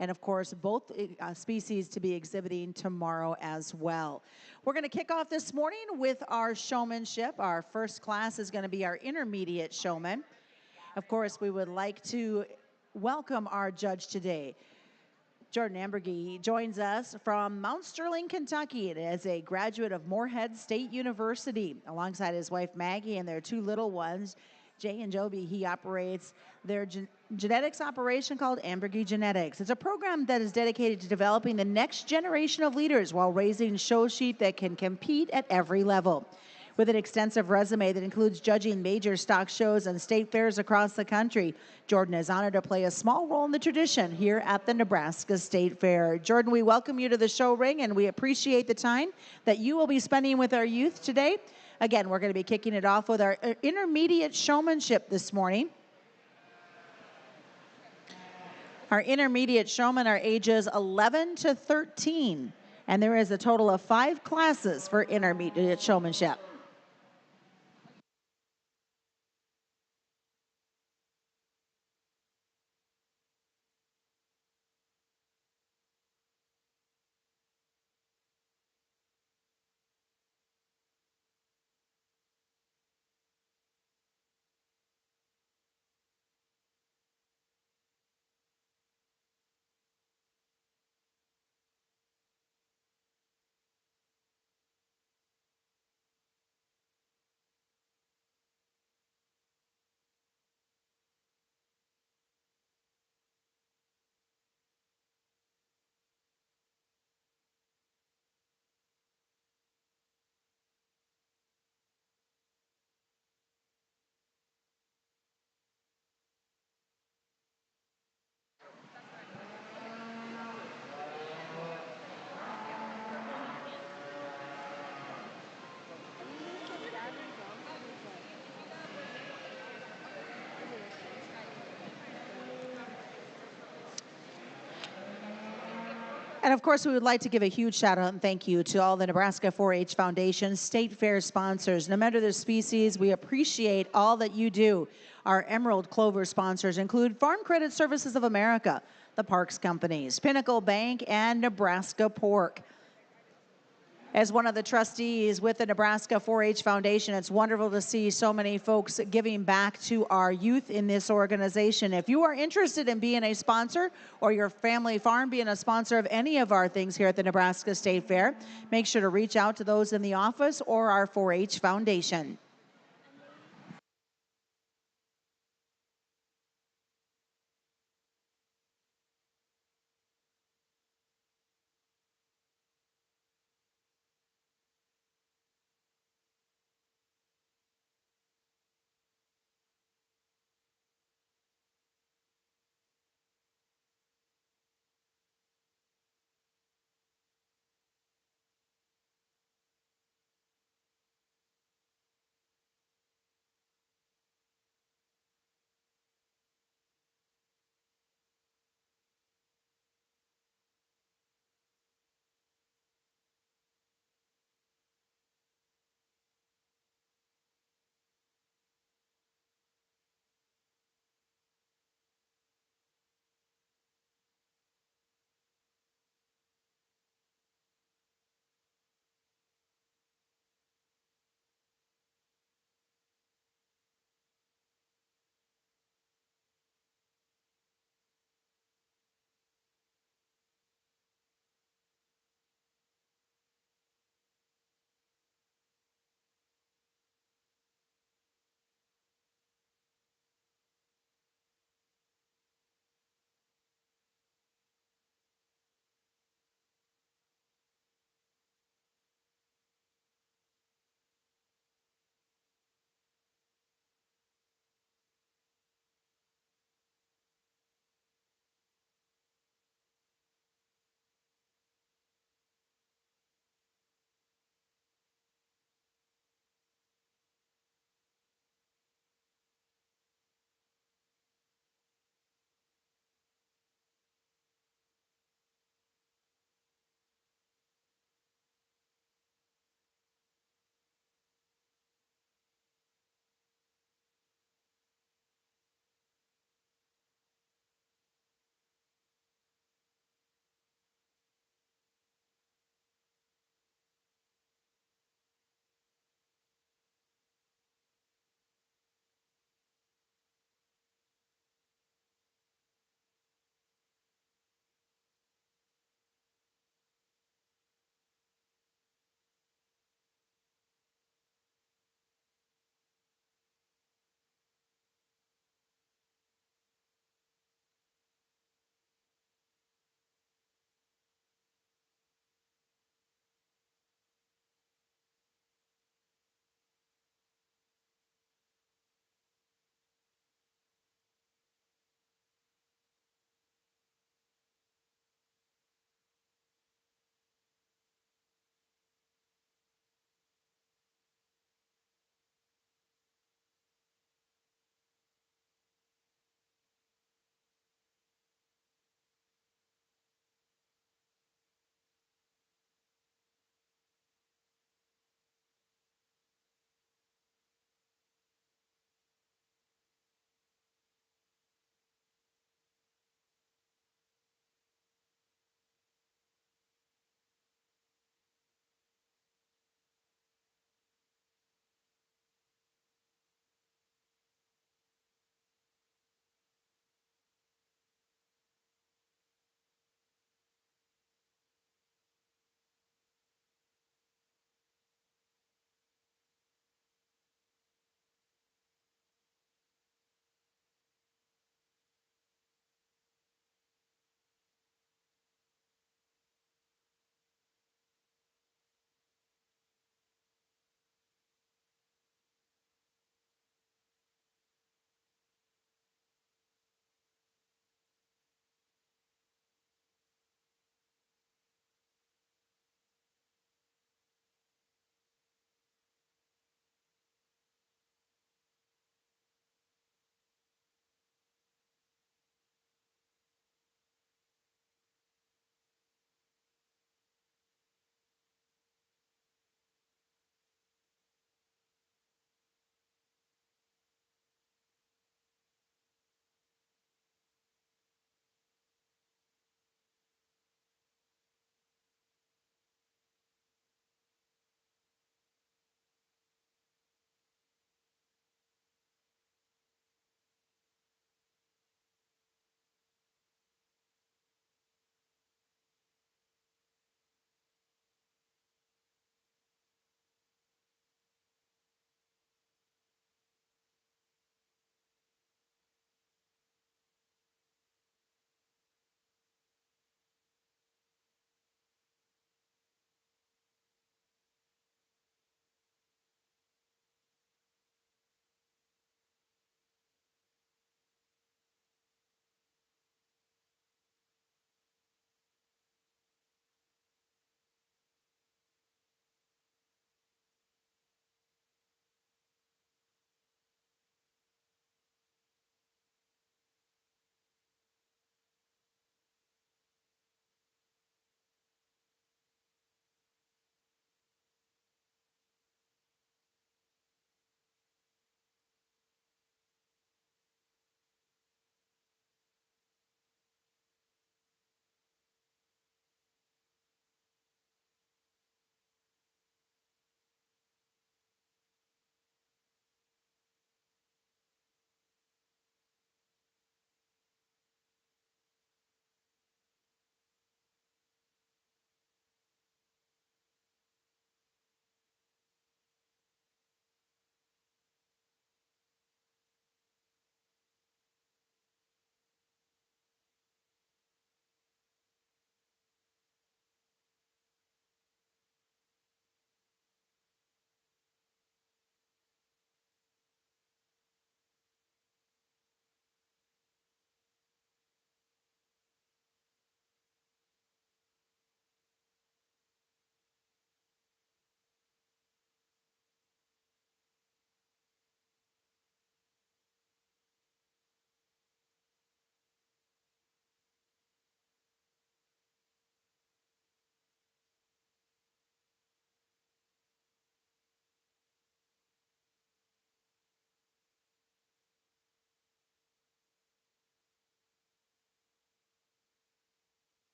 and of course, both species to be exhibiting tomorrow as well. We're going to kick off this morning with our showmanship. Our first class is going to be our intermediate showman. Of course, we would like to welcome our judge today. Jordan Ambergy joins us from Mount Sterling, Kentucky, as a graduate of Morehead State University, alongside his wife Maggie and their two little ones, Jay and Joby. He operates their genetics operation called Ambergy Genetics. It's a program that is dedicated to developing the next generation of leaders while raising show sheep that can compete at every level. With an extensive resume that includes judging major stock shows and state fairs across the country, Jordan is honored to play a small role in the tradition here at the Nebraska State Fair. Jordan, we welcome you to the show ring, and we appreciate the time that you will be spending with our youth today. Again, we're going to be kicking it off with our intermediate showmanship this morning. Our intermediate showmen are ages 11 to 13, and there is a total of 5 classes for intermediate showmanship. And of course, we would like to give a huge shout out and thank you to all the Nebraska 4-H Foundation State Fair sponsors. No matter the species, we appreciate all that you do. Our Emerald Clover sponsors include Farm Credit Services of America, the Parks Companies, Pinnacle Bank, and Nebraska Pork. As one of the trustees with the Nebraska 4-H Foundation, it's wonderful to see so many folks giving back to our youth in this organization. If you are interested in being a sponsor or your family farm being a sponsor of any of our things here at the Nebraska State Fair, make sure to reach out to those in the office or our 4-H Foundation.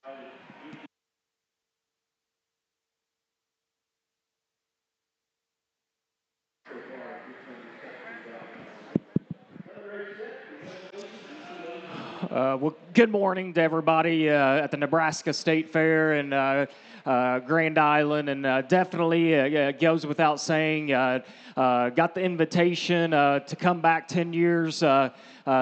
Well, good morning to everybody at the Nebraska State Fair and Grand Island, and definitely it goes without saying. Got the invitation to come back 10 years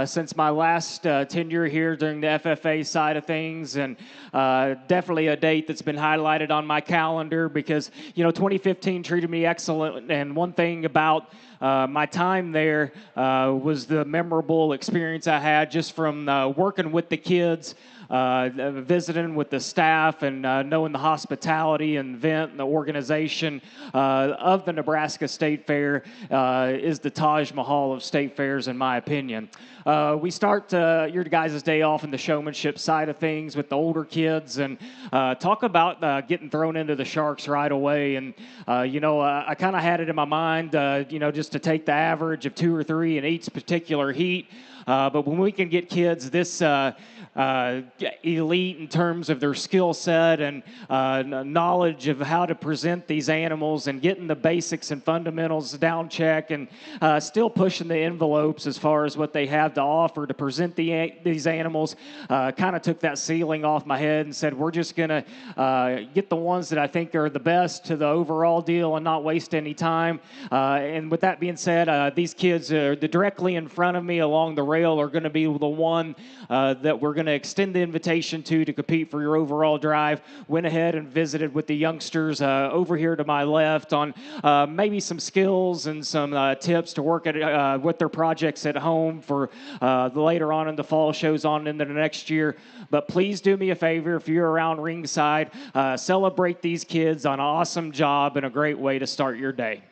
since my last tenure here during the FFA side of things, and definitely a date that's been highlighted on my calendar because 2015 treated me excellent, and one thing about my time there was the memorable experience I had just from working with the kids, visiting with the staff, and knowing the hospitality and event and the organization of the Nebraska State Fair is the Taj Mahal of state fairs, in my opinion. We start your guys' day off in the showmanship side of things with the older kids, and talk about getting thrown into the sharks right away. And I kind of had it in my mind, just to take the average of 2 or 3 in each particular heat. But when we can get kids this elite in terms of their skill set and knowledge of how to present these animals and getting the basics and fundamentals down check, and still pushing the envelopes as far as what they have to offer to present these animals, kind of took that ceiling off my head and said, we're just going to get the ones that I think are the best to the overall deal and not waste any time. And with that being said, these kids directly in front of me along the rail are going to be the one that we're going to extend the invitation to compete for your overall drive. Went ahead and visited with the youngsters over here to my left on maybe some skills and some tips to work at with their projects at home for later on in the fall shows on into the next year. But please do me a favor, if you're around ringside, celebrate these kids on an awesome job and a great way to start your day.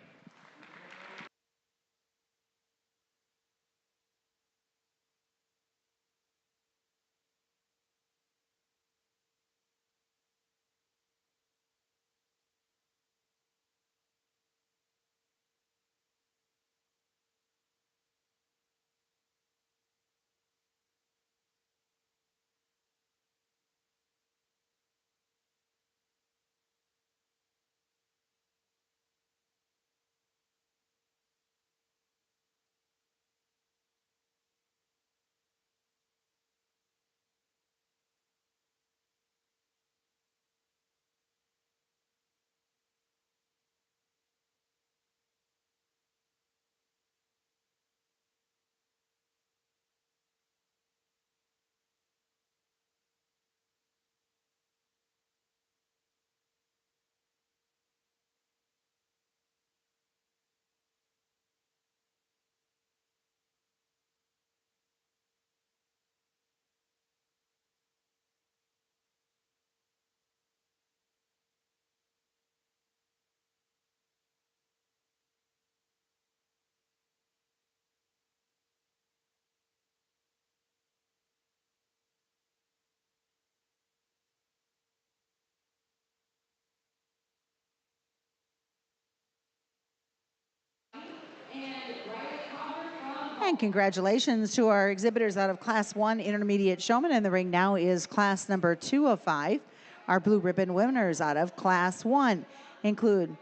And congratulations to our exhibitors out of Class 1 Intermediate Showman. In the ring now is class number 2 of 5. Our blue ribbon winners out of Class 1 include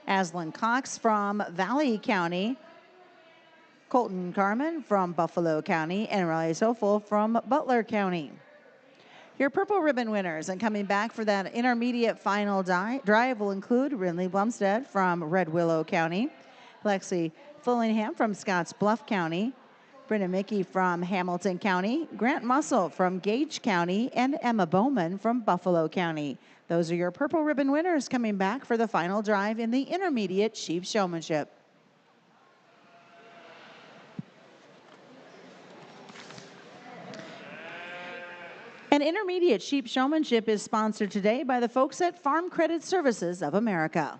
Aslan Cox from Valley County, Colton Carmen from Buffalo County, and Riley Sofel from Butler County. Your purple ribbon winners and coming back for that intermediate final drive will include Rinley Blumstead from Red Willow County, Lexi Fullingham from Scotts Bluff County, Brenda Mickey from Hamilton County, Grant Mussel from Gage County, and Emma Bowman from Buffalo County. Those are your purple ribbon winners coming back for the final drive in the intermediate sheep showmanship. And intermediate sheep showmanship is sponsored today by the folks at Farm Credit Services of America.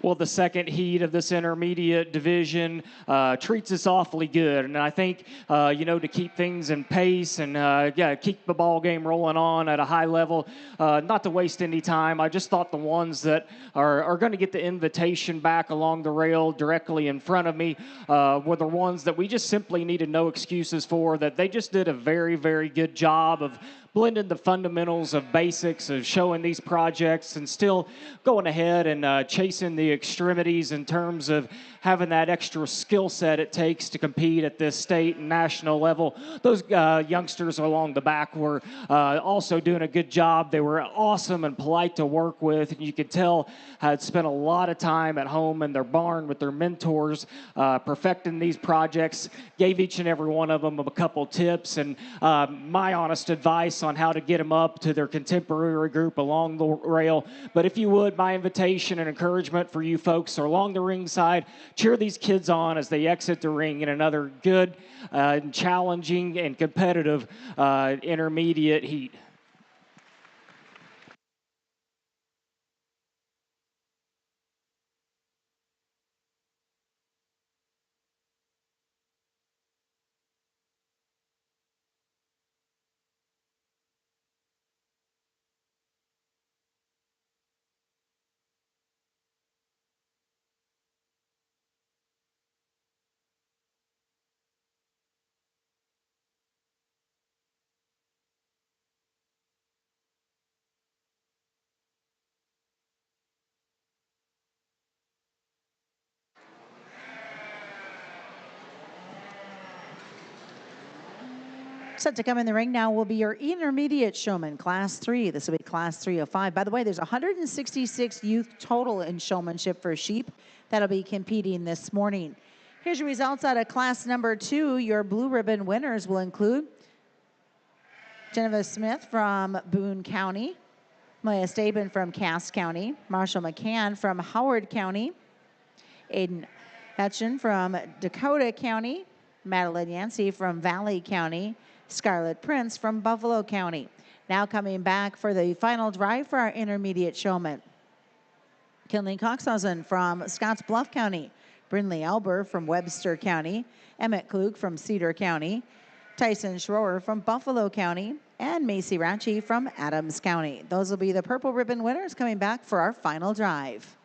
Well, the second heat of this intermediate division treats us awfully good, and I think to keep things in pace and keep the ball game rolling on at a high level, not to waste any time. I just thought the ones that are going to get the invitation back along the rail directly in front of me were the ones that we just simply needed no excuses for. That they just did a very, very good job of blending the fundamentals of basics of showing these projects and still going ahead and chasing the extremities in terms of having that extra skill set it takes to compete at this state and national level. Those youngsters along the back were also doing a good job. They were awesome and polite to work with, and you could tell had spent a lot of time at home in their barn with their mentors perfecting these projects. Gave each and every one of them a couple tips and my honest advice on how to get them up to their contemporary group along the rail. But if you would, my invitation and encouragement for you folks are along the ringside, cheer these kids on as they exit the ring in another good, challenging, and competitive intermediate heat. Set to come in the ring now will be your intermediate showman, Class 3. This will be Class 305. By the way, there's 166 youth total in showmanship for sheep that'll be competing this morning. Here's your results out of Class number 2. Your blue ribbon winners will include Genevieve Smith from Boone County, Maya Staben from Cass County, Marshall McCann from Howard County, Aiden Hutchin from Dakota County, Madeline Yancey from Valley County, Scarlett Prince from Buffalo County. Now coming back for the final drive for our intermediate showman. Kinley Coxhausen from Scotts Bluff County, Brindley Alber from Webster County, Emmett Klug from Cedar County, Tyson Schroer from Buffalo County, and Macy Ratchie from Adams County. Those will be the purple ribbon winners coming back for our final drive.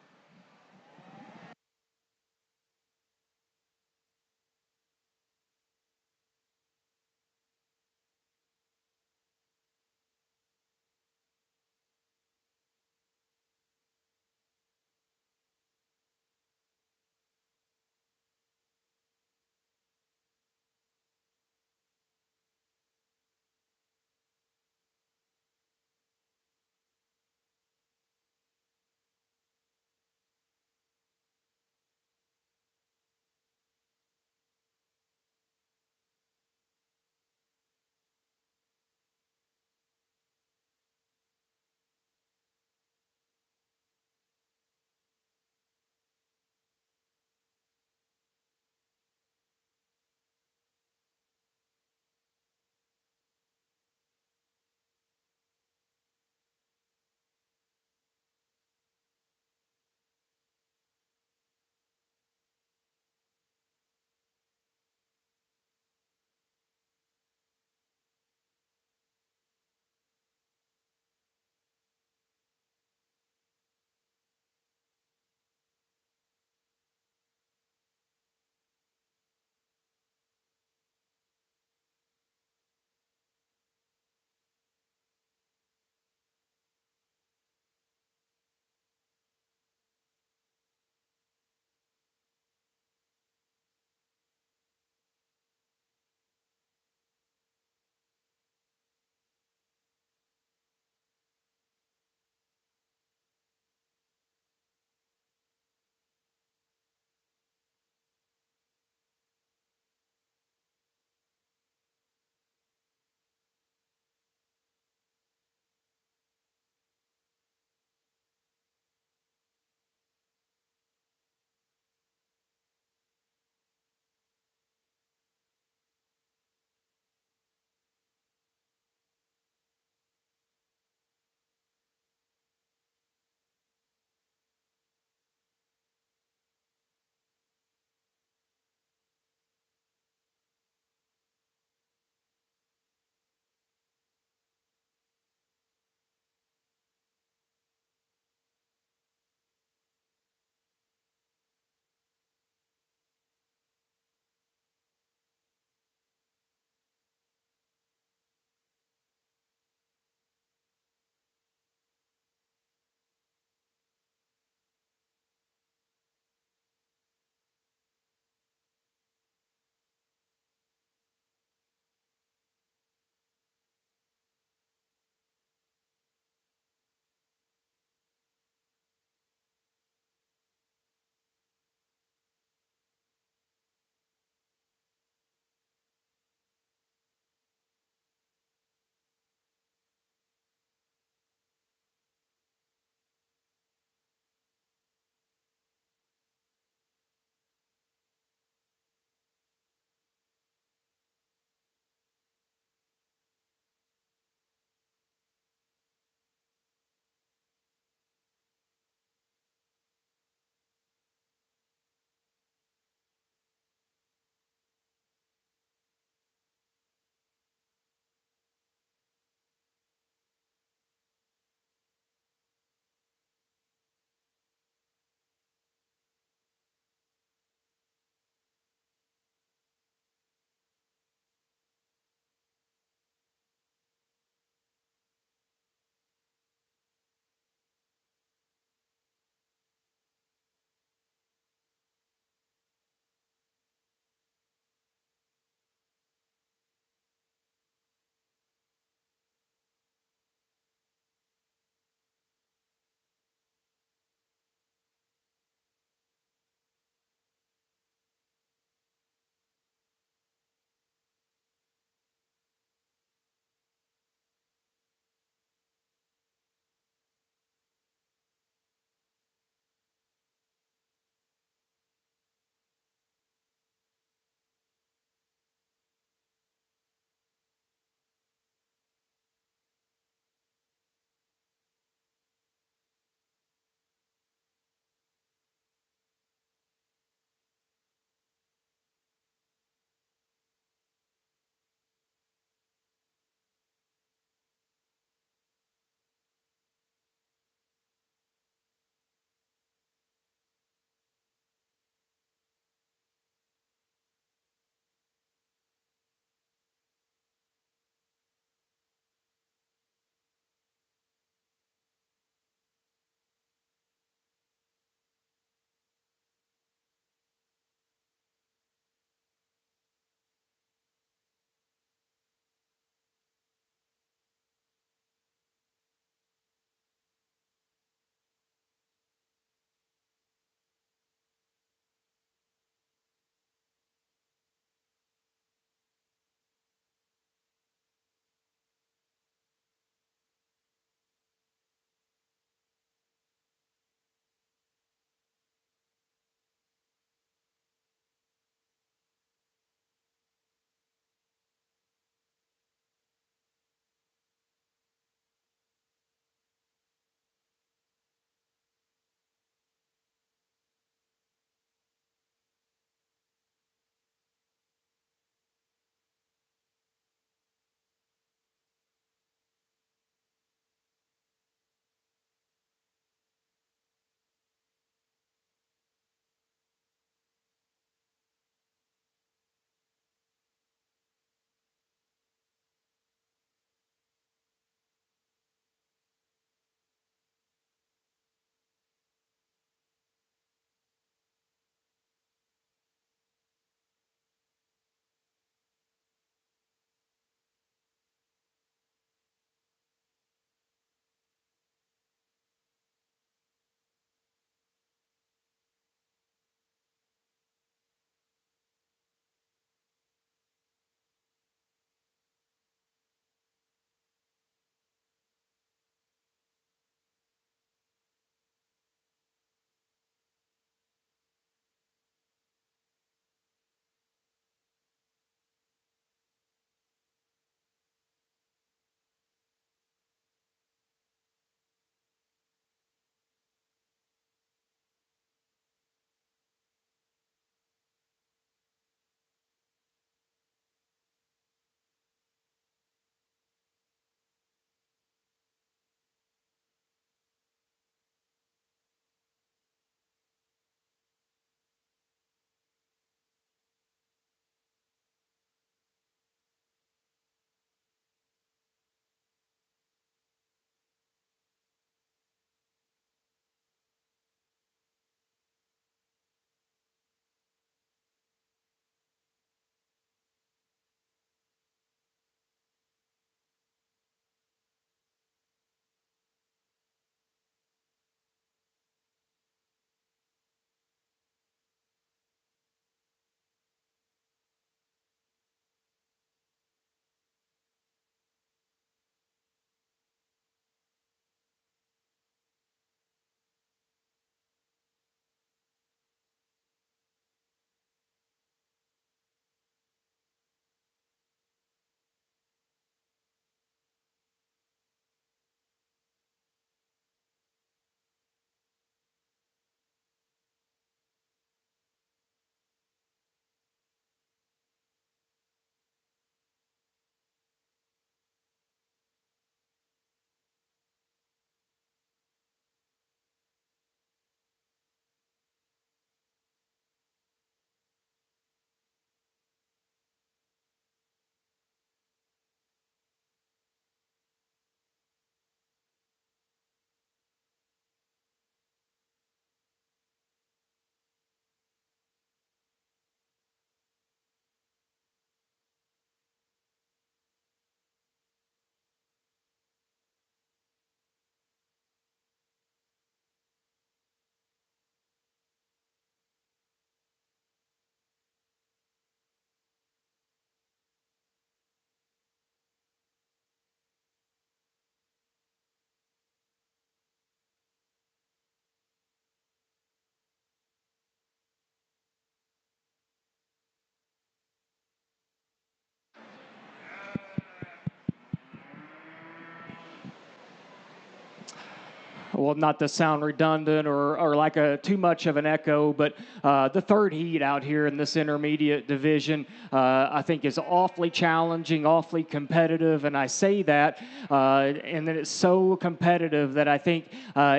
well, not to sound redundant or like too much of an echo, but the third heat out here in this intermediate division, I think is awfully challenging, awfully competitive, and I say that, and then it's so competitive that I think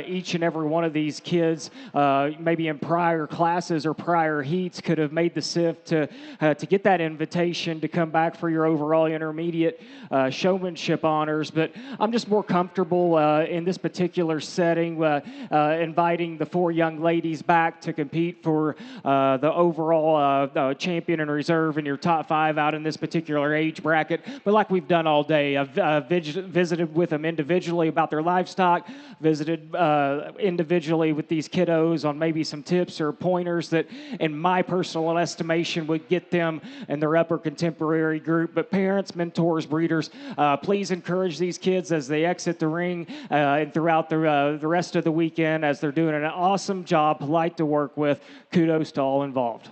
each and every one of these kids, maybe in prior classes or prior heats, could have made the SIF to get that invitation to come back for your overall intermediate showmanship honors. But I'm just more comfortable in this particular setting, inviting the four young ladies back to compete for the overall champion and reserve in your top five out in this particular age bracket. But like we've done all day, I've visited with them individually about their livestock, visited individually with these kiddos on maybe some tips or pointers that, in my personal estimation, would get them in their upper contemporary group. But parents, mentors, breeders, please encourage these kids as they exit the ring and throughout the rest of the weekend, as they're doing an awesome job, polite to work with. Kudos to all involved.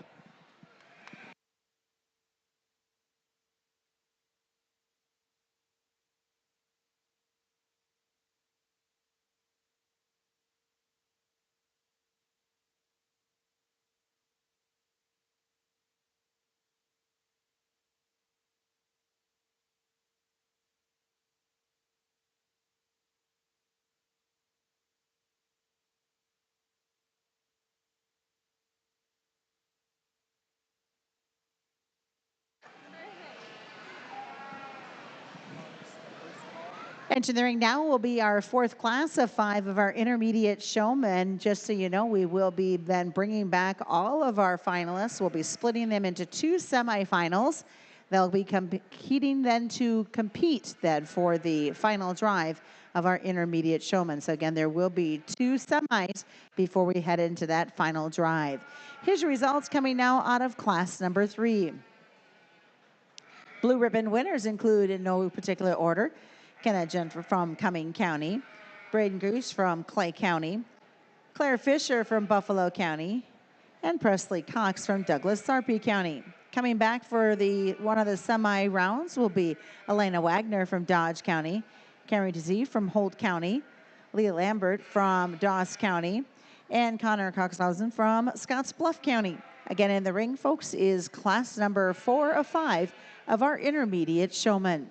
Entering the ring now will be our fourth class of 5 of our intermediate showmen. Just so you know, we will be then bringing back all of our finalists. We'll be splitting them into 2 semifinals. They'll be competing then to compete then for the final drive of our intermediate showmen. So again, there will be 2 semis before we head into that final drive. Here's your results coming now out of class number 3. Blue ribbon winners include, in no particular order, Kenna Jennifer from Cumming County, Braden Goose from Clay County, Claire Fisher from Buffalo County, and Presley Cox from Douglas Sarpy County. Coming back for one of the semi rounds will be Elena Wagner from Dodge County, Carrie DeZee from Holt County, Leah Lambert from Doss County, and Connor Coxhausen from Scottsbluff County. Again, in the ring, folks, is class number 4 of 5 of our intermediate showmen.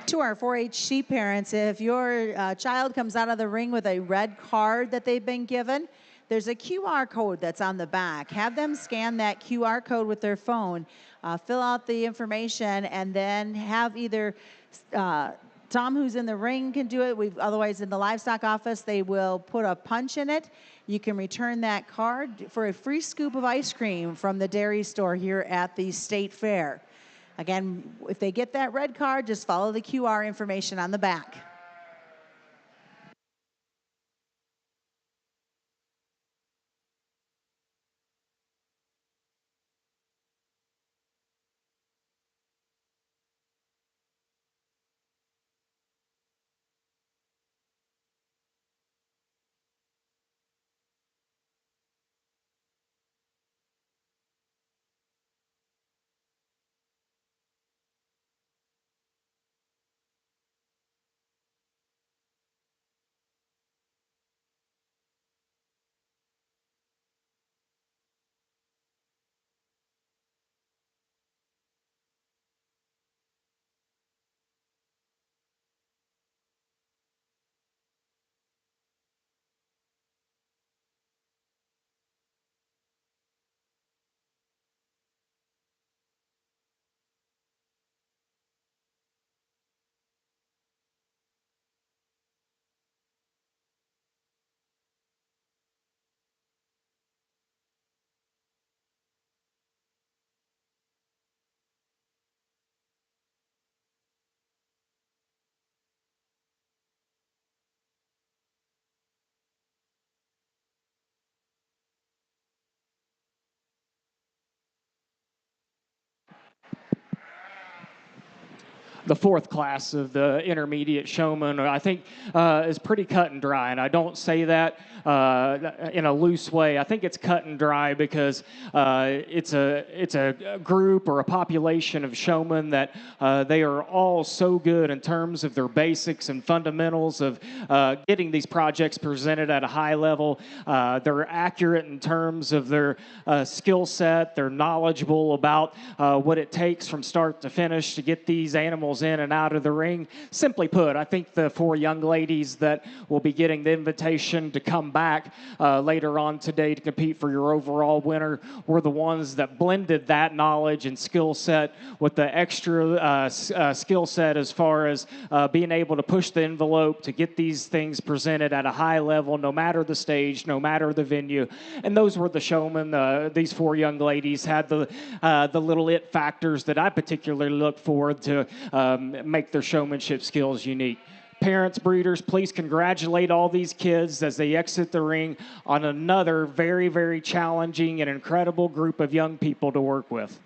To our 4-H parents, if your child comes out of the ring with a red card that they've been given, there's a QR code that's on the back. Have them scan that QR code with their phone, fill out the information, and then have either Tom, who's in the ring, can do it. Otherwise, in the livestock office, they will put a punch in it. You can return that card for a free scoop of ice cream from the dairy store here at the State Fair. Again, if they get that red card, just follow the QR information on the back. The fourth class of the intermediate showman, I think, is pretty cut and dry. And I don't say that in a loose way. I think it's cut and dry because it's a group or a population of showmen that they are all so good in terms of their basics and fundamentals of getting these projects presented at a high level. They're accurate in terms of their skill set. They're knowledgeable about what it takes from start to finish to get these animals in and out of the ring. Simply put, I think the four young ladies that will be getting the invitation to come back later on today to compete for your overall winner were the ones that blended that knowledge and skill set with the extra skill set as far as being able to push the envelope to get these things presented at a high level, no matter the stage, no matter the venue. And those were the showmen. These four young ladies had the little it factors that I particularly look forward to make their showmanship skills unique. Parents, breeders, please congratulate all these kids as they exit the ring on another very, very challenging and incredible group of young people to work with.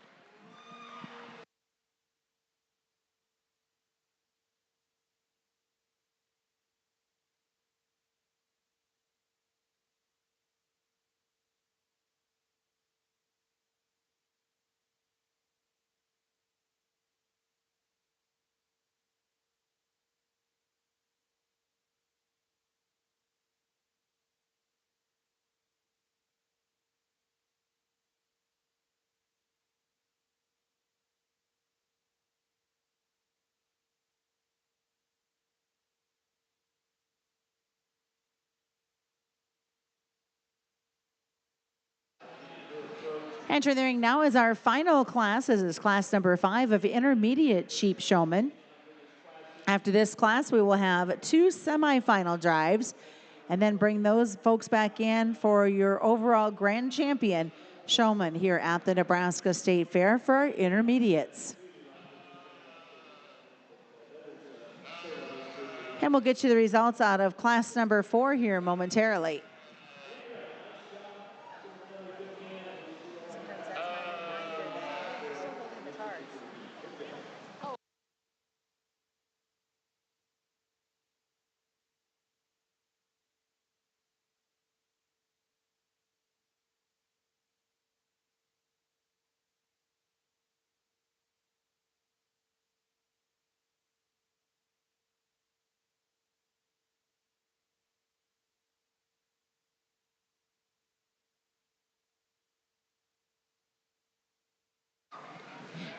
Entering the ring now is our final class. This is class number 5 of intermediate sheep showmen. After this class, we will have 2 semifinal drives and then bring those folks back in for your overall grand champion showman here at the Nebraska State Fair for our intermediates. And we'll get you the results out of class number 4 here momentarily.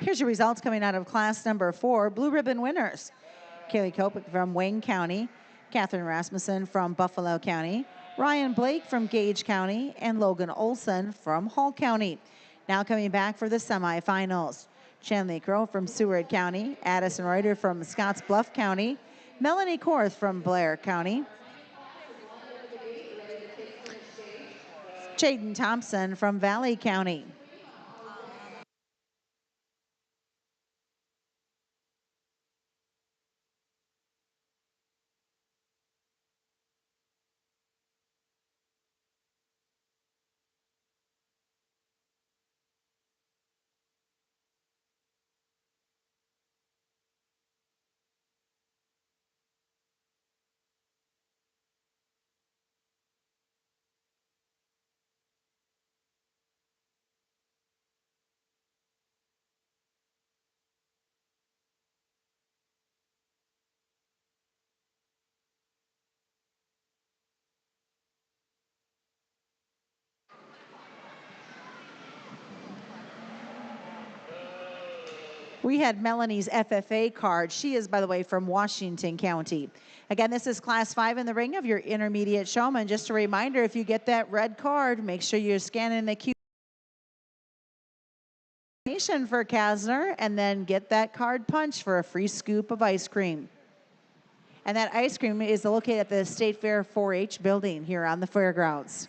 Here's your results coming out of class number 4, blue ribbon winners. Kaylee Kopic from Wayne County, Catherine Rasmussen from Buffalo County, Ryan Blake from Gage County, and Logan Olson from Hall County. Now coming back for the semifinals. Shanley Crow from Seward County, Addison Reuter from Scotts Bluff County, Melanie Korth from Blair County, Jaden Thompson from Valley County. We had Melanie's FFA card. She is, by the way, from Washington County. Again, this is class 5 in the ring of your intermediate showman. Just a reminder, if you get that red card, make sure you're scanning the QR for Kasner and then get that card punch for a free scoop of ice cream. And that ice cream is located at the State Fair 4-H building here on the fairgrounds.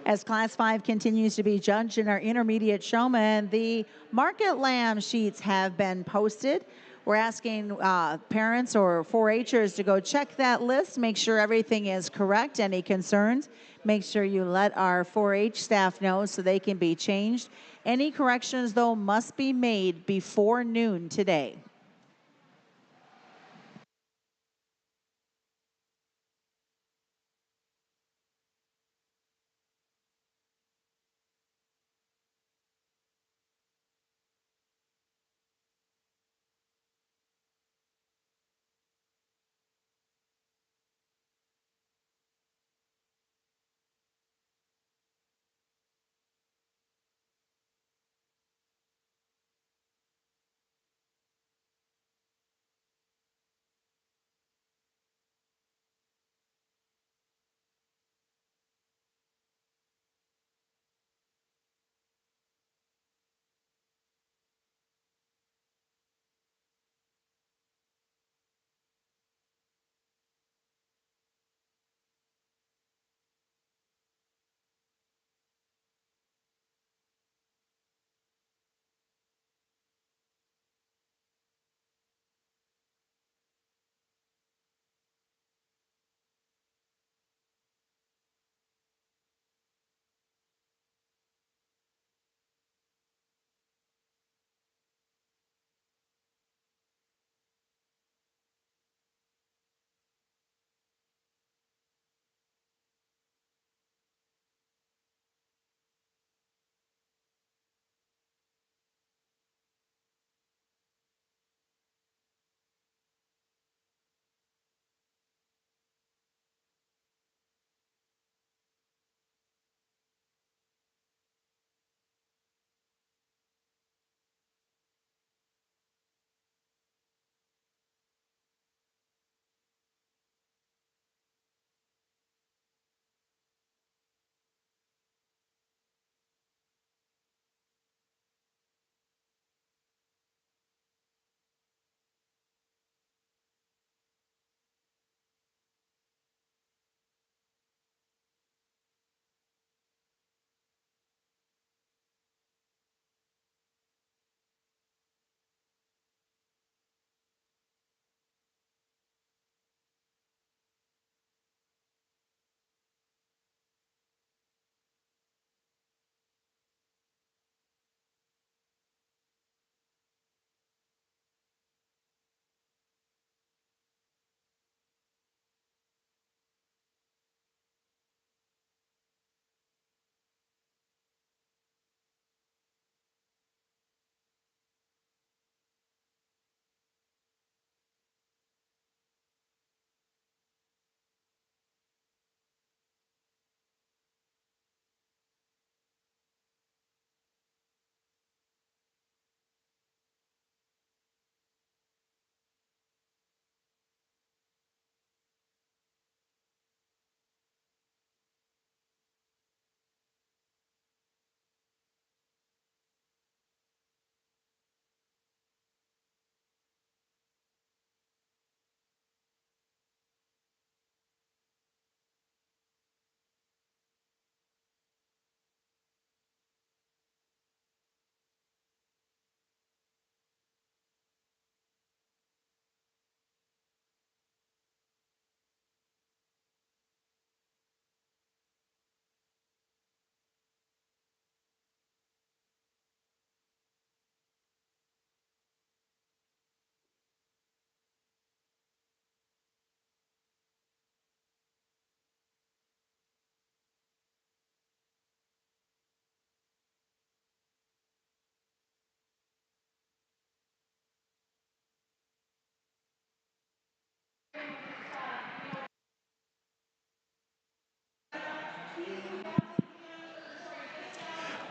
As Class 5 continues to be judged in our intermediate showman, the market lamb sheets have been posted. We're asking parents or 4-Hers to go check that list, make sure everything is correct. Any concerns, make sure you let our 4-H staff know so they can be changed. Any corrections, though, must be made before noon today.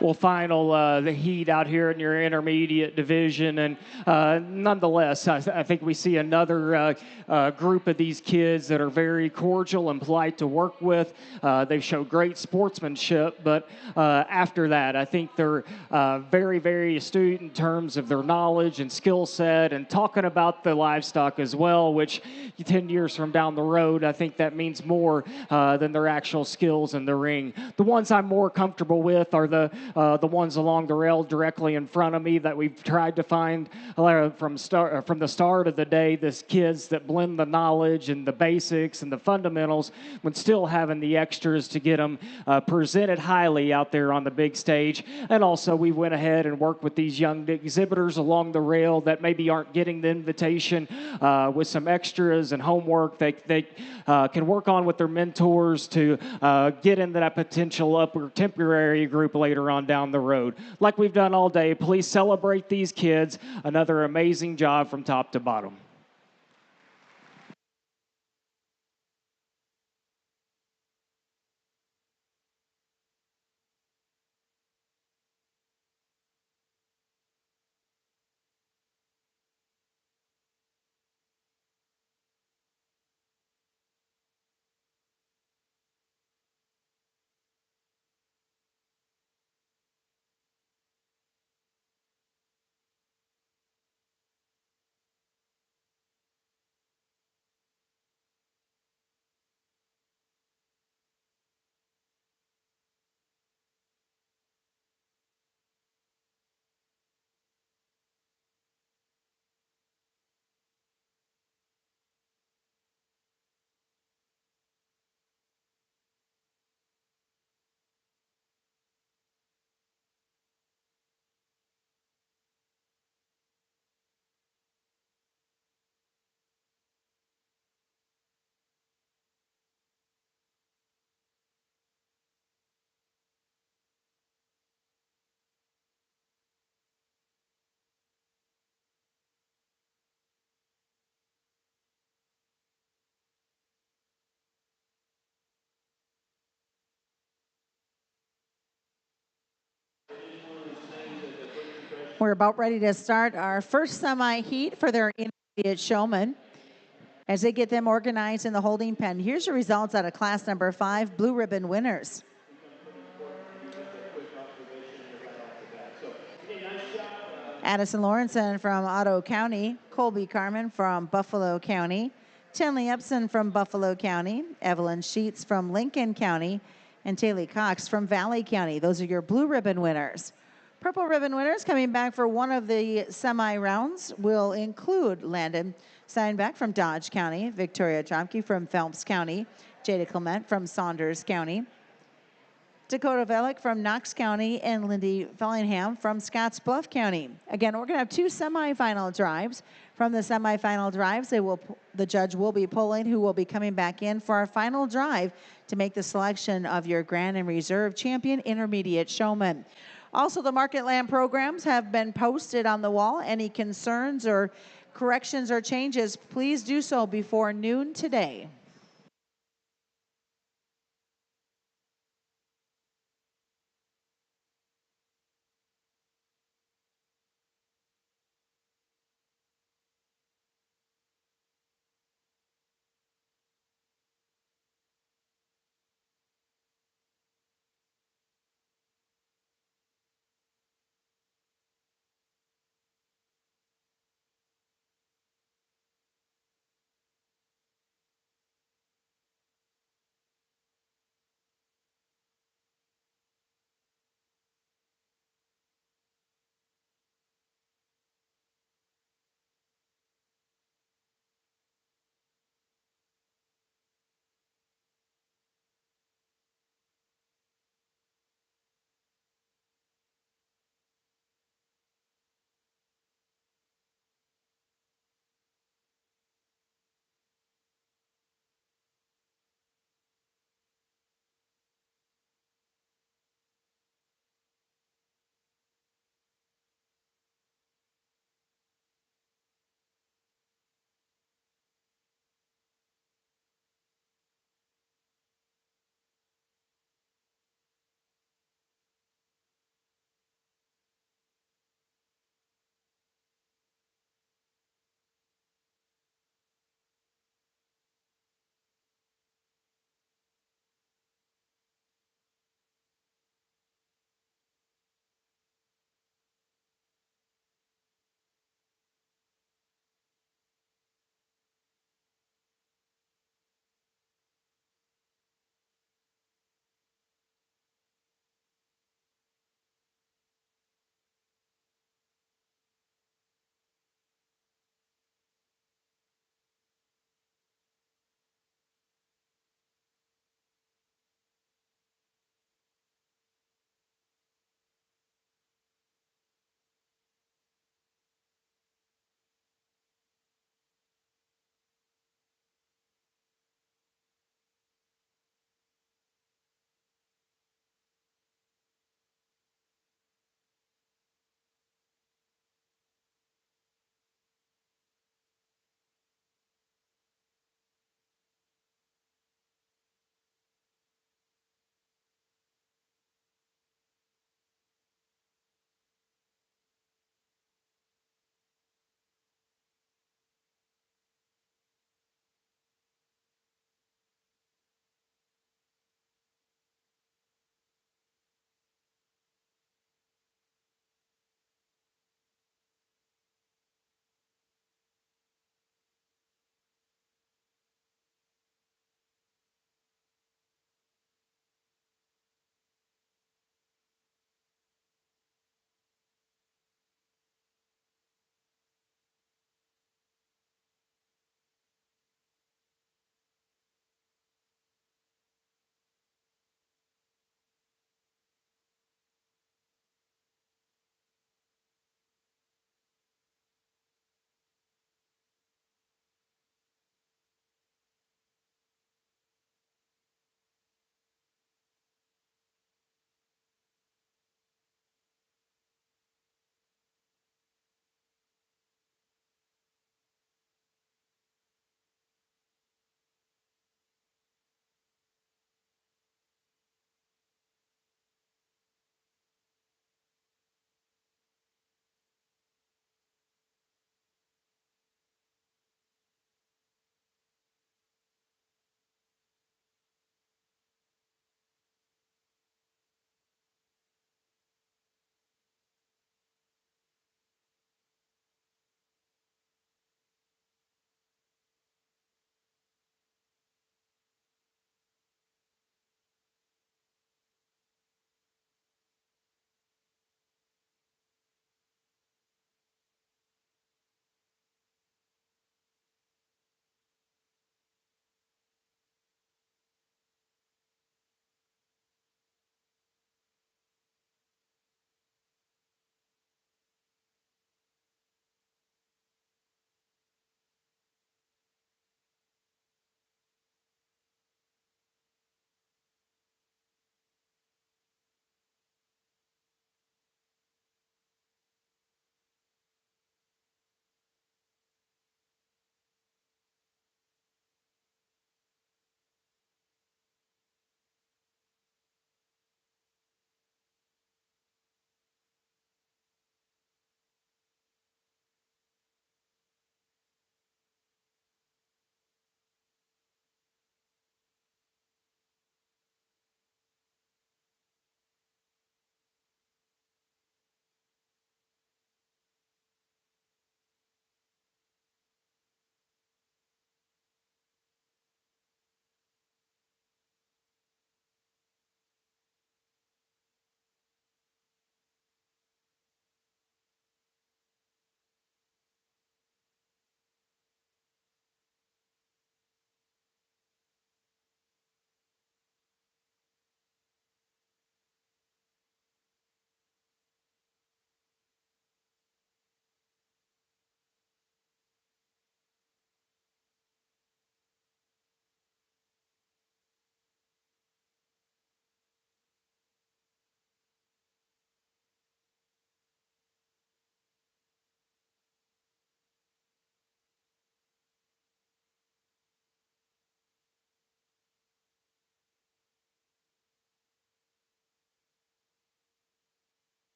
will final the heat out here in your intermediate division. And nonetheless, I think we see another group of these kids that are very cordial and polite to work with. They show great sportsmanship, but after that, I think they're very, very astute in terms of their knowledge and skill set and talking about the livestock as well, which 10 years from down the road, I think that means more than their actual skills in the ring. The ones I'm more comfortable with are the ones along the rail directly in front of me that we've tried to find from the start of the day. This kids that blend the knowledge and the basics and the fundamentals, when still having the extras to get them presented highly out there on the big stage. And also, we went ahead and worked with these young exhibitors along the rail that maybe aren't getting the invitation with some extras and homework they can work on with their mentors to get into that potential upper temporary group later on down the road. Like we've done all day, please celebrate these kids. Another amazing job from top to bottom. We're about ready to start our first semi-heat for their intermediate showmen as they get them organized in the holding pen. Here's your results out of class number 5, blue ribbon winners. Addison Lawrenson from Otto County, Colby Carmen from Buffalo County, Tinley Epson from Buffalo County, Evelyn Sheets from Lincoln County, and Taylor Cox from Valley County. Those are your blue ribbon winners. Purple ribbon winners coming back for one of the semi-rounds will include Landon Steinbeck from Dodge County, Victoria Tromke from Phelps County, Jada Clement from Saunders County, Dakota Velick from Knox County, and Lindy Fellingham from Scottsbluff County. Again, we're going to have 2 semifinal drives. From the semifinal drives, the judge will be pulling who will be coming back in for our final drive to make the selection of your Grand and Reserve Champion Intermediate Showman. Also, the market land programs have been posted on the wall. Any concerns or corrections or changes, please do so before noon today.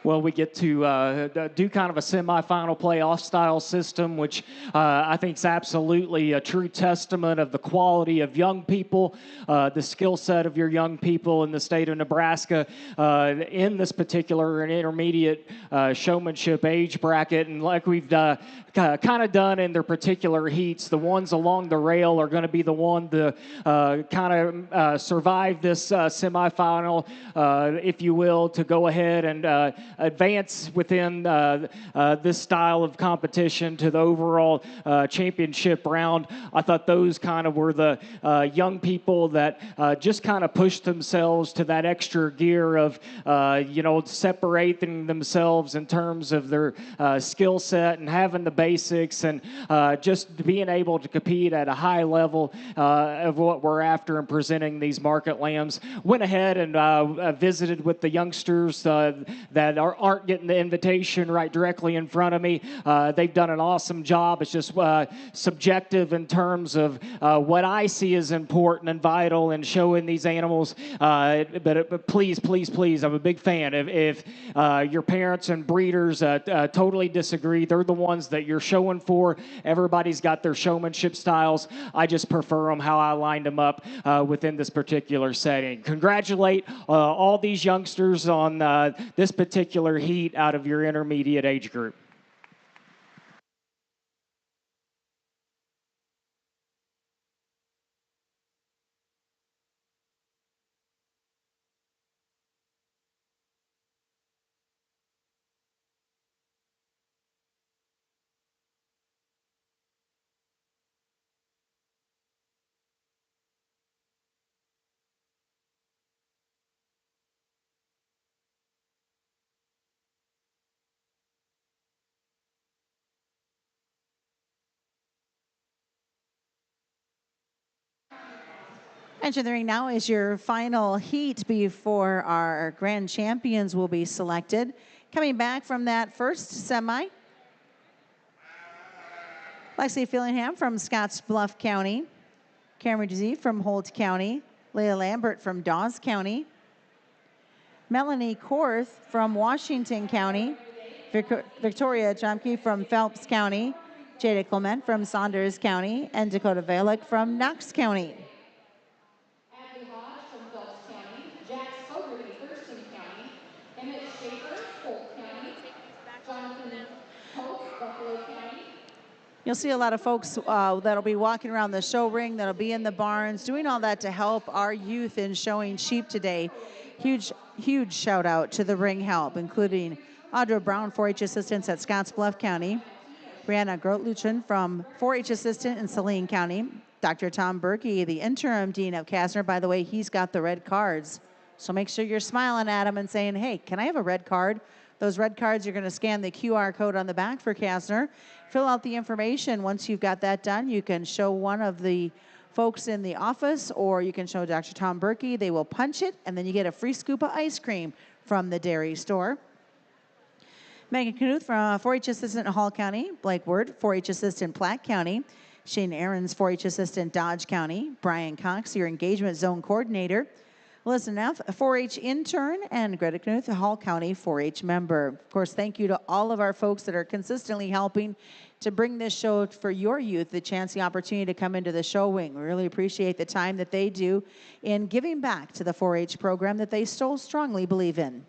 well, we get to do kind of a semifinal playoff style system, which I think is absolutely a true testament of the quality of young people, the skill set of your young people in the state of Nebraska in this particular and intermediate showmanship age bracket. And like we've kind of done in their particular heats, the ones along the rail are going to be the one to kind of survive this semifinal, if you will, to go ahead and advance within this style of competition to the overall championship round. I thought those kind of were the young people that just kind of pushed themselves to that extra gear of, separating themselves in terms of their skill set and having the basics and just being able to compete at a high level of what we're after and presenting these market lambs. Went ahead and visited with the youngsters that aren't getting the invitation right directly in front of me. They've done an awesome job. It's just subjective in terms of what I see as important and vital in showing these animals. But please, please, please, I'm a big fan. If your parents and breeders totally disagree, they're the ones that you're showing for. Everybody's got their showmanship styles. I just prefer them how I lined them up within this particular setting. Congratulate all these youngsters on this particular heat out of your intermediate age group. Entering the ring now is your final heat before our grand champions will be selected. Coming back from that first semi, Lexi Fillingham from Scotts Bluff County, Cameron Dizzy from Holt County, Leah Lambert from Dawes County, Melanie Korth from Washington County, Victoria Jomke from Phelps County, Jada Clement from Saunders County, and Dakota Valek from Knox County. You'll see a lot of folks that'll be walking around the show ring, that'll be in the barns, doing all that to help our youth in showing sheep today. Huge, huge shout out to the ring help, including Audra Brown, 4-H assistants at Scotts Bluff County, Brianna Grotluchen from 4-H assistant in Saline County, Dr. Tom Berkey, the interim dean of Kastner. By the way, he's got the red cards. So make sure you're smiling at him and saying, hey, can I have a red card? Those red cards, you're going to scan the QR code on the back for Kastner. Fill out the information. Once you've got that done, you can show one of the folks in the office, or you can show Dr. Tom Berkey. They will punch it, and then you get a free scoop of ice cream from the dairy store. Megan Knuth from 4-H assistant in Hall County, Blake Ward, 4-H assistant Platte County, Shane Ahrens, 4-H assistant Dodge County, Brian Cox, your engagement zone coordinator, Melissa Neff, a 4-H intern, and Greta Knuth, a Hall County 4-H member. Of course, thank you to all of our folks that are consistently helping to bring this show for your youth the chance, the opportunity to come into the show wing. We really appreciate the time that they do in giving back to the 4-H program that they so strongly believe in.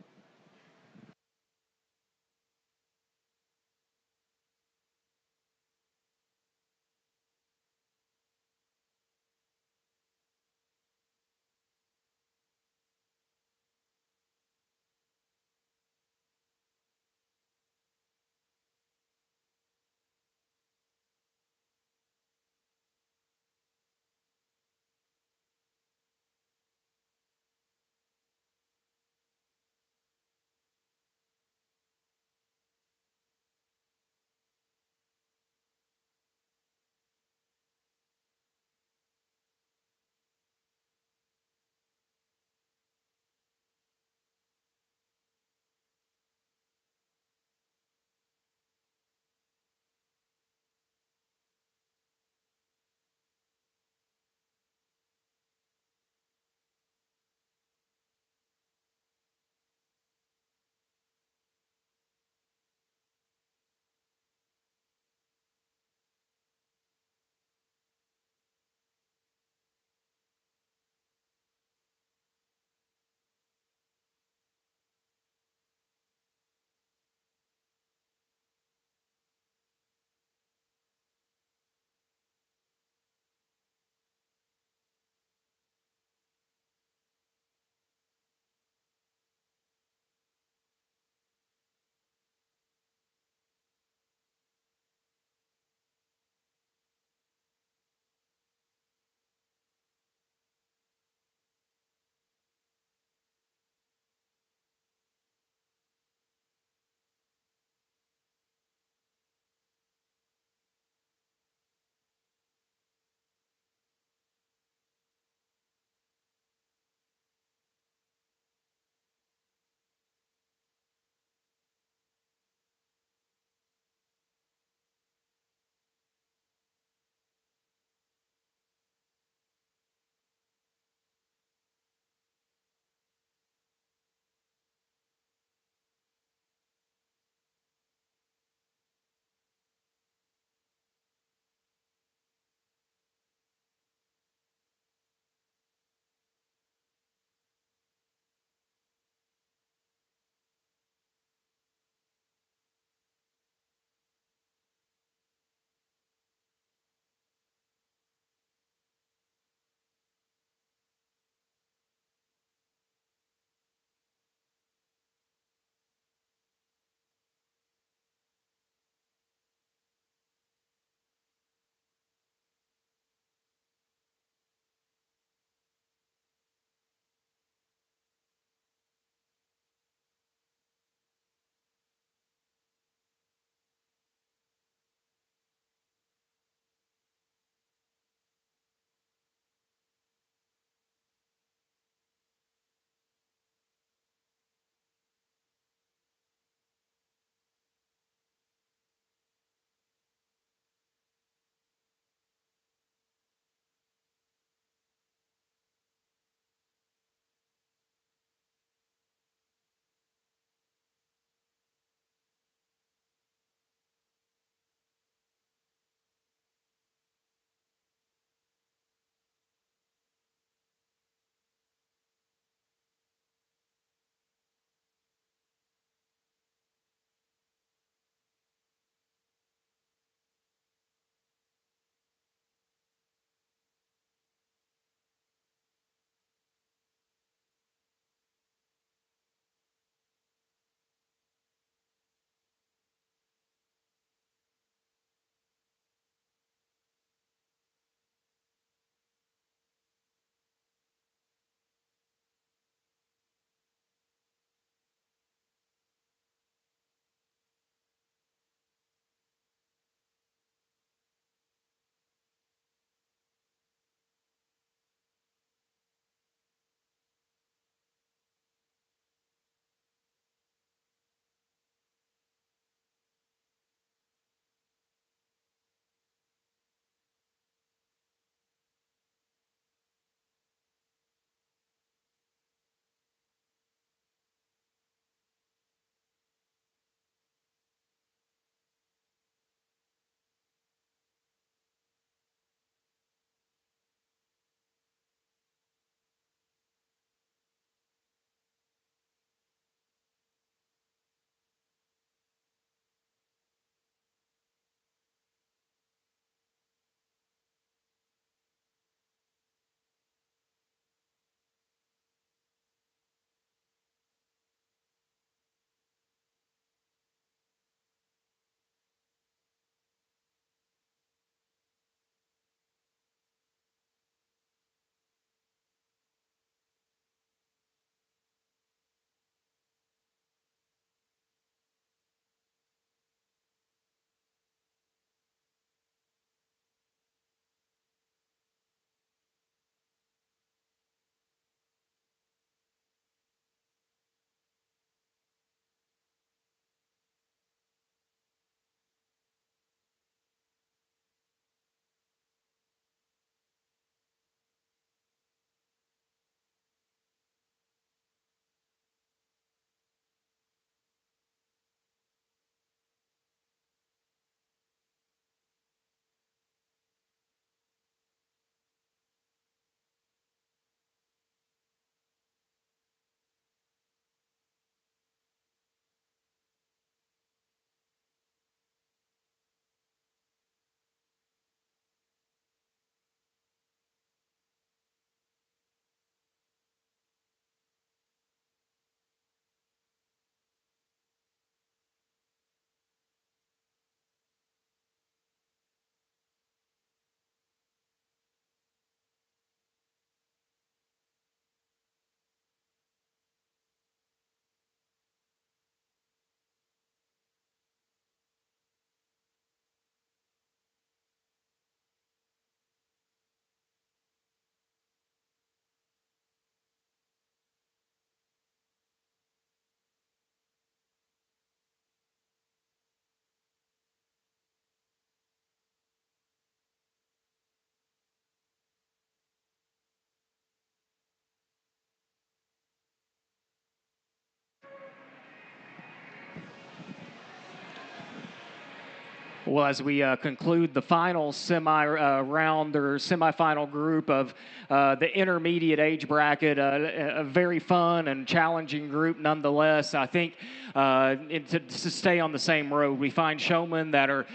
Well, as we conclude the final semi round or semifinal group of the intermediate age bracket, a very fun and challenging group nonetheless. I think to stay on the same road, we find showmen that are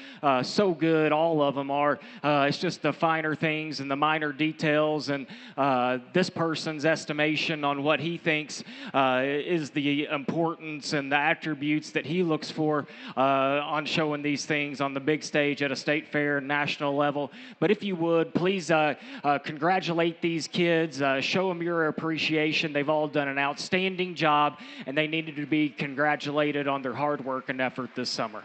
so good. All of them are. It's just the finer things and the minor details, and this person's estimation on what he thinks is the importance and the attributes that he looks for on showing these things on the big stage at a state fair and national level. But if you would, please congratulate these kids, show them your appreciation. They've all done an outstanding job, and they needed to be congratulated on their hard work and effort this summer.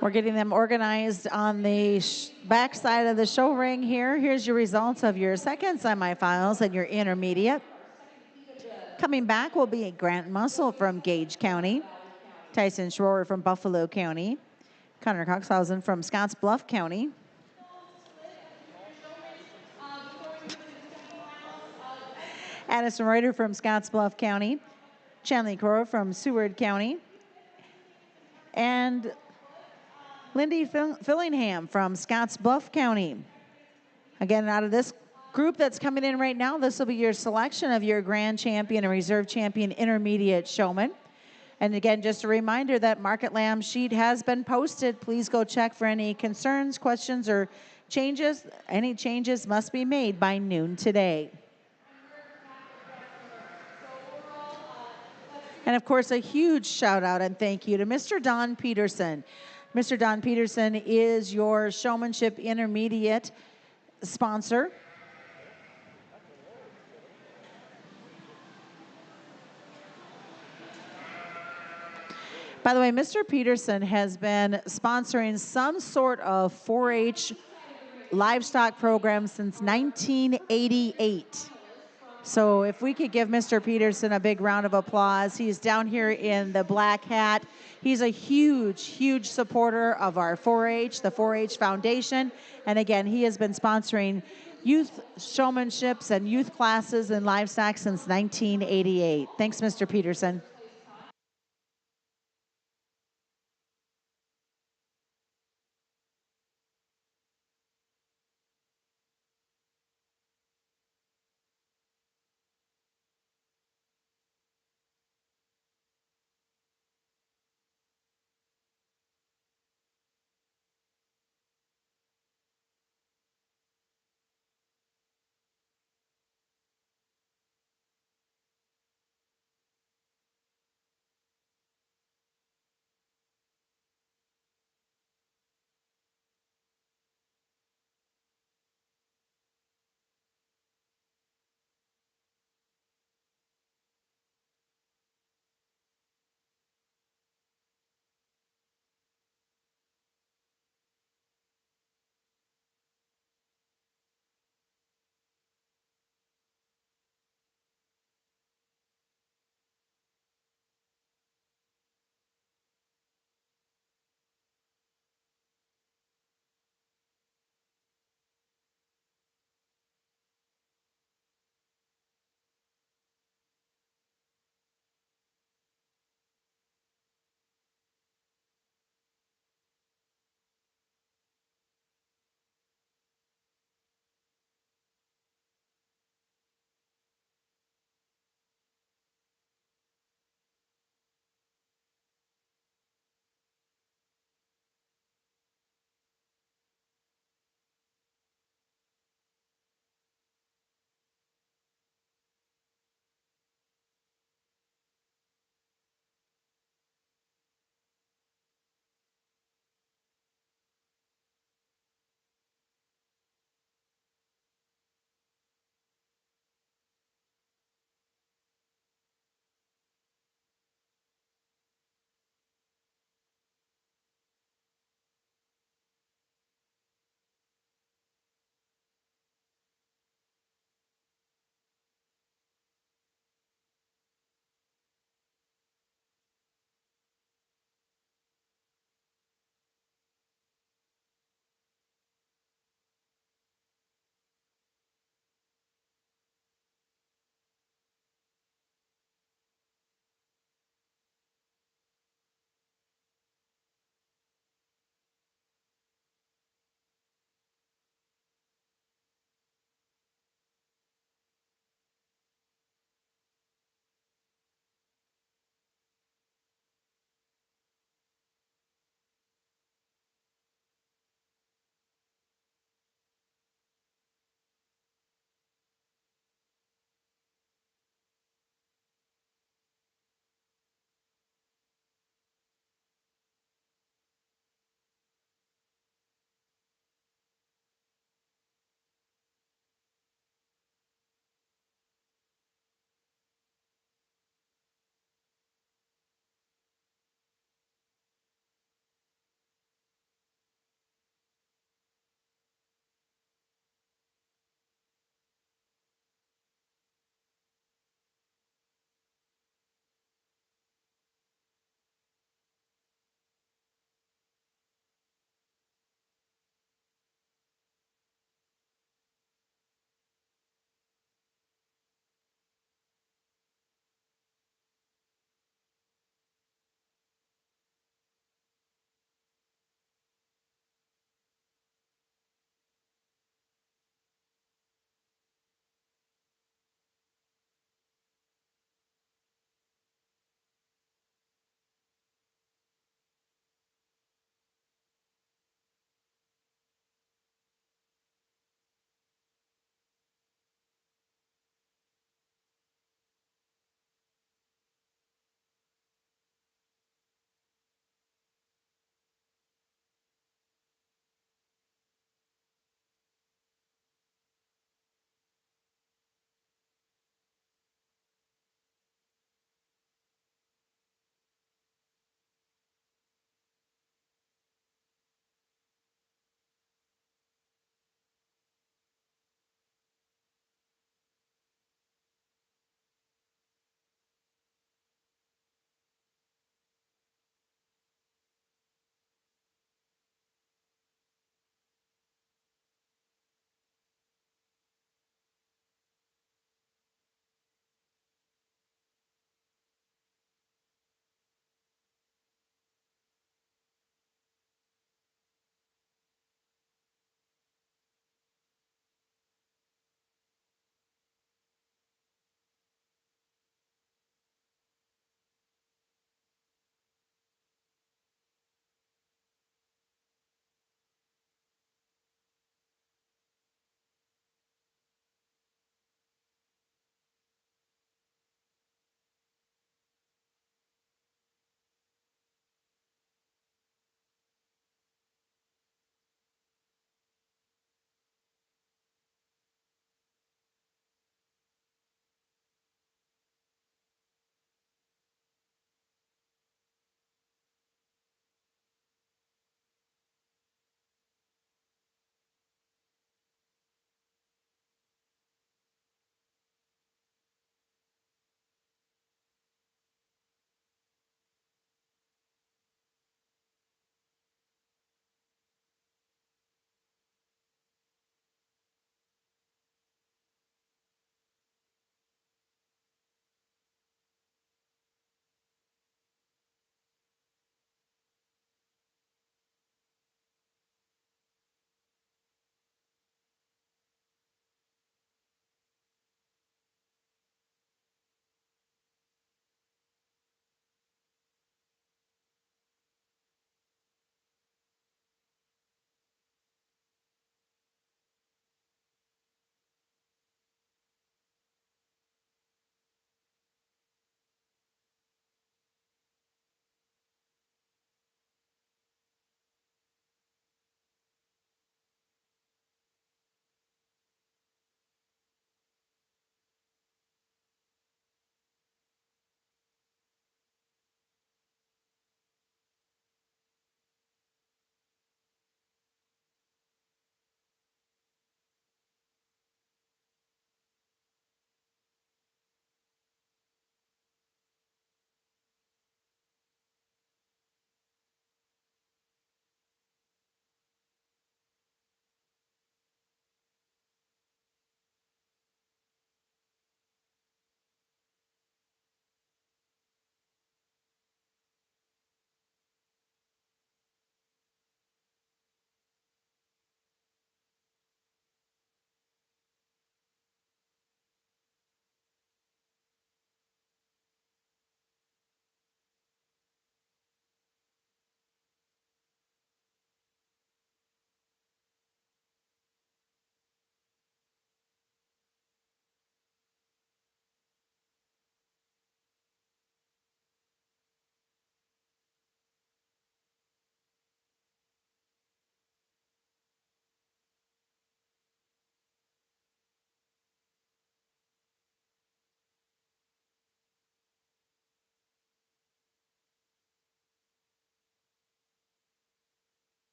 We're getting them organized on the back side of the show ring here. Here's your results of your second semifinals and your intermediate. Coming back will be Grant Muscle from Gage County, Tyson Schroer from Buffalo County, Connor Coxhausen from Scottsbluff County, Addison Reuter from Scottsbluff County, Chanley Crow from Seward County, and Lindy Fillingham from Scottsbluff County. Again, out of this group that's coming in right now, this will be your selection of your grand champion and reserve champion intermediate showman. And again, just a reminder that Market Lamb sheet has been posted. Please go check for any concerns, questions, or changes. Any changes must be made by noon today. And of course, a huge shout out and thank you to Mr. Don Peterson. Mr. Don Peterson is your Showmanship Intermediate sponsor. By the way, Mr. Peterson has been sponsoring some sort of 4-H livestock program since 1988. So if we could give Mr. Peterson a big round of applause. He's down here in the black hat. He's a huge, huge supporter of our 4-H, the 4-H Foundation. And again, he has been sponsoring youth showmanships and youth classes in livestock since 1988. Thanks, Mr. Peterson.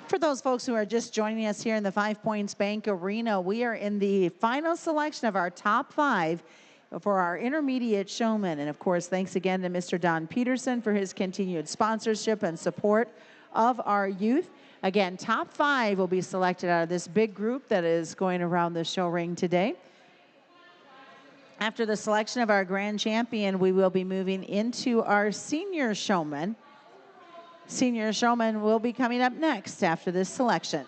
For those folks who are just joining us here in the Five Points Bank Arena, we are in the final selection of our top 5 for our intermediate showman. And of course, thanks again to Mr. Don Peterson for his continued sponsorship and support of our youth. Again, top 5 will be selected out of this big group that is going around the show ring today. After the selection of our grand champion, we will be moving into our senior showman. Senior showman will be coming up next after this selection.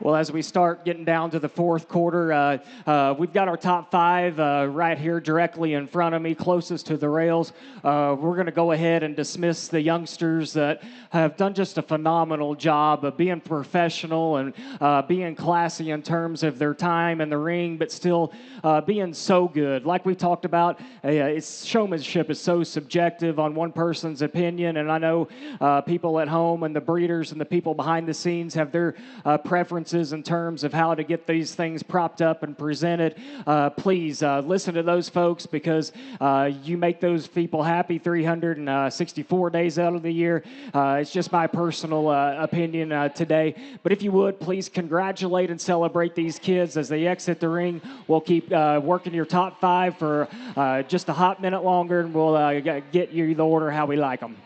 Well, as we start getting down to the fourth quarter, we've got our top 5 right here directly in front of me, closest to the rails. We're going to go ahead and dismiss the youngsters that have done just a phenomenal job of being professional and being classy in terms of their time in the ring, but still being so good. Like we talked about, showmanship is so subjective on one person's opinion, and I know people at home and the breeders and the people behind the scenes have their preferences in terms of how to get these things propped up and presented. Please listen to those folks, because you make those people happy 364 days out of the year. It's just my personal opinion today. But if you would, please congratulate and celebrate these kids as they exit the ring. We'll keep working your top 5 for just a hot minute longer, and we'll get you the order how we like them.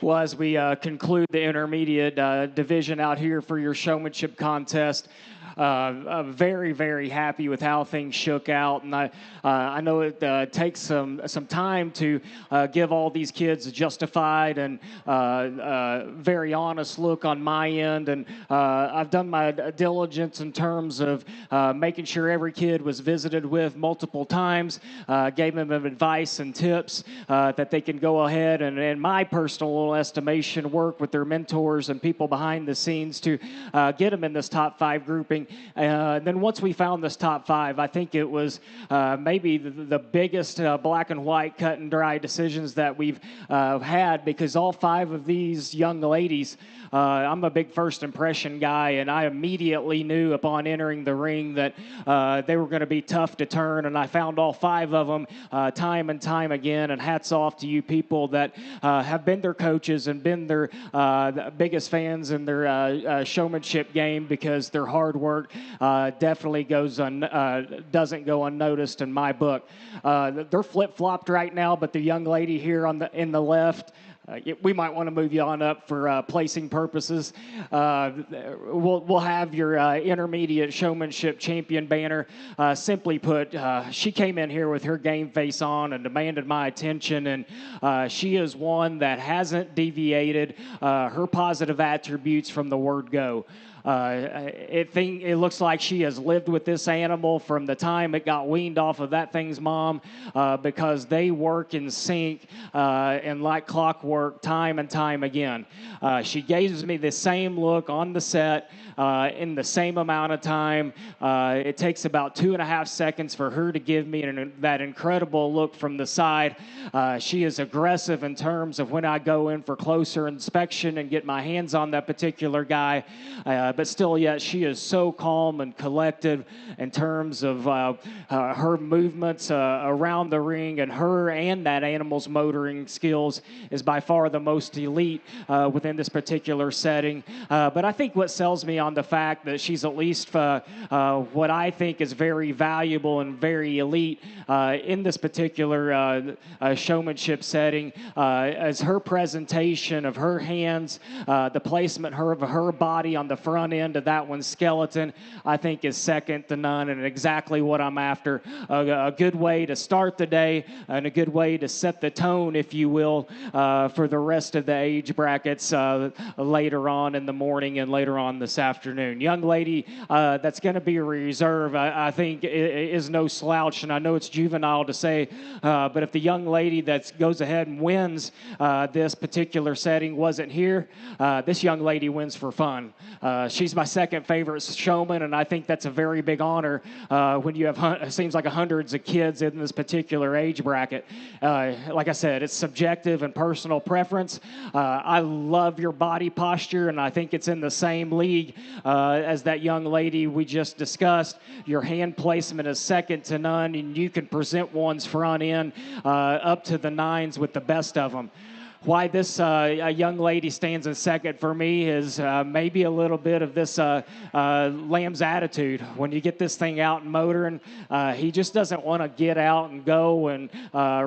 Well, as we conclude the intermediate division out here for your showmanship contest, I'm very, very happy with how things shook out, and I know it takes some time to give all these kids a justified and very honest look on my end, and I've done my diligence in terms of making sure every kid was visited with multiple times, gave them advice and tips that they can go ahead and, in my personal estimation, work with their mentors and people behind the scenes to get them in this top 5 grouping. Then once we found this top 5, I think it was maybe the biggest black and white cut and dry decisions that we've had, because all 5 of these young ladies, I'm a big first impression guy, and I immediately knew upon entering the ring that they were going to be tough to turn, and I found all 5 of them time and time again, and hats off to you people that have been their coaches and been their biggest fans in their showmanship game, because their hard work definitely doesn't go unnoticed in my book. They're flip-flopped right now, but the young lady here in the left, we might want to move you on up for placing purposes. We'll have your intermediate showmanship champion banner. Simply put, she came in here with her game face on and demanded my attention, and she is one that hasn't deviated her positive attributes from the word go. It looks like she has lived with this animal from the time it got weaned off of that thing's mom, because they work in sync and like clockwork time and time again. She gives me the same look on the set in the same amount of time. It takes about 2.5 seconds for her to give me that incredible look from the side. She is aggressive in terms of when I go in for closer inspection and get my hands on that particular guy. But still, yet she is so calm and collected in terms of her movements around the ring, and her and that animal's motoring skills is by far the most elite within this particular setting. But I think what sells me on the fact that she's at least what I think is very valuable and very elite in this particular showmanship setting is her presentation of her hands, the placement of her body on the front end of that one's skeleton, I think is second to none, and exactly what I'm after. A good way to start the day and a good way to set the tone, if you will, for the rest of the age brackets later on in the morning and later on this afternoon. Young lady that's going to be a reserve, I think, is no slouch, and I know it's juvenile to say, but if the young lady that goes ahead and wins this particular setting wasn't here, this young lady wins for fun. She's my second favorite showman, and I think that's a very big honor when you have, it seems like, hundreds of kids in this particular age bracket. Like I said, it's subjective and personal preference. I love your body posture, and I think it's in the same league as that young lady we just discussed. Your hand placement is second to none, and you can present one's front end up to the 9s with the best of them. Why this young lady stands in second for me is maybe a little bit of this Lamb's attitude. When you get this thing out and motoring, he just doesn't want to get out and go and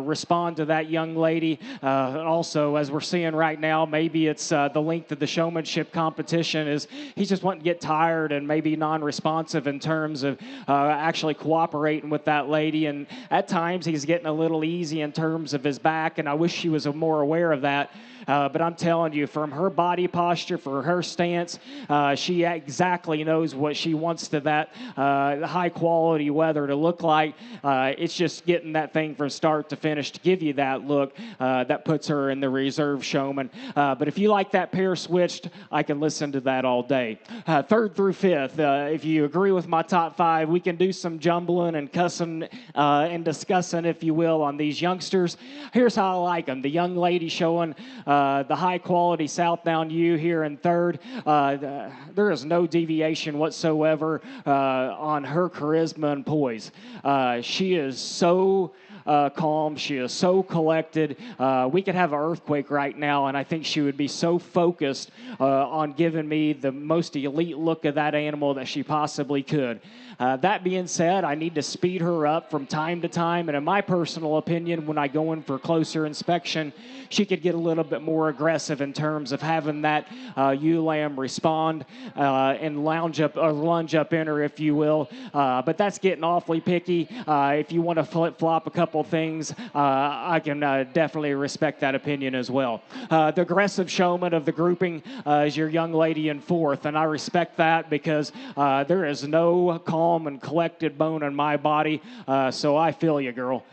respond to that young lady. Also, as we're seeing right now, maybe it's the length of the showmanship competition is he's just wanting to get tired and maybe non-responsive in terms of actually cooperating with that lady. And at times he's getting a little easy in terms of his back, and I wish she was more aware of that. But I'm telling you, from her body posture, for her stance, she exactly knows what she wants to that high quality weather to look like. It's just getting that thing from start to finish to give you that look that puts her in the reserve showman. But if you like that pair switched, I can listen to that all day. Third through fifth, if you agree with my top 5, we can do some jumbling and cussing and discussing, if you will, on these youngsters. Here's how I like them. The young lady showing the high-quality Southbound U here in third. There is no deviation whatsoever on her charisma and poise. She is so calm. She is so collected. We could have an earthquake right now, and I think she would be so focused on giving me the most elite look of that animal that she possibly could. That being said, I need to speed her up from time to time, and in my personal opinion, when I go in for closer inspection, she could get a little bit more aggressive in terms of having that ewe lamb respond and lunge up in her, if you will. But that's getting awfully picky. If you want to flip-flop a couple things, I can definitely respect that opinion as well. The aggressive showman of the grouping is your young lady in fourth, and I respect that because there is no calm and collected bone in my body, so I feel you, girl.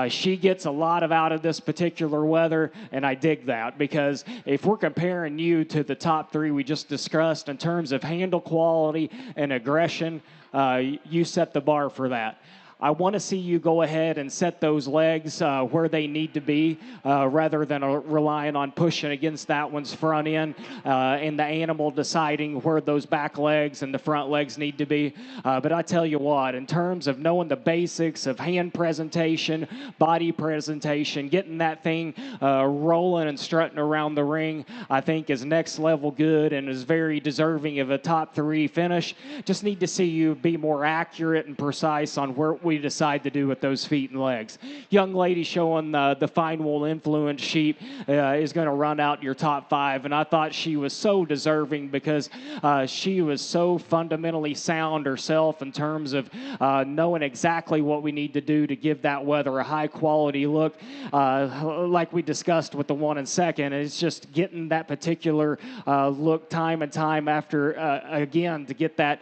She gets a lot out of this particular weather, and I dig that because if we're comparing you to the top three we just discussed in terms of handle quality and aggression, you set the bar for that. I want to see you go ahead and set those legs where they need to be rather than relying on pushing against that one's front end and the animal deciding where those back legs and the front legs need to be. But I tell you what, in terms of knowing the basics of hand presentation, body presentation, getting that thing rolling and strutting around the ring, I think is next level good and is very deserving of a top three finish. Just need to see you be more accurate and precise on where we decide to do with those feet and legs. Young lady showing the fine wool influence sheep is going to run out your top five, and I thought she was so deserving because she was so fundamentally sound herself in terms of knowing exactly what we need to do to give that weather a high quality look. Like we discussed with the one and second, it's just getting that particular look time and time after again to get that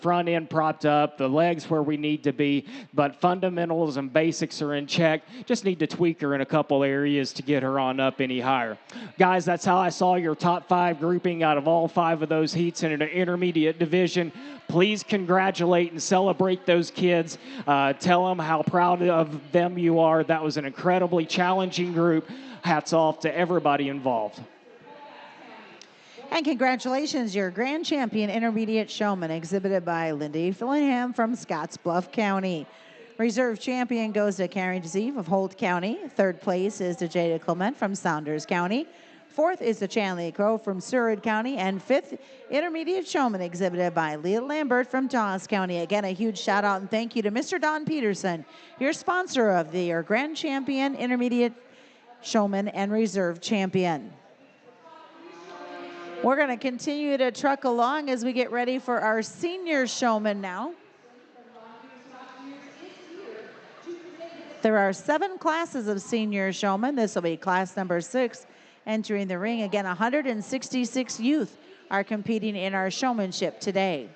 front end propped up, the legs where we need to be. But fundamentals and basics are in check. Just need to tweak her in a couple areas to get her on up any higher. Guys, that's how I saw your top five grouping out of all five of those heats in an intermediate division. Please congratulate and celebrate those kids. Tell them how proud of them you are. That was an incredibly challenging group. Hats off to everybody involved. And congratulations, your grand champion intermediate showman, exhibited by Lindy Fillingham from Scottsbluff County. Reserve champion goes to Karen Zeeve of Holt County. Third place is to Jada Clement from Saunders County. Fourth is to Chanley Crow from Seward County. And fifth, intermediate showman exhibited by Leah Lambert from Tawas County. Again, a huge shout out and thank you to Mr. Don Peterson, your sponsor of your grand champion, intermediate showman, and reserve champion. We're going to continue to truck along as we get ready for our senior showman now. There are 7 classes of senior showmen. This will be class number 6 entering the ring. Again, 166 youth are competing in our showmanship today.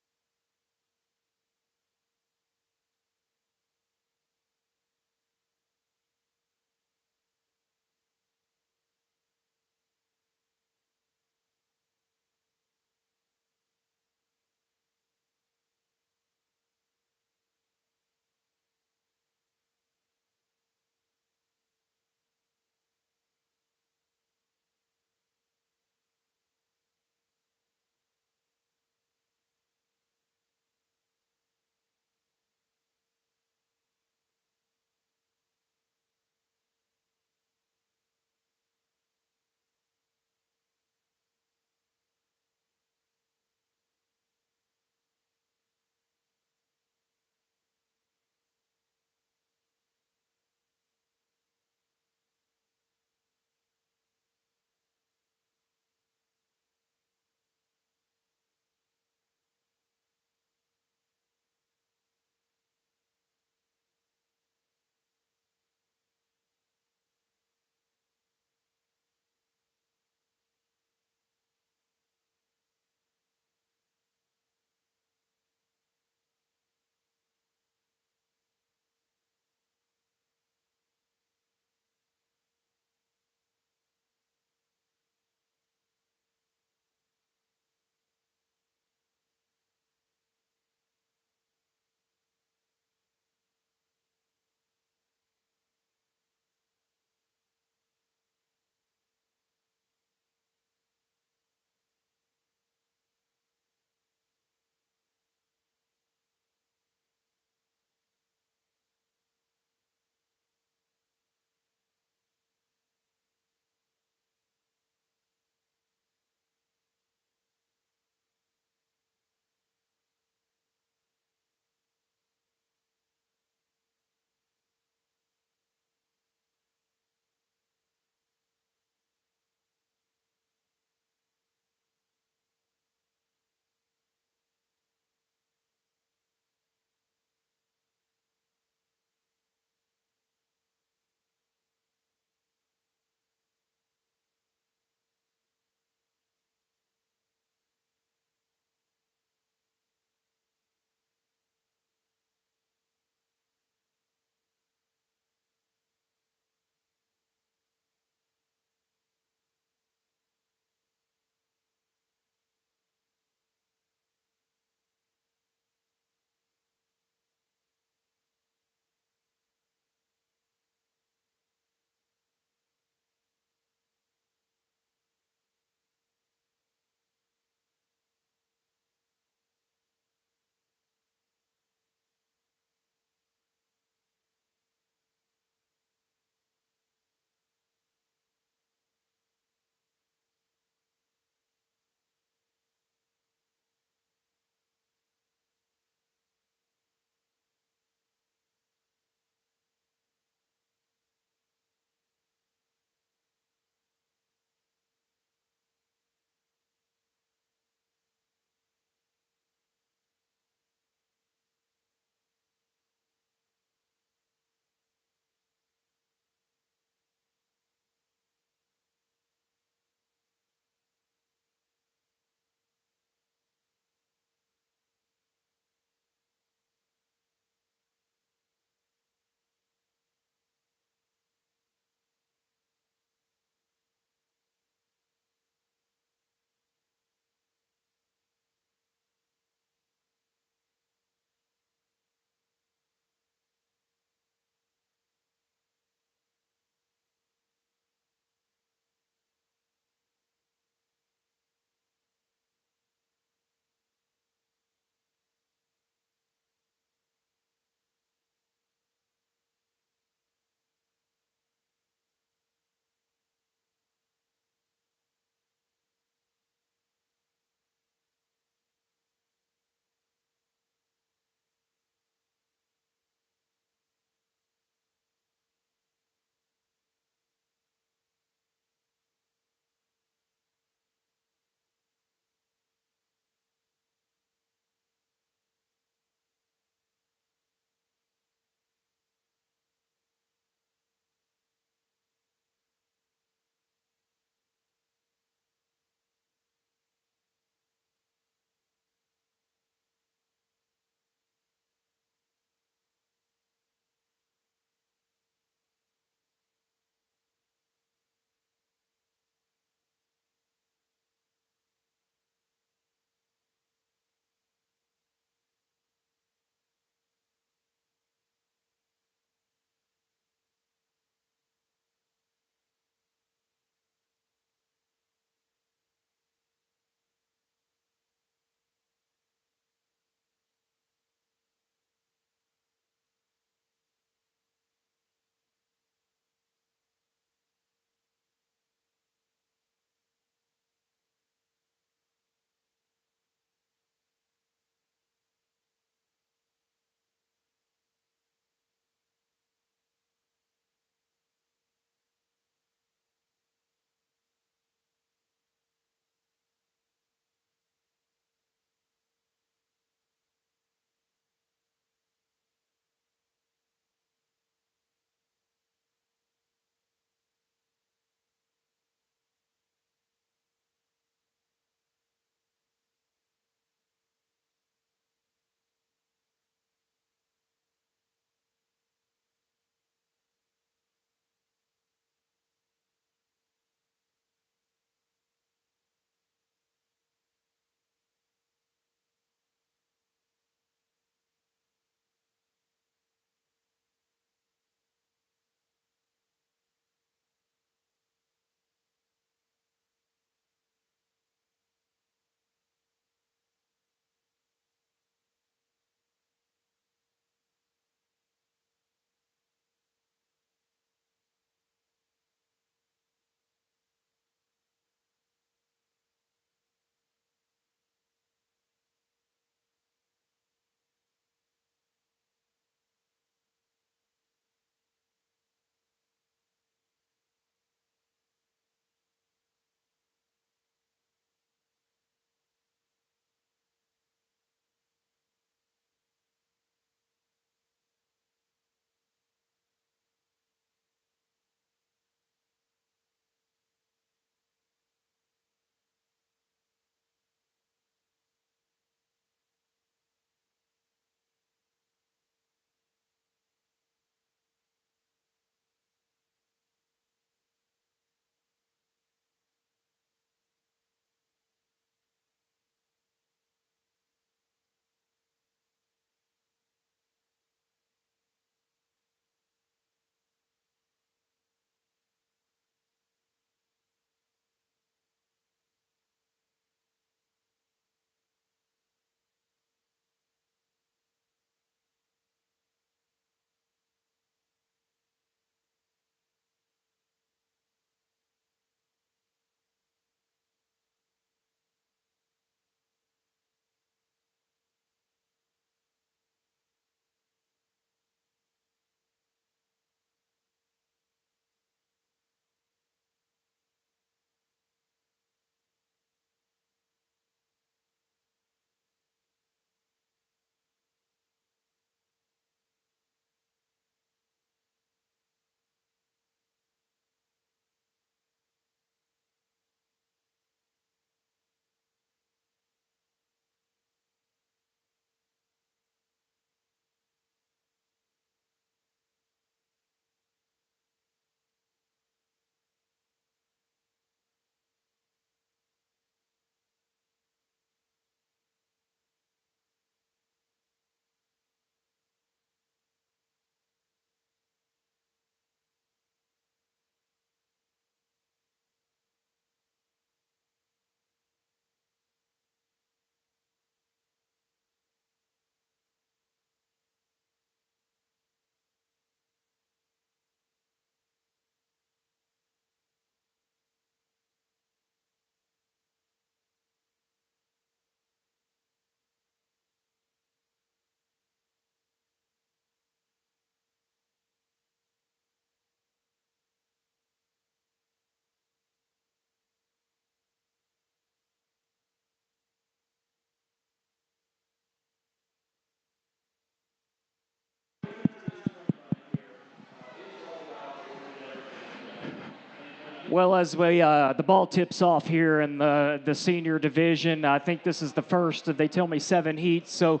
Well, as the ball tips off here in the senior division, I think this is the first. They tell me 7 heats, so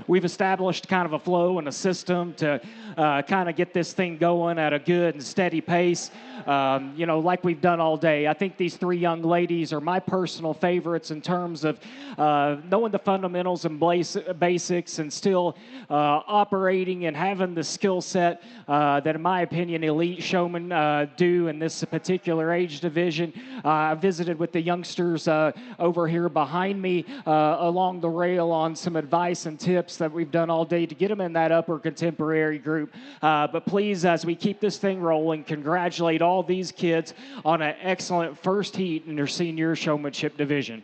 we've established kind of a flow and a system to kind of get this thing going at a good and steady pace, like we've done all day. I think these 3 young ladies are my personal favorites in terms of knowing the fundamentals and basics and still operating and having the skill set that, in my opinion, elite showmen do in this particular age division. I visited with the youngsters over here behind me along the rail on some advice and tips that we've done all day to get them in that upper contemporary group. But please, as we keep this thing rolling, congratulate all these kids on an excellent first heat in their senior showmanship division.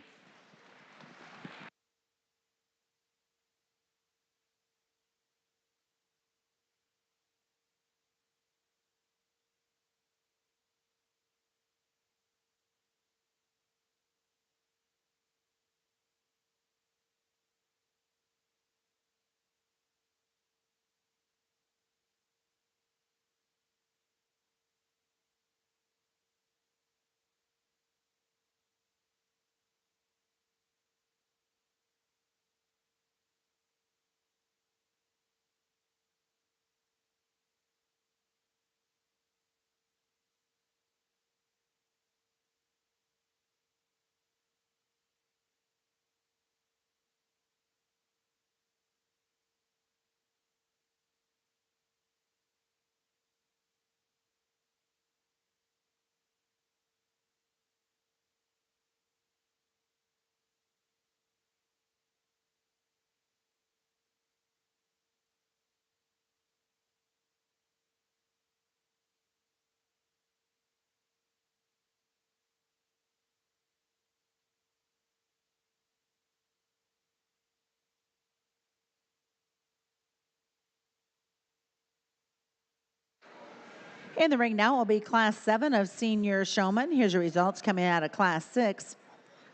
In the ring now will be Class 7 of Senior Showman. Here's your results coming out of Class 6.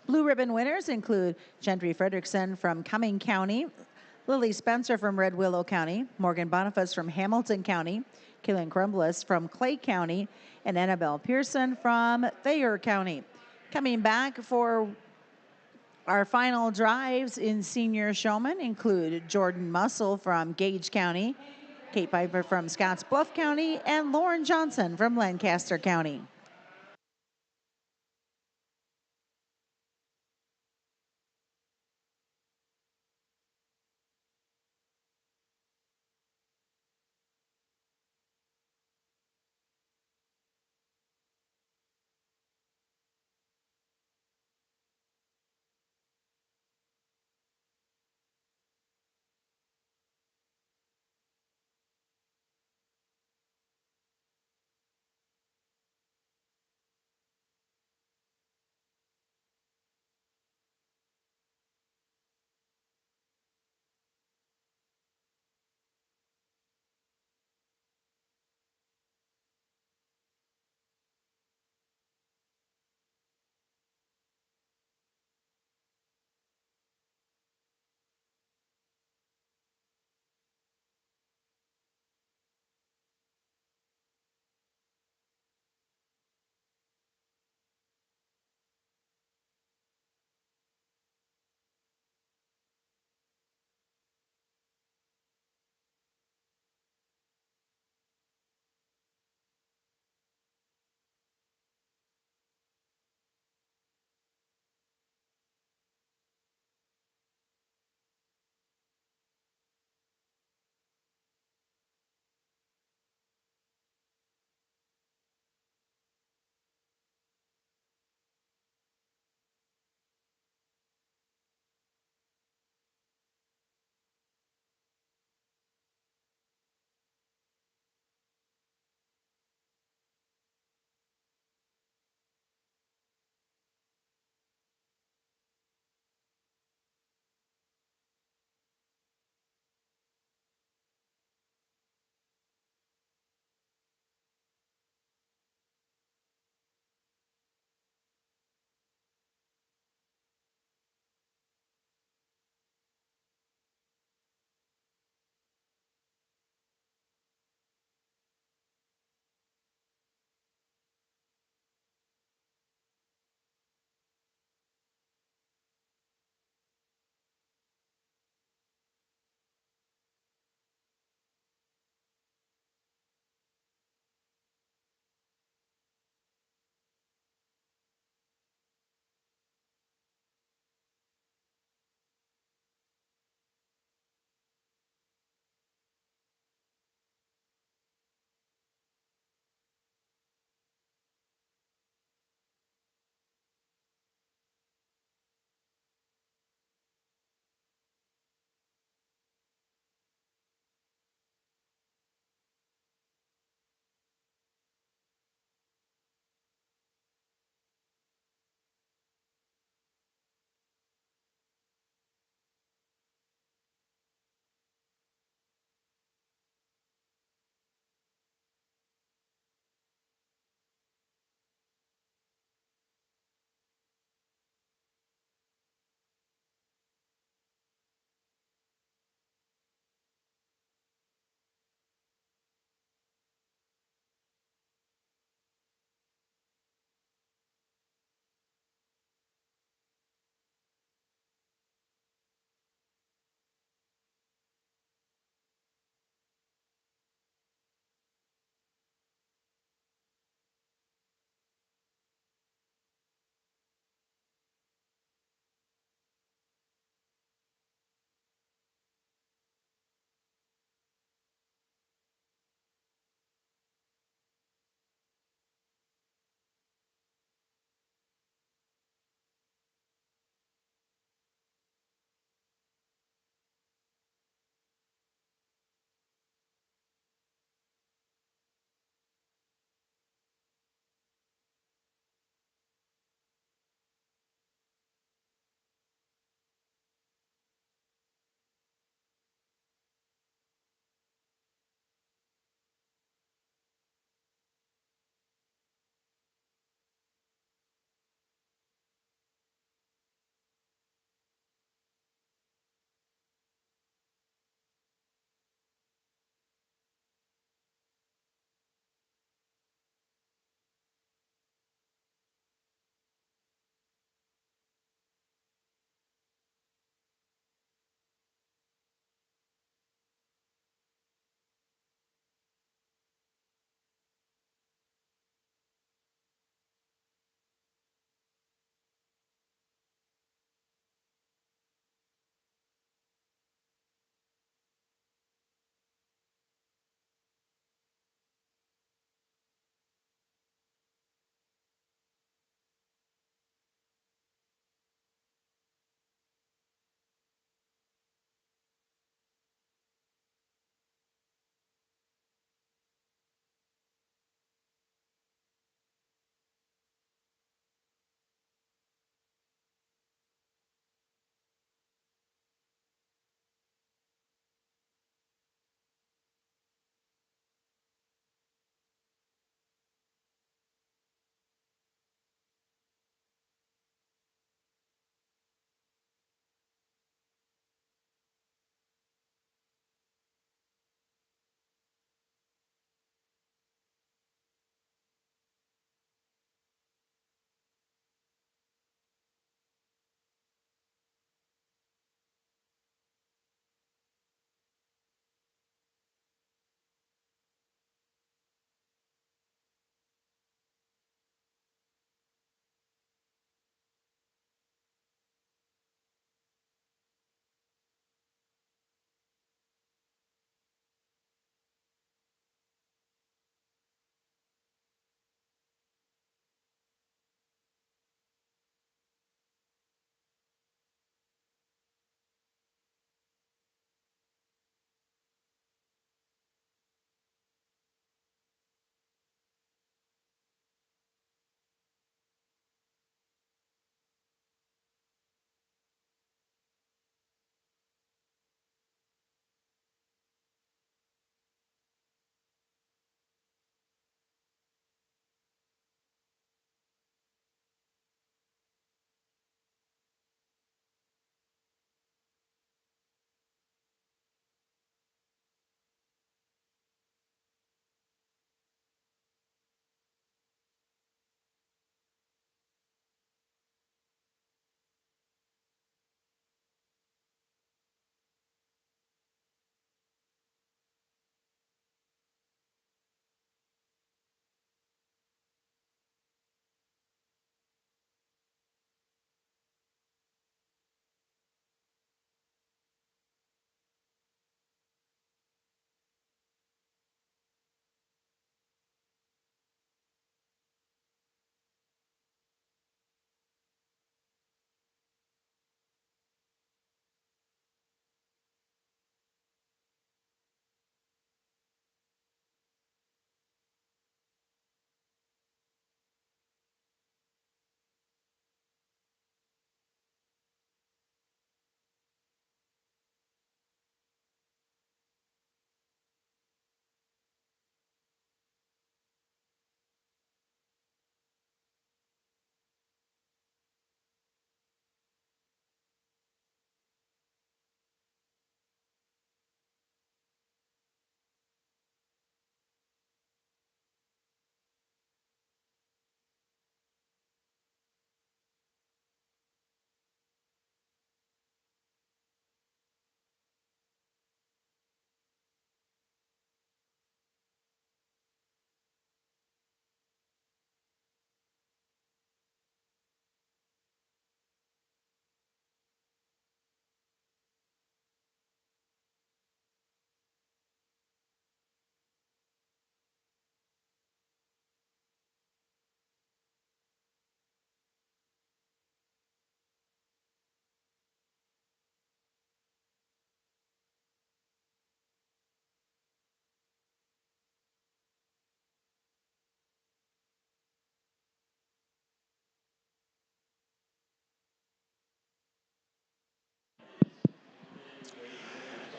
Blue ribbon winners include Gentry Frederickson from Cumming County, Lily Spencer from Red Willow County, Morgan Boniface from Hamilton County, Kaylin Crumblis from Clay County, and Annabelle Pearson from Thayer County. Coming back for our final drives in Senior Showman include Jordan Muscle from Gage County, Kate Piper from Scotts Bluff County, and Lauren Johnson from Lancaster County.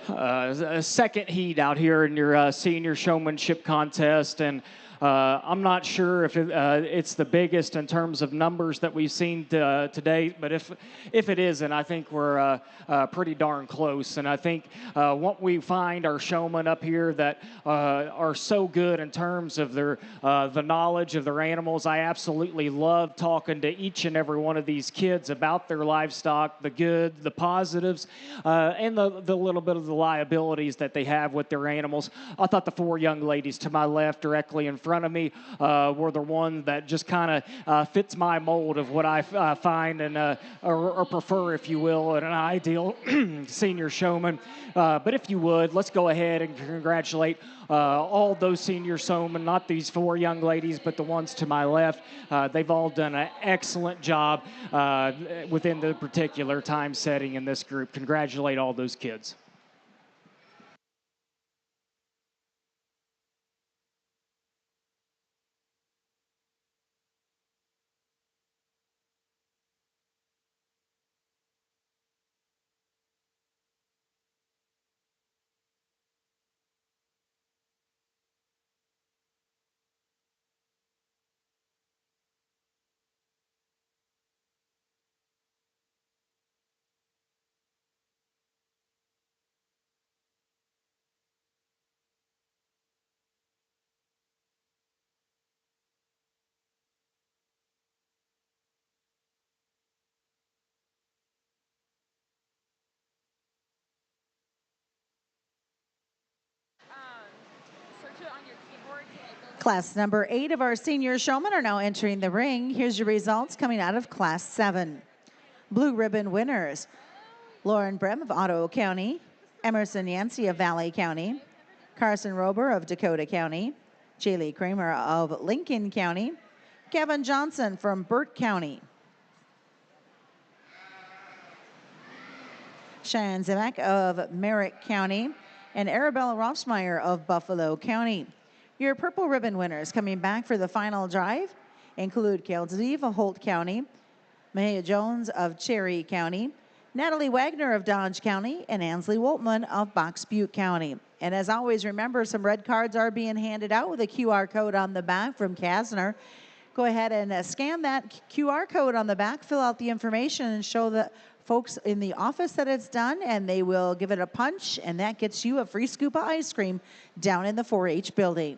a second heat out here in your senior showmanship contest, and I'm not sure if it's the biggest in terms of numbers that we've seen to date, but if it isn't, I think we're pretty darn close. And I think what we find our showmen up here that are so good in terms of their the knowledge of their animals. I absolutely love talking to each and every one of these kids about their livestock, the good, the positives, and the little bit of the liabilities that they have with their animals. I thought the four young ladies to my left, directly in front of me, were the one that just kind of fits my mold of what I find and or prefer, if you will, in an ideal senior showman. But if you would, let's go ahead and congratulate all those senior showmen, not these four young ladies, but the ones to my left. They've all done an excellent job within the particular time setting in this group. Congratulate all those kids. Class number 8 of our senior showmen are now entering the ring. Here's your results coming out of Class 7. Blue ribbon winners: Lauren Brem of Ottawa County, Emerson Yancey of Valley County, Carson Rober of Dakota County, Jaylee Kramer of Lincoln County, Kevin Johnson from Burt County, Cheyenne Zimak of Merrick County, and Arabella Rossmeyer of Buffalo County. Your purple ribbon winners coming back for the final drive include Kale Zeve of Holt County, Mahia Jones of Cherry County, Natalie Wagner of Dodge County, and Ansley Woltman of Box Butte County. And as always, remember, some red cards are being handed out with a QR code on the back from Kasner. Go ahead and scan that QR code on the back, fill out the information, and show the folks in the office that it's done, and they will give it a punch, and that gets you a free scoop of ice cream down in the 4-H building.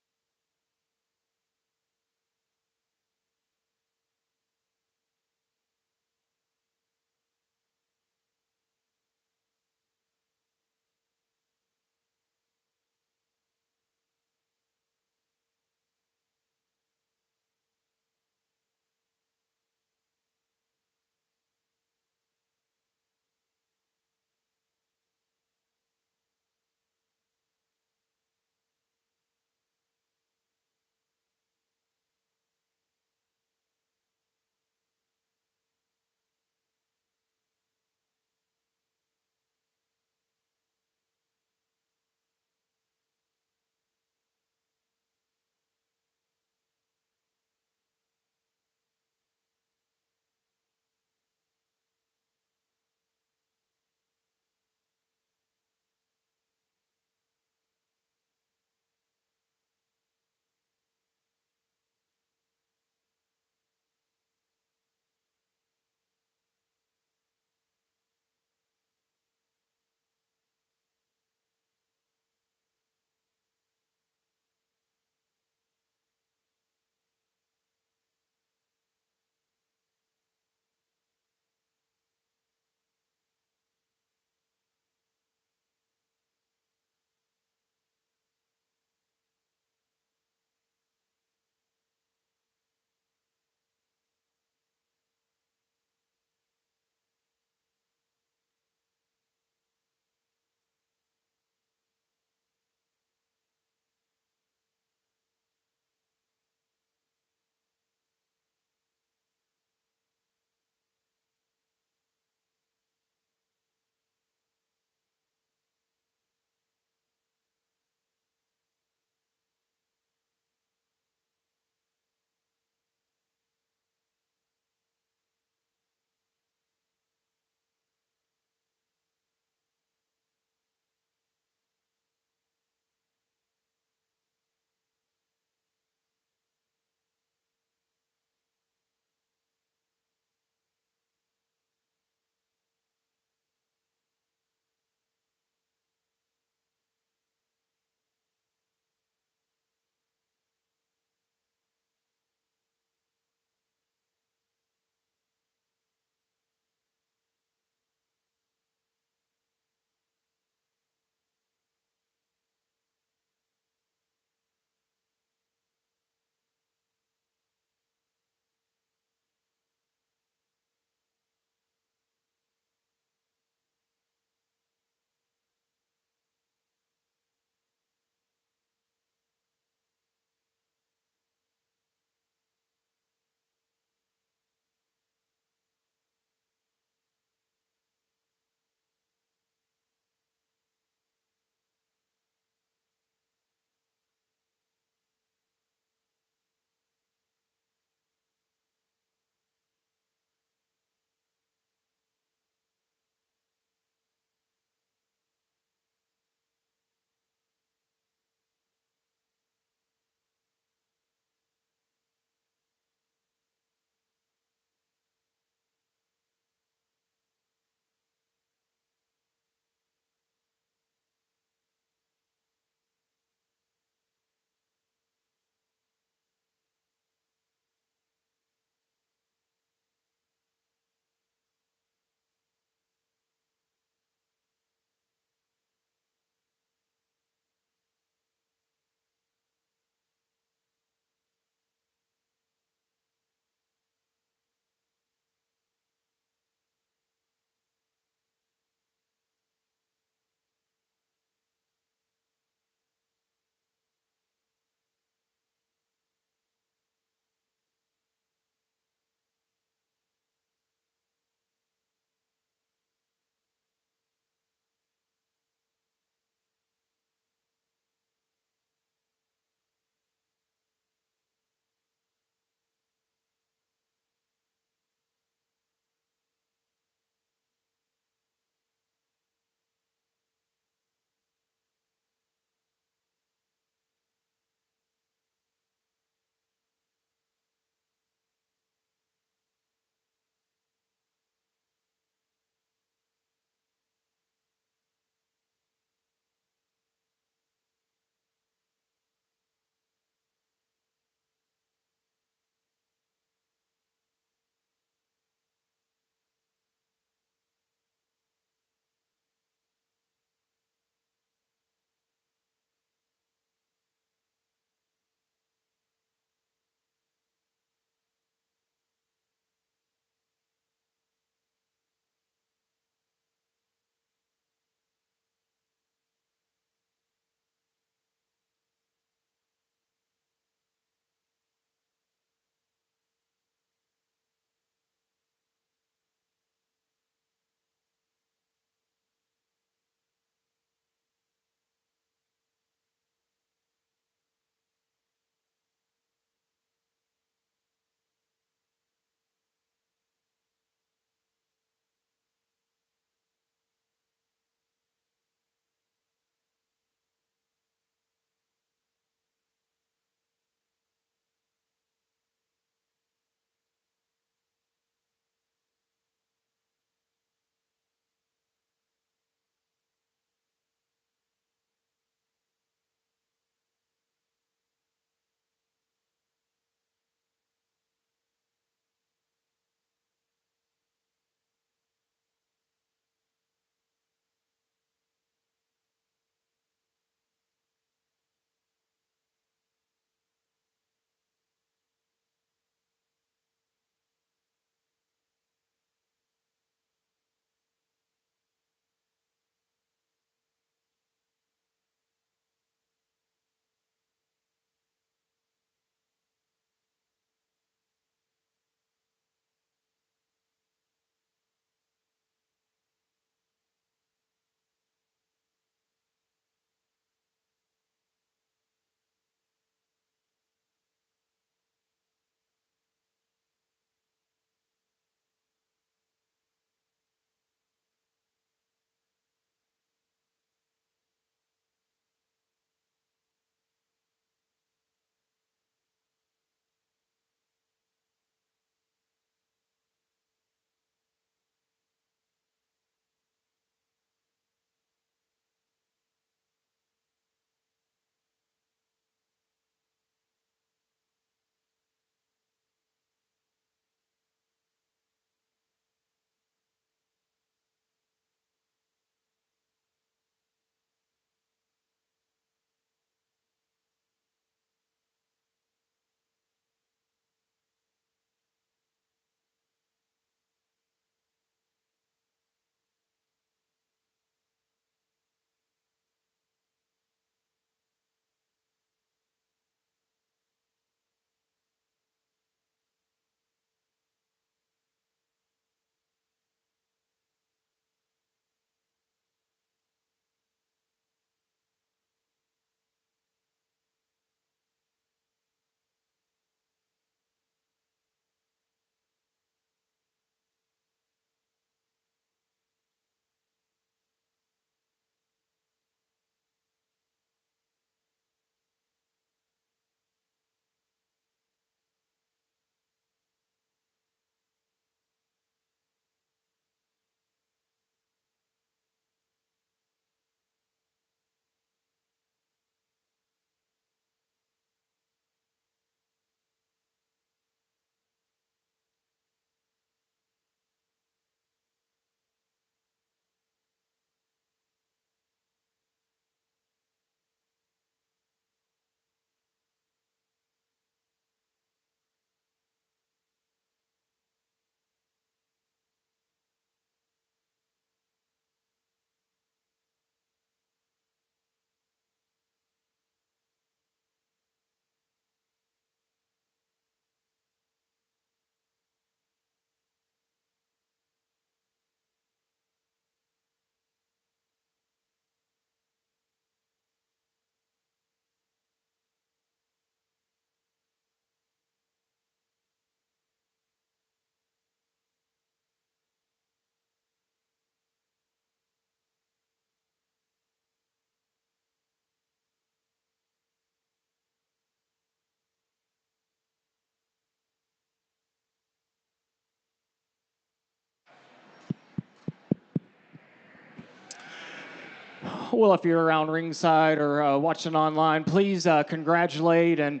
Well, if you're around ringside or watching online, please congratulate and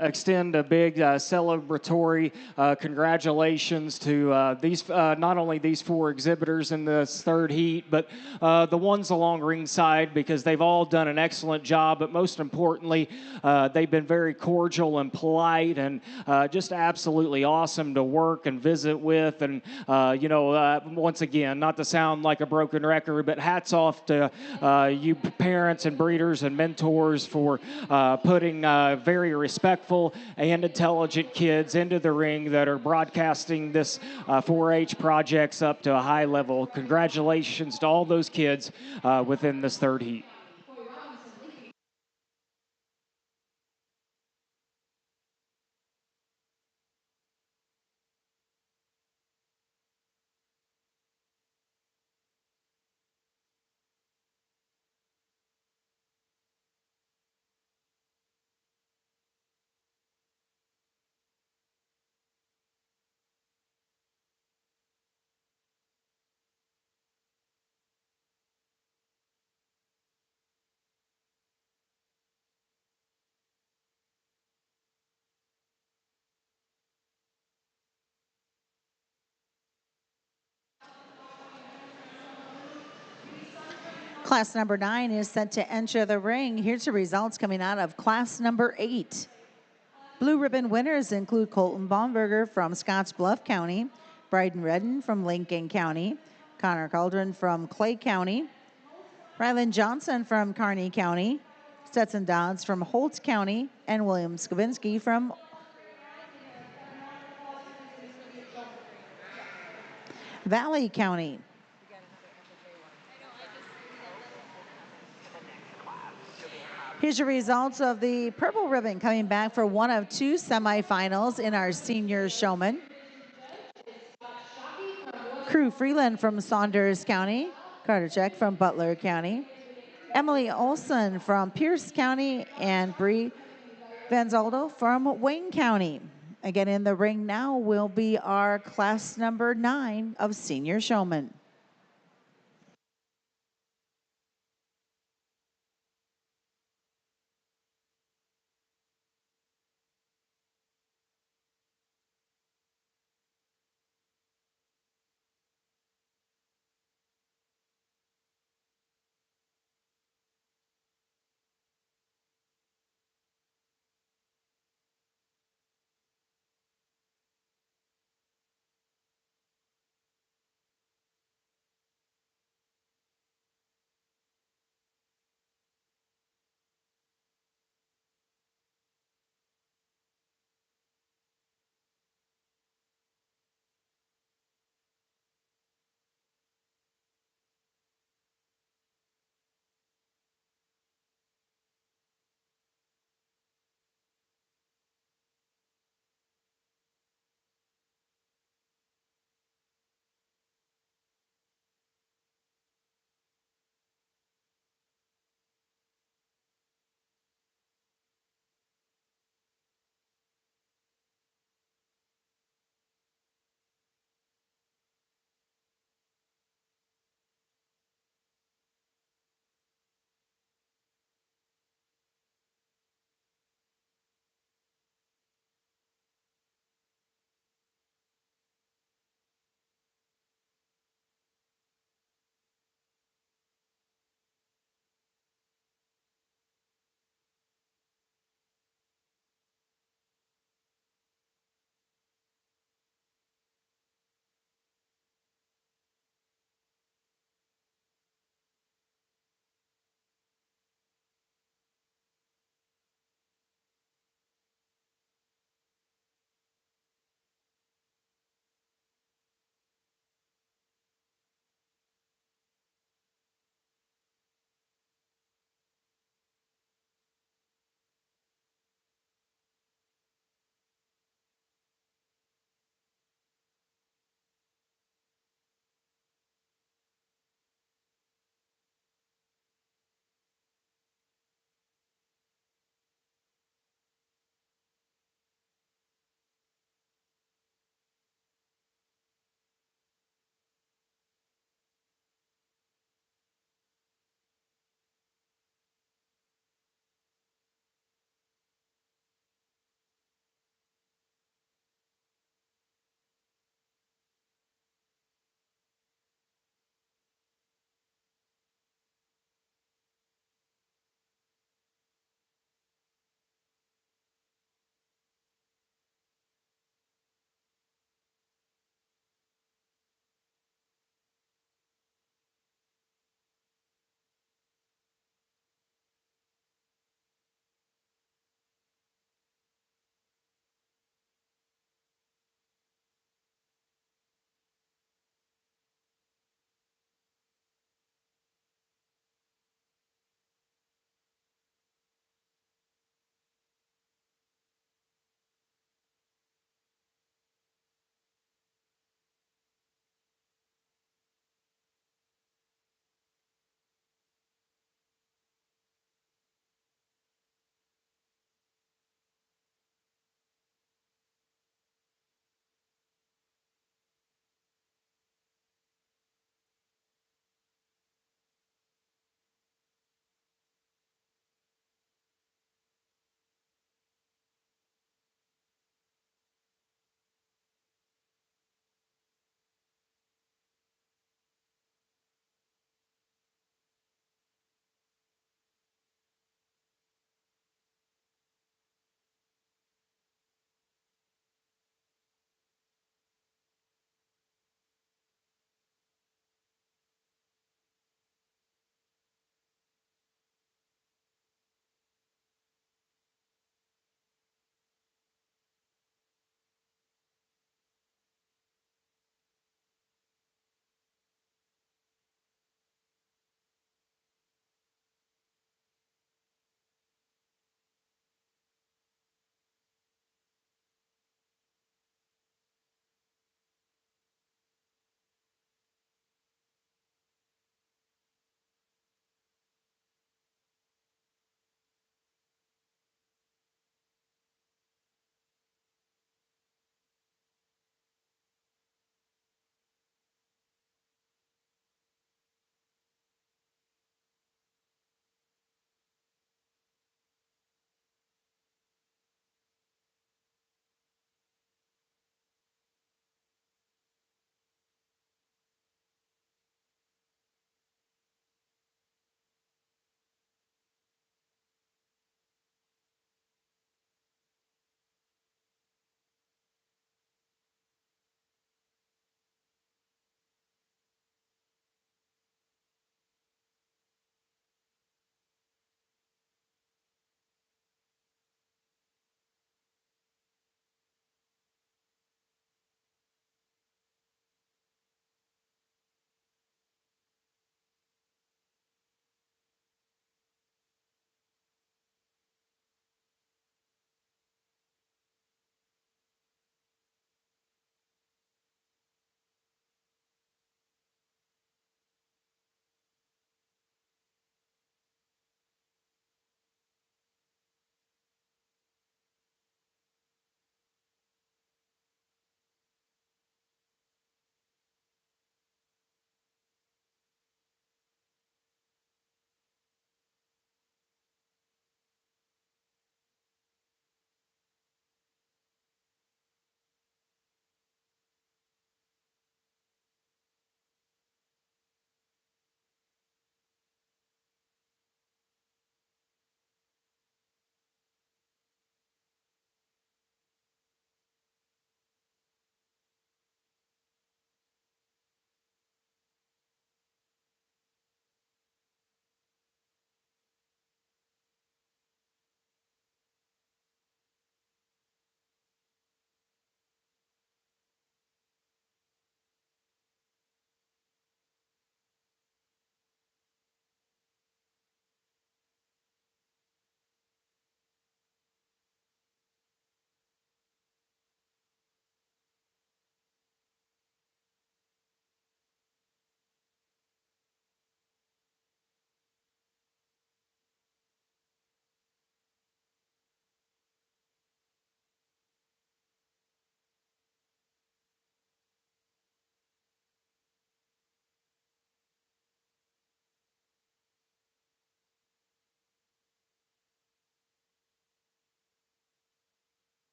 extend a big celebratory congratulations to these not only these four exhibitors in this third heat, but the ones along ringside because they've all done an excellent job. But most importantly, they've been very cordial and polite and just absolutely awesome to work and visit with. And once again, not to sound like a broken record, but hats off to you parents and breeders and mentors for putting very respectful and intelligent kids into the ring that are broadcasting this 4-H projects up to a high level. Congratulations to all those kids within this third heat. Class number 9 is set to enter the ring. Here's the results coming out of class number 8. Blue ribbon winners include Colton Baumberger from Scottsbluff County, Bryden Redden from Lincoln County, Connor Cauldron from Clay County, Ryland Johnson from Kearney County, Stetson Dodds from Holtz County, and William Skavinsky from Valley County. Here's your results of the purple ribbon coming back for one of two semifinals in our senior showman. Crew Freeland from Saunders County, Carter Check from Butler County, Emily Olson from Pierce County, and Bree Vanzaldo from Wayne County. Again, in the ring now will be our class number 9 of senior showman.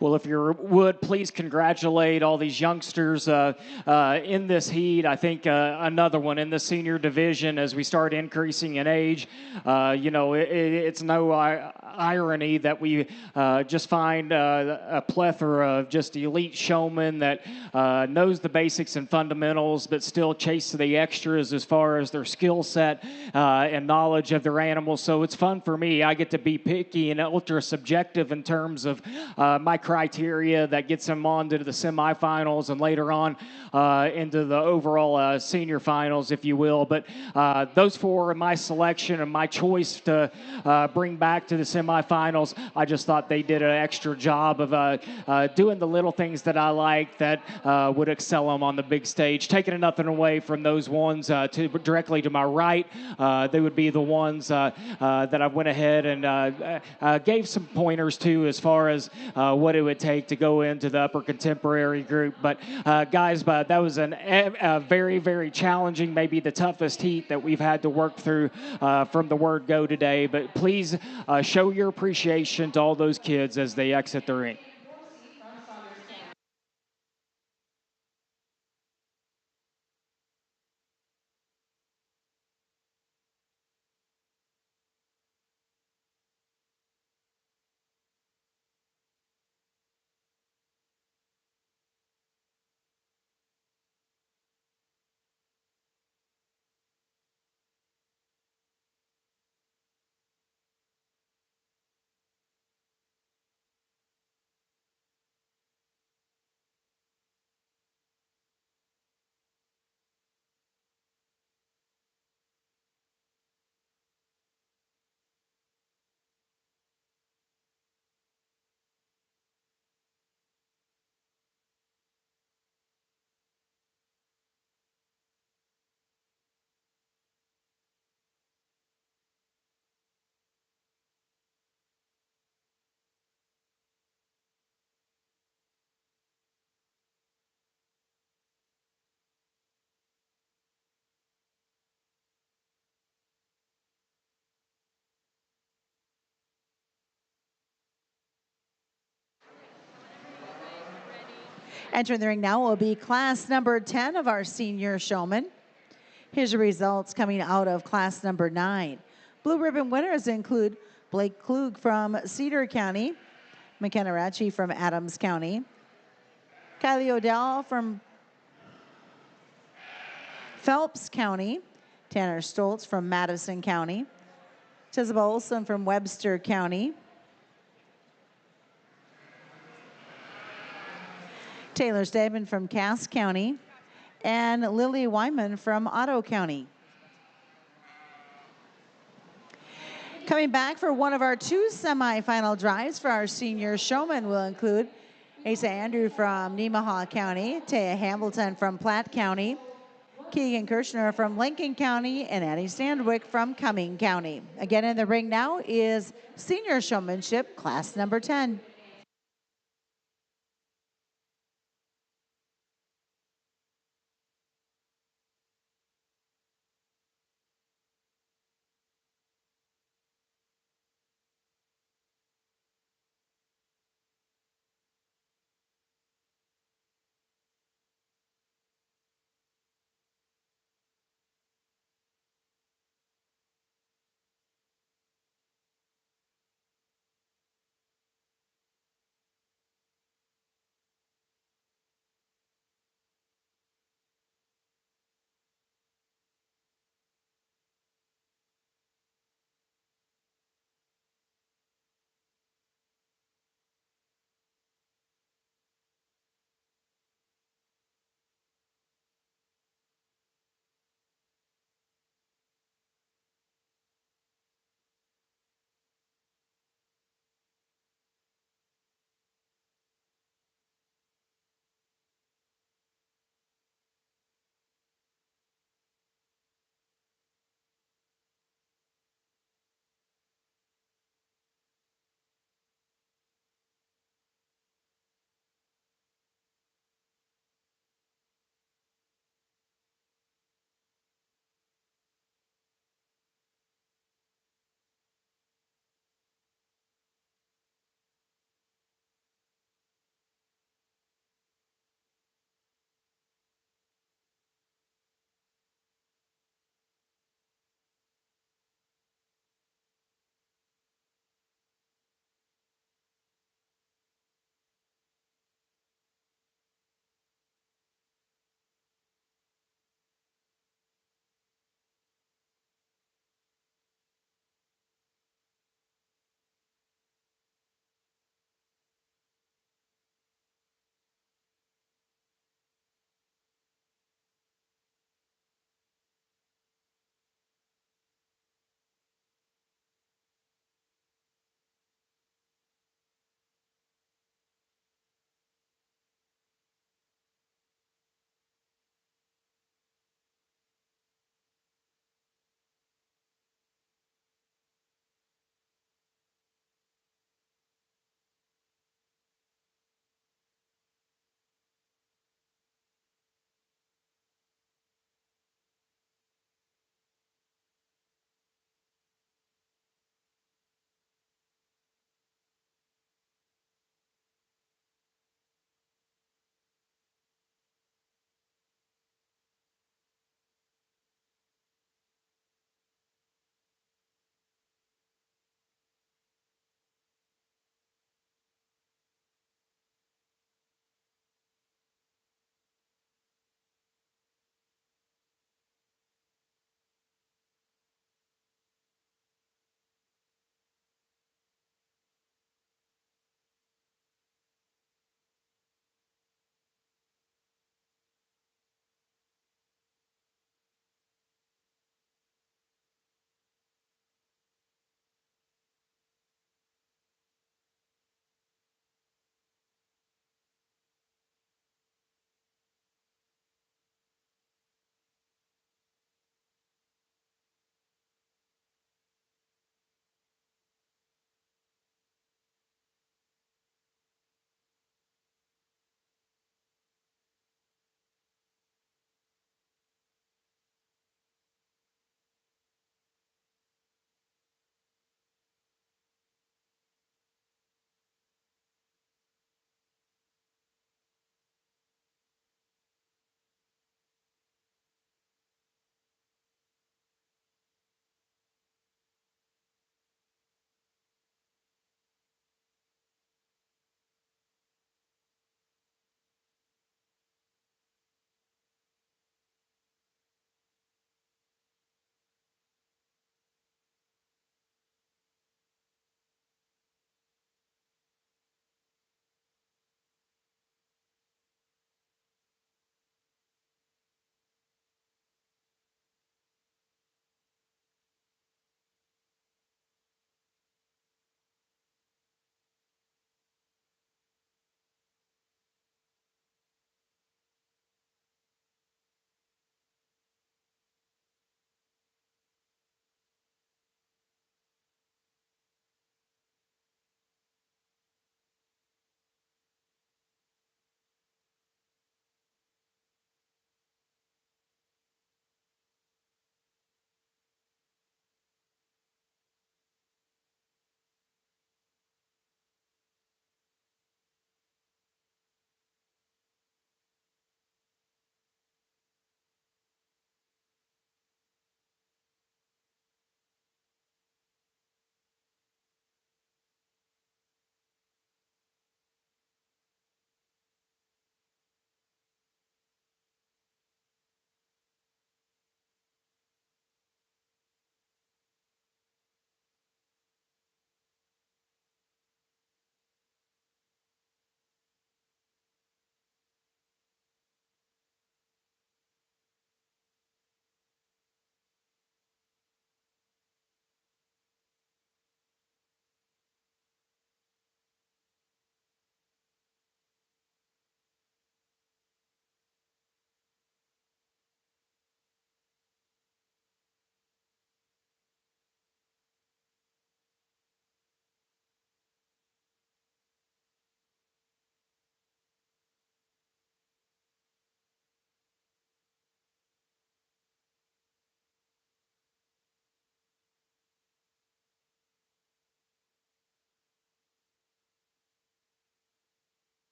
Well, if you would, please congratulate all these youngsters in this heat. I think another one in the senior division as we start increasing in age. It's no irony that we just find a plethora of just elite showmen that knows the basics and fundamentals, but still chase the extras as far as their skill set and knowledge of their animals. So it's fun for me. I get to be picky and ultra subjective in terms of my criteria that gets them on to the semifinals and later on into the overall senior finals, if you will. But those four are my selection and my choice to bring back to the semifinals. I just thought they did an extra job of doing the little things that I like that would excel them on the big stage. Taking nothing away from those ones directly to my right, they would be the ones that I went ahead and gave some pointers to as far as what it would take to go into the upper contemporary group. But guys, that was a very, very challenging, maybe the toughest heat that we've had to work through from the word go today. But please show your appreciation to all those kids as they exit the ring. Entering the ring now will be class number 10 of our senior showmen. Here's your results coming out of class number 9. Blue ribbon winners include Blake Klug from Cedar County, McKenna Ratchie from Adams County, Kylie Odell from Phelps County, Tanner Stoltz from Madison County, Tizabel Olson from Webster County, Taylor Stabin from Cass County, and Lily Wyman from Otto County. Coming back for one of our 2 semifinal drives for our senior showmen will include Asa Andrew from Nemaha County, Taya Hamilton from Platte County, Keegan Kirshner from Lincoln County, and Annie Sandwick from Cumming County. Again in the ring now is senior showmanship, class number 10.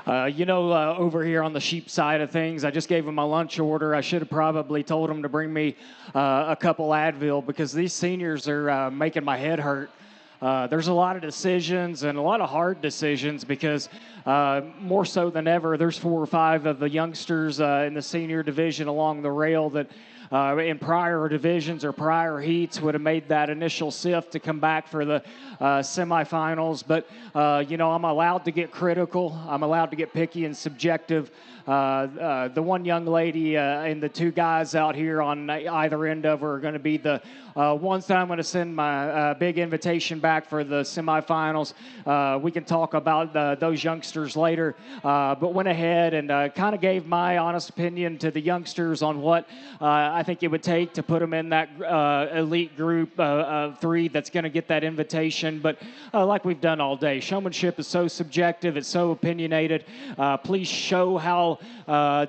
Over here on the sheep side of things, I just gave them my lunch order. I should have probably told them to bring me a couple Advil because these seniors are making my head hurt. There's a lot of decisions and a lot of hard decisions because more so than ever, there's 4 or 5 of the youngsters in the senior division along the rail that in prior divisions or prior heats would have made that initial sift to come back for the semifinals. But, I'm allowed to get critical. I'm allowed to get picky and subjective. The one young lady and the 2 guys out here on either end of her are going to be the ones that I'm going to send my big invitation back for the semifinals. We can talk about those youngsters later, but went ahead and kind of gave my honest opinion to the youngsters on what I think it would take to put them in that elite group of 3 that's going to get that invitation. But like we've done all day, showmanship is so subjective, it's so opinionated. Please show how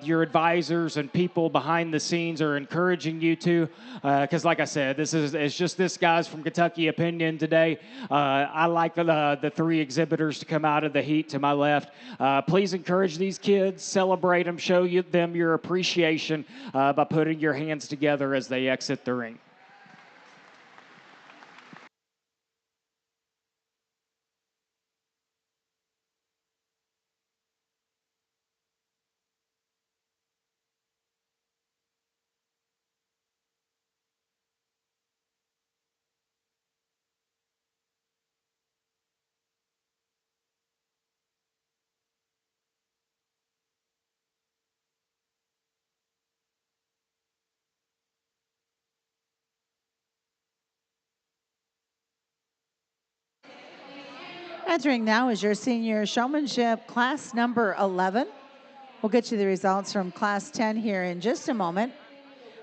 your advisors and people behind the scenes are encouraging you to, because like I said, it's just this guy's from Kentucky opinion today. I like the 3 exhibitors to come out of the heat to my left. Please encourage these kids, celebrate them, show them your appreciation by putting your hands together as they exit the ring. Entering now is your senior showmanship class number 11. We'll get you the results from class 10 here in just a moment.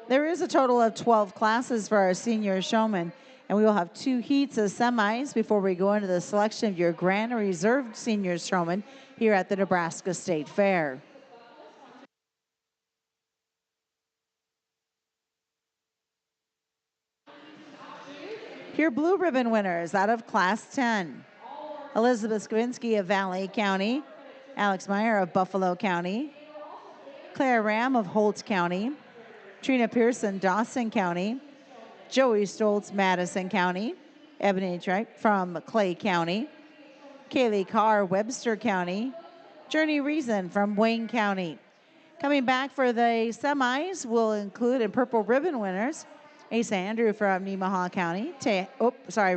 There is a total of 12 classes for our senior showmen, and we will have 2 heats of semis before we go into the selection of your grand and reserved senior showmen here at the Nebraska State Fair. Your blue ribbon winners out of class 10. Elizabeth Skavinsky of Valley County, Alex Meyer of Buffalo County, Claire Ram of Holt County, Trina Pearson, Dawson County, Joey Stoltz, Madison County, Ebony Tripe from Clay County, Kaylee Carr, Webster County, Journey Reason from Wayne County. Coming back for the semis will include in purple ribbon winners, Asa Andrew from Nemaha County.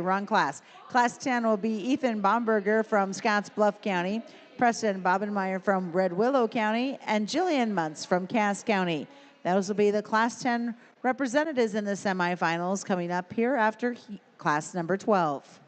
Wrong class. Class 10 will be Ethan Bomberger from Scotts Bluff County, Preston Bobenmeyer from Red Willow County, and Jillian Muntz from Cass County. Those will be the class 10 representatives in the semifinals coming up here after class number 12.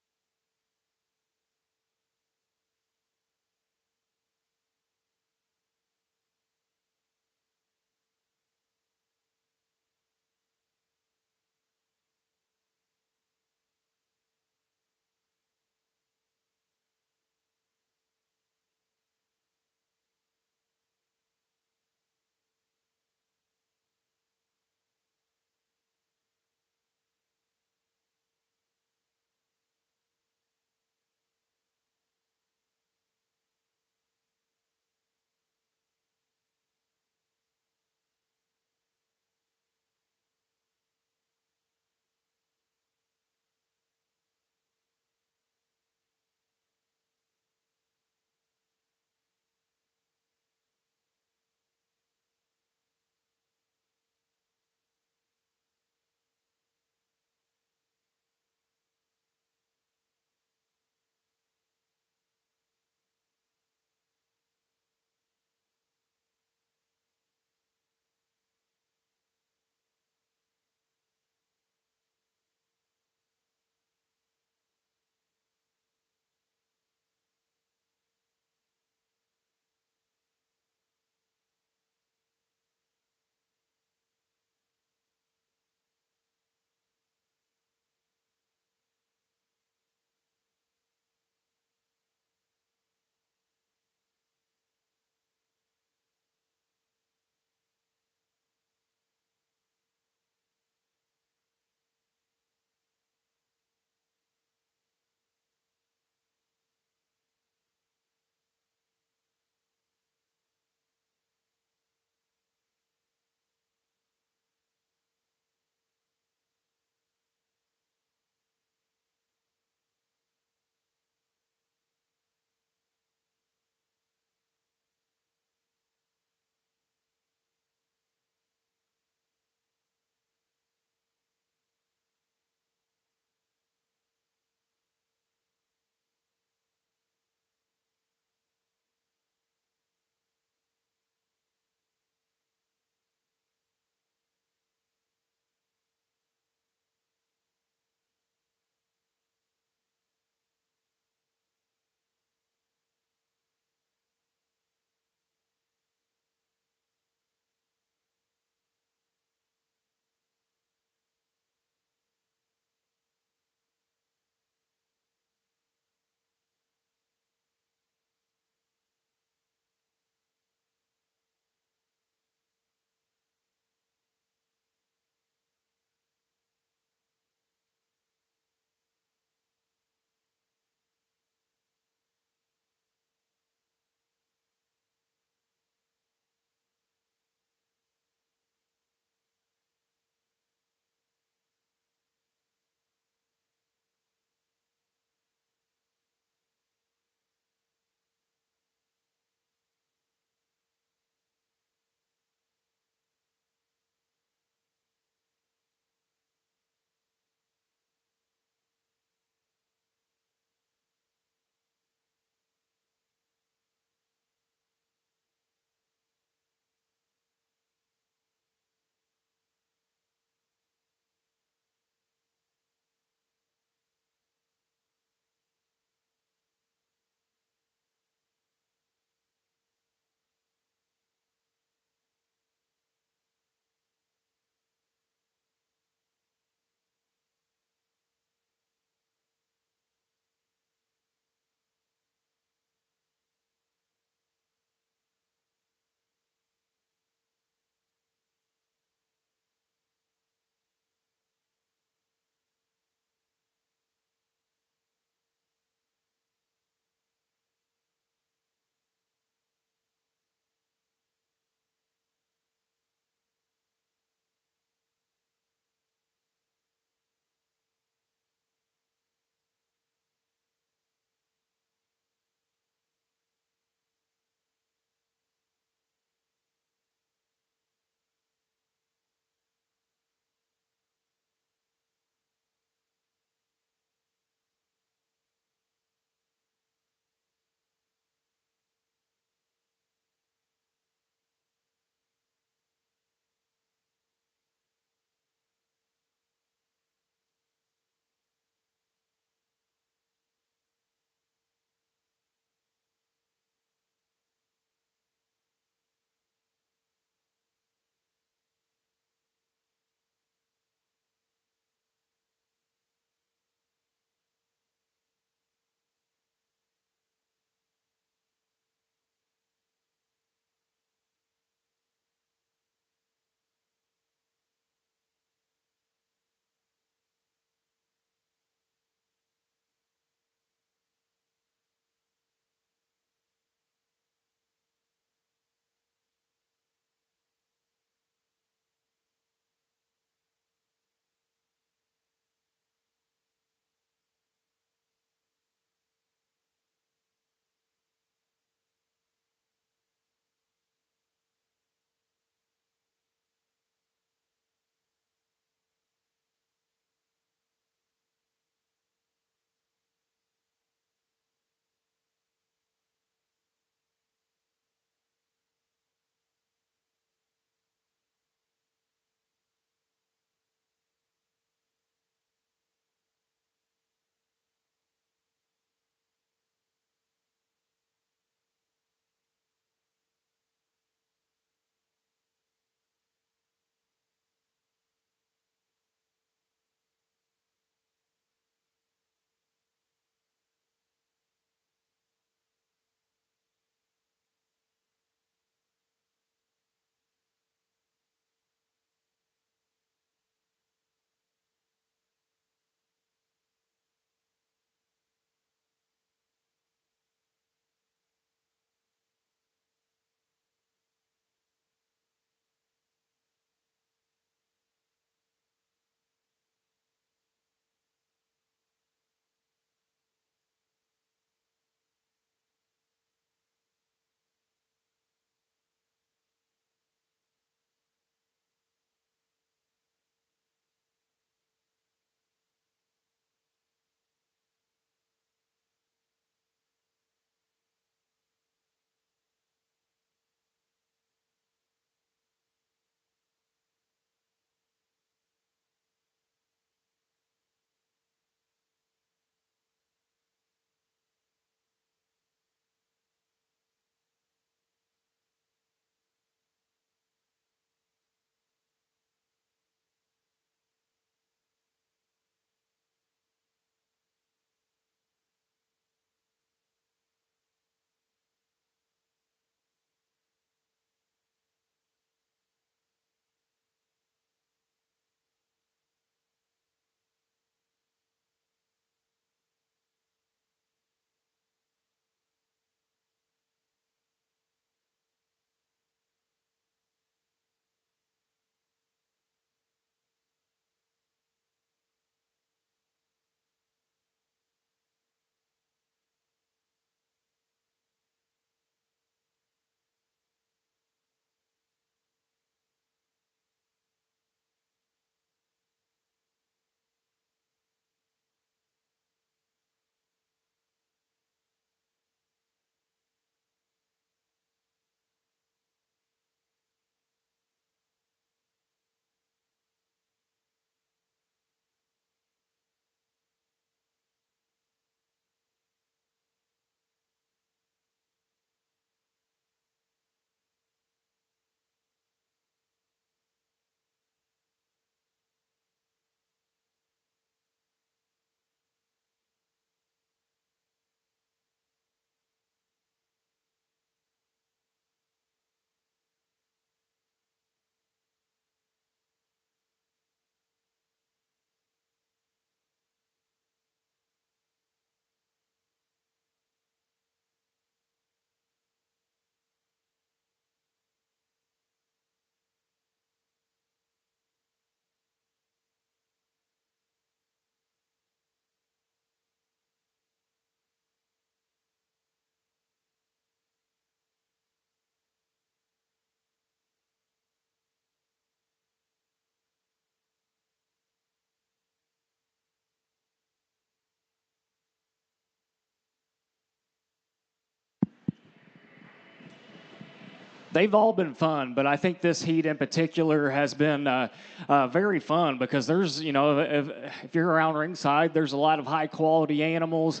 They've all been fun, but I think this heat in particular has been very fun because there's, if you're around ringside, there's a lot of high quality animals,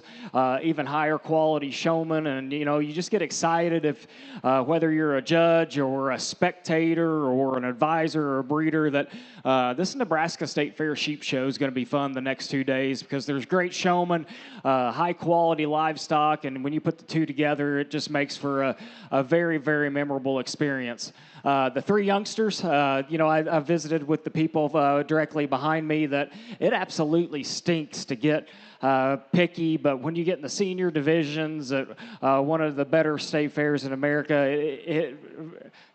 even higher quality showmen, and you just get excited if whether you're a judge or a spectator or an advisor or a breeder that this Nebraska State Fair Sheep Show is going to be fun the next 2 days because there's great showmen, high quality livestock, and when you put the two together, it just makes for a very, very memorable experience. The three youngsters, I visited with the people directly behind me that it absolutely stinks to get picky, but when you get in the senior divisions at one of the better state fairs in America, it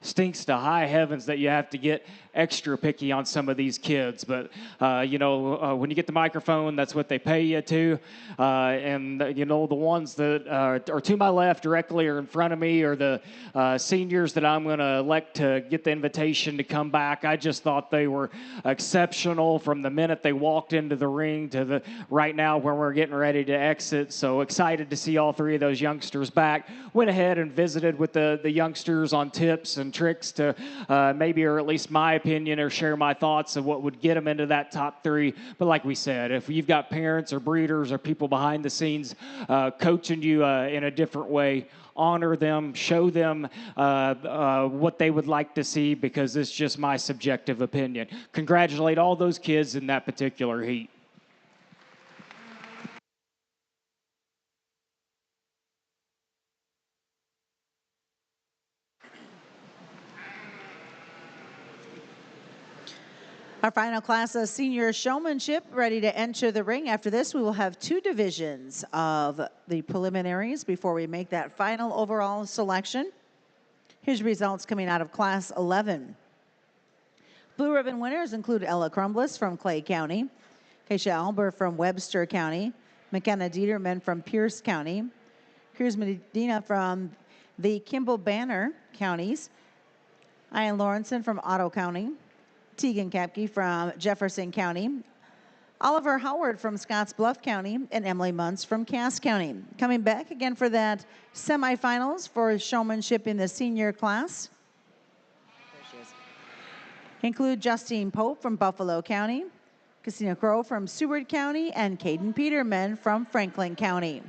stinks to high heavens that you have to get extra picky on some of these kids. But, when you get the microphone, that's what they pay you to. And, the ones that are to my left directly or in front of me are the seniors that I'm going to elect to get the invitation to come back. I just thought they were exceptional from the minute they walked into the ring to the right now when we're getting ready to exit. So excited to see all three of those youngsters back. Went ahead and visited with the youngsters on tips and tricks to maybe, or at least my opinion, or share my thoughts of what would get them into that top three. But like we said, if you've got parents or breeders or people behind the scenes coaching you in a different way, honor them, show them what they would like to see, because it's just my subjective opinion. Congratulate all those kids in that particular heat. Our final class of senior showmanship ready to enter the ring. After this, we will have two divisions of the preliminaries before we make that final overall selection. Here's results coming out of Class 11. Blue ribbon winners include Ella Crumbliss from Clay County, Keisha Albert from Webster County, McKenna Dieterman from Pierce County, Cruz Medina from the Kimball Banner counties, Ian Lawrenson from Otto County, Tegan Kapke from Jefferson County, Oliver Howard from Scottsbluff County, and Emily Muntz from Cass County. Coming back again for that semifinals for showmanship in the senior class include Justine Pope from Buffalo County, Christina Crow from Seward County, and Caden Peterman from Franklin County.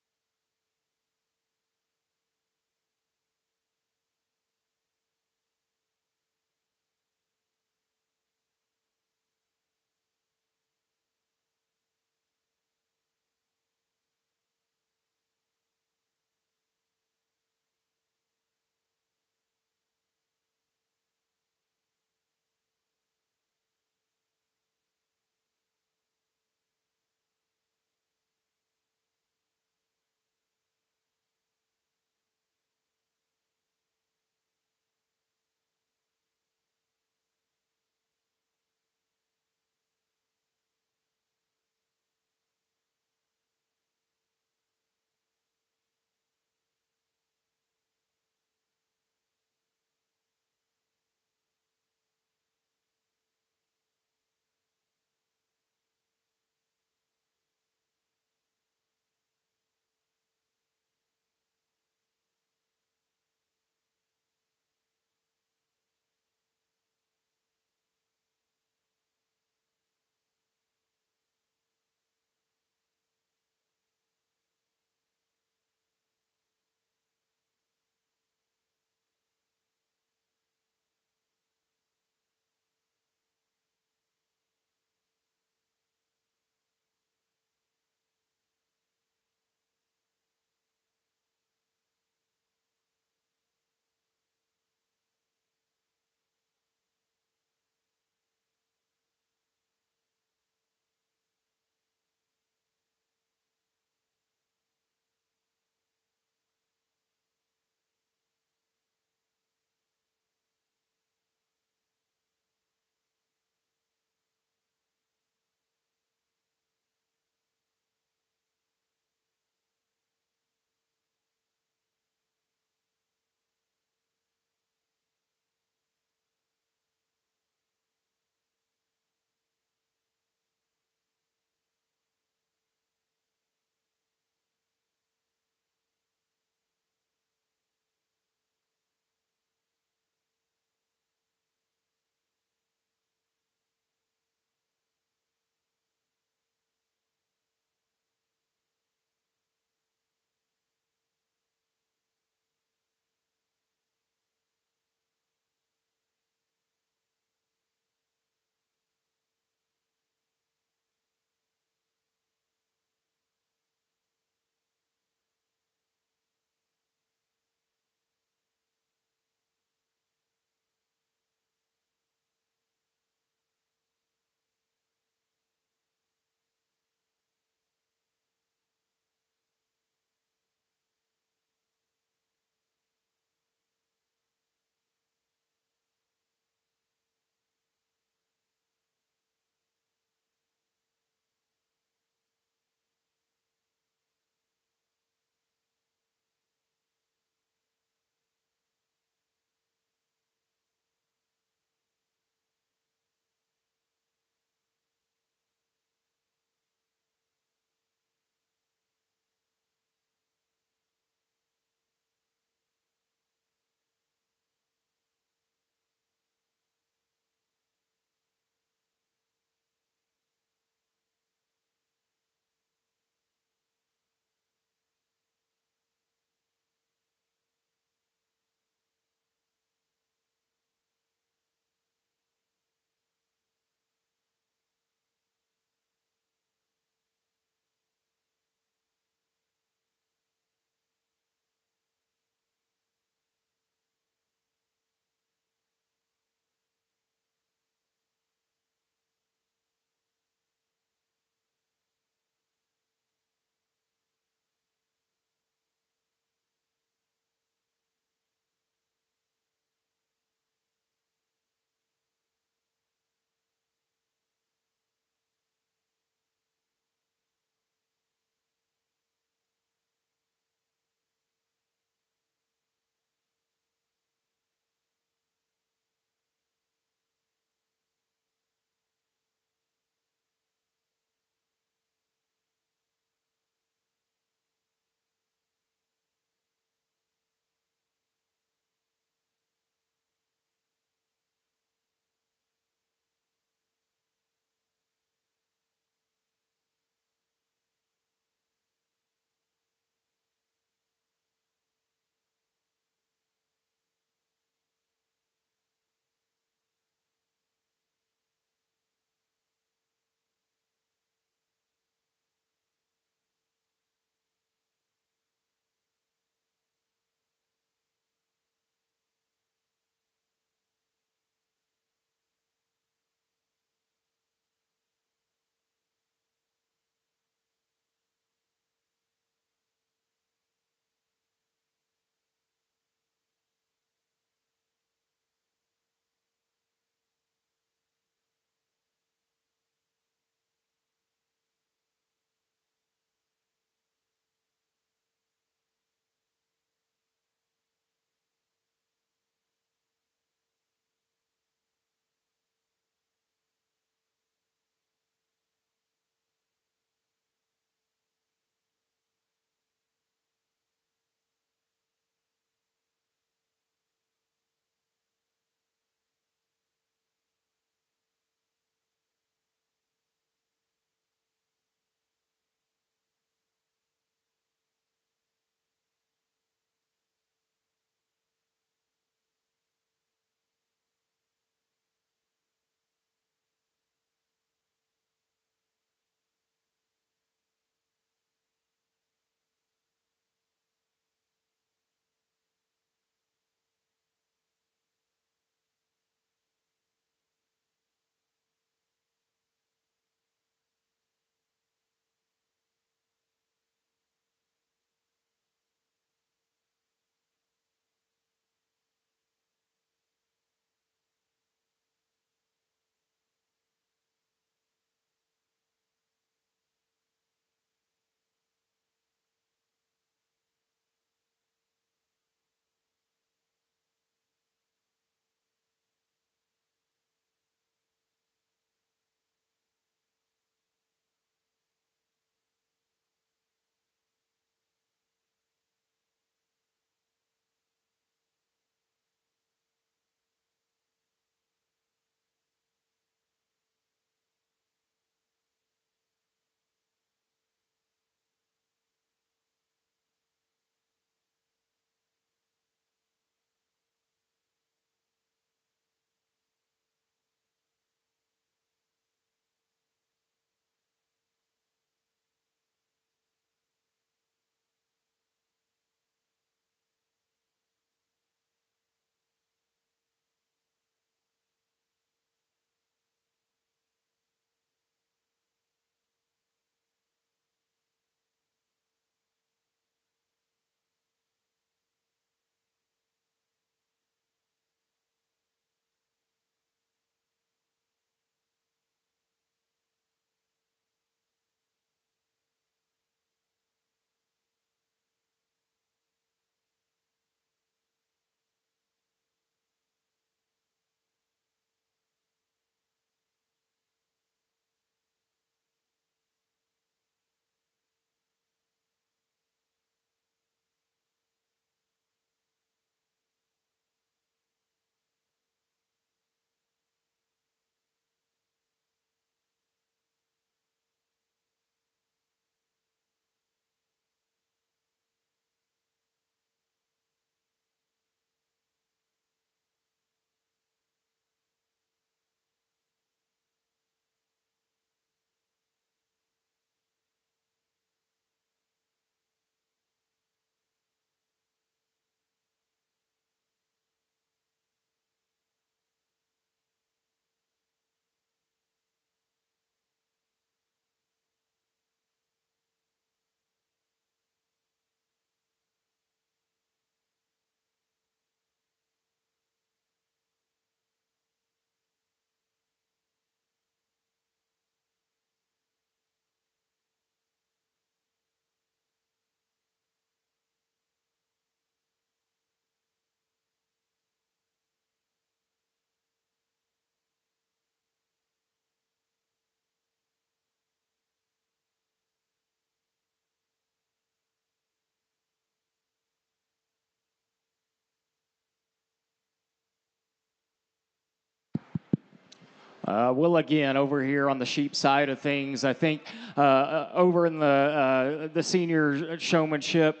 Well, again, over here on the sheep side of things, I think over in the senior showmanship,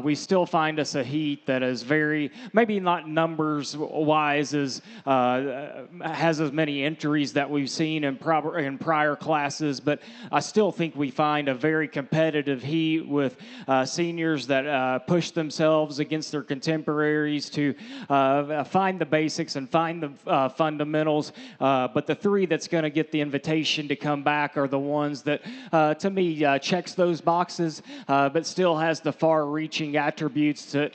we still find us a heat that is very, maybe not numbers wise, as has as many entries that we've seen in prior classes, but I still think we find a very competitive heat with seniors that push themselves against their contemporaries to find the basics and find the fundamentals. But the three that's going to get the invitation to come back are the ones that, to me, checks those boxes, but still has the far-reaching attributes that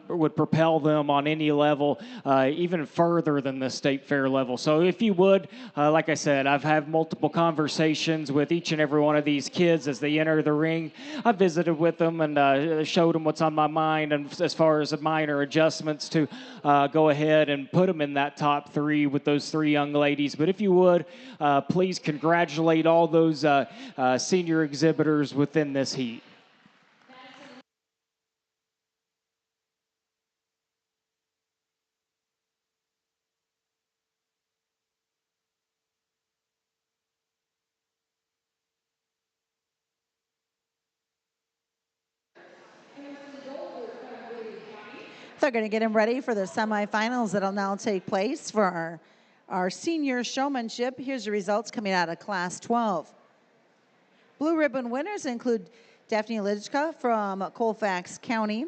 would propel them on any level even further than the state fair level. So if you would, like I said, I've had multiple conversations with each and every one of these kids as they enter the ring. I visited with them and showed them what's on my mind, and as far as minor adjustments to go ahead and put them in that top three with those three young ladies. But if you would, please congratulate all those senior exhibitors within this heat. They're going to get him ready for the semifinals that'll now take place for our senior showmanship. Here's the results coming out of Class 12. Blue ribbon winners include Daphne Lidjka from Colfax County,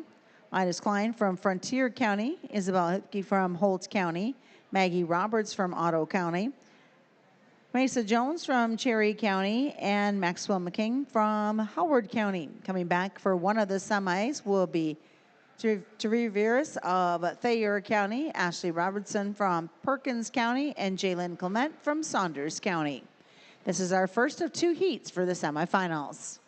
Midas Klein from Frontier County, Isabel Hipke from Holtz County, Maggie Roberts from Otto County, Mesa Jones from Cherry County, and Maxwell McKing from Howard County. Coming back for one of the semis will be Terry Veras of Thayer County, Ashley Robertson from Perkins County, and Jalen Clement from Saunders County. This is our first of two heats for the semifinals.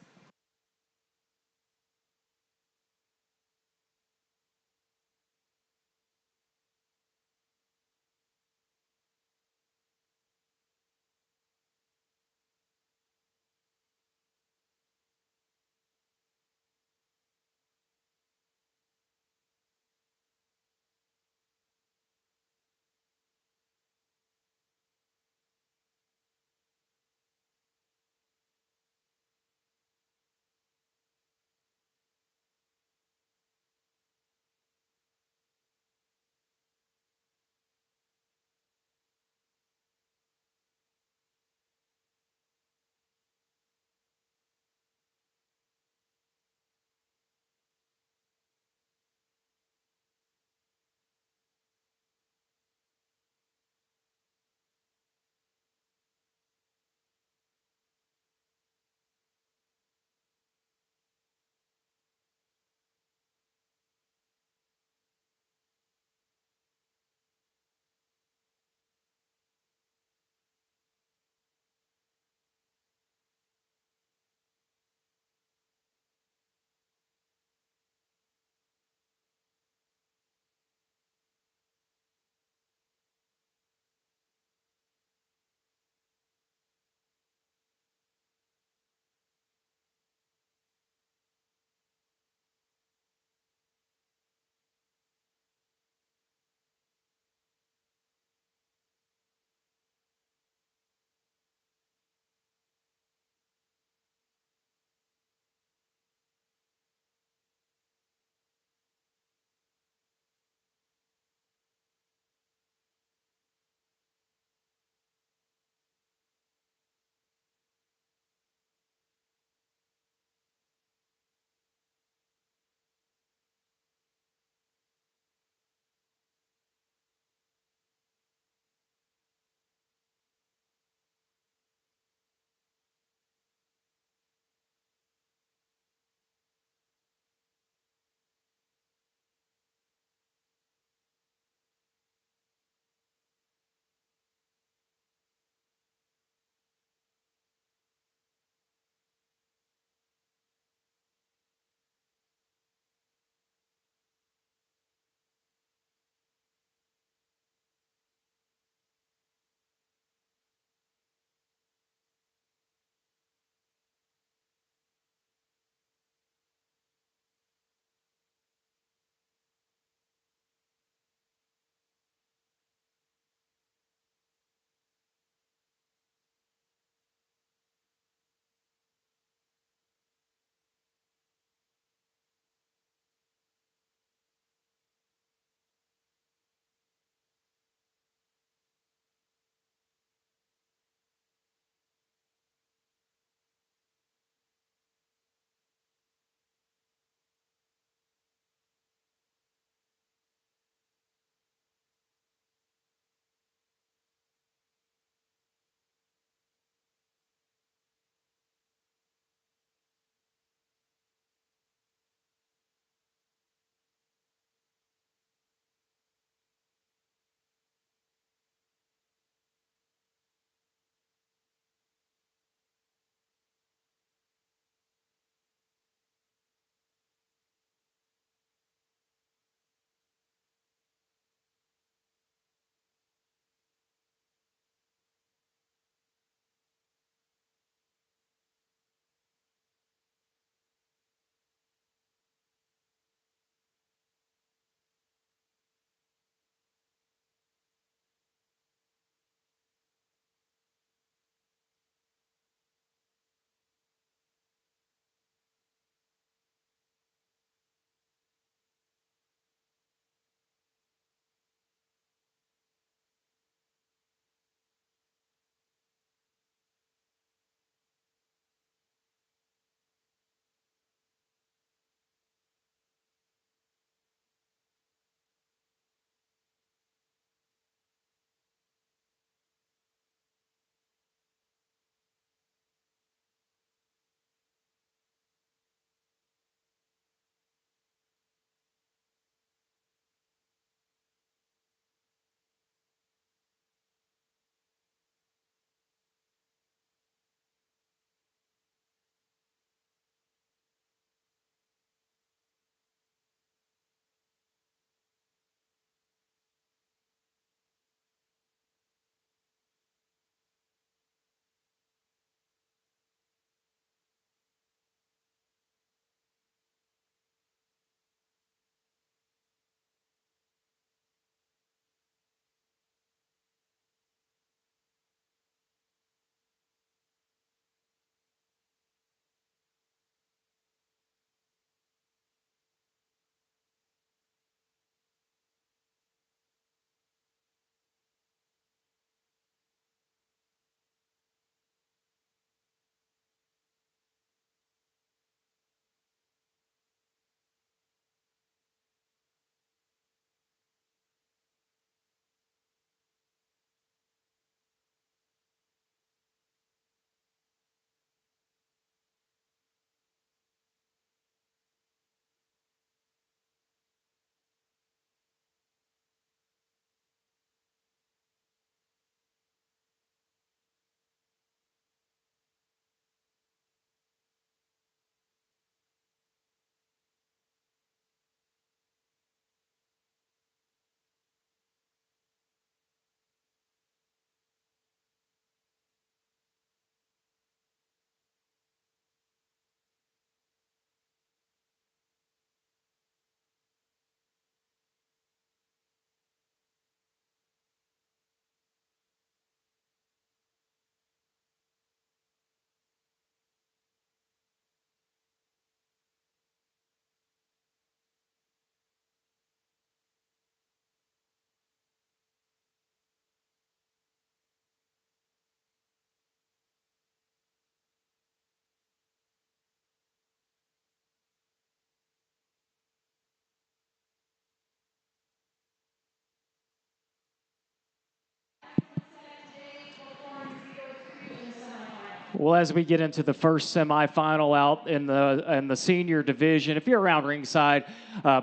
Well, as we get into the first semifinal out in the senior division, if you're around ringside,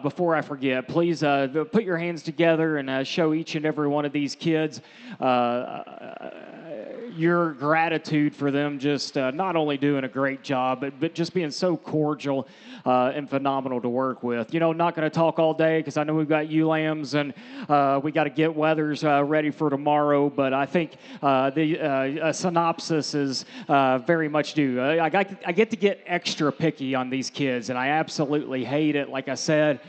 before I forget, please put your hands together and show each and every one of these kids your gratitude for them just not only doing a great job, but just being so cordial and phenomenal to work with. You know, not going to talk all day because I know we've got ULAMs and we got to get weathers ready for tomorrow, but I think the synopsis is very much due. I get to get extra picky on these kids, and I absolutely hate it. Like I said,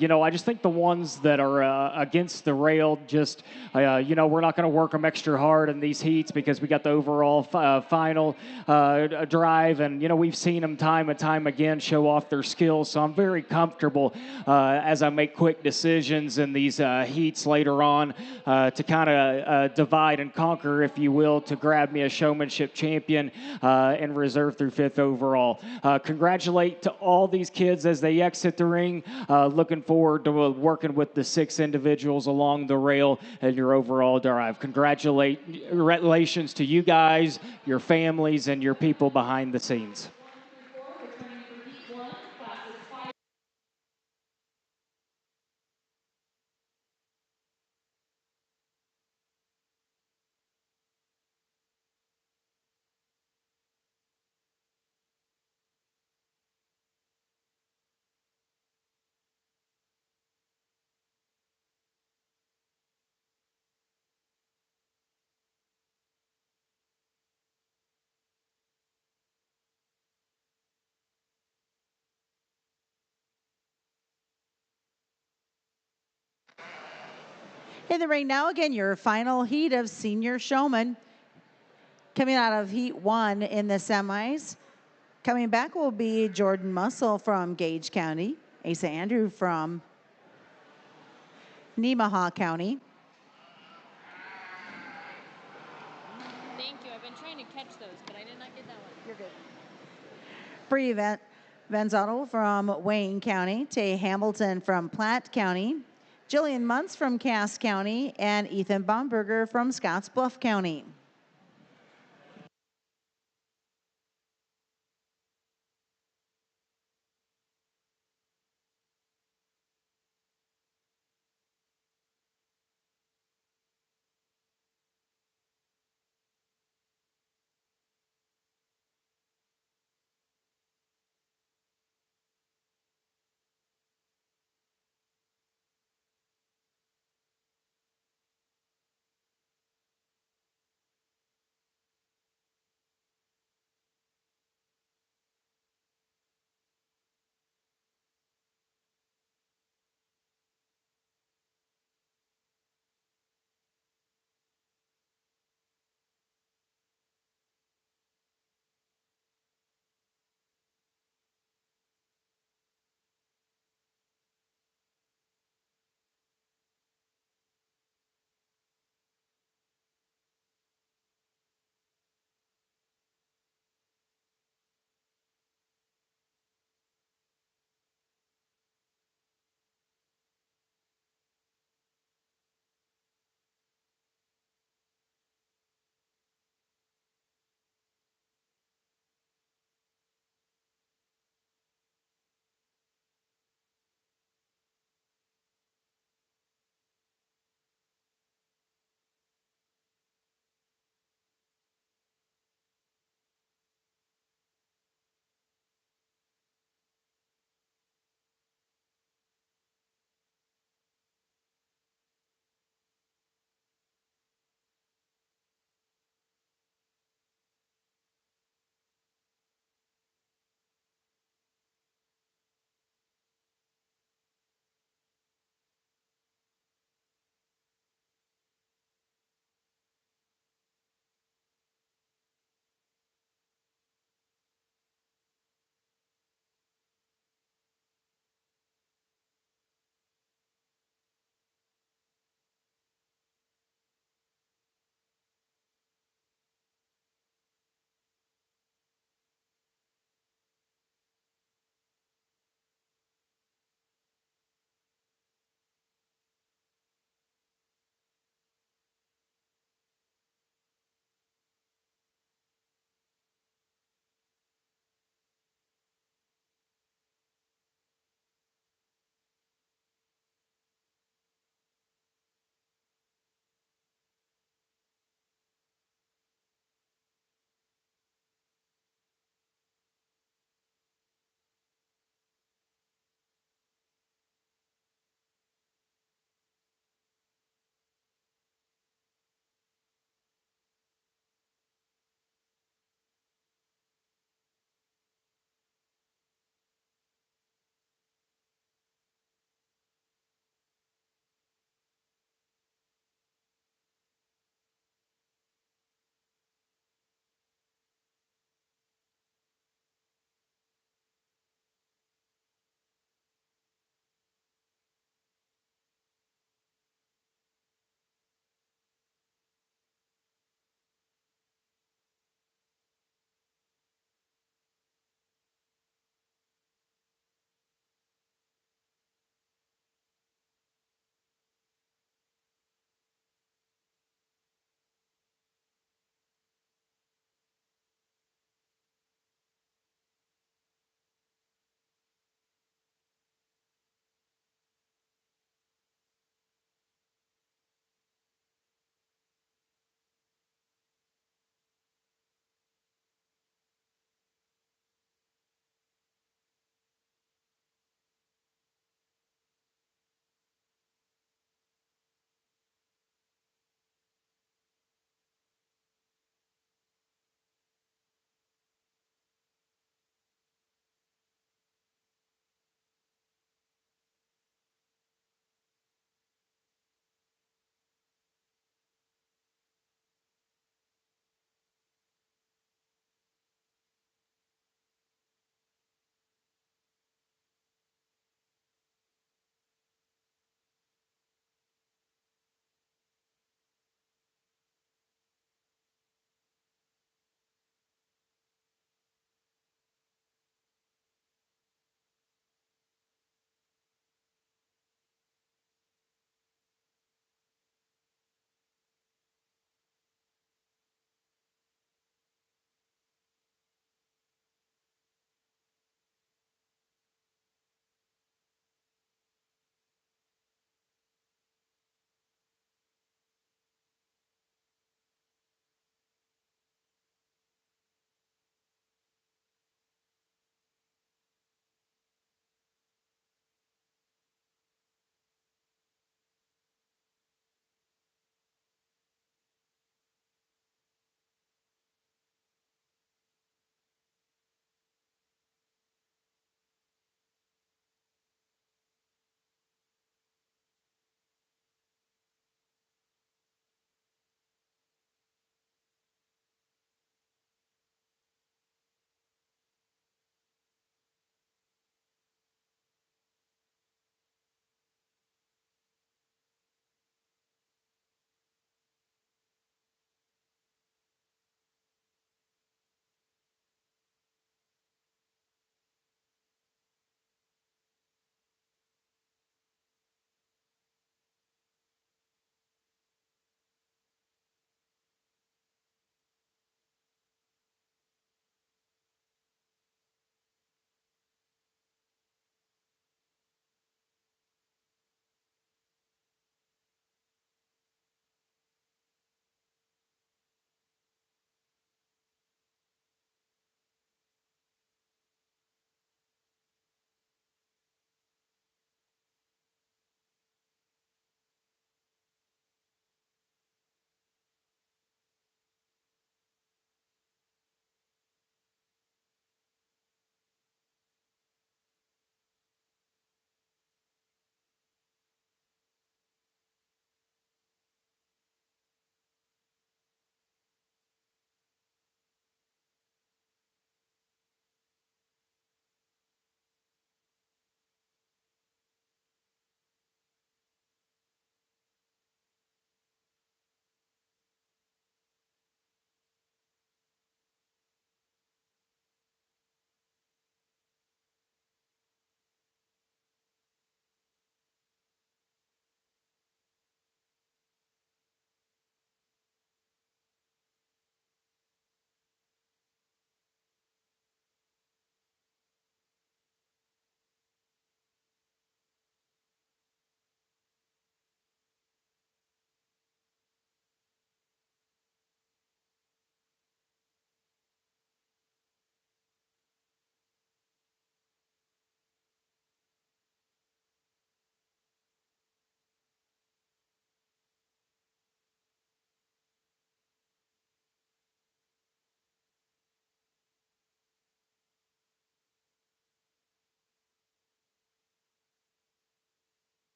you know, I just think the ones that are against the rail, just, you know, we're not going to work them extra hard in these heats because we got the overall final drive. And, you know, we've seen them time and time again show off their skills. So I'm very comfortable as I make quick decisions in these heats later on to kind of divide and conquer, if you will, to grab me a showmanship champion and reserve through 5th overall. Congratulate to all these kids as they exit the ring. Looking forward to working with the 6 individuals along the rail and your overall drive. Congratulations to you guys, your families, and your people behind the scenes. In the ring now, again, your final heat of senior showman. Coming out of heat 1 in the semis. Coming back will be Jordan Muscle from Gage County, Asa Andrew from Nemaha County. Thank you. I've been trying to catch those, but I did not get that one. You're good. Bree Vanzotto from Wayne County, Tay Hamilton from Platte County, Jillian Muntz from Cass County, and Ethan Baumberger from Scotts Bluff County.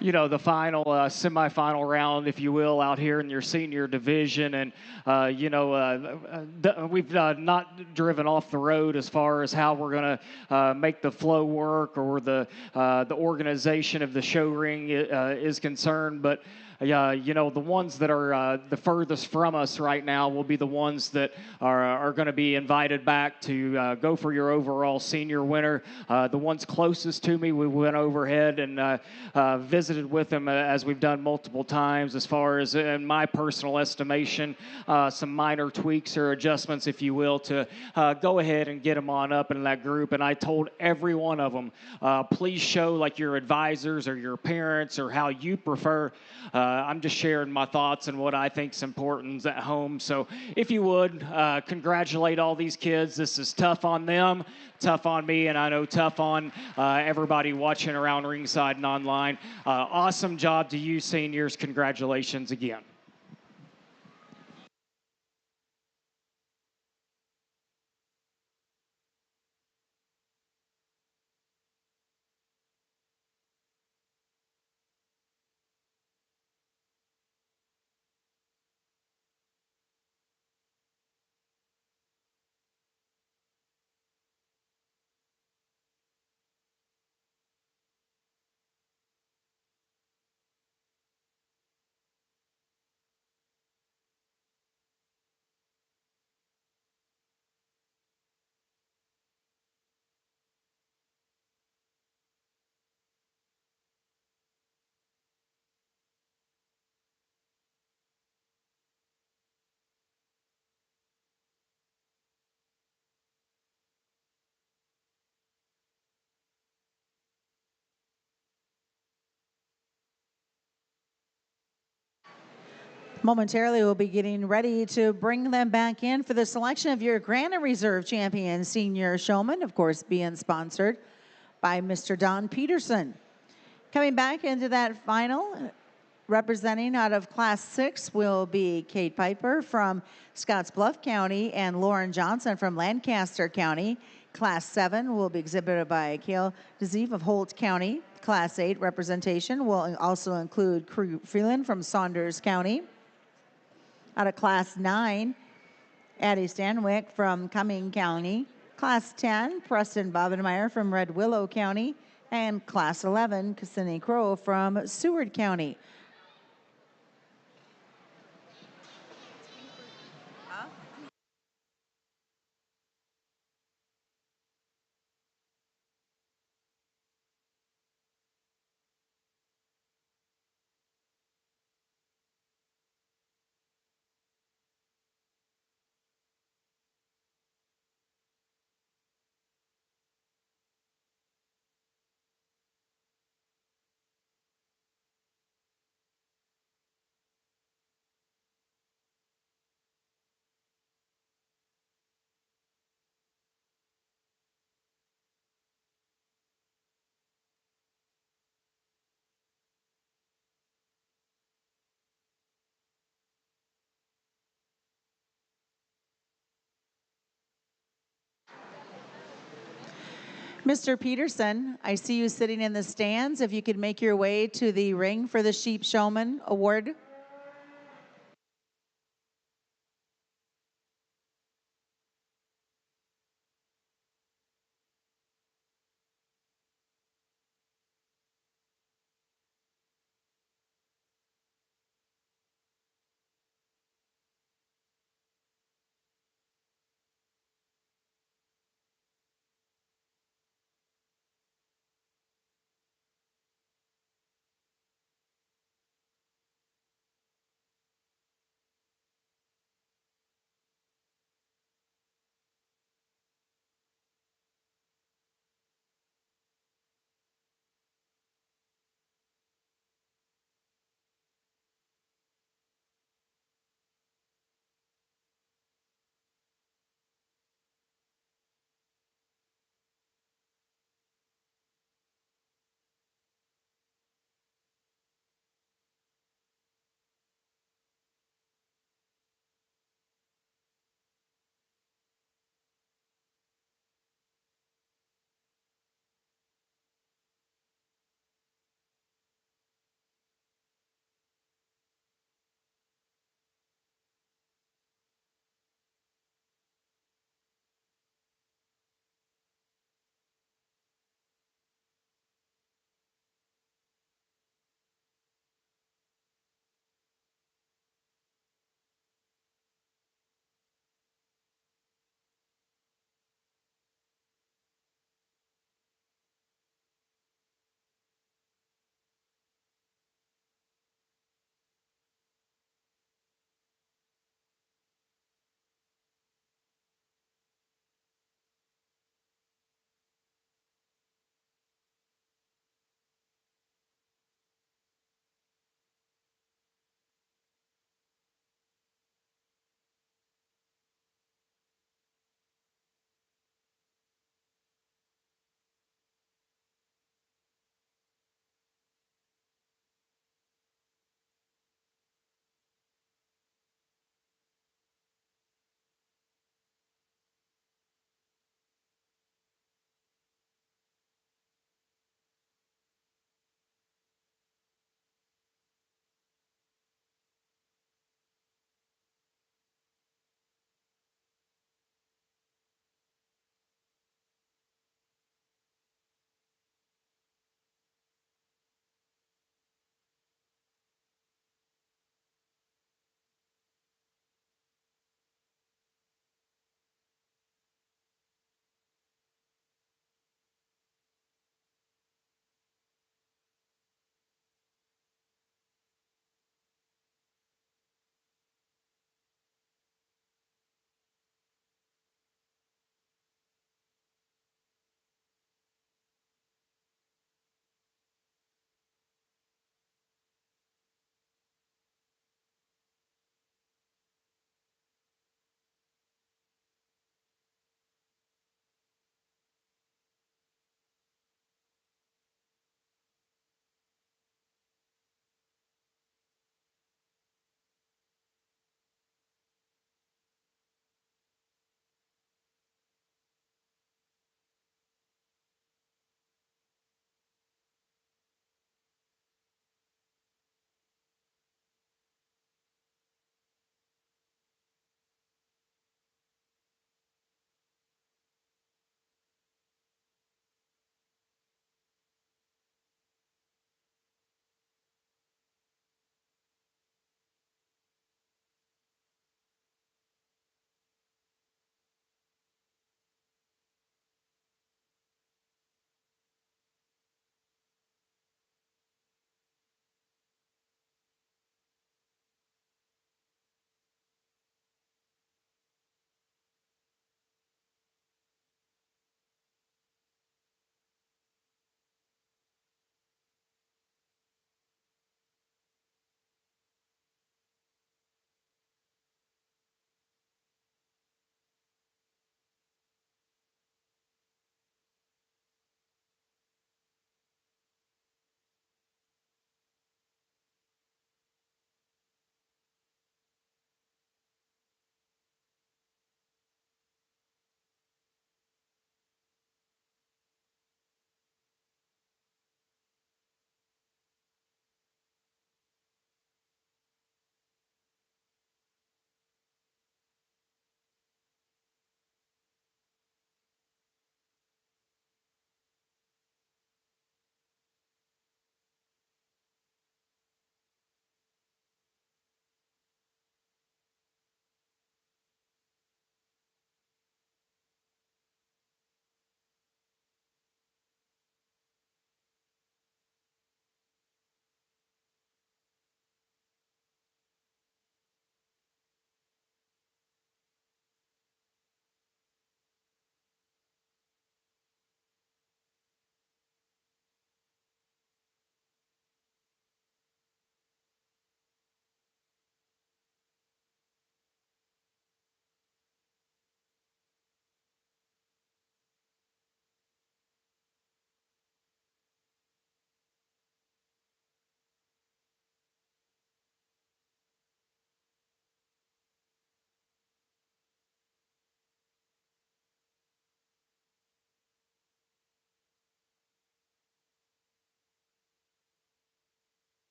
the final semifinal round, if you will, out here in your senior division, and we've not driven off the road as far as how we're going to make the flow work or the organization of the show ring is concerned, but. The ones that are the furthest from us right now will be the ones that are going to be invited back to go for your overall senior winner. The ones closest to me, we went overhead and visited with them as we've done multiple times. As far as, in my personal estimation, some minor tweaks or adjustments, if you will, to go ahead and get them on up in that group. And I told every one of them, please show like your advisors or your parents or how you prefer. I'm just sharing my thoughts and what I think is important at home. So if you would, congratulate all these kids. This is tough on them, tough on me, and I know tough on everybody watching around ringside and online. Awesome job to you, seniors. Congratulations again. Momentarily, we'll be getting ready to bring them back in for the selection of your Grand and Reserve Champion Senior Showman, of course, being sponsored by Mr. Don Peterson. Coming back into that final, representing out of Class 6 will be Kate Piper from Scottsbluff County and Lauren Johnson from Lancaster County. Class 7 will be exhibited by Kale DeZeeve of Holt County. Class 8 representation will also include Crew Freeland from Saunders County. Out of Class 9, Addie Stanwyck from Cumming County. Class 10, Preston Bobenmeyer from Red Willow County. And Class 11, Cassini Crow from Seward County. Mr. Peterson, I see you sitting in the stands. If you could make your way to the ring for the Sheep Showman Award.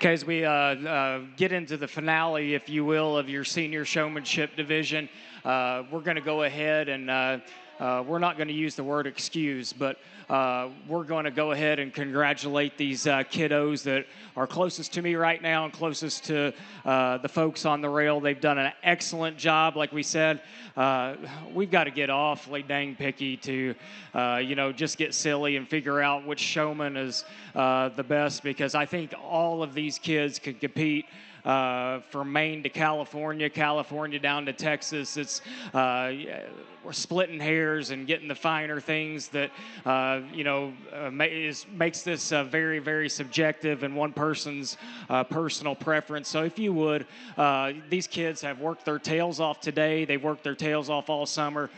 Okay, as we get into the finale, if you will, of your senior showmanship division, we're going to go ahead and we're not going to use the word excuse, but we're going to go ahead and congratulate these kiddos that are closest to me right now and closest to the folks on the rail. They've done an excellent job, like we said. We've got to get awfully dang picky to, just get silly and figure out which showman is the best, because I think all of these kids could compete from Maine to California, California down to Texas. It's we're splitting hairs and getting the finer things that makes this very, very subjective and one person's personal preference. So if you would, these kids have worked their tails off today. They've worked their tails off all summer.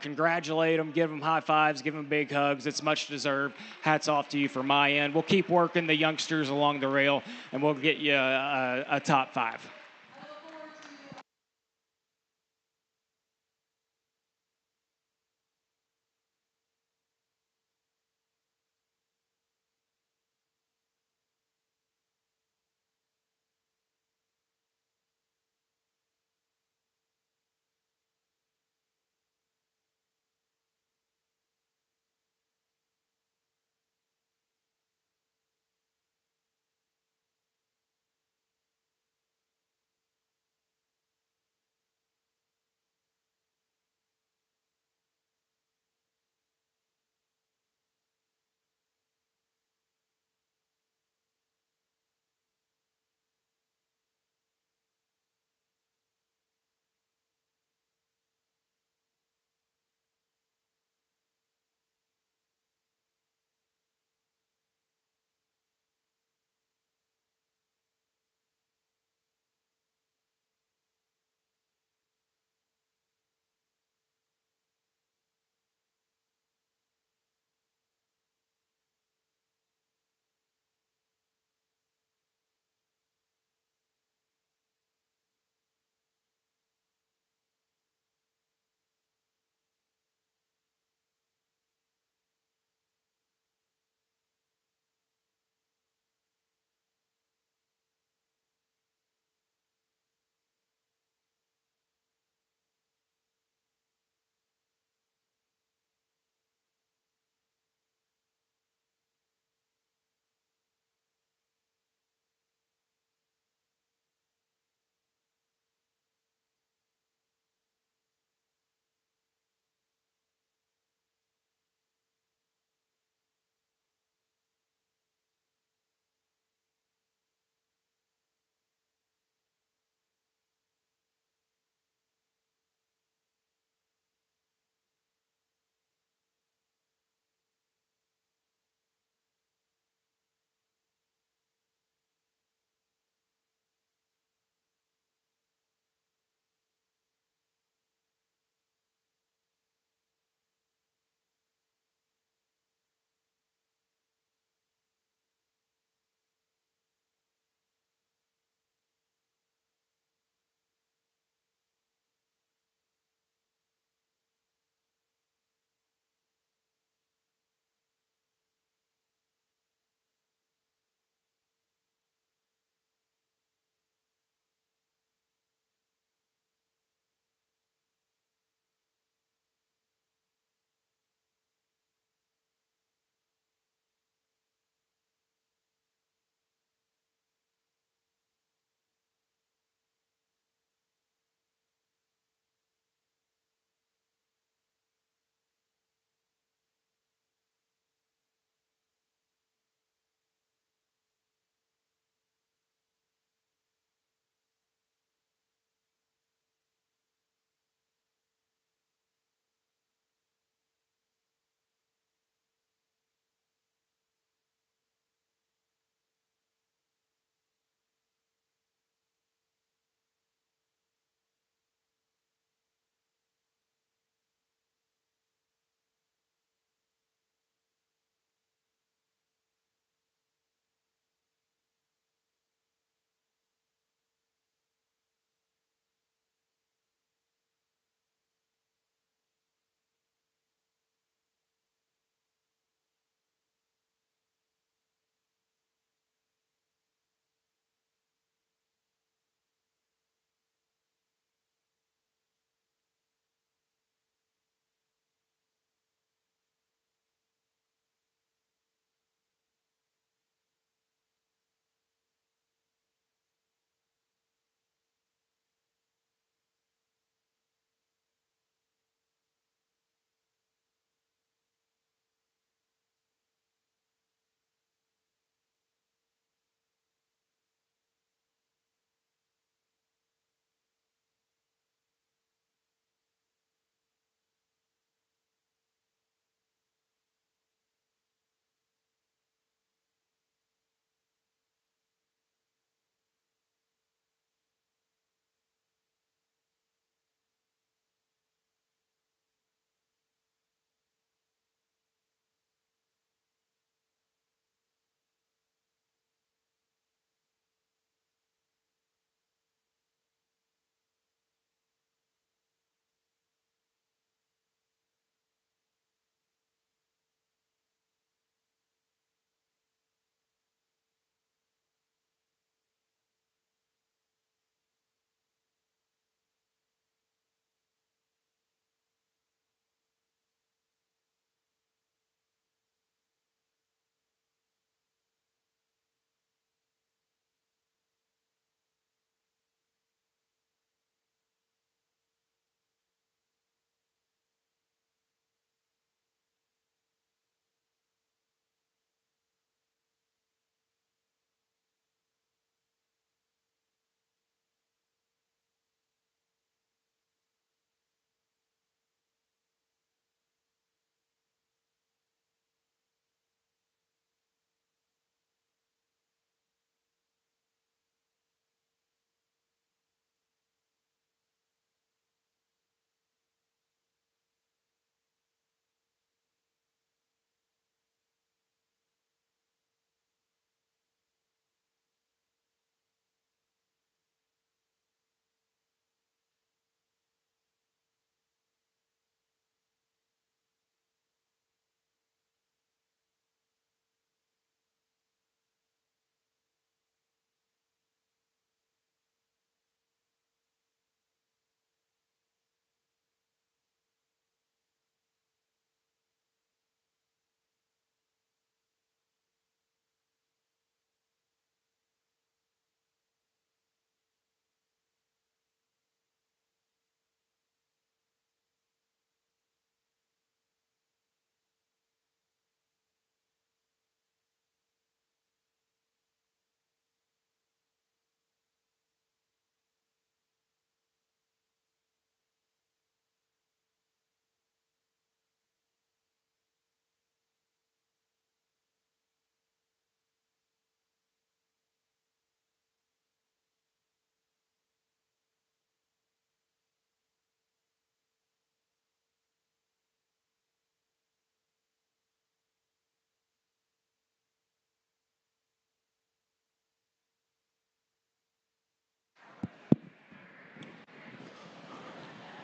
Congratulate them, give them high fives, give them big hugs. It's much deserved. Hats off to you from my end. We'll keep working the youngsters along the rail, and we'll get you a top 5.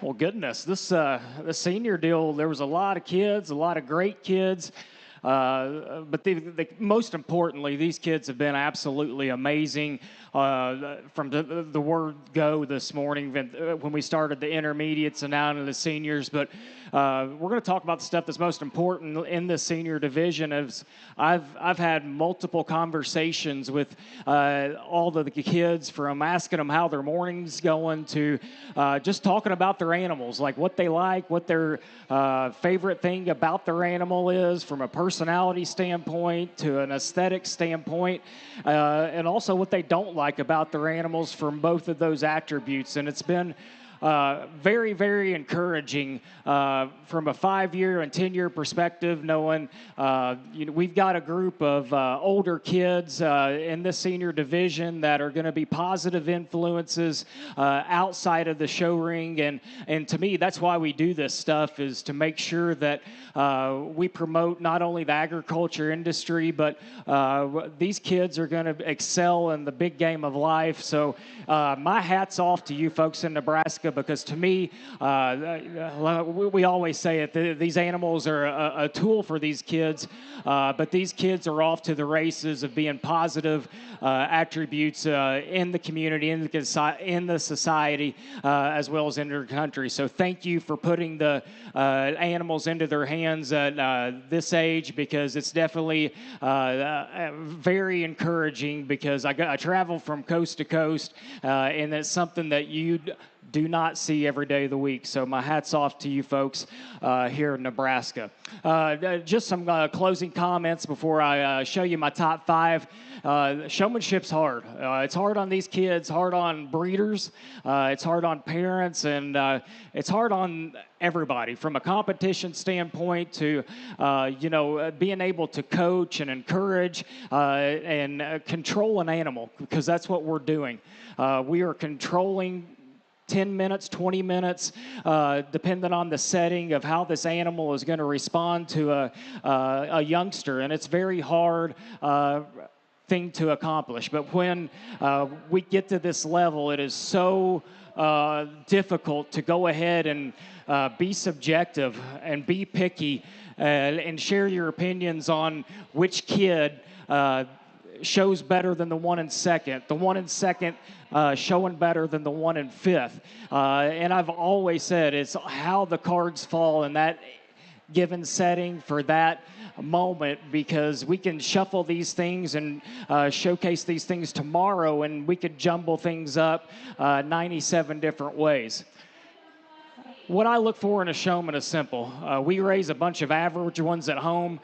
Well, goodness, this the senior deal. There was a lot of kids, a lot of great kids, but most importantly, these kids have been absolutely amazing. From the word go this morning when we started the intermediates and now into the seniors, but we're going to talk about the stuff that's most important in the senior division. As I've had multiple conversations with all of the kids, from asking them how their morning's going to just talking about their animals, like what they like, what their favorite thing about their animal is from a personality standpoint to an aesthetic standpoint, and also what they don't like about their animals from both of those attributes. And it's been very, very encouraging from a 5-year and 10-year perspective, knowing we've got a group of older kids in the senior division that are going to be positive influences outside of the show ring. And to me, that's why we do this stuff, is to make sure that we promote not only the agriculture industry, but these kids are going to excel in the big game of life. So my hat's off to you folks in Nebraska, because to me, we always say it, these animals are a tool for these kids, but these kids are off to the races of being positive attributes in the community, in the society, as well as in their country. So thank you for putting the animals into their hands at this age, because it's definitely very encouraging, because I travel from coast to coast, and it's something that you do not see every day of the week. So my hat's off to you folks here in Nebraska. Just some closing comments before I show you my top 5. Showmanship's hard. It's hard on these kids, hard on breeders, it's hard on parents, and it's hard on everybody, from a competition standpoint to being able to coach and encourage and control an animal, because that's what we're doing. We are controlling 10 minutes, 20 minutes, depending on the setting of how this animal is going to respond to a youngster. And it's very hard thing to accomplish. But when we get to this level, it is so difficult to go ahead and be subjective and be picky and share your opinions on which kid shows better than the one in second, the one in second showing better than the one in fifth. And I've always said it's how the cards fall in that given setting for that moment, because we can shuffle these things and showcase these things tomorrow, and we could jumble things up 97 different ways. What I look for in a showman is simple. We raise a bunch of average ones at home.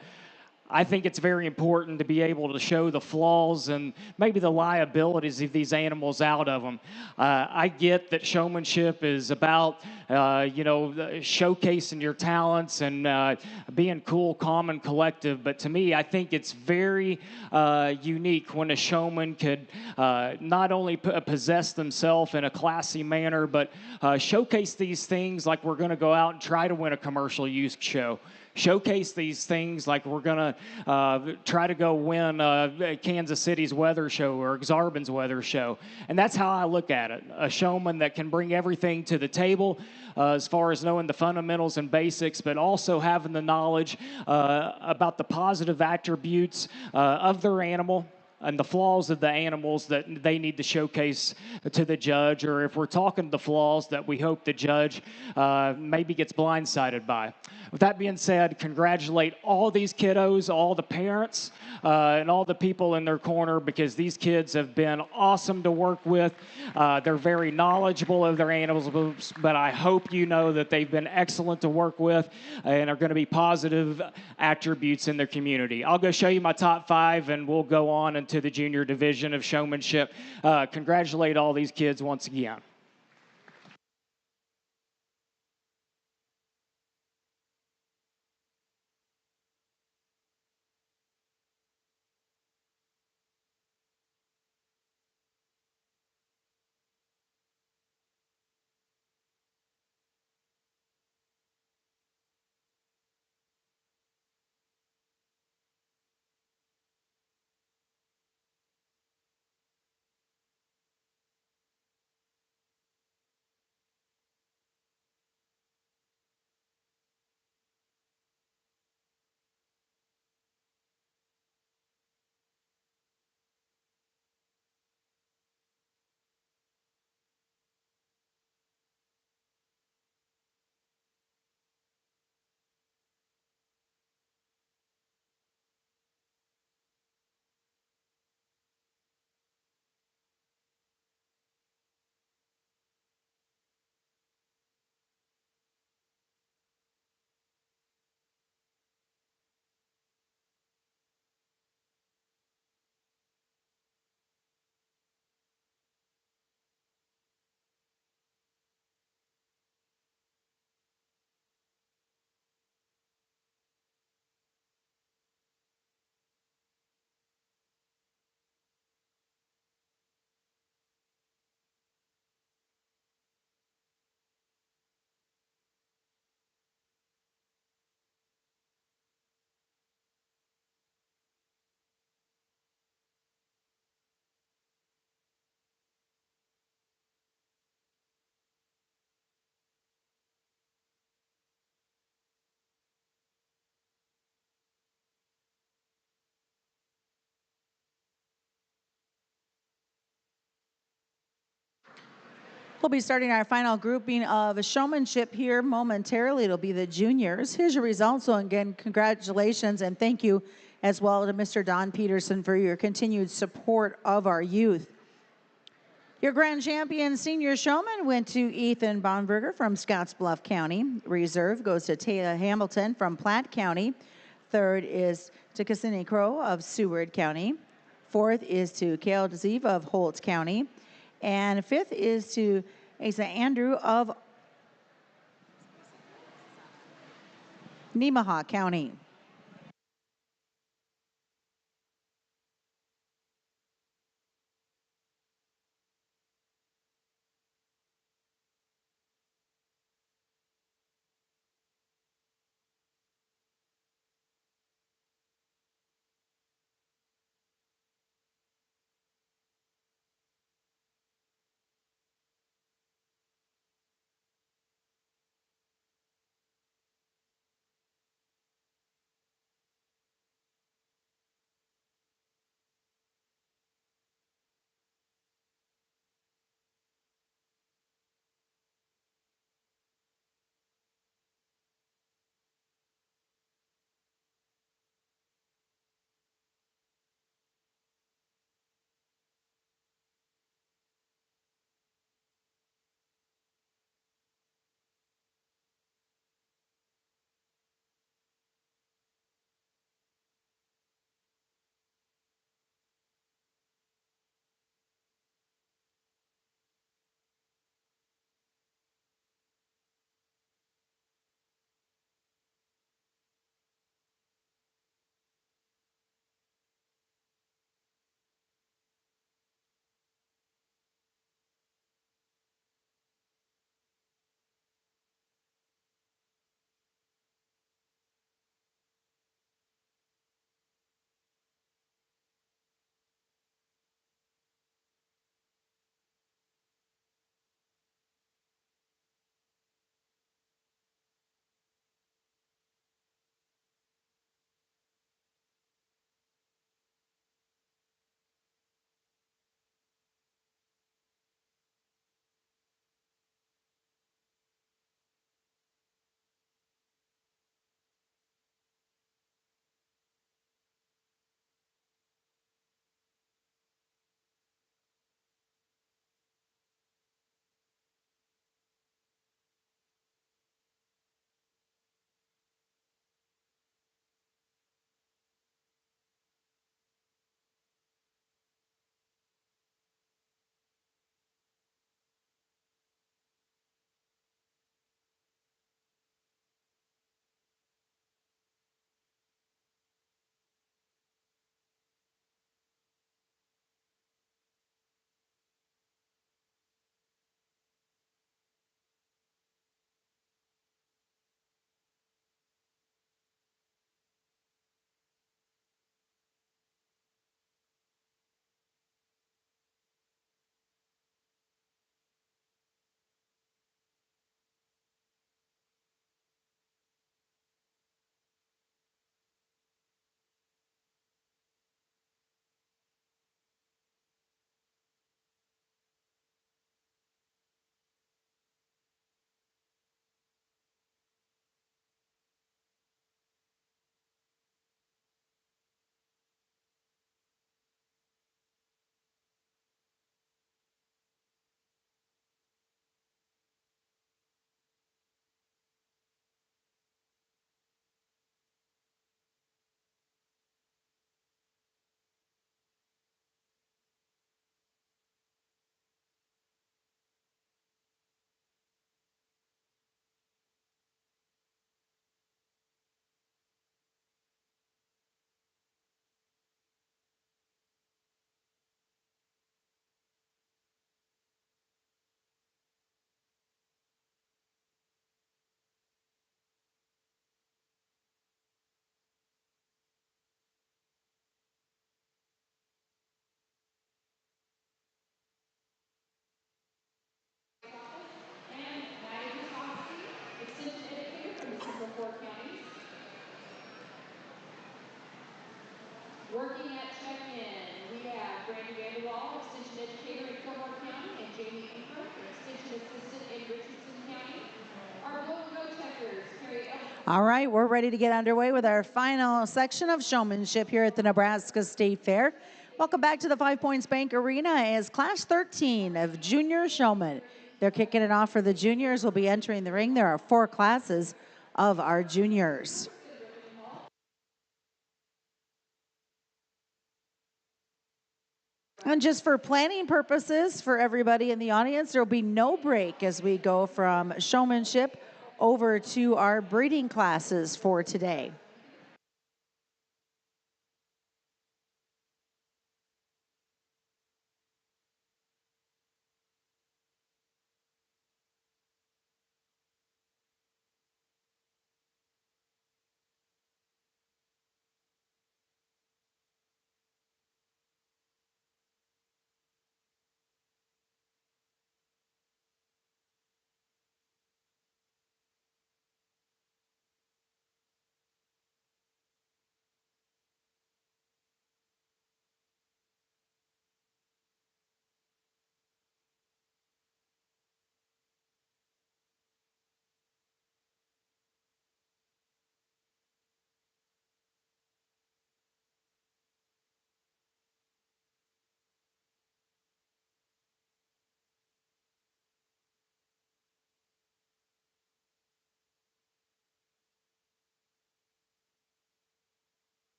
I think it's very important to be able to show the flaws and maybe the liabilities of these animals out of them. I get that showmanship is about, showcasing your talents and being cool, calm, and collective. But to me, I think it's very unique when a showman could not only possess themselves in a classy manner, but showcase these things like we're going to go out and try to win a commercial use show. Showcase these things like we're going to try to go win Kansas City's weather show or Xarben's weather show. And that's how I look at it. A showman that can bring everything to the table as far as knowing the fundamentals and basics, but also having the knowledge about the positive attributes of their animal and the flaws of the animals that they need to showcase to the judge, or if we're talking the flaws that we hope the judge maybe gets blindsided by. With that being said, congratulate all these kiddos, all the parents, and all the people in their corner, because these kids have been awesome to work with. They're very knowledgeable of their animals, but I hope you know that they've been excellent to work with and are going to be positive attributes in their community. I'll go show you my top 5, and we'll go on into the junior division of showmanship. Congratulate all these kids once again. We'll be starting our final grouping of showmanship here momentarily. It'll be the juniors. Here's your results. So again, congratulations and thank you as well to Mr. Don Peterson for your continued support of our youth. Your grand champion senior showman went to Ethan Bonberger from Scottsbluff County. Reserve goes to Taylor Hamilton from Platte County. Third is to Cassini Crow of Seward County. Fourth is to Kale DeZeve of Holt County. And fifth is to Asa Andrew of Nemaha County. All right, we're ready to get underway with our final section of showmanship here at the Nebraska State Fair. Welcome back to the 5 Points Bank Arena as Class 13 of Junior Showmen. They're kicking it off for the juniors. Will be entering the ring. There are 4 classes of our juniors. And just for planning purposes for everybody in the audience, there will be no break as we go from showmanship over to our breeding classes for today.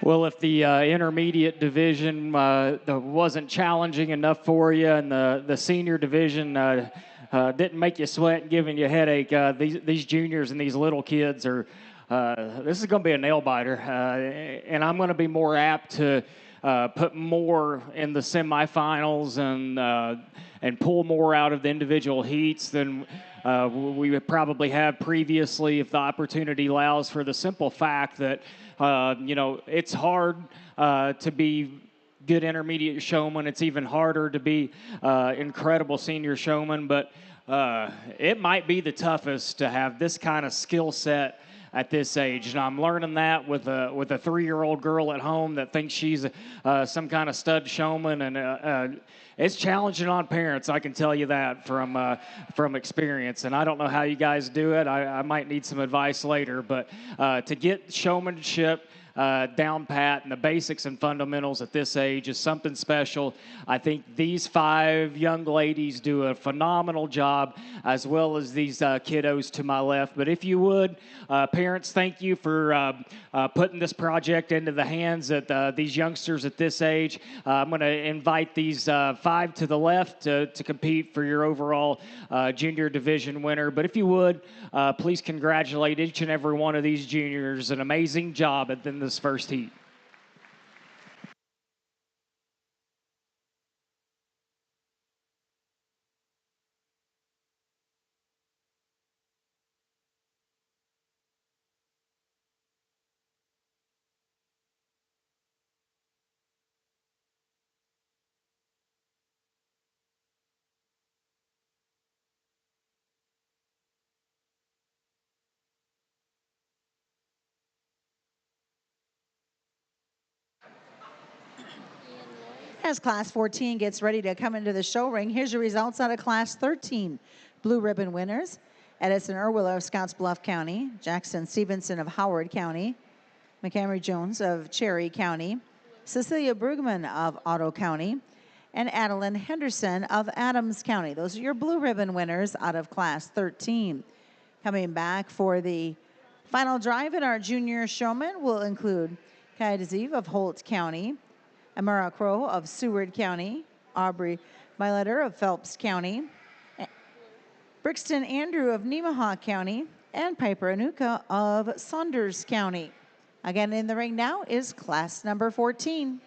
Well, if the intermediate division wasn't challenging enough for you, and the senior division didn't make you sweat and giving you a headache, these juniors and these little kids are. This is going to be a nail biter, and I'm going to be more apt to put more in the semifinals and pull more out of the individual heats than we would probably have previously if the opportunity allows, for the simple fact that it's hard to be good intermediate showman. It's even harder to be incredible senior showman, but it might be the toughest to have this kind of skill set at this age. And I'm learning that with a 3-year-old girl at home that thinks she's some kind of stud showman, and it's challenging on parents. I can tell you that from experience. And I don't know how you guys do it. I might need some advice later, but to get showmanship down pat and the basics and fundamentals at this age is something special. I think these 5 young ladies do a phenomenal job, as well as these kiddos to my left. But if you would, parents, thank you for putting this project into the hands of these youngsters at this age. I'm going to invite these 5 to the left to compete for your overall junior division winner. But if you would, please congratulate each and every one of these juniors. An amazing job in this first heat. As Class 14 gets ready to come into the show ring, here's your results out of Class 13. Blue ribbon winners: Edison Irwiller of Scottsbluff County, Jackson Stevenson of Howard County, McHenry Jones of Cherry County, Cecilia Brugman of Otto County, and Adeline Henderson of Adams County. Those are your blue ribbon winners out of Class 13. Coming back for the final drive in our junior showmen will include Kai Deziv of Holt County, Amara Crow of Seward County, Aubrey Myletter of Phelps County, Brixton Andrew of Nemaha County, and Piper Anuka of Saunders County. Again, in the ring now is class number 14.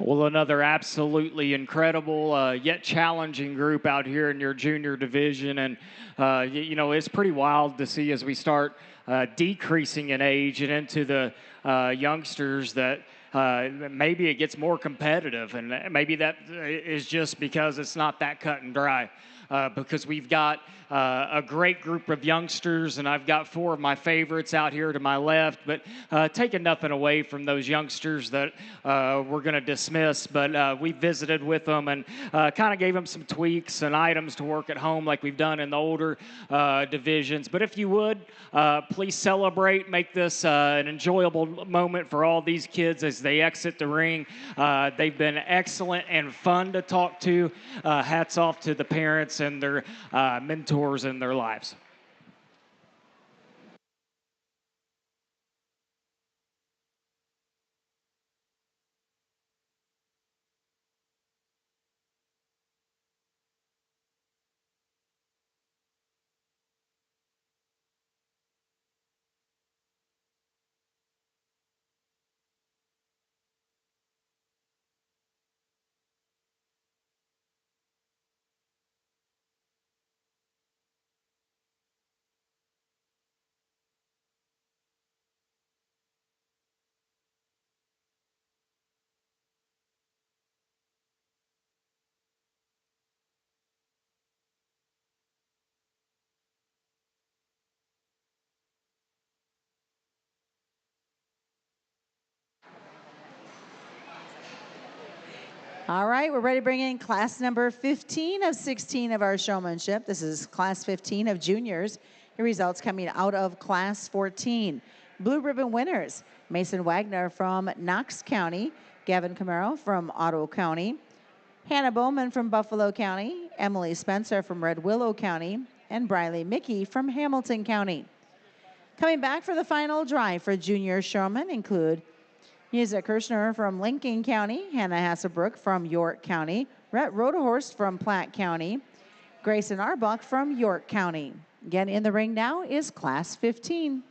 Well, another absolutely incredible yet challenging group out here in your junior division. And, it's pretty wild to see as we start decreasing in age and into the youngsters that maybe it gets more competitive. And maybe that is just because it's not that cut and dry. Because we've got a great group of youngsters, and I've got four of my favorites out here to my left, but taking nothing away from those youngsters that we're going to dismiss. But we visited with them and kind of gave them some tweaks and items to work at home like we've done in the older divisions. But if you would, please celebrate, make this an enjoyable moment for all these kids as they exit the ring. They've been excellent and fun to talk to. Hats off to the parents and their mentors in their lives. All right, we're ready to bring in class number 15 of 16 of our showmanship. This is class 15 of juniors. Your results coming out of class 14. Blue ribbon winners, Mason Wagner from Knox County, Gavin Camaro from Otto County, Hannah Bowman from Buffalo County, Emily Spencer from Red Willow County, and Briley Mickey from Hamilton County. Coming back for the final drive for junior showmen include Music Kirshner from Lincoln County, Hannah Hasselbrook from York County, Rhett Rodehorst from Platte County, Grayson Arbuck from York County. Again, in the ring now is class 15.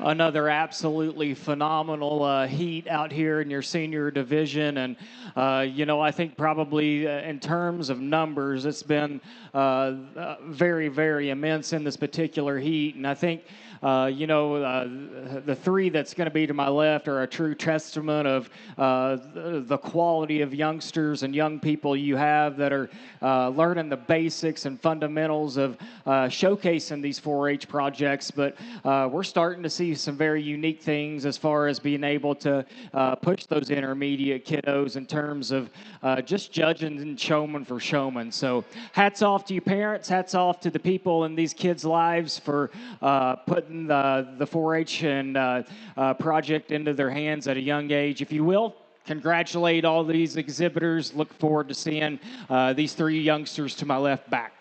another absolutely phenomenal heat out here in your senior division. And, I think probably in terms of numbers, it's been very, very immense in this particular heat. And I think, the three that's going to be to my left are a true testament of the quality of youngsters and young people you have that are learning the basics and fundamentals of showcasing these 4-H projects. But we're starting to see some very unique things as far as being able to push those intermediate kiddos in terms of just judging and showman for showman. So hats off to you parents, hats off to the people in these kids' lives for putting the 4-H and project into their hands at a young age. If you will, congratulate all these exhibitors. Look forward to seeing these three youngsters to my left back.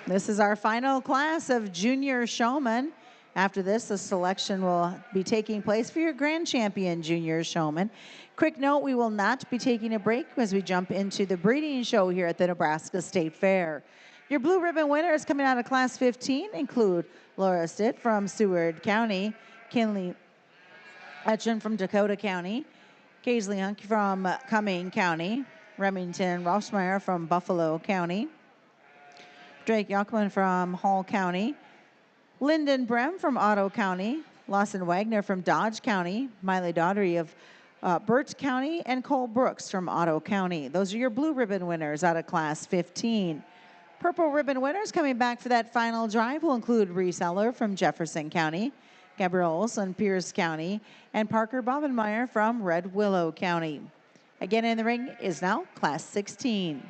This is our final class of junior showmen. After this, the selection will be taking place for your grand champion junior showman. Quick note, we will not be taking a break as we jump into the breeding show here at the Nebraska State Fair. Your blue ribbon winners coming out of class 15 include Laura Stitt from Seward County, Kinley Etchen from Dakota County, Kaisley Hunk from Cumming County, Remington Rossmeyer from Buffalo County, Drake Yockman from Hall County, Lyndon Brem from Otto County, Lawson Wagner from Dodge County, Miley Daugherty of Burt County, and Cole Brooks from Otto County. Those are your blue ribbon winners out of class 15. Purple ribbon winners coming back for that final drive will include Reese Eller from Jefferson County, Gabrielle Olson, Pierce County, and Parker Bobenmeyer from Red Willow County. Again in the ring is now class 16.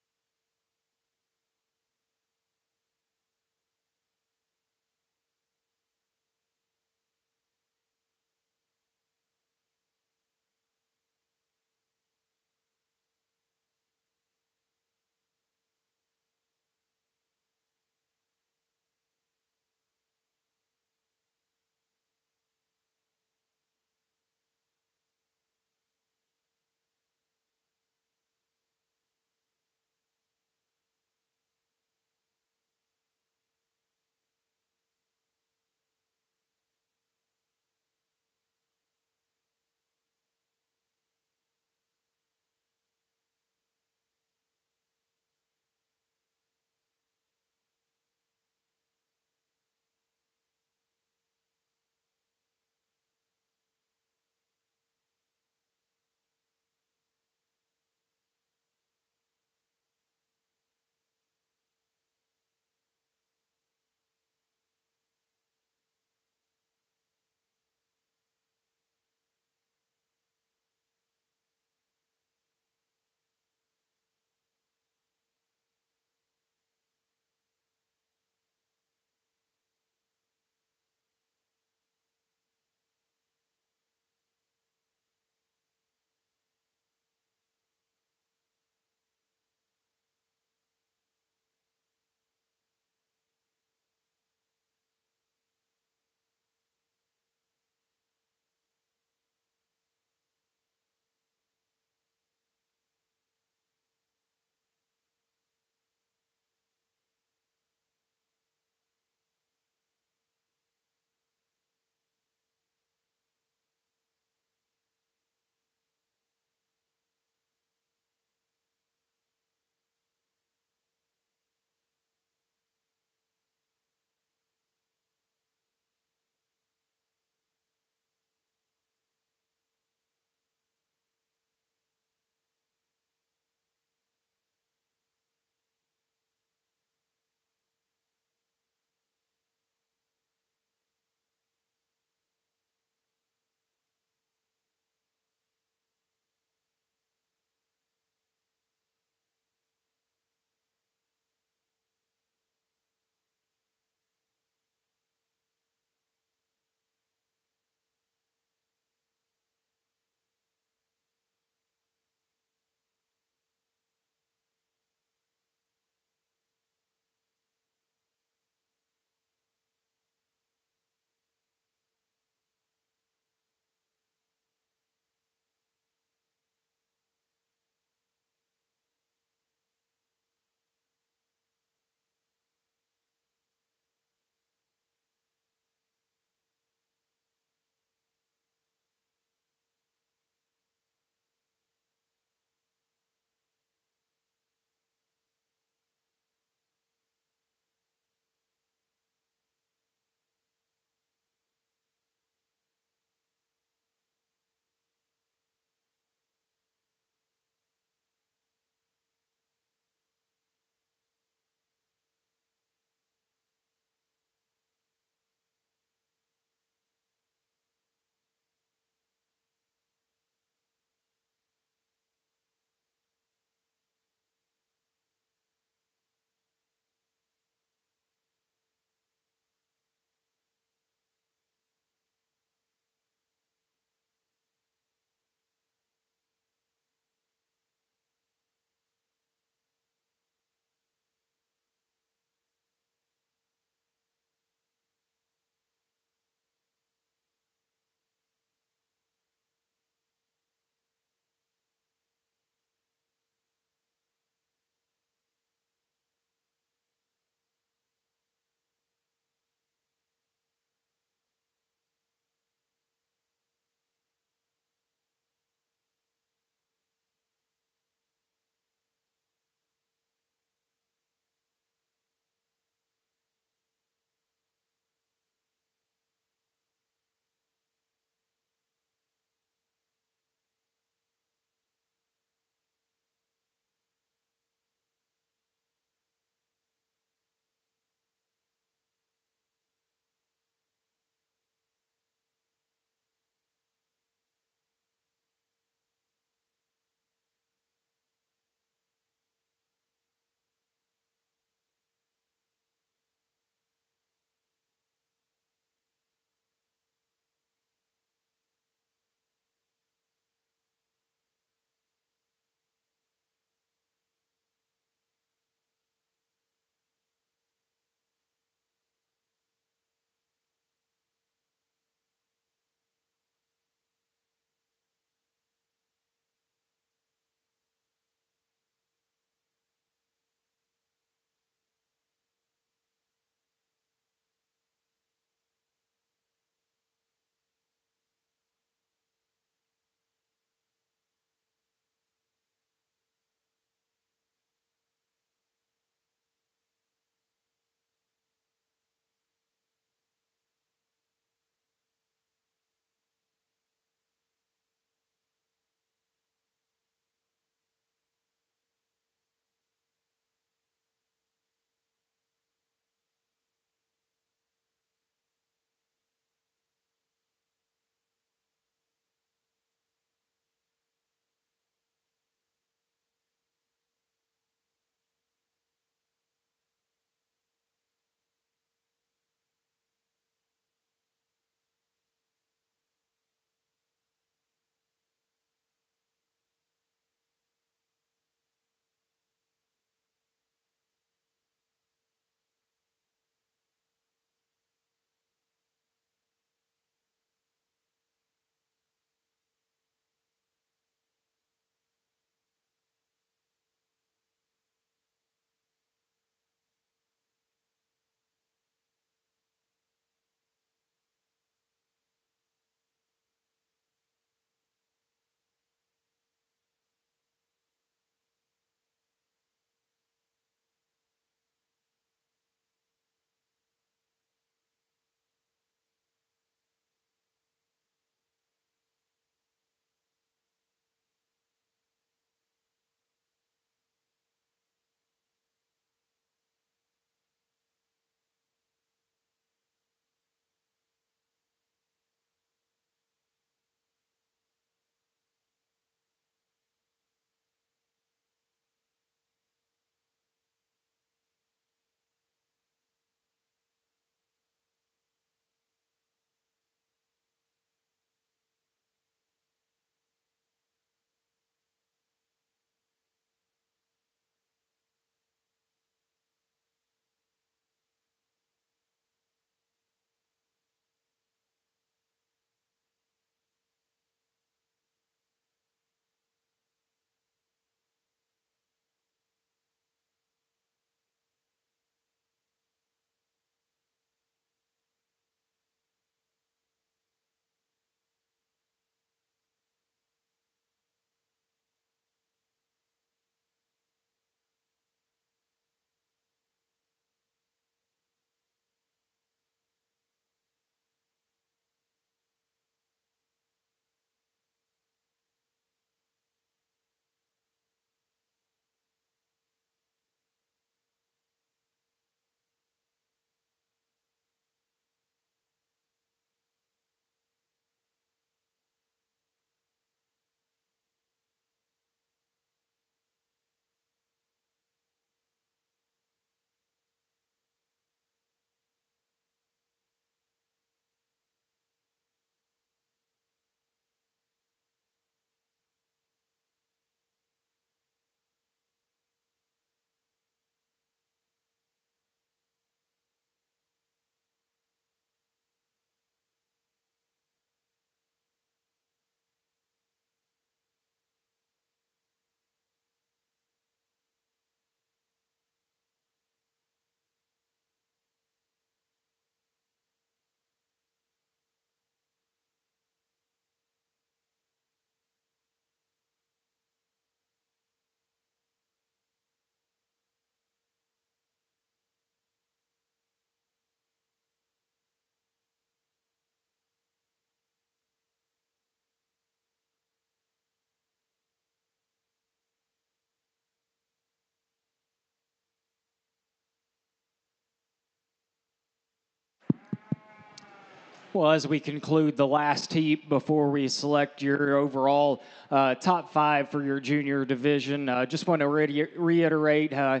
Well, as we conclude the last heat before we select your overall top five for your junior division, just want to reiterate how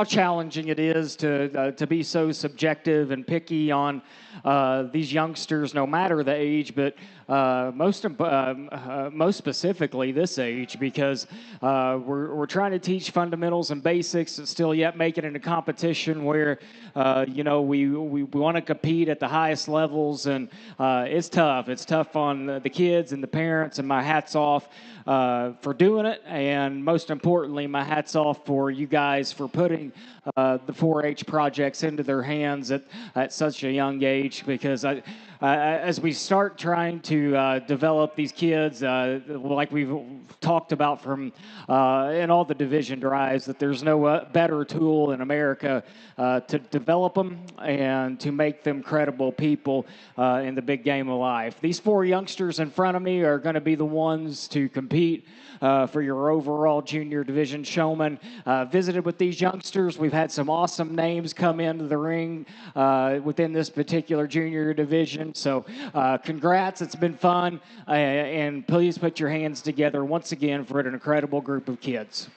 challenging it is to be so subjective and picky on these youngsters, no matter the age, but most specifically this age, because we're trying to teach fundamentals and basics, and still yet make it in a competition where we want to compete at the highest levels, and it's tough. It's tough on the kids and the parents, and my hat's off for doing it, and most importantly, my hat's off for you guys for putting the 4-H projects into their hands at such a young age, because as we start trying to develop these kids, like we've talked about from in all the division drives, that there's no better tool in America to develop them and to make them credible people in the big game of life. These 4 youngsters in front of me are going to be the ones to compete for your overall junior division showman. Visited with these youngsters. We've had some awesome names come into the ring within this particular junior division. So congrats. It's been fun. And please put your hands together once again for an incredible group of kids.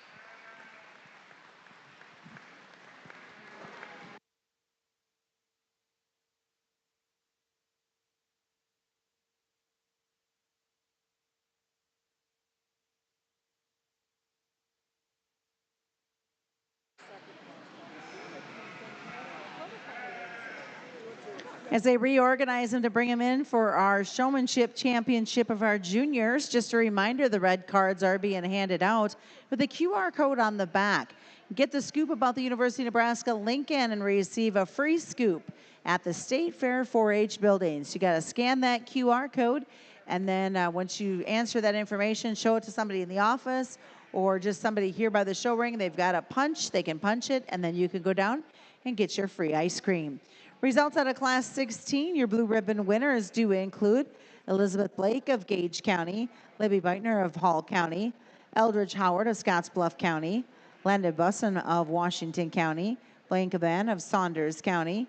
As they reorganize them to bring them in for our showmanship championship of our juniors, just a reminder, the red cards are being handed out with a QR code on the back. Get the scoop about the University of Nebraska Lincoln and receive a free scoop at the State Fair 4-H buildings. You got to scan that QR code, and then once you answer that information, show it to somebody in the office or just somebody here by the show ring. They've got a punch. They can punch it, and then you can go down and get your free ice cream. Results out of Class 16, your blue ribbon winners do include Elizabeth Blake of Gage County, Libby Beitner of Hall County, Eldridge Howard of Scottsbluff County, Landon Busson of Washington County, Blanca Van of Saunders County,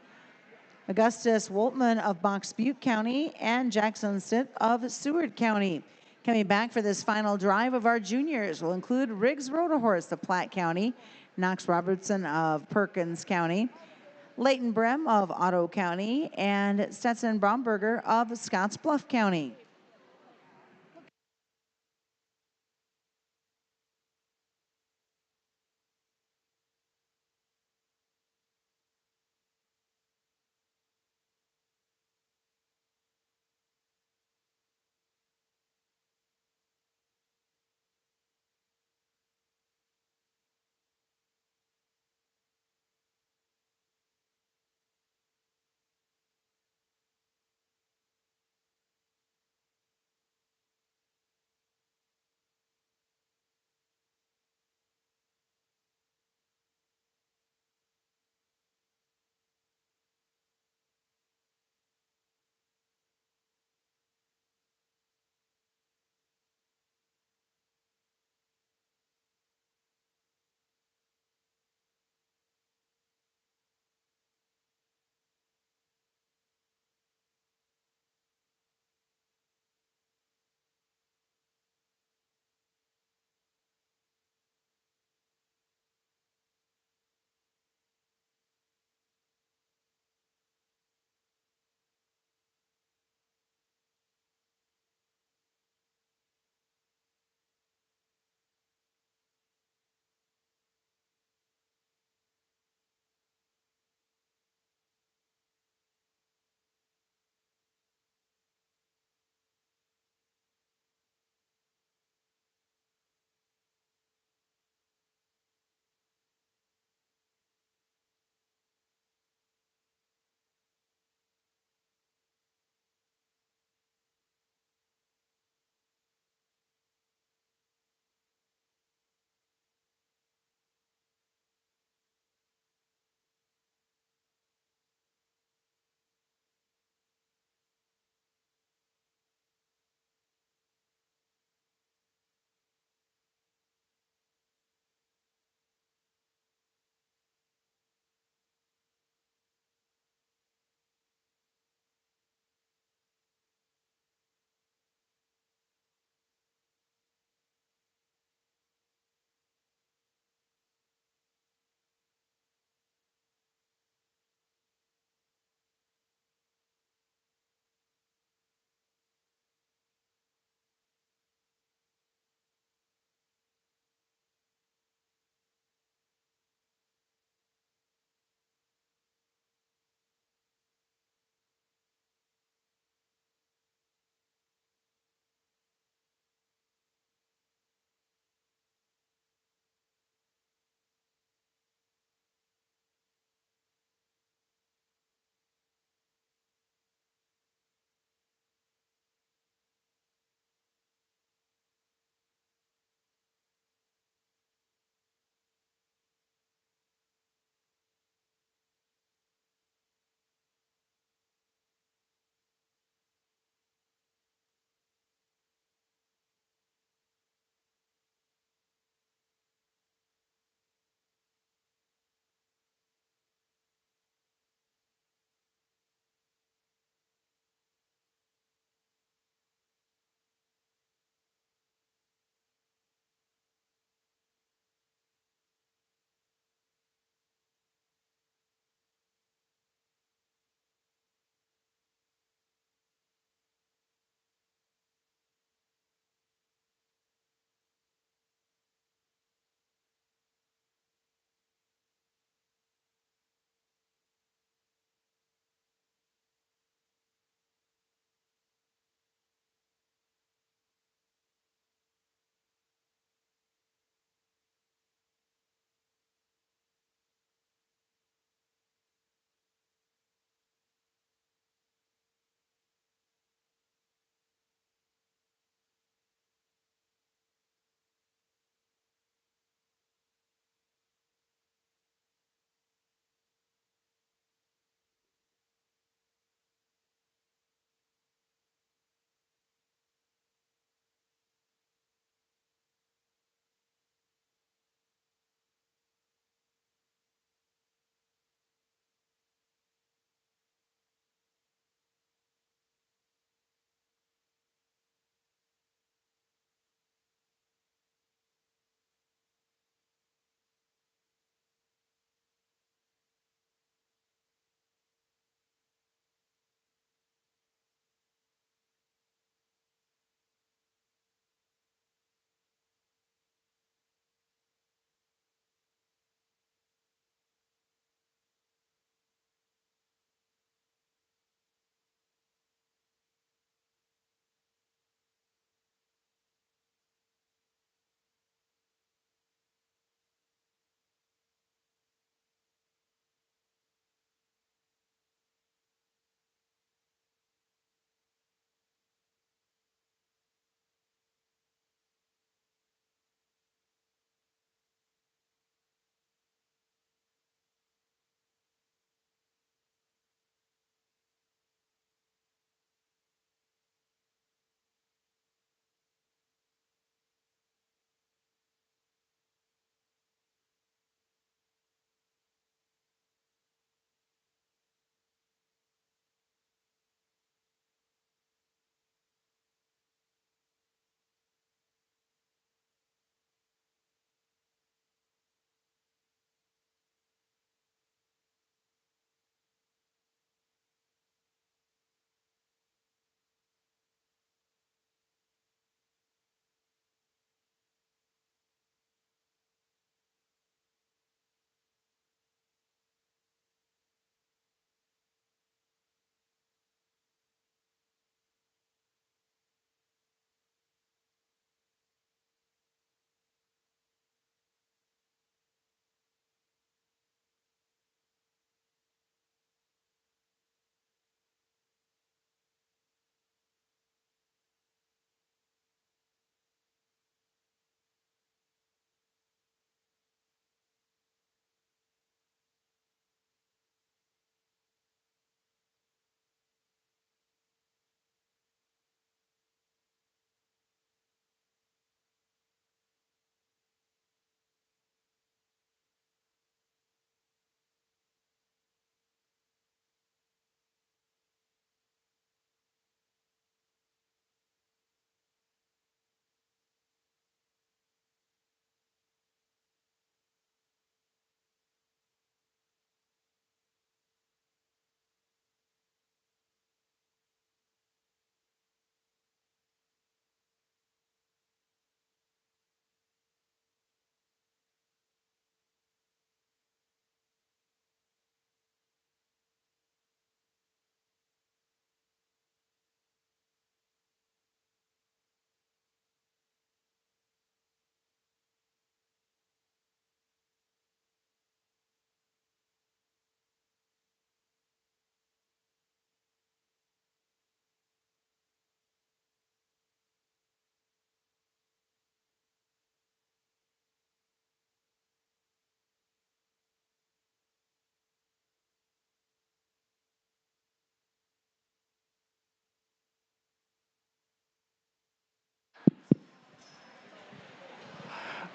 Augustus Woltman of Box Butte County, and Jackson Stitt of Seward County. Coming back for this final drive of our juniors will include Riggs Rotahorse of Platte County, Knox Robertson of Perkins County, Leighton Brem of Otto County, and Stetson Bromberger of Scottsbluff County.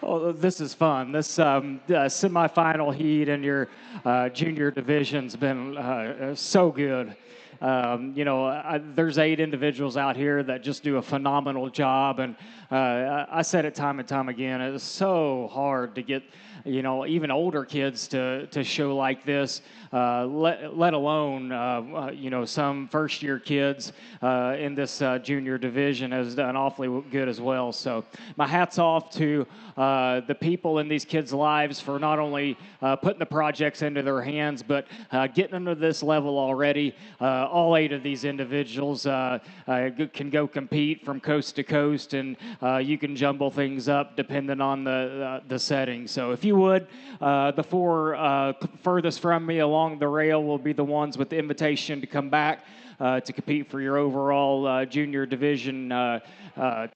Oh, this is fun. This semifinal heat in your junior division's been so good. There's 8 individuals out here that just do a phenomenal job, and I said it time and time again. It's so hard to get, even older kids to show like this, let alone, some first-year kids in this junior division has done awfully good as well. So my hat's off to the people in these kids' lives for not only putting the projects into their hands, but getting them to this level already. All 8 of these individuals can go compete from coast to coast, and you can jumble things up depending on the setting. So if you would, the 4 furthest from me along the rail will be the ones with the invitation to come back to compete for your overall junior division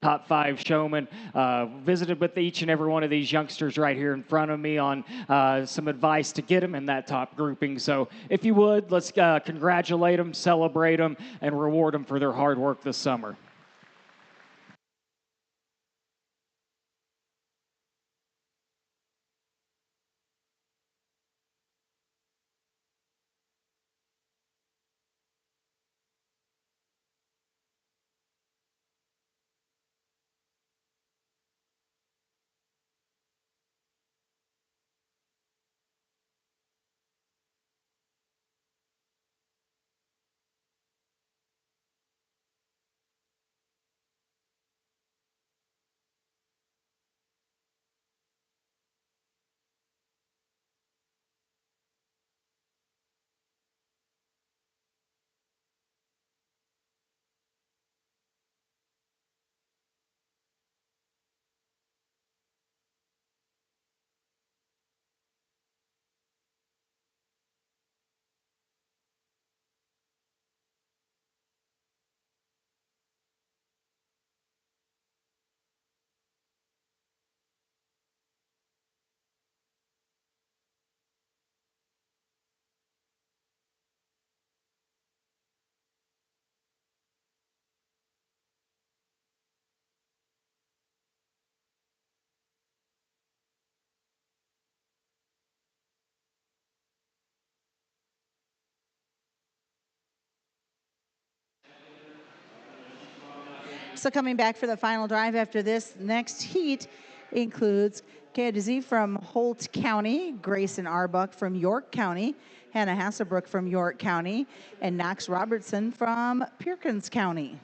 top 5 showman. Visited with each and every one of these youngsters right here in front of me on some advice to get them in that top grouping. So if you would, let's congratulate them, celebrate them, and reward them for their hard work this summer. So coming back for the final drive after this next heat includes Kaya from Holt County, Grayson Arbuck from York County, Hannah Hasselbrook from York County, and Knox Robertson from Perkins County.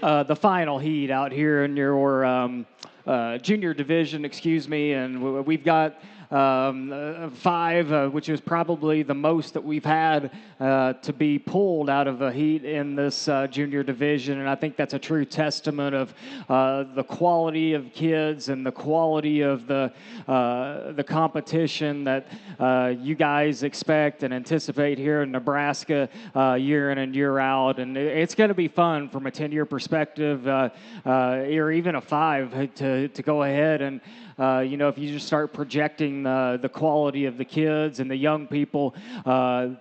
the final heat out here in your junior division, excuse me, and we've got five, which is probably the most that we've had to be pulled out of a heat in this junior division, and I think that's a true testament of the quality of kids and the quality of the competition that you guys expect and anticipate here in Nebraska year in and year out, and it's going to be fun from a 10-year perspective, or even a 5 to go ahead and. If you just start projecting the quality of the kids and the young people,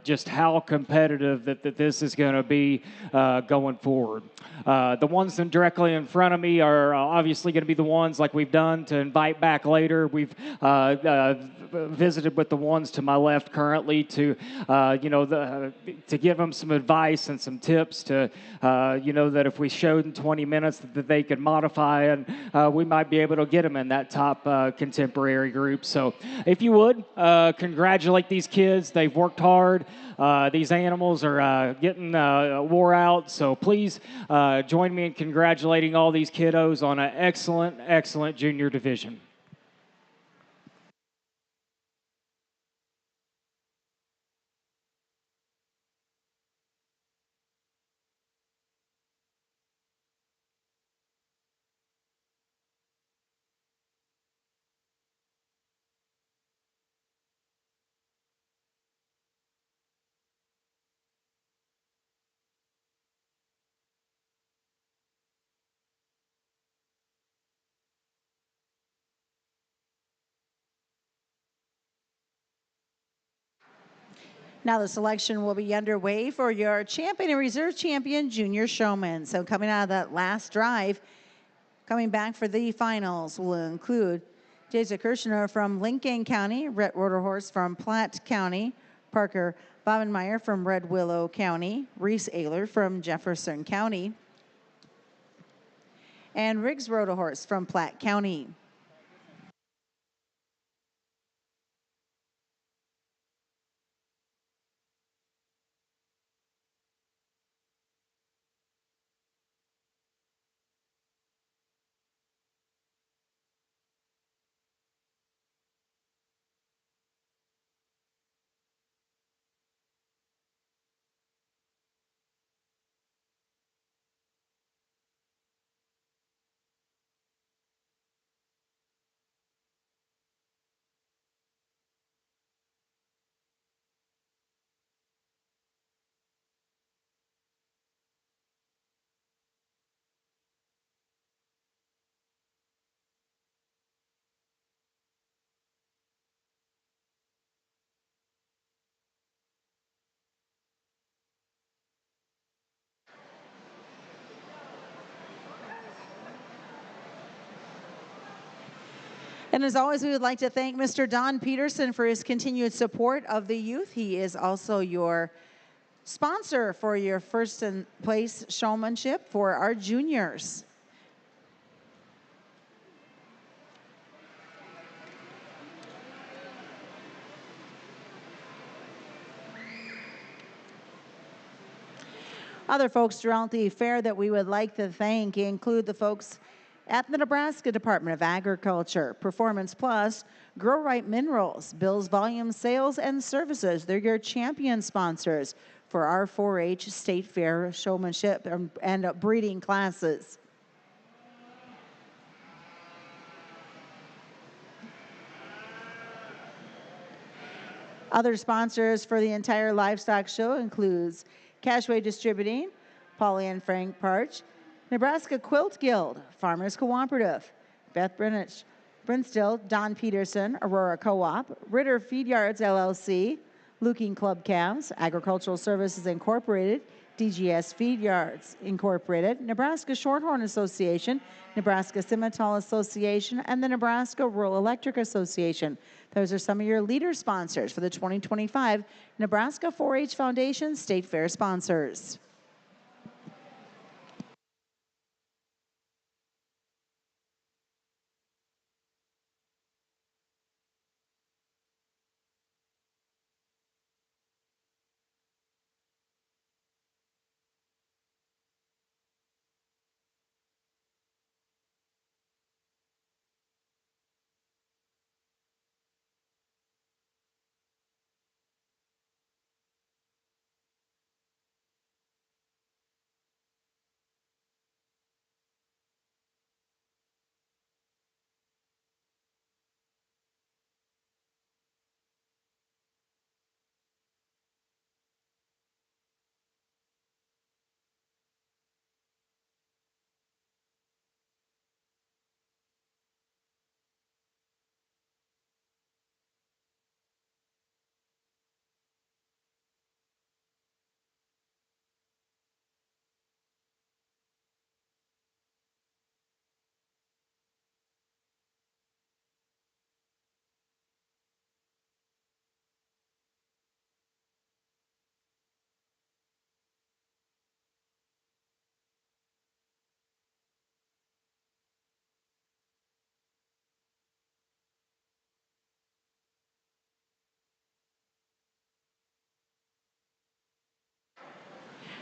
just how competitive that this is going to be going forward. The ones that directly in front of me are obviously going to be the ones like we've done to invite back later. We've visited with the ones to my left currently to, to give them some advice and some tips to, that if we showed in 20 minutes that they could modify, and we might be able to get them in that top contemporary group. So if you would, congratulate these kids. They've worked hard. These animals are getting wore out. So please join me in congratulating all these kiddos on an excellent, excellent junior division. Now the selection will be underway for your champion and reserve champion junior showman. So coming out of that last drive, coming back for the finals will include Jason Kirshner from Lincoln County, Rhett Roderhorse from Platte County, Parker Bobenmeyer from Red Willow County, Reese Ayler from Jefferson County, and Riggs Roderhorse from Platte County. And as always, we would like to thank Mr. Don Peterson for his continued support of the youth. He is also your sponsor for your first place showmanship for our juniors. Other folks throughout the fair that we would like to thank include the folks at the Nebraska Department of Agriculture, Performance Plus, Grow Right Minerals, Bill's Volume Sales and Services. They're your champion sponsors for our 4-H State Fair showmanship and breeding classes. Other sponsors for the entire livestock show includes Cashway Distributing, Polly and Frank Parch, Nebraska Quilt Guild, Farmers Cooperative, Beth Brinich, Brinstill, Don Peterson, Aurora Co-op, Ritter Feed Yards LLC, Luking Club Calves, Agricultural Services Incorporated, DGS Feed Yards Incorporated, Nebraska Shorthorn Association, Nebraska Simmental Association, and the Nebraska Rural Electric Association. Those are some of your leader sponsors for the 2025 Nebraska 4-H Foundation State Fair sponsors.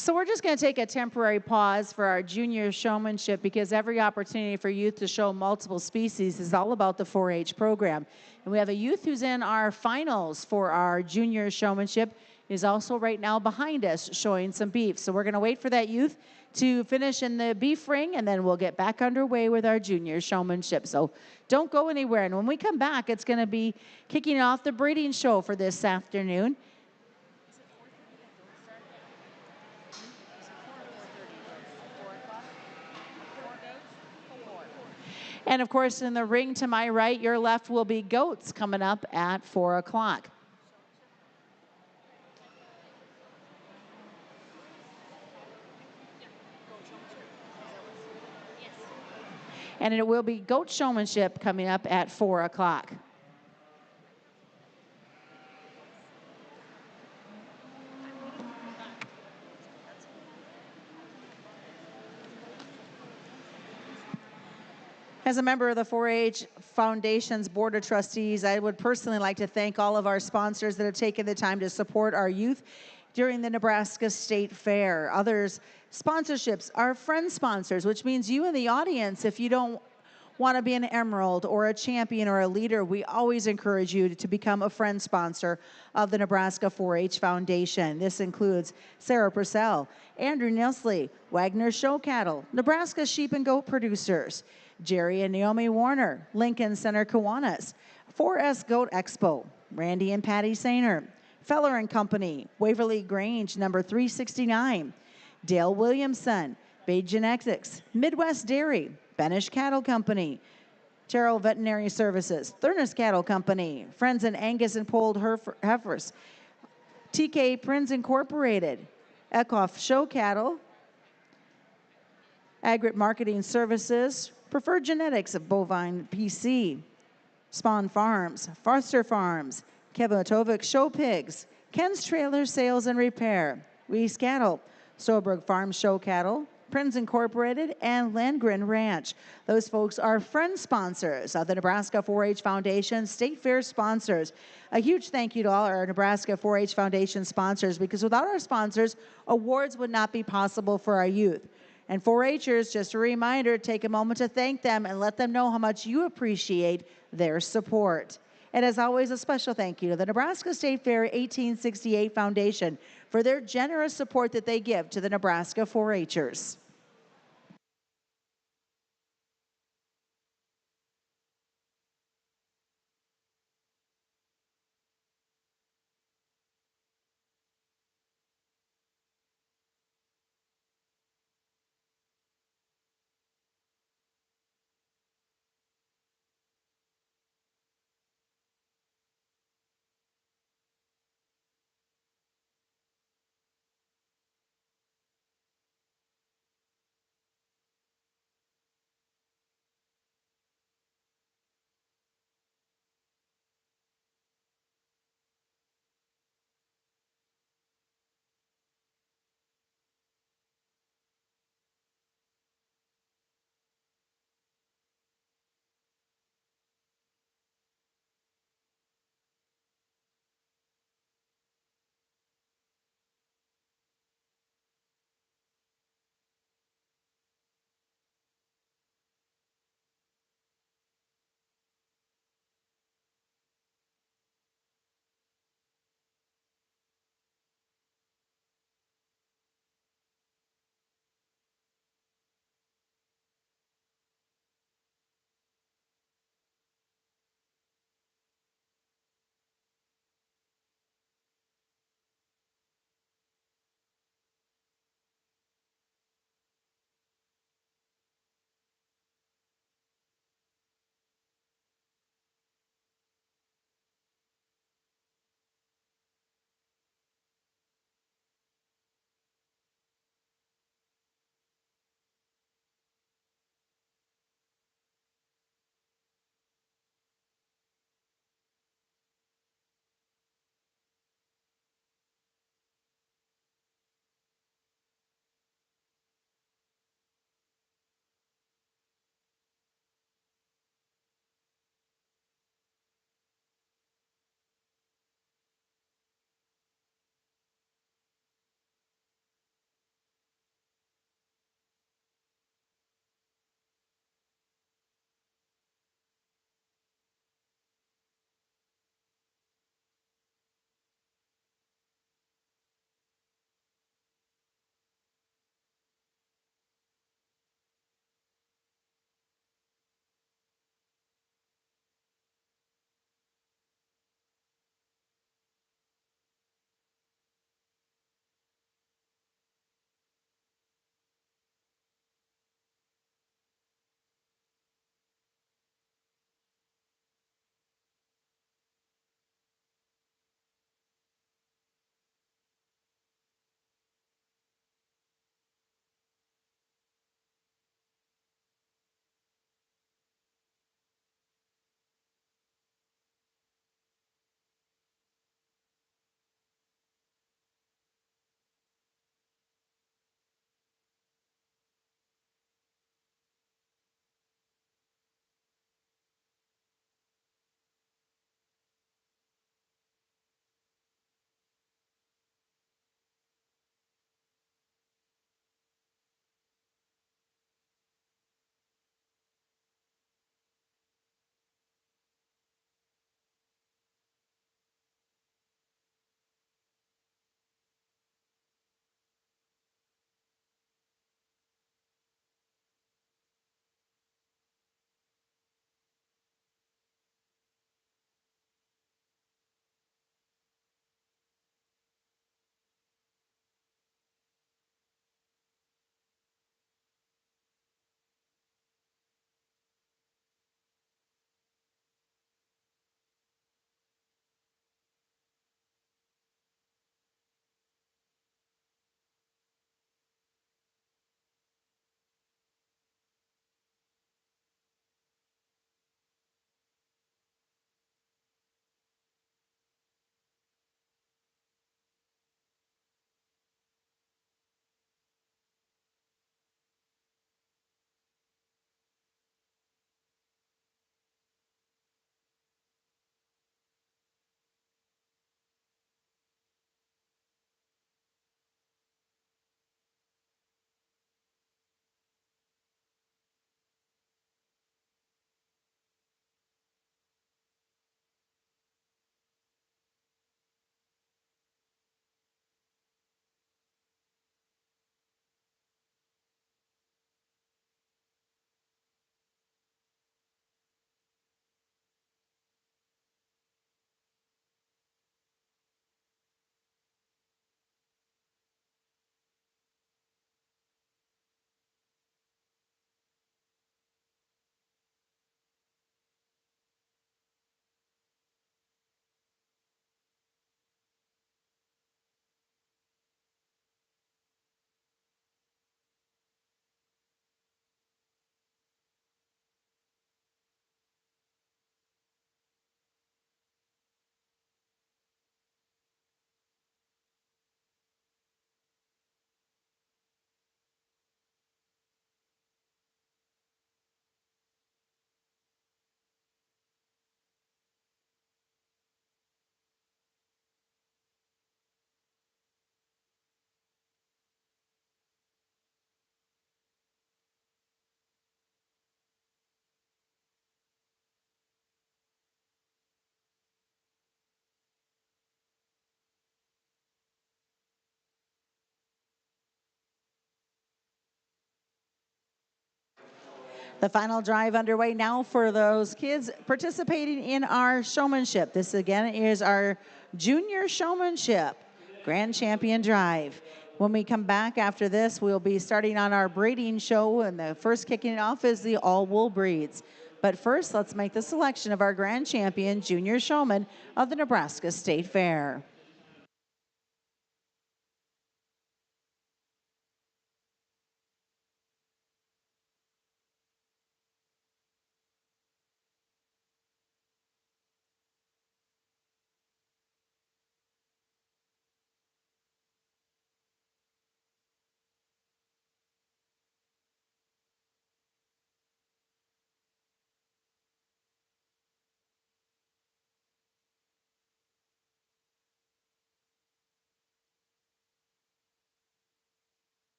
So we're just going to take a temporary pause for our junior showmanship because every opportunity for youth to show multiple species is all about the 4-H program. And we have a youth who's in our finals for our junior showmanship is also right now behind us showing some beef. So we're going to wait for that youth to finish in the beef ring, and then we'll get back underway with our junior showmanship. So don't go anywhere. And when we come back, it's going to be kicking off the breeding show for this afternoon. And of course, in the ring to my right, your left will be goats coming up at 4 o'clock. And it will be goat showmanship coming up at 4 o'clock. As a member of the 4-H Foundation's Board of Trustees, I would personally like to thank all of our sponsors that have taken the time to support our youth during the Nebraska State Fair. Others sponsorships are friend sponsors, which means you in the audience, if you don't want to be an emerald or a champion or a leader, we always encourage you to become a friend sponsor of the Nebraska 4-H Foundation. This includes Sarah Purcell, Andrew Nesley, Wagner Show Cattle, Nebraska Sheep and Goat Producers, Jerry and Naomi Warner, Lincoln Center Kiwanis, 4S Goat Expo, Randy and Patty Sainer, Feller and Company, Waverly Grange, number 369, Dale Williamson, Bay Genetics, Midwest Dairy, Benish Cattle Company, Terrell Veterinary Services, Thurnes Cattle Company, Friends and Angus and Polled Heifers, TK Prinz Incorporated, Eckhoff Show Cattle, Agrit Marketing Services, Preferred Genetics of Bovine PC, Spawn Farms, Foster Farms, Kevatovic Show Pigs, Ken's Trailer Sales and Repair, Reese Cattle, Soberg Farm Show Cattle, Prinz Incorporated, and Landgren Ranch. Those folks are friend sponsors of the Nebraska 4-H Foundation, State Fair sponsors. A huge thank you to all our Nebraska 4-H Foundation sponsors, because without our sponsors, awards would not be possible for our youth. And 4-Hers, just a reminder, take a moment to thank them and let them know how much you appreciate their support. And as always, a special thank you to the Nebraska State Fair 1868 Foundation for their generous support that they give to the Nebraska 4-Hers. The final drive underway now for those kids participating in our showmanship. This again is our junior showmanship grand champion drive. When we come back after this, we'll be starting on our breeding show, and the first kicking it off is the all wool breeds. But first, let's make the selection of our grand champion junior showman of the Nebraska State Fair.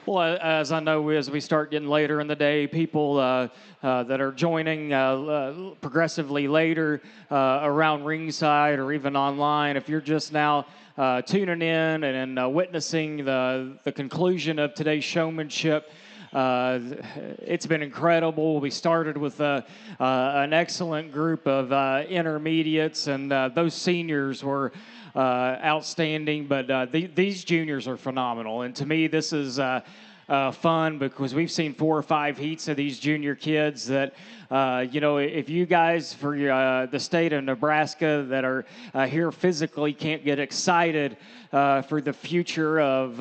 Well, as I know, as we start getting later in the day, people that are joining progressively later around ringside or even online, if you're just now tuning in and witnessing the conclusion of today's showmanship, it's been incredible. We started with an excellent group of intermediates, and those seniors were outstanding. But these juniors are phenomenal, and to me, this is fun because we've seen 4 or 5 heats of these junior kids that. If you guys for the state of Nebraska that are here physically can't get excited for the future of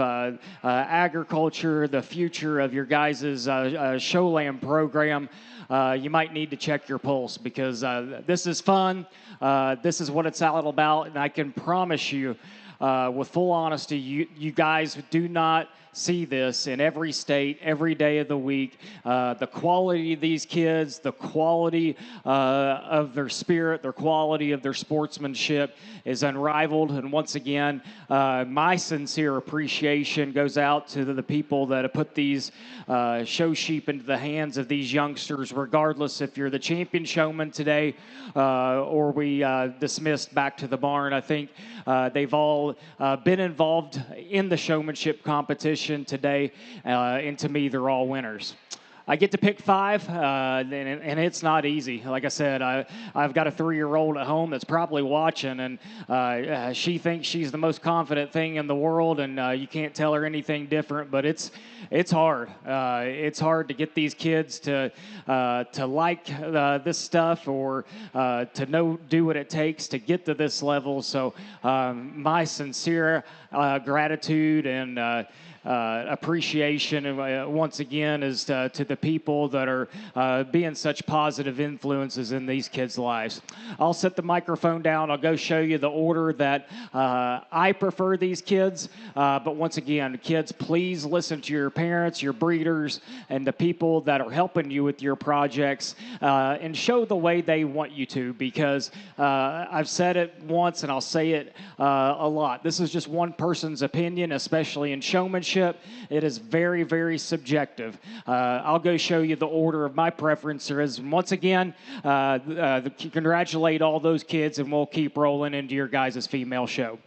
agriculture, the future of your guys' Showland program, you might need to check your pulse because this is fun. This is what it's all about, and I can promise you, with full honesty, you guys do not see this in every state, every day of the week. The quality of these kids, the quality of their spirit, their quality of their sportsmanship is unrivaled. And once again, my sincere appreciation goes out to the people that have put these show sheep into the hands of these youngsters, regardless if you're the champion showman today or we dismissed back to the barn. I think they've all been involved in the showmanship competition today, and to me, they're all winners. I get to pick 5, and it's not easy. Like I said, I've got a 3-year-old at home that's probably watching, and she thinks she's the most confident thing in the world, and you can't tell her anything different. But it's hard. It's hard to get these kids to like this stuff or to do what it takes to get to this level. So my sincere gratitude and appreciation once again is to the people that are being such positive influences in these kids' lives. I'll set the microphone down. I'll go show you the order that I prefer these kids. But once again, kids, please listen to your parents, your breeders, and the people that are helping you with your projects and show the way they want you to, because I've said it once and I'll say it a lot. This is just one person's opinion, especially in showmanship. It is very, very subjective. I'll go show you the order of my preferences. Once again, congratulate all those kids, and we'll keep rolling into your guys' female show.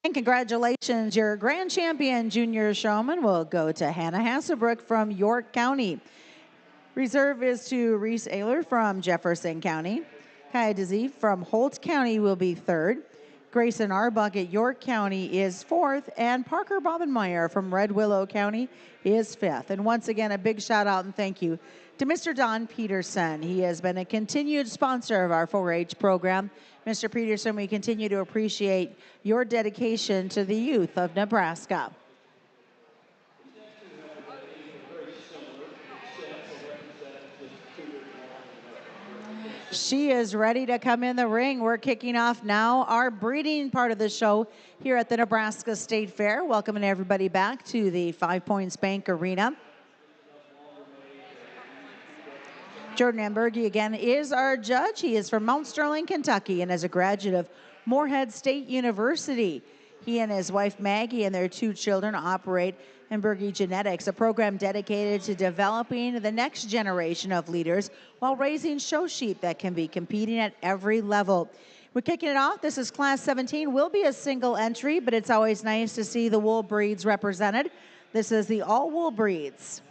And congratulations, your grand champion junior showman will go to Hannah Hasselbrook from York County. Reserve is to Reese Ayler from Jefferson County. Kaya Dizzy from Holt County will be third. Grayson Arbuck at York County is fourth, and Parker Bobenmeyer from Red Willow County is fifth. And once again, a big shout out and thank you to Mr. Don Peterson. He has been a continued sponsor of our 4-H program. Mr. Peterson, we continue to appreciate your dedication to the youth of Nebraska. She is ready to come in the ring. We're kicking off now our breeding part of the show here at the Nebraska State Fair. Welcoming everybody back to the 5 Points Bank Arena. Jordan Ambergi again is our judge. He is from Mount Sterling, Kentucky, and is a graduate of Morehead State University. He and his wife Maggie and their 2 children operate Ambergi Genetics, a program dedicated to developing the next generation of leaders while raising show sheep that can be competing at every level. We're kicking it off. This is Class 17. Will be a single entry, but it's always nice to see the wool breeds represented. This is the all wool breeds.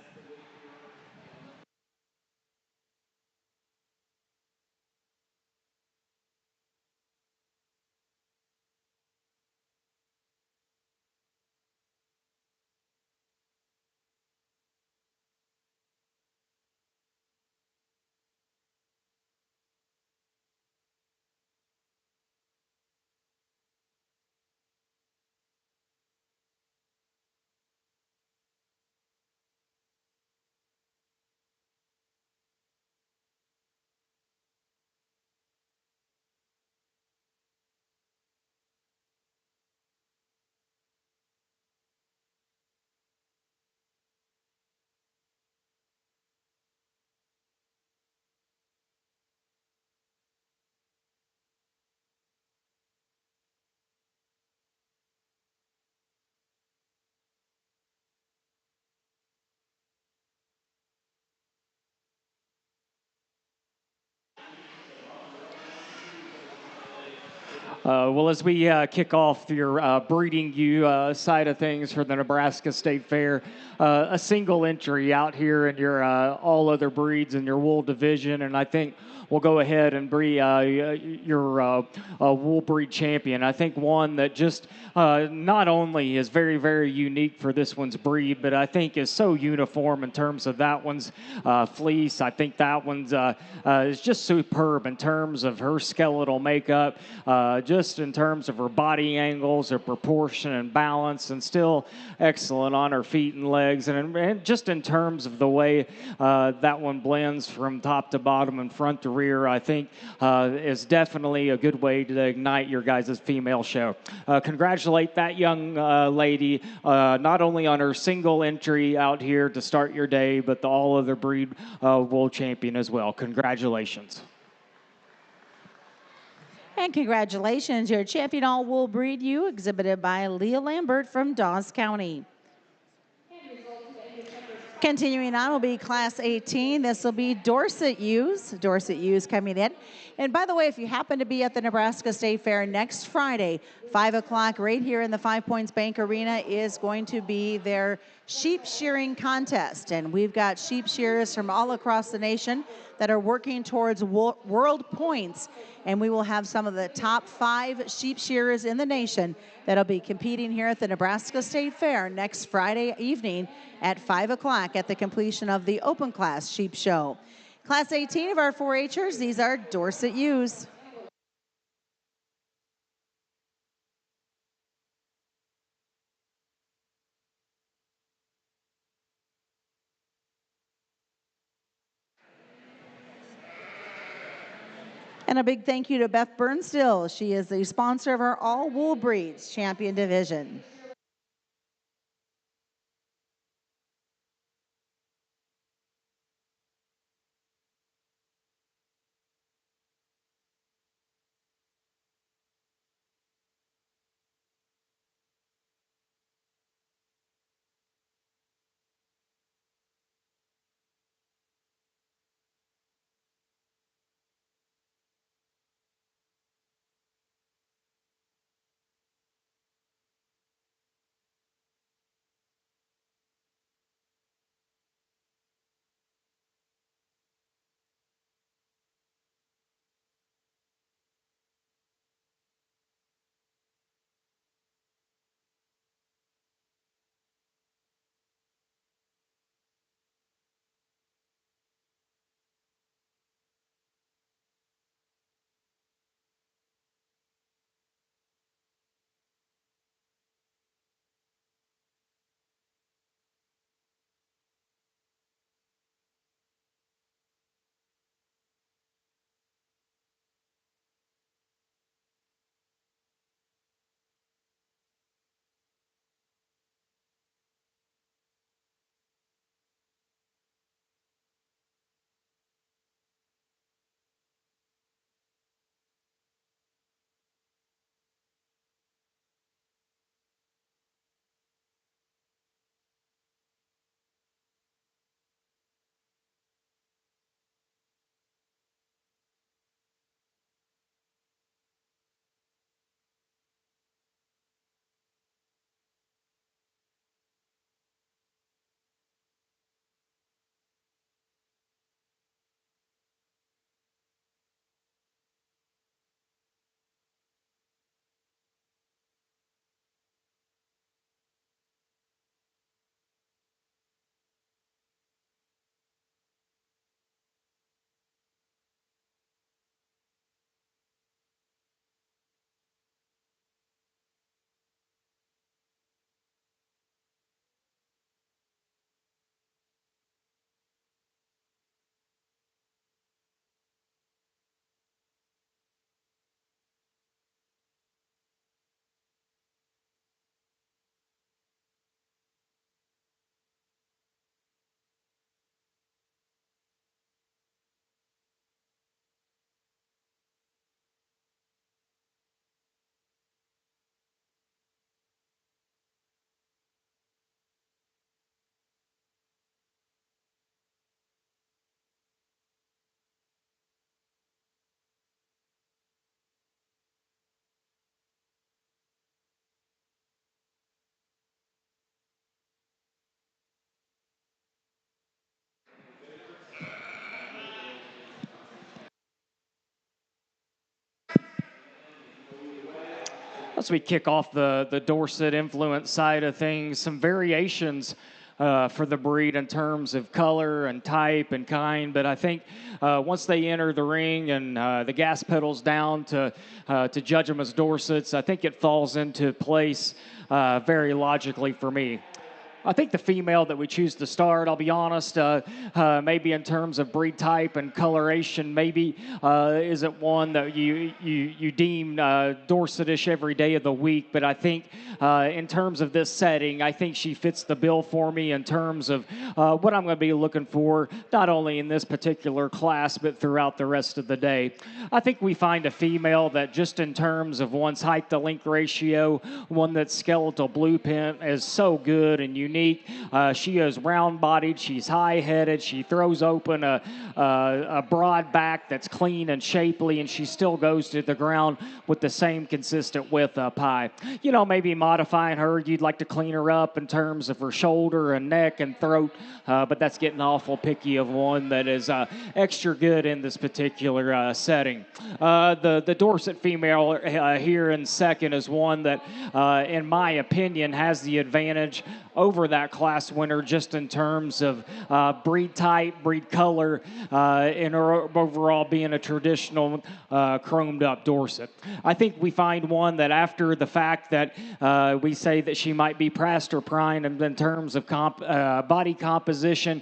Well, as we kick off your breeding you side of things for the Nebraska State Fair, a single entry out here in your all other breeds in your wool division, and I think we'll go ahead and be your wool breed champion. I think one that just not only is very, very unique for this one's breed, but I think is so uniform in terms of that one's fleece. I think that one's is just superb in terms of her skeletal makeup, just in terms of her body angles, her proportion and balance, and still excellent on her feet and legs, and just in terms of the way that one blends from top to bottom and front to rear, I think is definitely a good way to ignite your guys' female show. Congratulate that young lady, not only on her single entry out here to start your day, but the all other breed wool champion as well. Congratulations. And congratulations, your champion all wool breed you, exhibited by Leah Lambert from Dawes County. Continuing on will be Class 18. This will be Dorset Ewes. Dorset Ewes coming in. And by the way, if you happen to be at the Nebraska State Fair next Friday, 5 o'clock right here in the 5 Points Bank Arena is going to be their sheep shearing contest. And we've got sheep shearers from all across the nation that are working towards world points. And we will have some of the top 5 sheep shearers in the nation that'll be competing here at the Nebraska State Fair next Friday evening at 5 o'clock at the completion of the Open Class Sheep Show. Class 18 of our 4-H'ers, these are Dorset Ewes. And a big thank you to Beth Burnstill. She is the sponsor of our All Wool Breeds Champion Division. As we kick off the Dorset influence side of things, some variations for the breed in terms of color and type and kind. But I think once they enter the ring and the gas pedals down to judge them as Dorsets, I think it falls into place very logically for me. I think the female that we choose to start, I'll be honest, maybe in terms of breed type and coloration, maybe isn't one that you deem Dorsetish every day of the week. But I think in terms of this setting, I think she fits the bill for me in terms of what I'm going to be looking for, not only in this particular class, but throughout the rest of the day. I think we find a female that just in terms of one's height to length ratio, one that's skeletal blueprint is so good and unique. She is round-bodied. She's high-headed. She throws open a broad back that's clean and shapely, and she still goes to the ground with the same consistent width up high. You know, maybe modifying her, you'd like to clean her up in terms of her shoulder and neck and throat, but that's getting awful picky of one that is extra good in this particular setting. The Dorset female here in second is one that, in my opinion, has the advantage over that class winner just in terms of breed type, breed color, and her overall being a traditional chromed up Dorset. I think we find one that after the fact that we say that she might be pressed or prime in terms of body composition,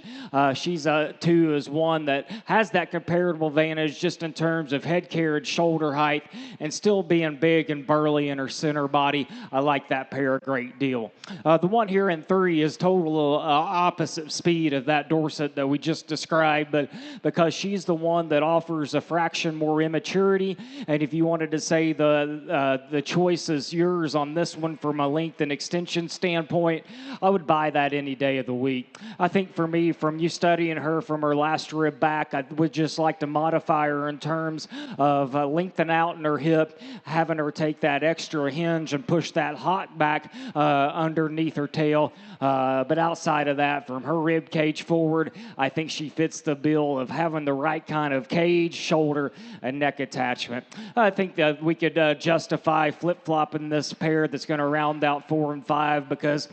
she's two is one that has that comparable advantage just in terms of head carriage, shoulder height, and still being big and burly in her center body. I like that pair a great deal. The one here in three is total opposite speed of that Dorset that we just described, but because she's the one that offers a fraction more immaturity, and if you wanted to say the choice is yours on this one from a length and extension standpoint, I would buy that any day of the week. I think for me, from you studying her from her last rib back, I would just like to modify her in terms of lengthen out in her hip, having her take that extra hinge and push that hot back underneath her tail. But outside of that, from her rib cage forward, I think she fits the bill of having the right kind of cage, shoulder, and neck attachment. I think that we could justify flip-flopping this pair that's going to round out 4 and 5 because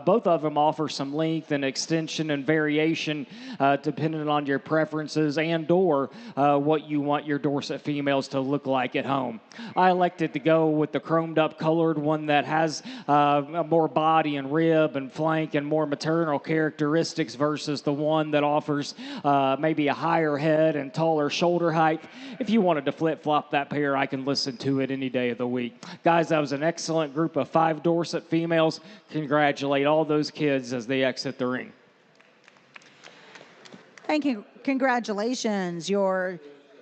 both of them offer some length and extension and variation depending on your preferences and or what you want your Dorset females to look like at home. I elected to go with the chromed up colored one that has more body and rib and flank and more maternal characteristics versus the one that offers maybe a higher head and taller shoulder height. If you wanted to flip-flop that pair, I can listen to it any day of the week. Guys, that was an excellent group of 5 Dorset females. Congratulate all those kids as they exit the ring. Thank you. Congratulations. Your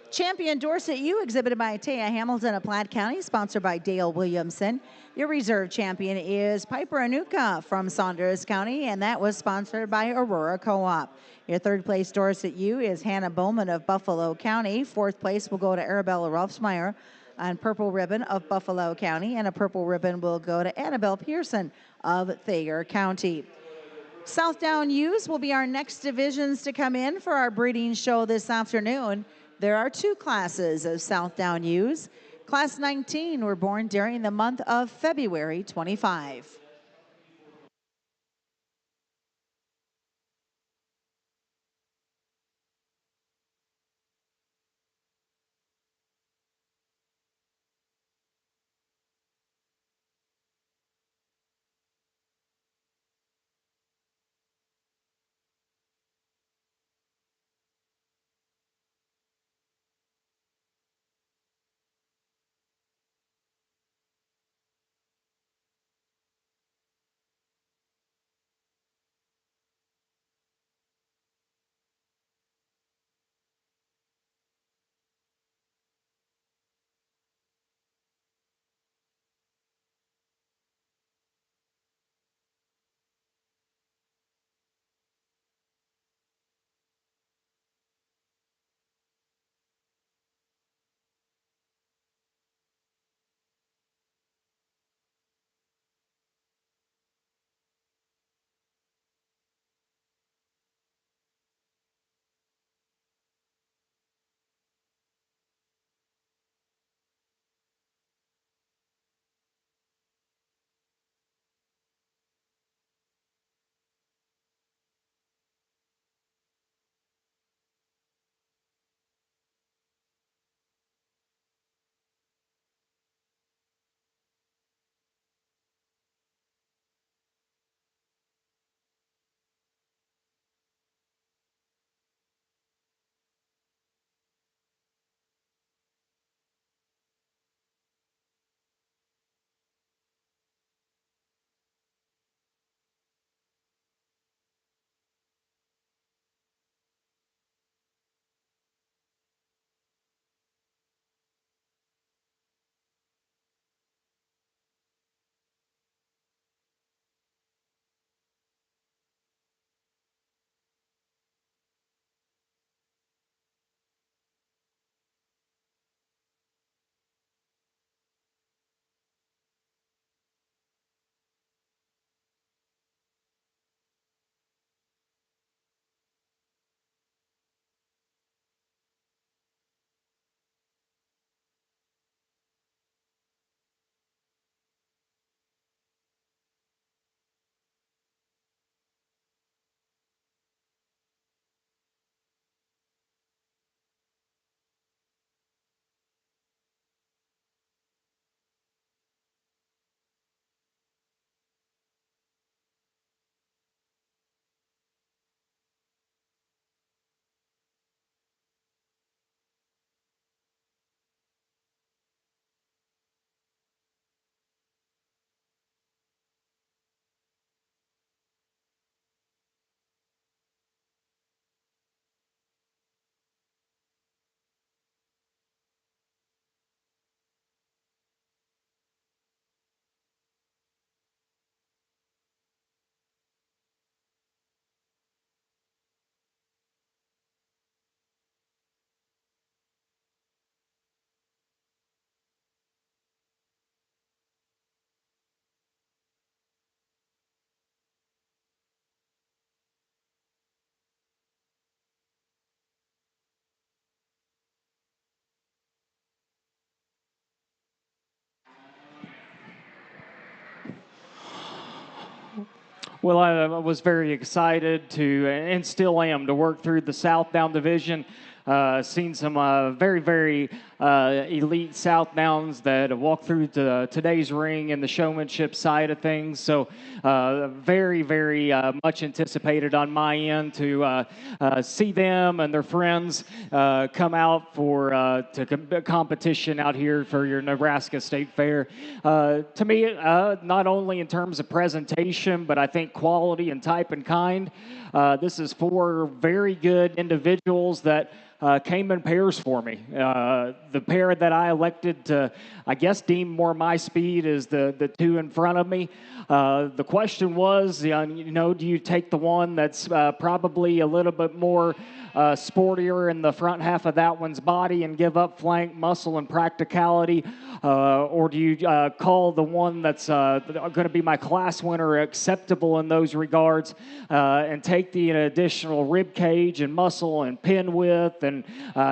champion Dorset U exhibited by Taya Hamilton of Platte County, sponsored by Dale Williamson. Your reserve champion is Piper Anuka from Saunders County, and that was sponsored by Aurora Co-op. Your third place Dorset U is Hannah Bowman of Buffalo County. Fourth place will go to Arabella Rolfsmeyer on Purple Ribbon of Buffalo County, and a purple ribbon will go to Annabelle Pearson of Thayer County. Southdown U's will be our next divisions to come in for our breeding show this afternoon. There are 2 classes of Southdown U's. Class 19 were born during the month of February 25. Well, I was very excited to, and still am, to work through the South Down Division. Seen some very, very elite South Downs that have walked through today's ring and the showmanship side of things. So, very, very much anticipated on my end to see them and their friends come out for competition out here for your Nebraska State Fair. To me, not only in terms of presentation, but I think quality and type and kind. This is four very good individuals that came in pairs for me. The pair that I elected to, I guess, deem more my speed is the two in front of me. The question was, do you take the one that's probably a little bit more sportier in the front half of that one's body and give up flank, muscle, and practicality? Or do you call the one that's going to be my class winner acceptable in those regards and take the additional rib cage and muscle and pin width and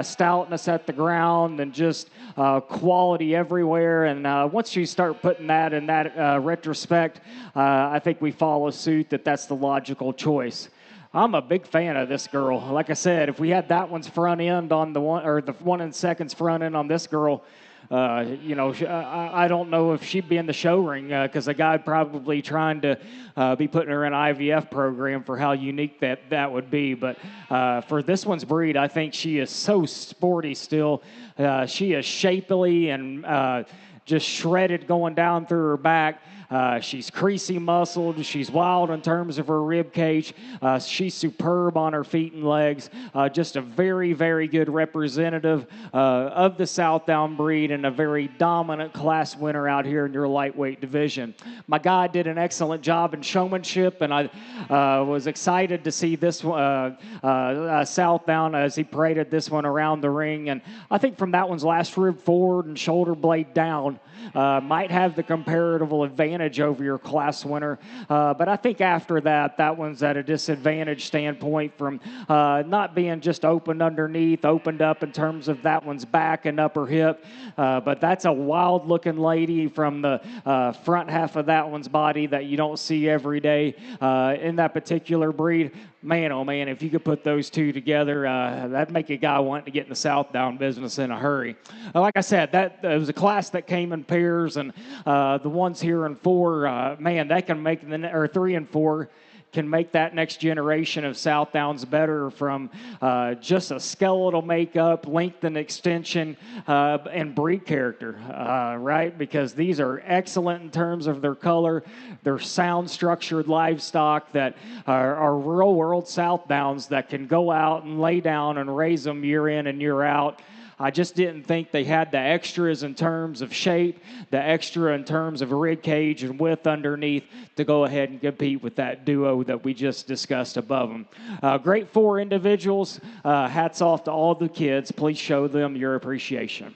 stoutness at the ground and just quality everywhere? And once you start putting that in that retrospect, I think we follow suit that's the logical choice. I'm a big fan of this girl. Like I said, if we had that one's front end on the one, or the one in second's front end on this girl, I don't know if she'd be in the show ring because a guy probably trying to be putting her in an IVF program for how unique that would be. But for this one's breed, I think she is so sporty still. She is shapely and just shredded going down through her back. She's creasy muscled. She's wild in terms of her rib cage. She's superb on her feet and legs. Just a very, very good representative of the South Down breed and a very dominant class winner out here in your lightweight division. My guy did an excellent job in showmanship, and I was excited to see this South Down as he paraded this one around the ring. And I think from that one's last rib forward and shoulder blade down, might have the comparative advantage over your class winner. But I think after that one's at a disadvantage standpoint from not being just opened underneath, opened up in terms of that one's back and upper hip. But that's a wild-looking lady from the front half of that one's body that you don't see every day in that particular breed. Man, oh man, if you could put those two together, that'd make a guy want to get in the South Down business in a hurry. Like I said, that was a class that came in pairs, and the ones here in four, man, that can make or 3 and 4 can make that next generation of South Downs better from just a skeletal makeup, length and extension, and breed character, right? Because these are excellent in terms of their color. They're sound structured livestock that are real world South Downs that can go out and lay down and raise them year in and year out. I just didn't think they had the extras in terms of shape, the extra in terms of rib cage and width underneath to go ahead and compete with that duo that we just discussed above them. Great 4 individuals. Hats off to all the kids. Please show them your appreciation.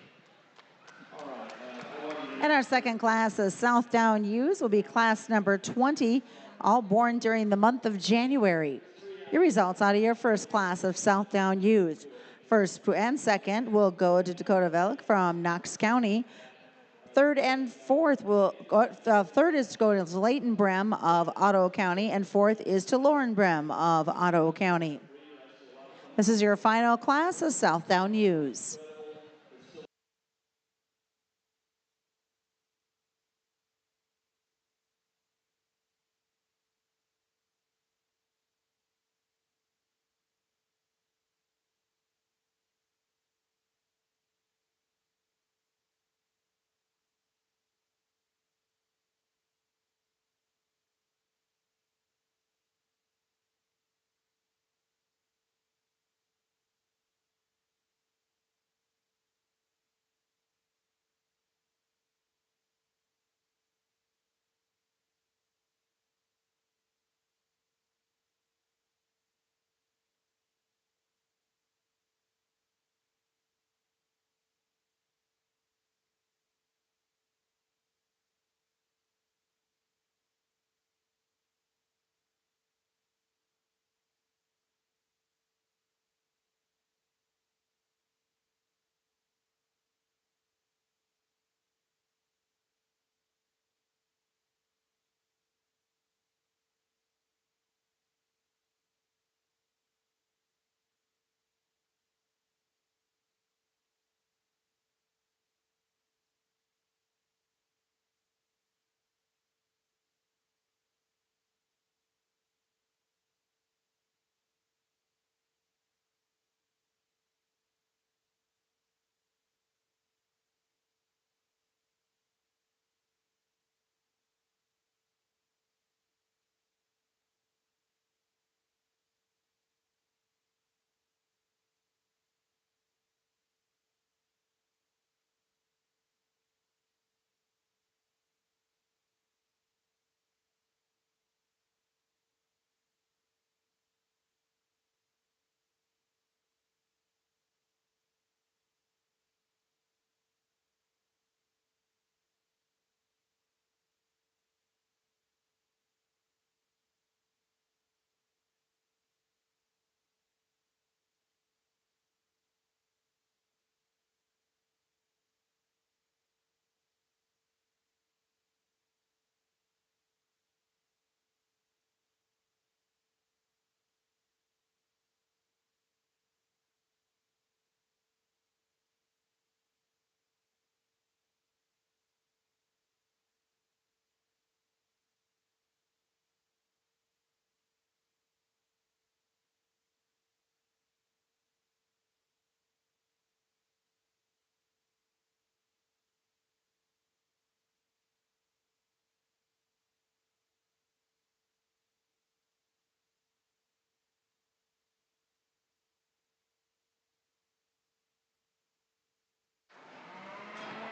And our second class of South Down Ewes will be class number 20, all born during the month of January. Your results out of your first class of South Down Ewes. First and second will go to Dakota Velk from Knox County. Third and fourth third is going to Leighton Brem of Otto County, and fourth is to Lauren Brem of Otto County. This is your final class of South Down Ewes.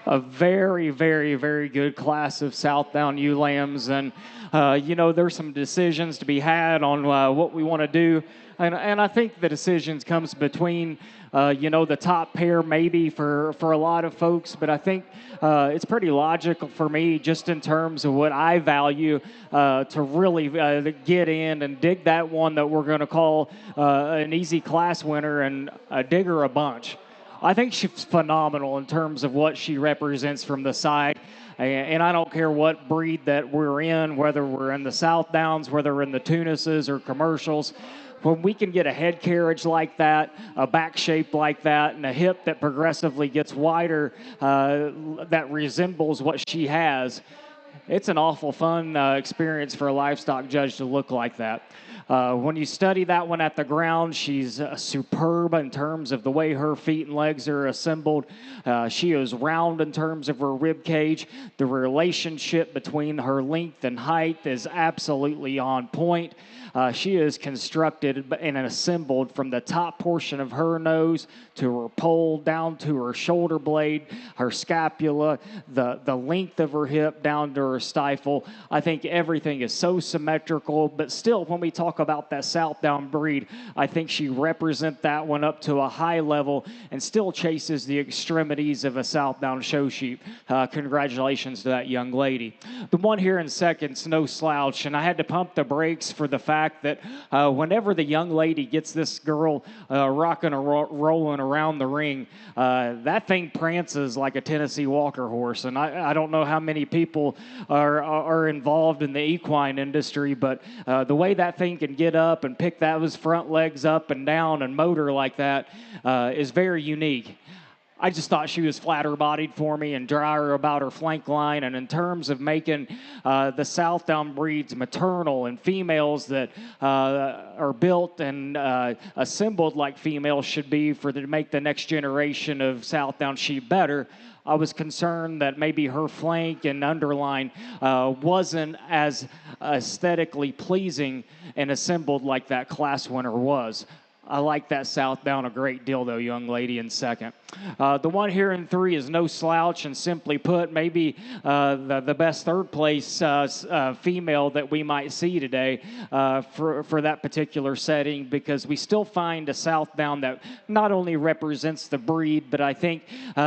a very, very, very good class of Southdown ewe lambs. And, there's some decisions to be had on what we want to do. And I think the decisions comes between, the top pair maybe for a lot of folks. But I think it's pretty logical for me just in terms of what I value to really get in and dig that one that we're going to call an easy class winner and dig her a bunch. I think she's phenomenal in terms of what she represents from the side. And I don't care what breed that we're in, whether we're in the South Downs, whether we're in the Tunuses or commercials. When we can get a head carriage like that, a back shape like that, and a hip that progressively gets wider that resembles what she has, it's an awful fun experience for a livestock judge to look like that. When you study that one at the ground, she's superb in terms of the way her feet and legs are assembled. She is round in terms of her rib cage. The relationship between her length and height is absolutely on point. She is constructed and assembled from the top portion of her nose to her poll down to her shoulder blade, her scapula, the length of her hip down to her stifle. I think everything is so symmetrical, but still when we talk about that Southdown breed, I think she represents that one up to a high level and still chases the extremities of a Southdown show sheep. Congratulations to that young lady. The one here in second's no slouch, and I had to pump the brakes for the fact that whenever the young lady gets this girl rocking or rolling around the ring, that thing prances like a Tennessee Walker horse. And I don't know how many people are involved in the equine industry, but the way that thing can get up and pick those front legs up and down and motor like that is very unique. I just thought she was flatter-bodied for me and drier about her flank line. And in terms of making the Southdown breeds maternal and females that are built and assembled like females should be to make the next generation of Southdown sheep better, I was concerned that maybe her flank and underline wasn't as aesthetically pleasing and assembled like that class winner was. I like that Southdown a great deal, though, young lady, in second. The one here in three is no slouch, and simply put, maybe the best third place female that we might see today for that particular setting, because we still find a Southdown that not only represents the breed, but I think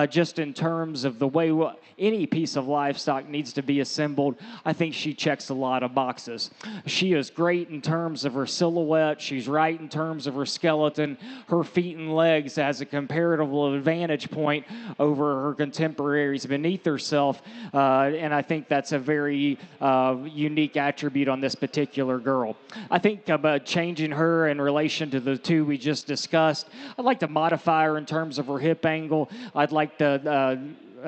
just in terms of the way any piece of livestock needs to be assembled, I think she checks a lot of boxes. She is great in terms of her silhouette. She's right in terms of her skeleton. Her feet and legs has a comparative advantage point over her contemporaries beneath herself, and I think that's a very unique attribute on this particular girl. I think about changing her in relation to the two we just discussed. I'd like to modify her in terms of her hip angle. I'd like to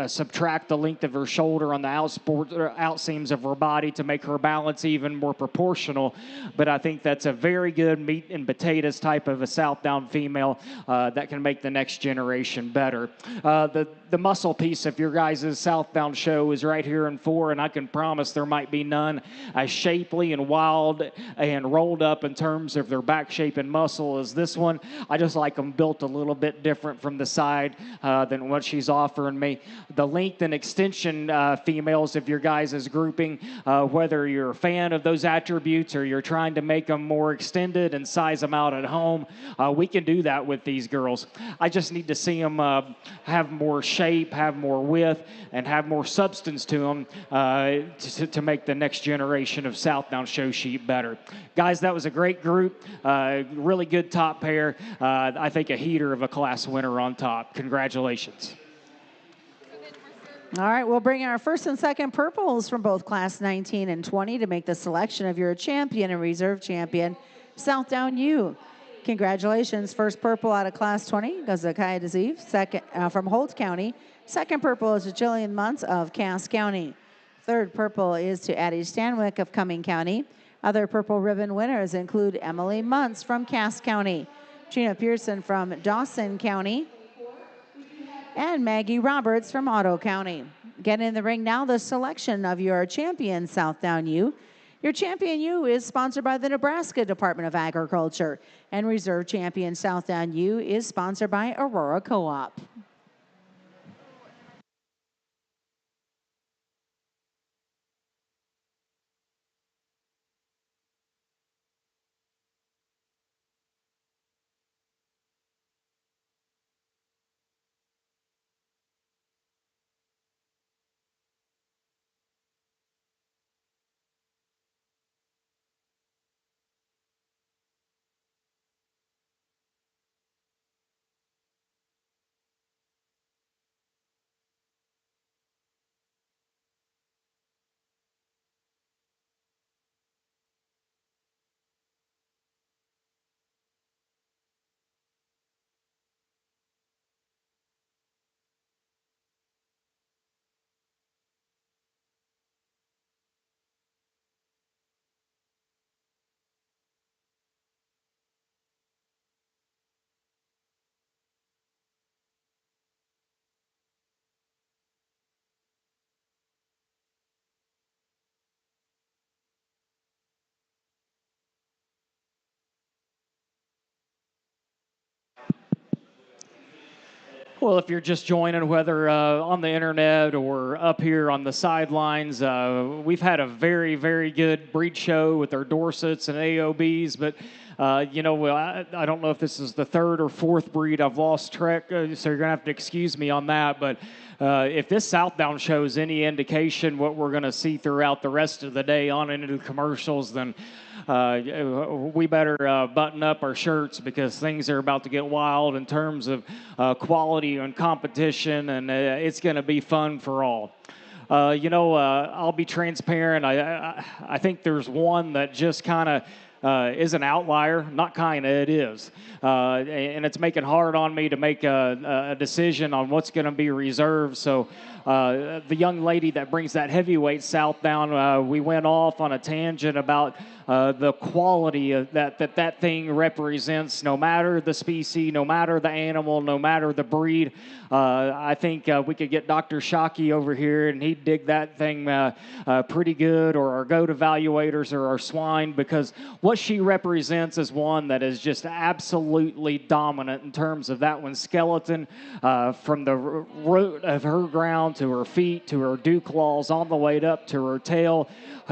subtract the length of her shoulder on the outseams of her body to make her balance even more proportional. But I think that's a very good meat and potatoes type of a Southdown female that can make the next generation better. The muscle piece of your guys' Southdown show is right here in 4, and I can promise there might be none as shapely and wild and rolled up in terms of their back shape and muscle as this one. I just like them built a little bit different from the side than what she's offering me. The length and extension females of your guys' grouping, whether you're a fan of those attributes or you're trying to make them more extended and size them out at home, we can do that with these girls. I just need to see them have more shape, have more width, and have more substance to them to make the next generation of Southdown show sheep better. Guys, that was a great group. Really good top pair. I think a heater of a class winner on top. Congratulations. All right, we'll bring our first and second purples from both class 19 and 20 to make the selection of your champion and reserve champion, Southdown U. Congratulations. First purple out of class 20 goes to Kaya DeZeev, second from Holt County. Second purple is to Jillian Muntz of Cass County. Third purple is to Addie Stanwyck of Cumming County. Other purple ribbon winners include Emily Muntz from Cass County, Trina Pearson from Dawson County, and Maggie Roberts from Otto County. Get in the ring now, the selection of your champion, Southdown U. Your champion U is sponsored by the Nebraska Department of Agriculture, and reserve champion Southdown U is sponsored by Aurora Co-op. Well, if you're just joining, whether on the internet or up here on the sidelines, we've had a very, very good breed show with our Dorsets and AOBs. But, well, I don't know if this is the third or fourth breed I've lost track, so you're going to have to excuse me on that. But if this Southbound show is any indication what we're going to see throughout the rest of the day on into the commercials, then we better button up our shirts because things are about to get wild in terms of quality and competition, and it's going to be fun for all. I'll be transparent. I think there's one that just kind of is an outlier. Not kind of, it is. And it's making hard on me to make a decision on what's going to be reserved. So the young lady that brings that heavyweight southbound, we went off on a tangent about the quality of that thing represents, no matter the species, no matter the animal, no matter the breed. I think we could get Dr. Shockey over here, and he'd dig that thing pretty good, or our goat evaluators or our swine, because what she represents is one that is just absolutely dominant in terms of that one's skeleton, from the root of her ground to her feet to her dew claws, on the way up to her tail,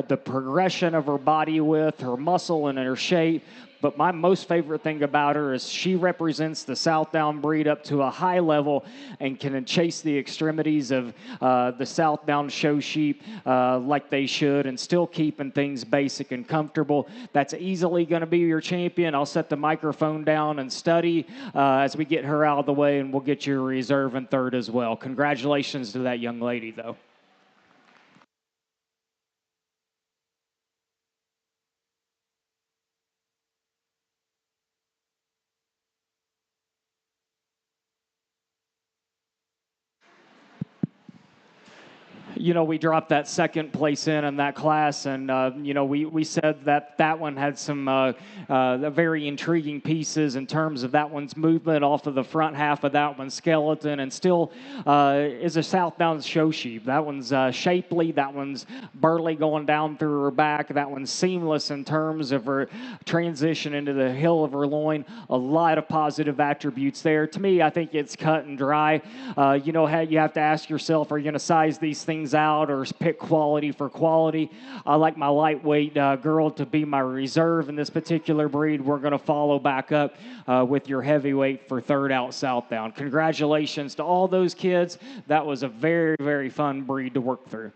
the progression of her body width, her muscle and her shape. But my most favorite thing about her is she represents the Southbound breed up to a high level and can chase the extremities of the Southbound show sheep like they should, and still keeping things basic and comfortable. That's easily going to be your champion. I'll set the microphone down and study as we get her out of the way, and we'll get your reserve in third as well. Congratulations to that young lady, though. We dropped that second place in that class, and we said that one had some very intriguing pieces in terms of that one's movement off of the front half of that one's skeleton, and still is a southbound show sheep. That one's shapely, that one's burly going down through her back, that one's seamless in terms of her transition into the hill of her loin. A lot of positive attributes there. To me, I think it's cut and dry. How you have to ask yourself, are you going to size these things out or pick quality for quality? I like my lightweight girl to be my reserve in this particular breed. We're going to follow back up with your heavyweight for third out southbound. Congratulations to all those kids. That was a very, very fun breed to work through.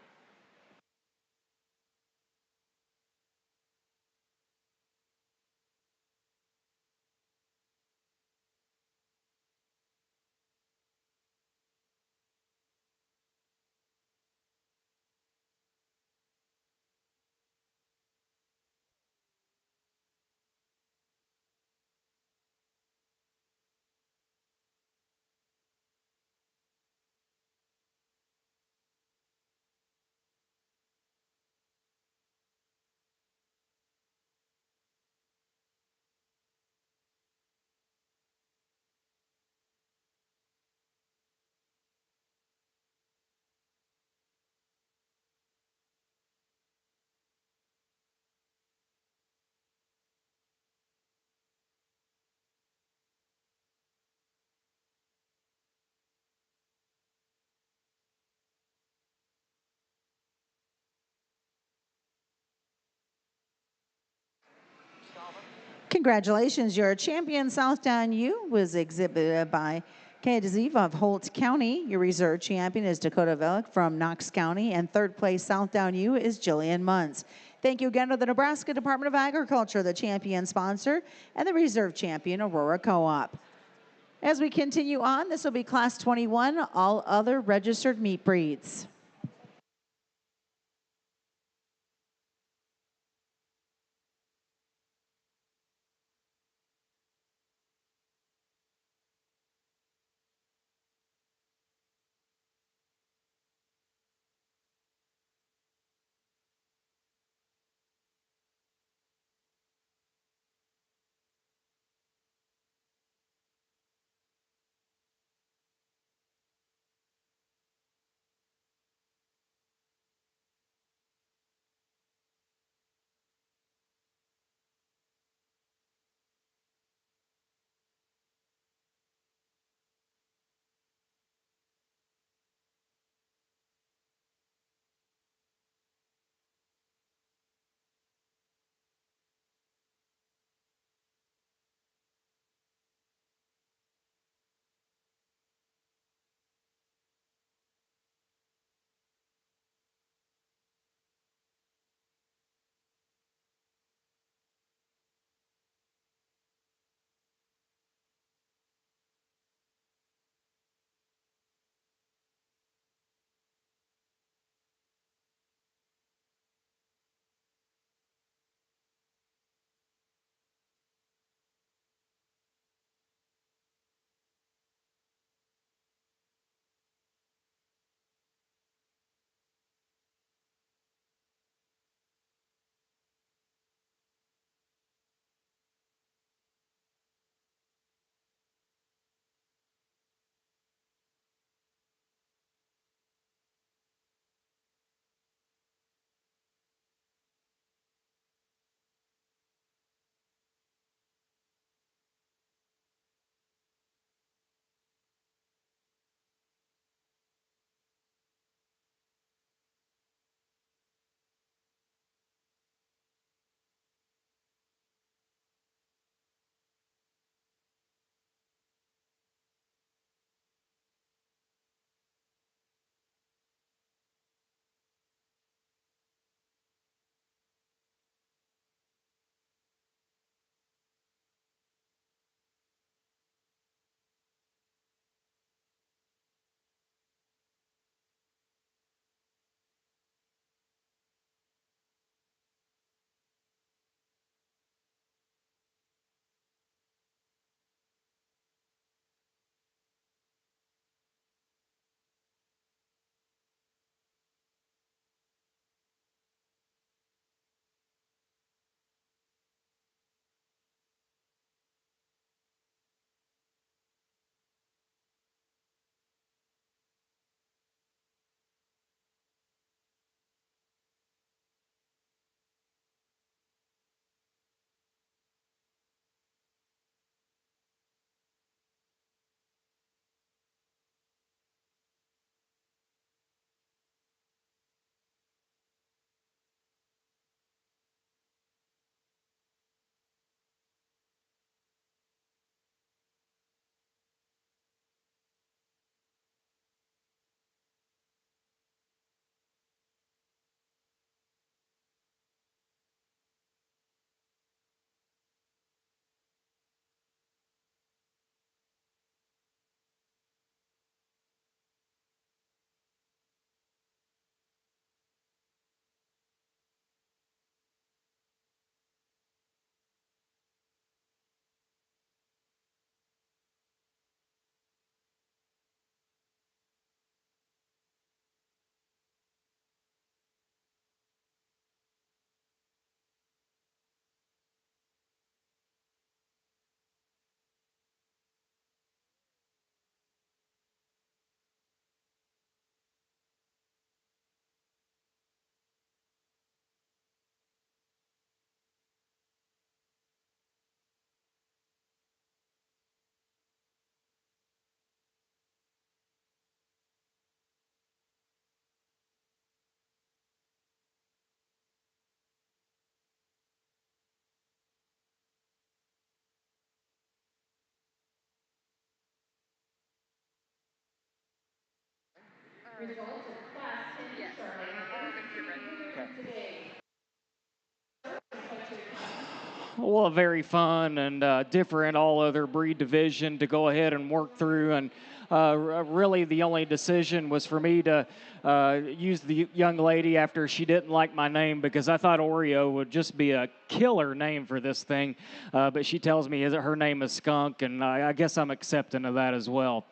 Congratulations, your champion Southdown U was exhibited by Kadziv of Holt County. Your reserve champion is Dakota Velick from Knox County, and third place Southdown U is Jillian Muntz. Thank you again to the Nebraska Department of Agriculture, the champion sponsor, and the reserve champion, Aurora Co-op. As we continue on, this will be Class 21, all other registered meat breeds. Well, a very fun and different all other breed division to go ahead and work through. And really, the only decision was for me to use the young lady after she didn't like my name, because I thought Oreo would just be a killer name for this thing. But she tells me her name is Skunk, and I guess I'm accepting of that as well.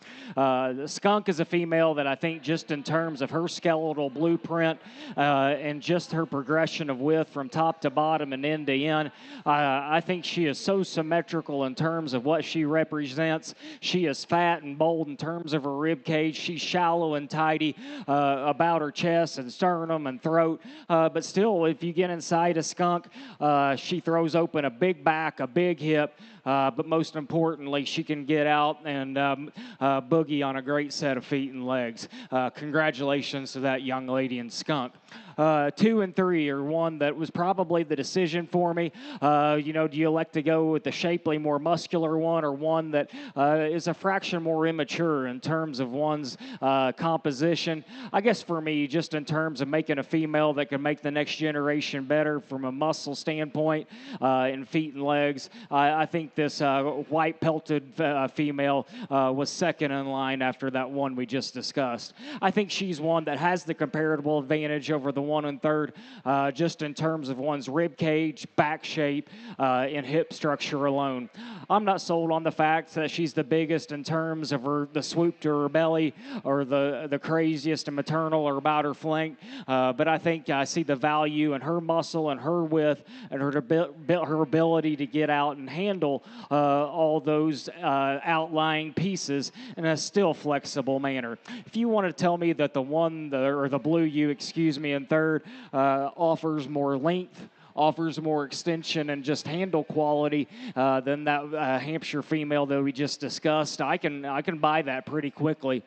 Skunk is a female that I think, just in terms of her skeletal blueprint and just her progression of width from top to bottom and end to end, I think she is so symmetrical in terms of what she represents. She is fat and bold in terms of her rib cage. She's shallow and tidy about her chest and sternum and throat. But still, if you get inside a skunk, she throws open a big back, a big hip, but most importantly, she can get out and boogie on a great set of feet and legs. Congratulations to that young lady in skunk. 2 and 3 are one that was probably the decision for me. Do you elect to go with the shapely, more muscular one, or one that is a fraction more immature in terms of one's composition? I guess for me, just in terms of making a female that can make the next generation better from a muscle standpoint in feet and legs, I think this white pelted female was second in line after that one we just discussed. I think she's one that has the comparable advantage over the 1 and 3rd, just in terms of one's rib cage, back shape, and hip structure alone. I'm not sold on the fact that she's the biggest in terms of the swoop to her belly, or the craziest and maternal or about her flank, but I think I see the value in her muscle and her width and her ability to get out and handle all those outlying pieces in a still flexible manner. If you want to tell me that the blue U, in 3rd, offers more length, offers more extension, and just handle quality than that Hampshire female that we just discussed, I can buy that pretty quickly.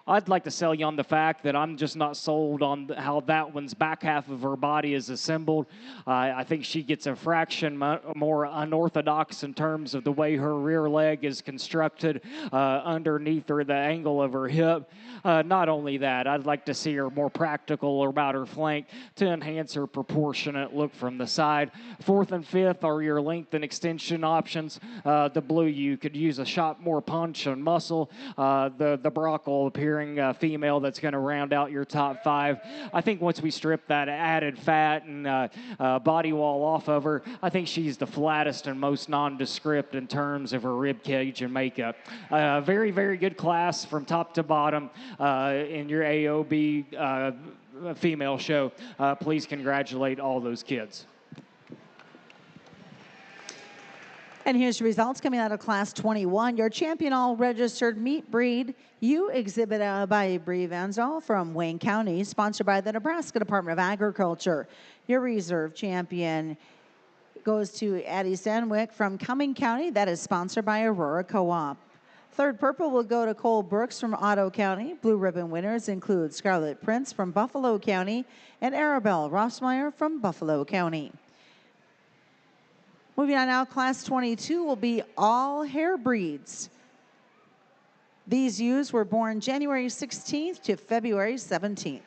I'd like to sell you on the fact that I'm just not sold on how that one's back half of her body is assembled. I think she gets a fraction more unorthodox in terms of the way her rear leg is constructed underneath the angle of her hip. Not only that, I'd like to see her more practical about her flank to enhance her proportionate look from the side. 4th and 5th are your length and extension options. The blue you could use a shot more punch and muscle. The Brockle appearing female that's going to round out your top 5. I think once we strip that added fat and body wall off of her, I think she's the flattest and most nondescript in terms of her rib cage and makeup. Very, very good class from top to bottom in your AOB female show. Please congratulate all those kids. And here's your results coming out of Class 21. Your champion all-registered meat breed, you exhibited by Bree Vanzel from Wayne County, sponsored by the Nebraska Department of Agriculture. Your reserve champion goes to Addie Stanwyck from Cumming County. That is sponsored by Aurora Co-op. 3rd purple will go to Cole Brooks from Otto County. Blue ribbon winners include Scarlet Prince from Buffalo County and Arabelle Rossmeyer from Buffalo County. Moving on now, Class 22 will be all hair breeds. These ewes were born January 16th to February 17th.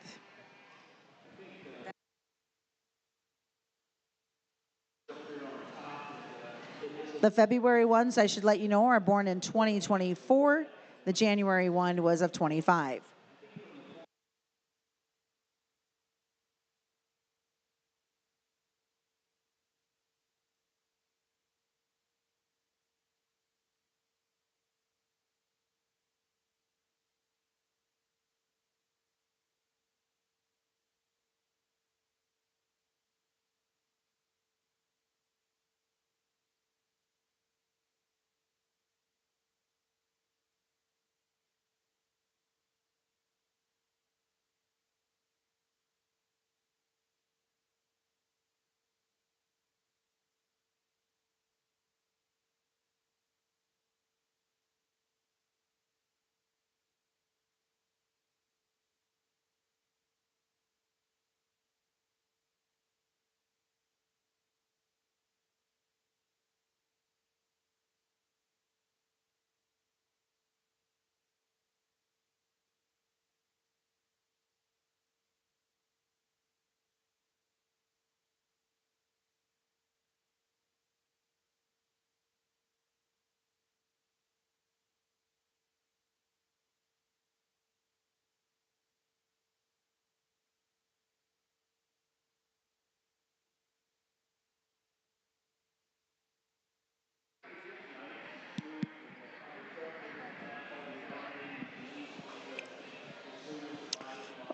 The February ones, I should let you know, are born in 2024. The January one was of 25.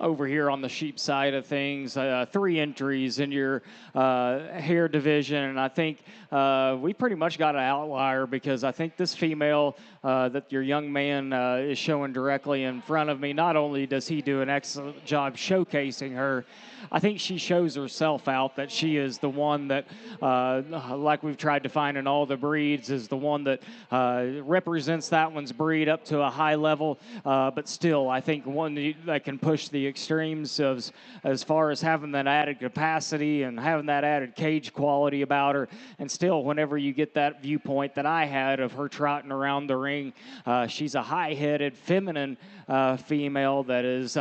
over here on the sheep side of things, 3 entries in your hair division, and I think we pretty much got an outlier because I think this female that your young man is showing directly in front of me, not only does he do an excellent job showcasing her, I think she shows herself out that she is the one that, like we've tried to find in all the breeds, is the one that represents that one's breed up to a high level, but still, I think one that can push the extremes as far as having that added capacity and having that added cage quality about her. And still, whenever you get that viewpoint that I had of her trotting around the ring, she's a high-headed, feminine female that is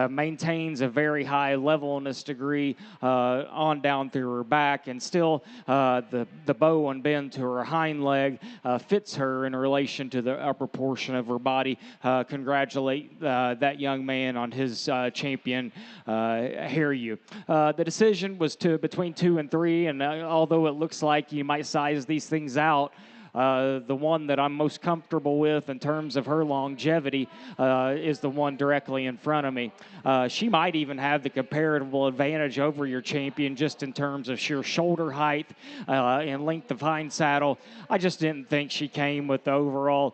maintains a very high levelness degree on down through her back, and still the bow and bend to her hind leg fits her in relation to the upper portion of her body. Congratulate that young man on his champion hair ewe. The decision was between 2 and 3, and although it looks like you might size these things out, the one that I'm most comfortable with in terms of her longevity is the one directly in front of me. She might even have the comparable advantage over your champion just in terms of sheer shoulder height and length of hind saddle. I just didn't think she came with the overall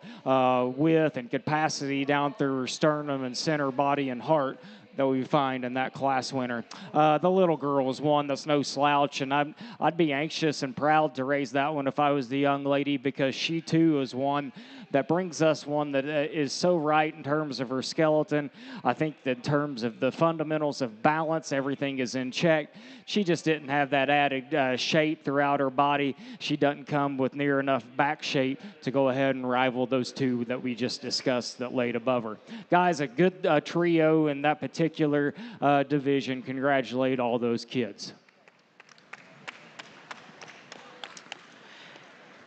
width and capacity down through her sternum and center body and heart that we find in that class winner. The little girl is one that's no slouch, and I'd be anxious and proud to raise that one if I was the young lady, because she too is one that brings us one that is so right in terms of her skeleton. I think that in terms of the fundamentals of balance, everything is in check. She just didn't have that added shape throughout her body. She doesn't come with near enough back shape to go ahead and rival those two that we just discussed that laid above her. Guys, a good trio in that particular division. Congratulate all those kids.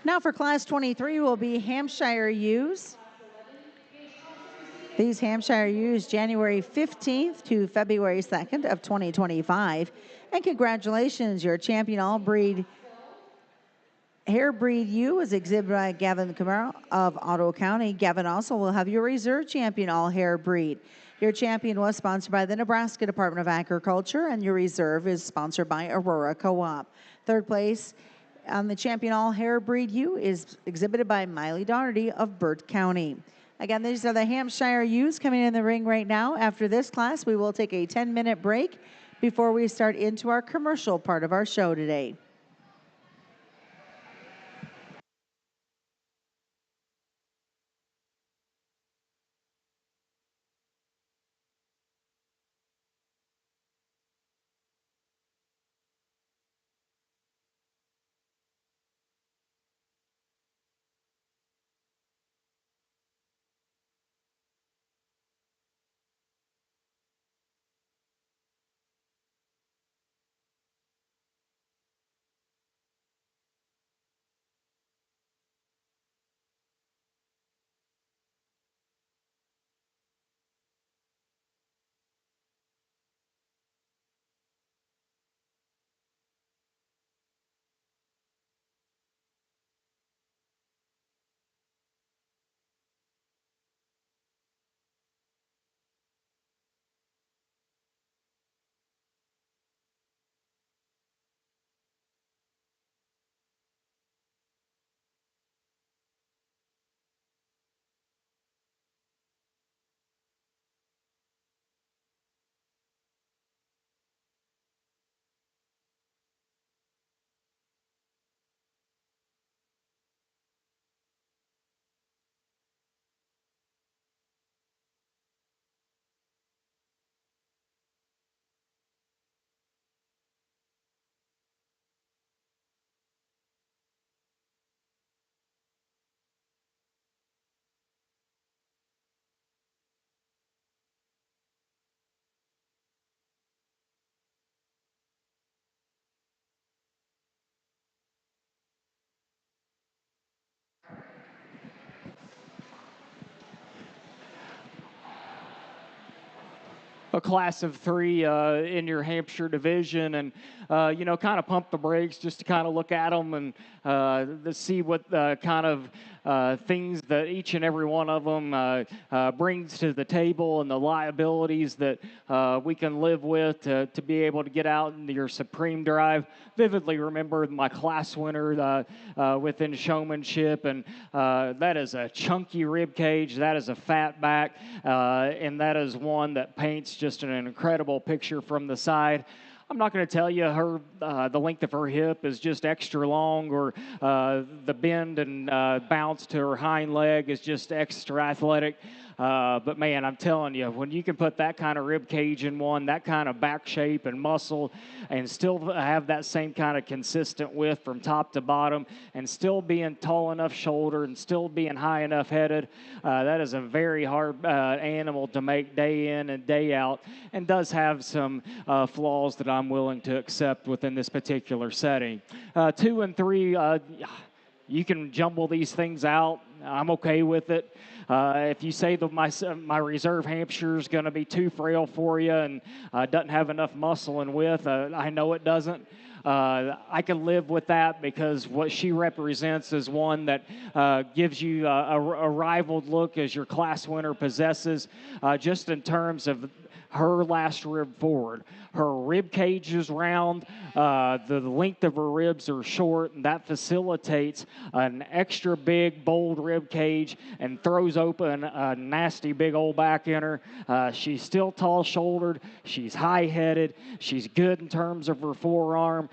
Now for Class 23 will be Hampshire ewes. These Hampshire ewes January 15th to February 2nd of 2025. And congratulations, your champion all-breed Hairbreed ewe is exhibited by Gavin Camaro of Ottawa County. Gavin also will have your reserve champion all hair breed. Your champion was sponsored by the Nebraska Department of Agriculture, and your reserve is sponsored by Aurora Co-op. Third place on the champion all hair breed ewe is exhibited by Miley Doherty of Burt County. Again, these are the Hampshire ewes coming in the ring right now. After this class, we will take a 10-minute break before we start into our commercial part of our show today. A class of 3 in your Hampshire division, and kind of pump the brakes just to kind of look at them and to see what kind of things that each and every one of them brings to the table and the liabilities that we can live with to be able to get out into your supreme drive. Vividly remember my class winner within Showmanship, and that is a chunky rib cage, that is a fat back, and that is one that paints just an incredible picture from the side. I'm not going to tell you the length of her hip is just extra long, or the bend and bounce to her hind leg is just extra athletic. But man, I'm telling you, when you can put that kind of rib cage in one, that kind of back shape and muscle, and still have that same kind of consistent width from top to bottom, and still being tall enough shoulder and still being high enough headed, that is a very hard animal to make day in and day out, and does have some flaws that I'm willing to accept within this particular setting. 2 and 3, you can jumble these things out. I'm okay with it. If you say that my reserve Hampshire is going to be too frail for you and doesn't have enough muscle and width, I know it doesn't. I can live with that, because what she represents is one that gives you a rivaled look as your class winner possesses, just in terms of her last rib forward. Her rib cage is round, the length of her ribs are short, and that facilitates an extra big, bold rib cage and throws open a nasty big old back in her. She's still tall-shouldered, she's high-headed, she's good in terms of her forearm,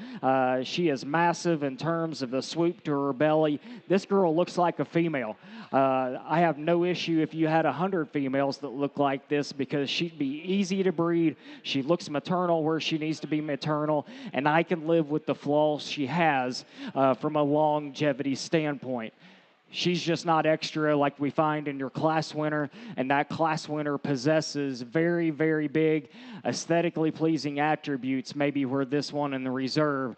she is massive in terms of the swoop to her belly. This girl looks like a female. I have no issue if you had 100 females that look like this, because she'd be easy to breed. She looks maternal where she needs to be maternal, and I can live with the flaws she has from a longevity standpoint. She's just not extra like we find in your class winner, and that class winner possesses very, very big, aesthetically pleasing attributes, maybe where this one in the reserve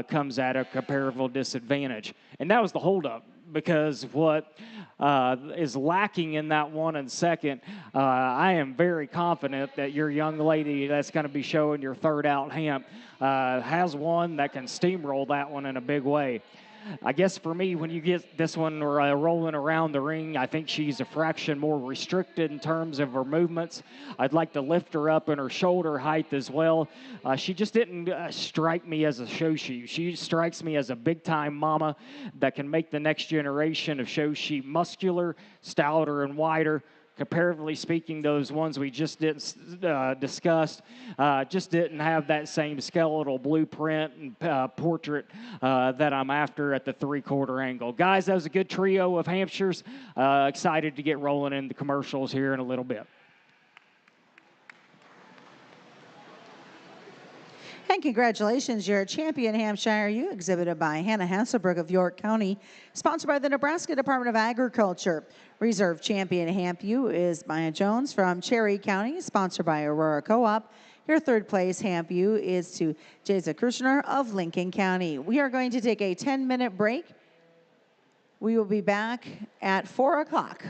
comes at a comparable disadvantage. And that was the holdup, because what is lacking in that one and second, I am very confident that your young lady that's going to be showing your third out hamp has one that can steamroll that one in a big way. I guess for me, when you get this one rolling around the ring, I think she's a fraction more restricted in terms of her movements. I'd like to lift her up in her shoulder height as well. She just didn't strike me as a show sheep. She strikes me as a big-time mama that can make the next generation of show sheep muscular, stouter, and wider. Comparatively speaking, those ones we just didn't discuss just didn't have that same skeletal blueprint and portrait that I'm after at the three-quarter angle. Guys, that was a good trio of Hampshires. Excited to get rolling in the commercials here in a little bit. And congratulations, you're a champion, Hampshire. You exhibited by Hannah Hasselberg of York County, sponsored by the Nebraska Department of Agriculture. Reserve champion Hamp U is Maya Jones from Cherry County, sponsored by Aurora Co-op. Your third place Hamp U is to Jeza Kirshner of Lincoln County. We are going to take a 10-minute break. We will be back at 4 o'clock.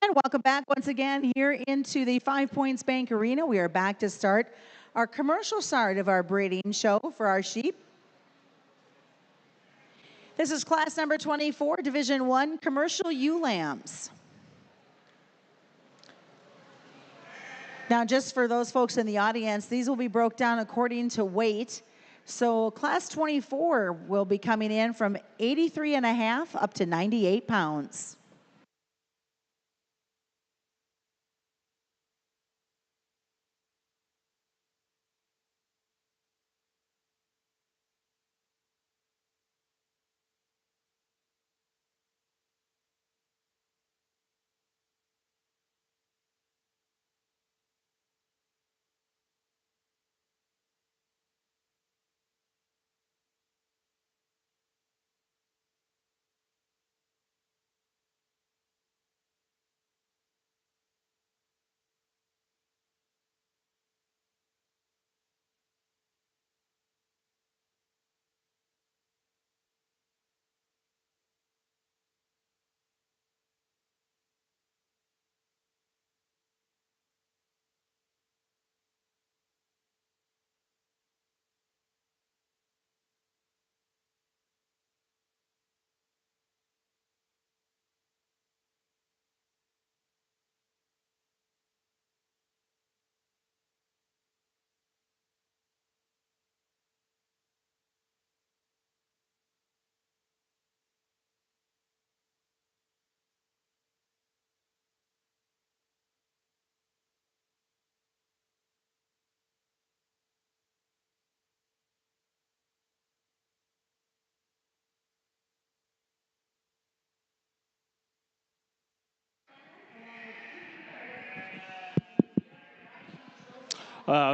And welcome back once again here into the Five Points Bank Arena. We are back to start our commercial side of our breeding show for our sheep. This is class number 24, Division 1, Commercial Ewe Lambs. Now, just for those folks in the audience, these will be broke down according to weight. So class 24 will be coming in from 83 and a half up to 98 pounds.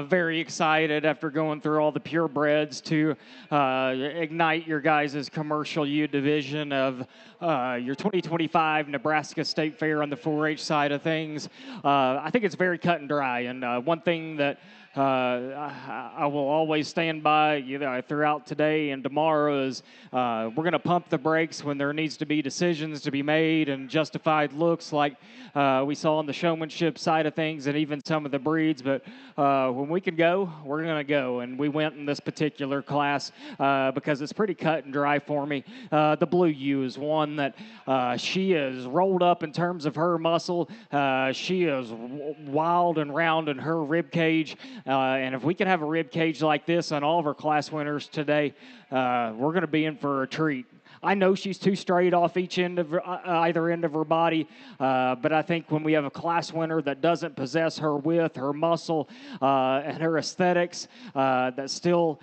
Very excited after going through all the purebreds to ignite your guys' commercial U division of your 2025 Nebraska State Fair on the 4-H side of things. I think it's very cut and dry, and one thing that I will always stand by throughout today and tomorrow is we're going to pump the brakes when there needs to be decisions to be made and justified looks like we saw on the showmanship side of things and even some of the breeds. But when we can go, we're going to go. And we went in this particular class because it's pretty cut and dry for me. The Blue U is one that she is rolled up in terms of her muscle. She is wild and round in her rib cage. And if we can have a rib cage like this on all of our class winners today, we're going to be in for a treat. I know she's too straight off each end of either end of her body, but I think when we have a class winner that doesn't possess her width, her muscle, and her aesthetics, that still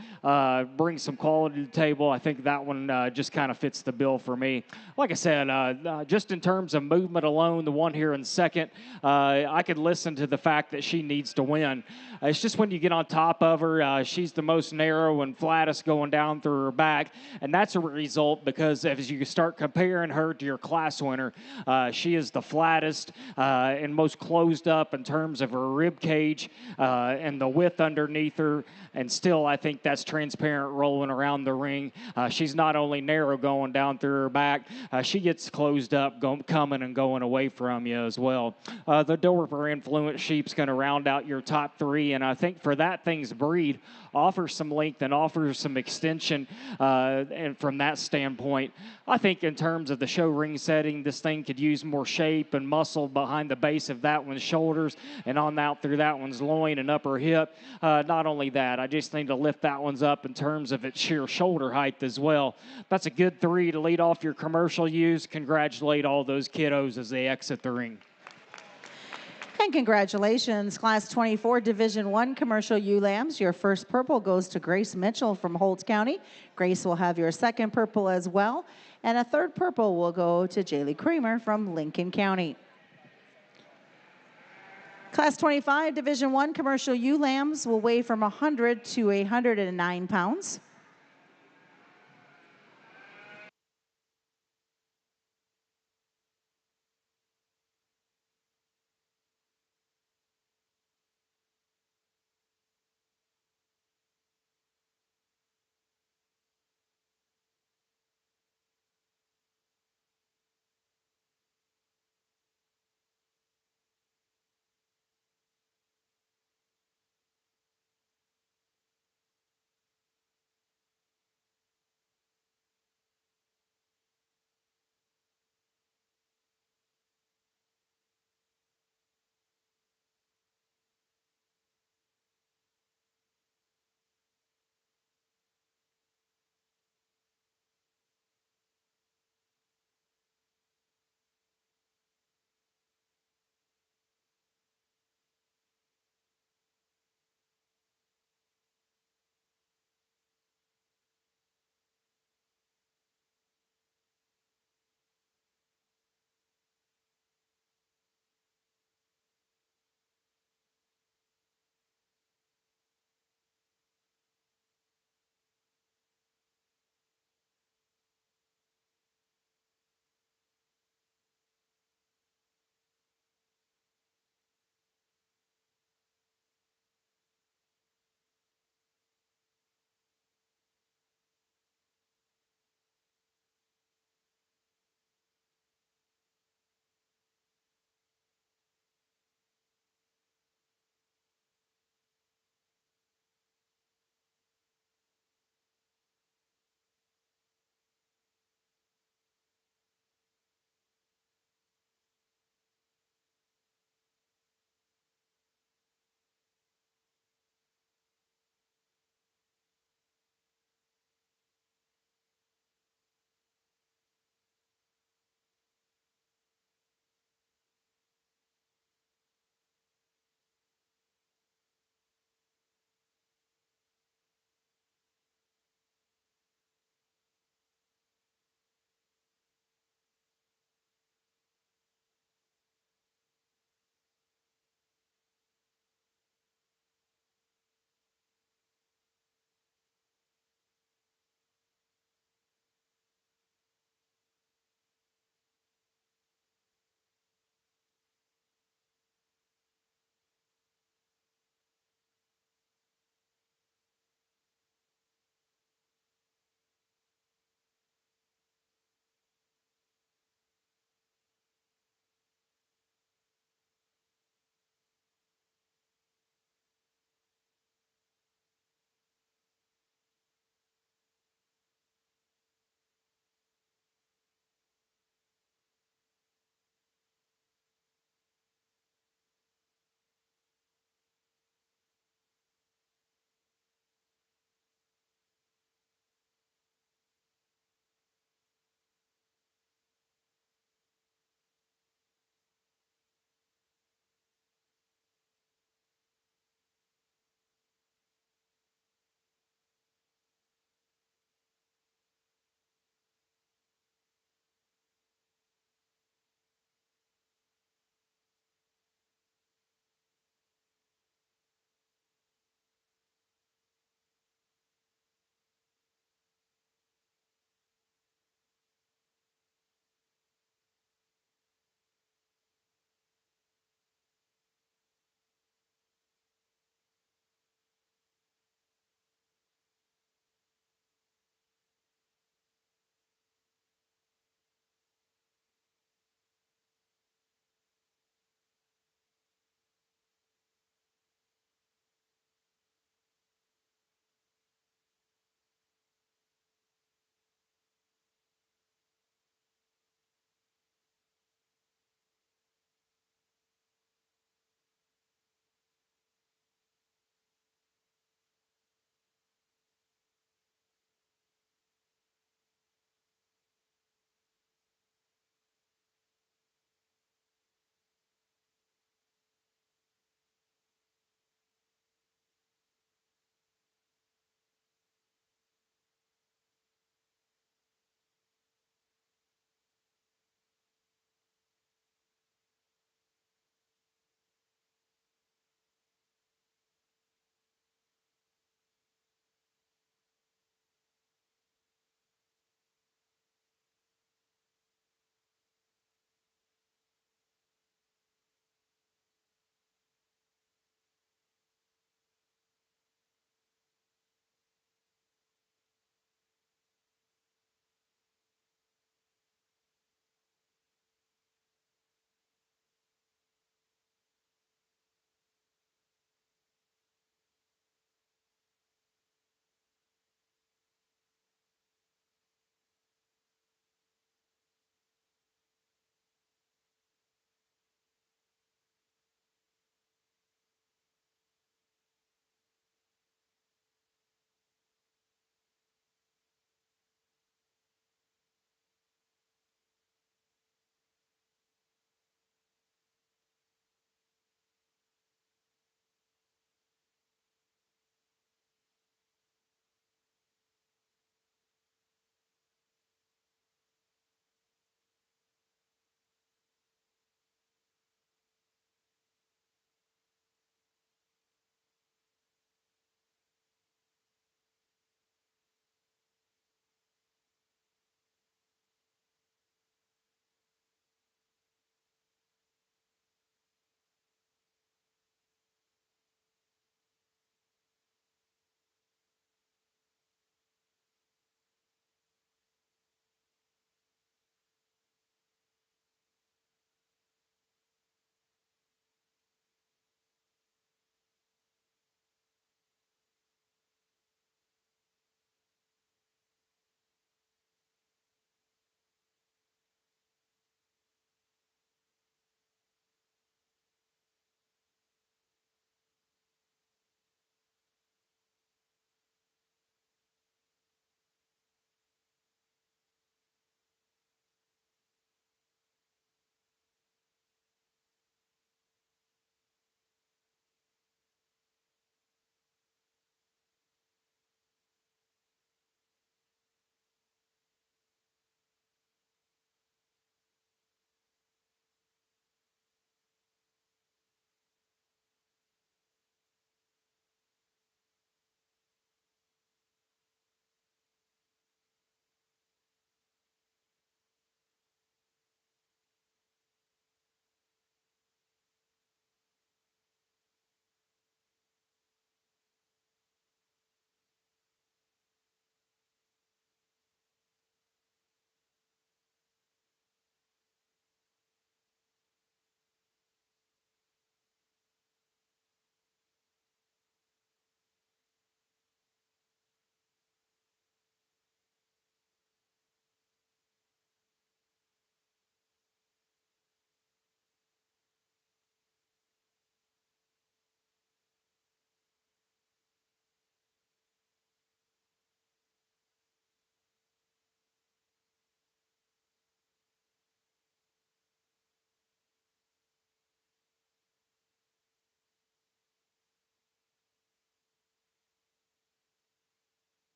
brings some quality to the table, I think that one just kind of fits the bill for me. Like I said, just in terms of movement alone, the one here in second, I could listen to the fact that she needs to win. It's just when you get on top of her, she's the most narrow and flattest going down through her back, and that's a result because as you start comparing her to your class winner, she is the flattest and most closed up in terms of her rib cage and the width underneath her, and still I think that's transparent rolling around the ring. She's not only narrow going down through her back, she gets closed up coming and going away from you as well. The Dover Influence sheep's going to round out your top three, and I think for that thing's breed offers some length and offers some extension, and from that standpoint, I think in terms of the show ring setting, this thing could use more shape and muscle behind the base of that one's shoulders and on out through that one's loin and upper hip. Not only that, I just need to lift that one's up in terms of its sheer shoulder height as well. That's a good three to lead off your commercial use. Congratulate all those kiddos as they exit the ring. And congratulations, Class 24, Division 1 Commercial Ewe Lambs. Your first purple goes to Grace Mitchell from Holtz County. Grace will have your second purple as well. And a third purple will go to Jaylee Kramer from Lincoln County. Class 25, Division 1 Commercial Ewe Lambs will weigh from 100 to 109 pounds.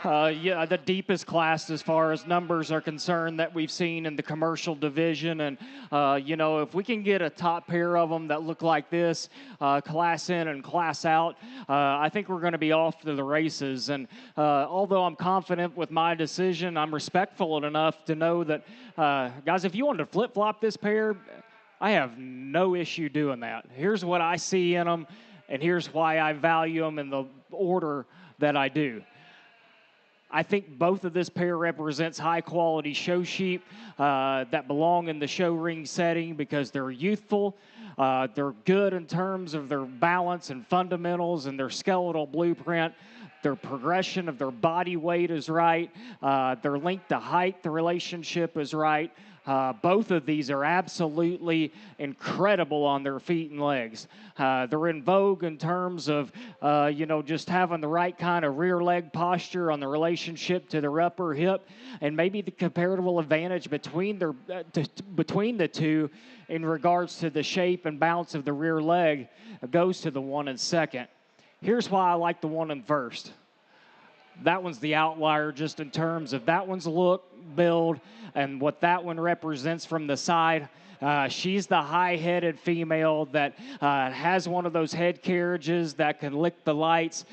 Yeah, the deepest class as far as numbers are concerned that we've seen in the commercial division. And, if we can get a top pair of them that look like this, class in and class out, I think we're going to be off to the races. And although I'm confident with my decision, I'm respectful enough to know that, guys, if you wanted to flip-flop this pair, I have no issue doing that. Here's what I see in them, and here's why I value them in the order that I do. I think both of this pair represents high-quality show sheep that belong in the show ring setting because they're youthful. They're good in terms of their balance and fundamentals and their skeletal blueprint. Their progression of their body weight is right. Their length to height, the relationship is right. Both of these are absolutely incredible on their feet and legs. They're in vogue in terms of, just having the right kind of rear leg posture on the relationship to their upper hip, and maybe the comparative advantage between the two in regards to the shape and bounce of the rear leg goes to the one in second. Here's why I like the one in first. That one's the outlier just in terms of that one's look, build, and what that one represents from the side. She's the high-headed female that has one of those head carriages that can lick the lights.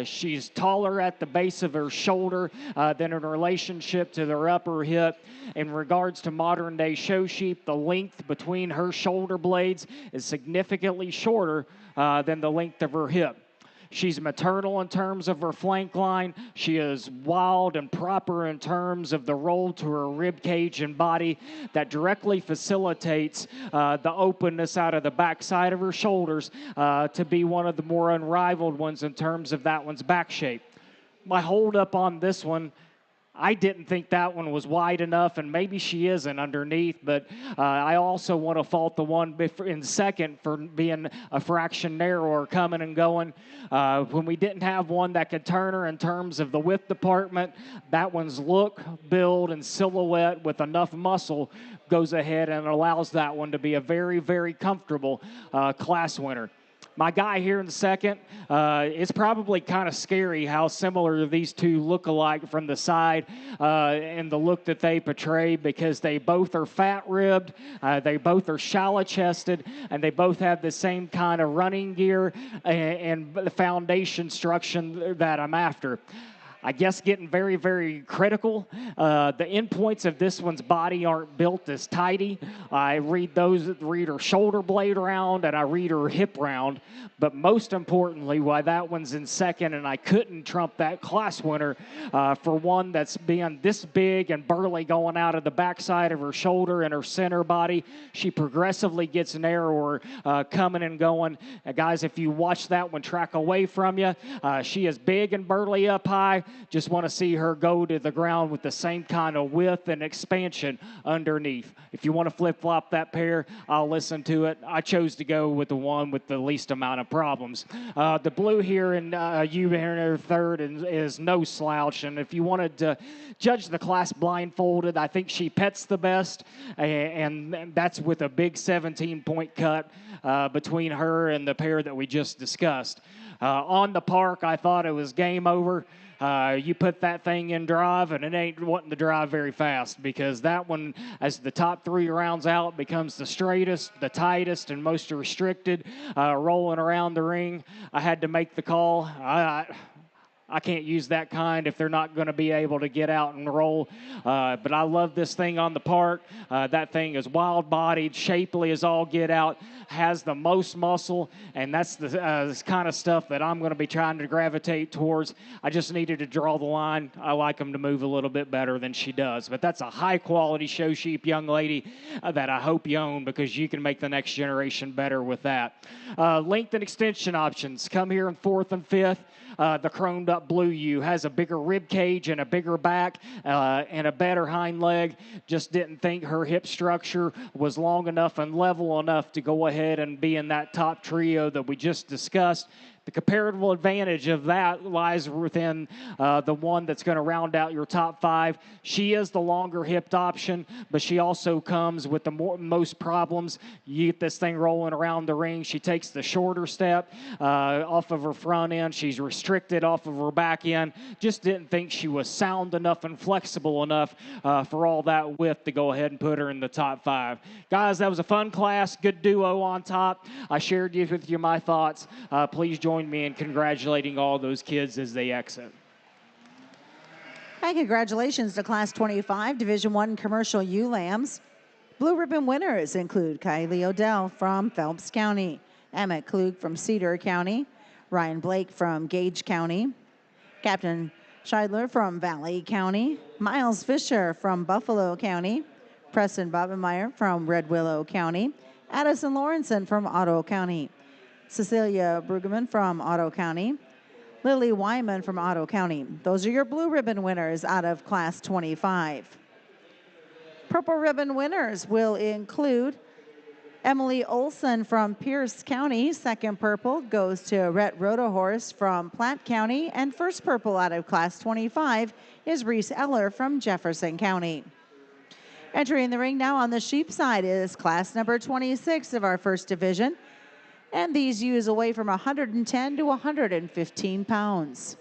She's taller at the base of her shoulder than in relationship to their upper hip. In regards to modern-day show sheep, the length between her shoulder blades is significantly shorter than the length of her hip. She's maternal in terms of her flank line. She is wild and proper in terms of the roll to her rib cage and body that directly facilitates the openness out of the backside of her shoulders to be one of the more unrivaled ones in terms of that one's back shape. My hold up on this one, I didn't think that one was wide enough, and maybe she isn't underneath, but I also want to fault the one in second for being a fraction narrower coming and going. When we didn't have one that could turn her in terms of the width department, that one's look, build, and silhouette with enough muscle goes ahead and allows that one to be a very, very comfortable class winner. My guy here in the second, it's probably kind of scary how similar these two look alike from the side and the look that they portray because they both are fat-ribbed, they both are shallow-chested, and they both have the same kind of running gear and the foundation structure that I'm after. I guess getting very, very critical. The endpoints of this one's body aren't built as tidy. I read her shoulder blade round and I read her hip round. But most importantly, why that one's in second, and I couldn't trump that class winner for one that's being this big and burly going out of the backside of her shoulder and her center body. She progressively gets narrower coming and going. Guys, if you watch that one track away from you, she is big and burly up high. Just want to see her go to the ground with the same kind of width and expansion underneath. If you want to flip-flop that pair, I'll listen to it. I chose to go with the one with the least amount of problems. The blue here in you in her third is no slouch, and if you wanted to judge the class blindfolded, I think she pets the best, and that's with a big 17-point cut between her and the pair that we just discussed. On the park, I thought it was game over. You put that thing in drive, and it ain't wanting to drive very fast because that one, as the top three rounds out, becomes the straightest, the tightest, and most restricted, rolling around the ring. I had to make the call. I can't use that kind if they're not going to be able to get out and roll. But I love this thing on the park. That thing is wild-bodied, shapely as all get out, has the most muscle, and that's the this kind of stuff that I'm going to be trying to gravitate towards. I just needed to draw the line. I like them to move a little bit better than she does. But that's a high-quality show sheep young lady that I hope you own because you can make the next generation better with that. Length and extension options come here in fourth and fifth. The chromed up blue ewe has a bigger rib cage and a bigger back and a better hind leg. Just didn't think her hip structure was long enough and level enough to go ahead and be in that top trio that we just discussed. The comparative advantage of that lies within the one that's going to round out your top 5. She is the longer hipped option, but she also comes with the most problems. You get this thing rolling around the ring. She takes the shorter step off of her front end. She's restricted off of her back end. Just didn't think she was sound enough and flexible enough for all that width to go ahead and put her in the top 5. Guys, that was a fun class. Good duo on top. I shared with you my thoughts. Please join me in congratulating all those kids as they exit. And congratulations to Class 25 Division I Commercial ULAMs. Blue ribbon winners include Kylie Odell from Phelps County, Emmett Klug from Cedar County, Ryan Blake from Gage County, Captain Scheidler from Valley County, Miles Fisher from Buffalo County, Preston Bobenmeyer from Red Willow County, Addison Lawrenson from Otto County, Cecilia Brueggemann from Otto County, Lily Wyman from Otto County. Those are your blue ribbon winners out of Class 25. Purple ribbon winners will include Emily Olson from Pierce County. Second purple goes to Rhett Rodahorse from Platte County. And first purple out of Class 25 is Reese Eller from Jefferson County. Entering the ring now on the sheep side is class number 26 of our first division. And these ewes weigh from 110 to 115 pounds.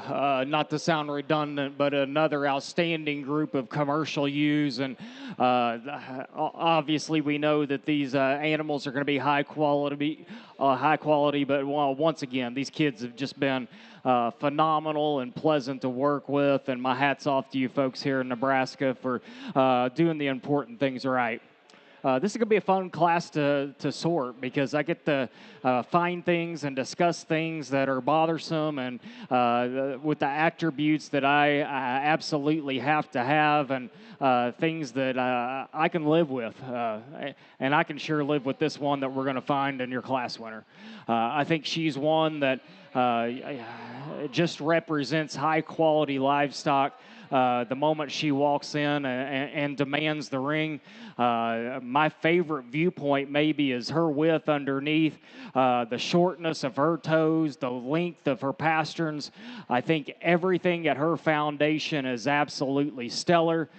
not to sound redundant, but another outstanding group of commercial ewes. And obviously, we know that these animals are going to be high quality. But once again, these kids have just been phenomenal and pleasant to work with. And my hat's off to you folks here in Nebraska for doing the important things right. This is going to be a fun class to sort because I get to find things and discuss things that are bothersome and with the attributes that I absolutely have to have and things that I can live with. And I can sure live with this one that we're going to find in your class winner. I think she's one that just represents high quality livestock. The moment she walks in and demands the ring. My favorite viewpoint maybe is her width underneath, the shortness of her toes, the length of her pasterns. I think everything at her foundation is absolutely stellar.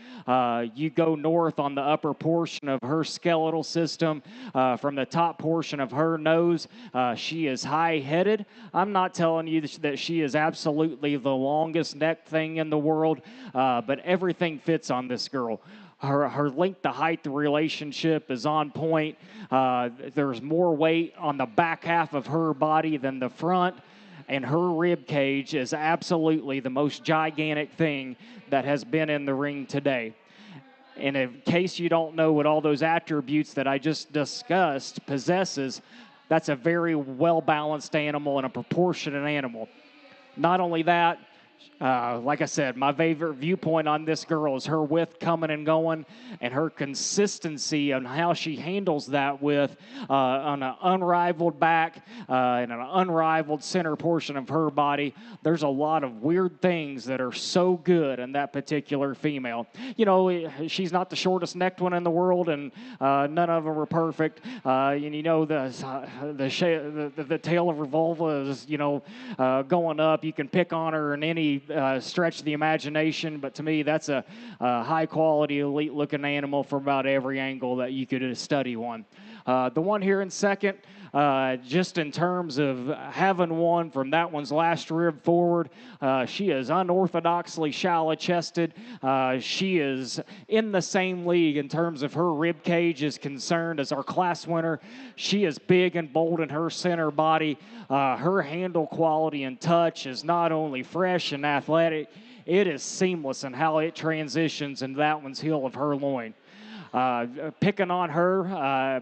You go north on the upper portion of her skeletal system, from the top portion of her nose, she is high-headed. I'm not telling you that she is absolutely the longest neck thing in the world, but everything fits on this girl. Her length to height relationship is on point. There's more weight on the back half of her body than the front, and her rib cage is absolutely the most gigantic thing that has been in the ring today. And in case you don't know what all those attributes that I just discussed possesses, that's a very well-balanced animal and a proportionate animal. Not only that, like I said, my favorite viewpoint on this girl is her width coming and going and her consistency on how she handles that width on an unrivaled back and an unrivaled center portion of her body. There's a lot of weird things that are so good in that particular female. You know, she's not the shortest necked one in the world, and none of them are perfect. And you know, the tail of her vulva is, you know, going up. You can pick on her in any stretch of the imagination, but to me, that's a high-quality, elite-looking animal from about every angle that you could study one. The one here in second, just in terms of having one from that one's last rib forward, she is unorthodoxly shallow-chested. She is in the same league in terms of her rib cage is concerned as our class winner. She is big and bold in her center body. Her handle quality and touch is not only fresh and athletic, it is seamless in how it transitions in that one's heel of her loin. Picking on her,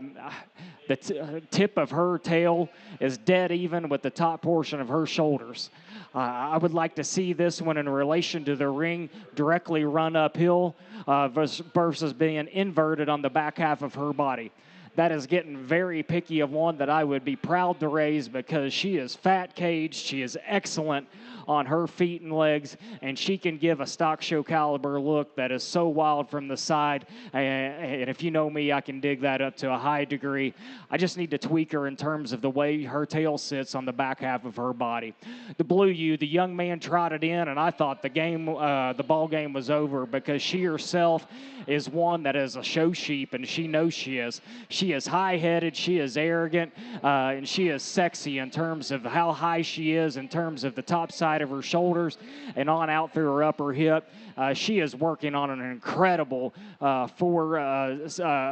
the tip of her tail is dead even with the top portion of her shoulders. I would like to see this one in relation to the ring directly run uphill versus being inverted on the back half of her body. That is getting very picky of one that I would be proud to raise because she is fat caged, she is excellent on her feet and legs, and she can give a stock show caliber look that is so wild from the side. And if you know me, I can dig that up to a high degree. I just need to tweak her in terms of the way her tail sits on the back half of her body. The blue ewe, the young man trotted in, and I thought the ball game was over because she herself is one that is a show sheep, and she knows she is. She is high-headed, she is arrogant, and she is sexy in terms of how high she is, in terms of the top side of her shoulders and on out through her upper hip. She is working on an incredible a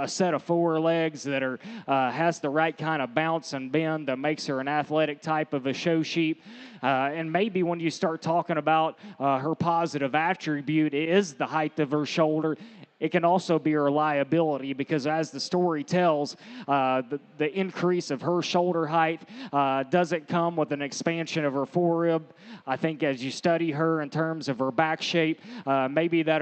set of forelegs that are has the right kind of bounce and bend that makes her an athletic type of a show sheep. And maybe when you start talking about her positive attribute is the height of her shoulder, it can also be her liability because as the story tells, the increase of her shoulder height doesn't come with an expansion of her forerib. I think as you study her in terms of her back shape, maybe that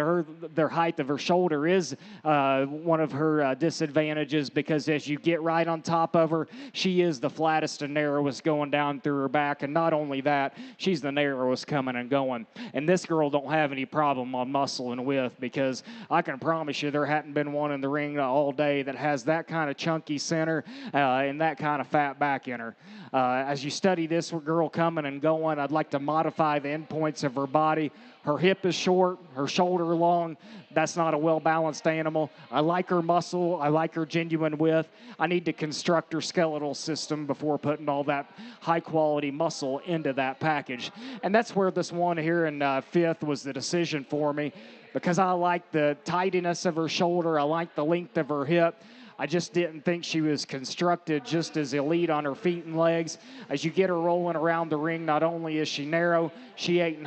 the height of her shoulder is one of her disadvantages because as you get right on top of her, she is the flattest and narrowest going down through her back. And not only that, she's the narrowest coming and going. And this girl don't have any problem on muscle and width because I can promise you there hadn't been one in the ring all day that has that kind of chunky center and that kind of fat back in her. As you study this girl coming and going, I'd like to modify the endpoints of her body. Her hip is short, her shoulder long. That's not a well-balanced animal. I like her muscle. I like her genuine width. I need to construct her skeletal system before putting all that high-quality muscle into that package. And that's where this one here in fifth was the decision for me, because I like the tidiness of her shoulder. I like the length of her hip. I just didn't think she was constructed just as elite on her feet and legs. As you get her rolling around the ring, not only is she narrow, she ain't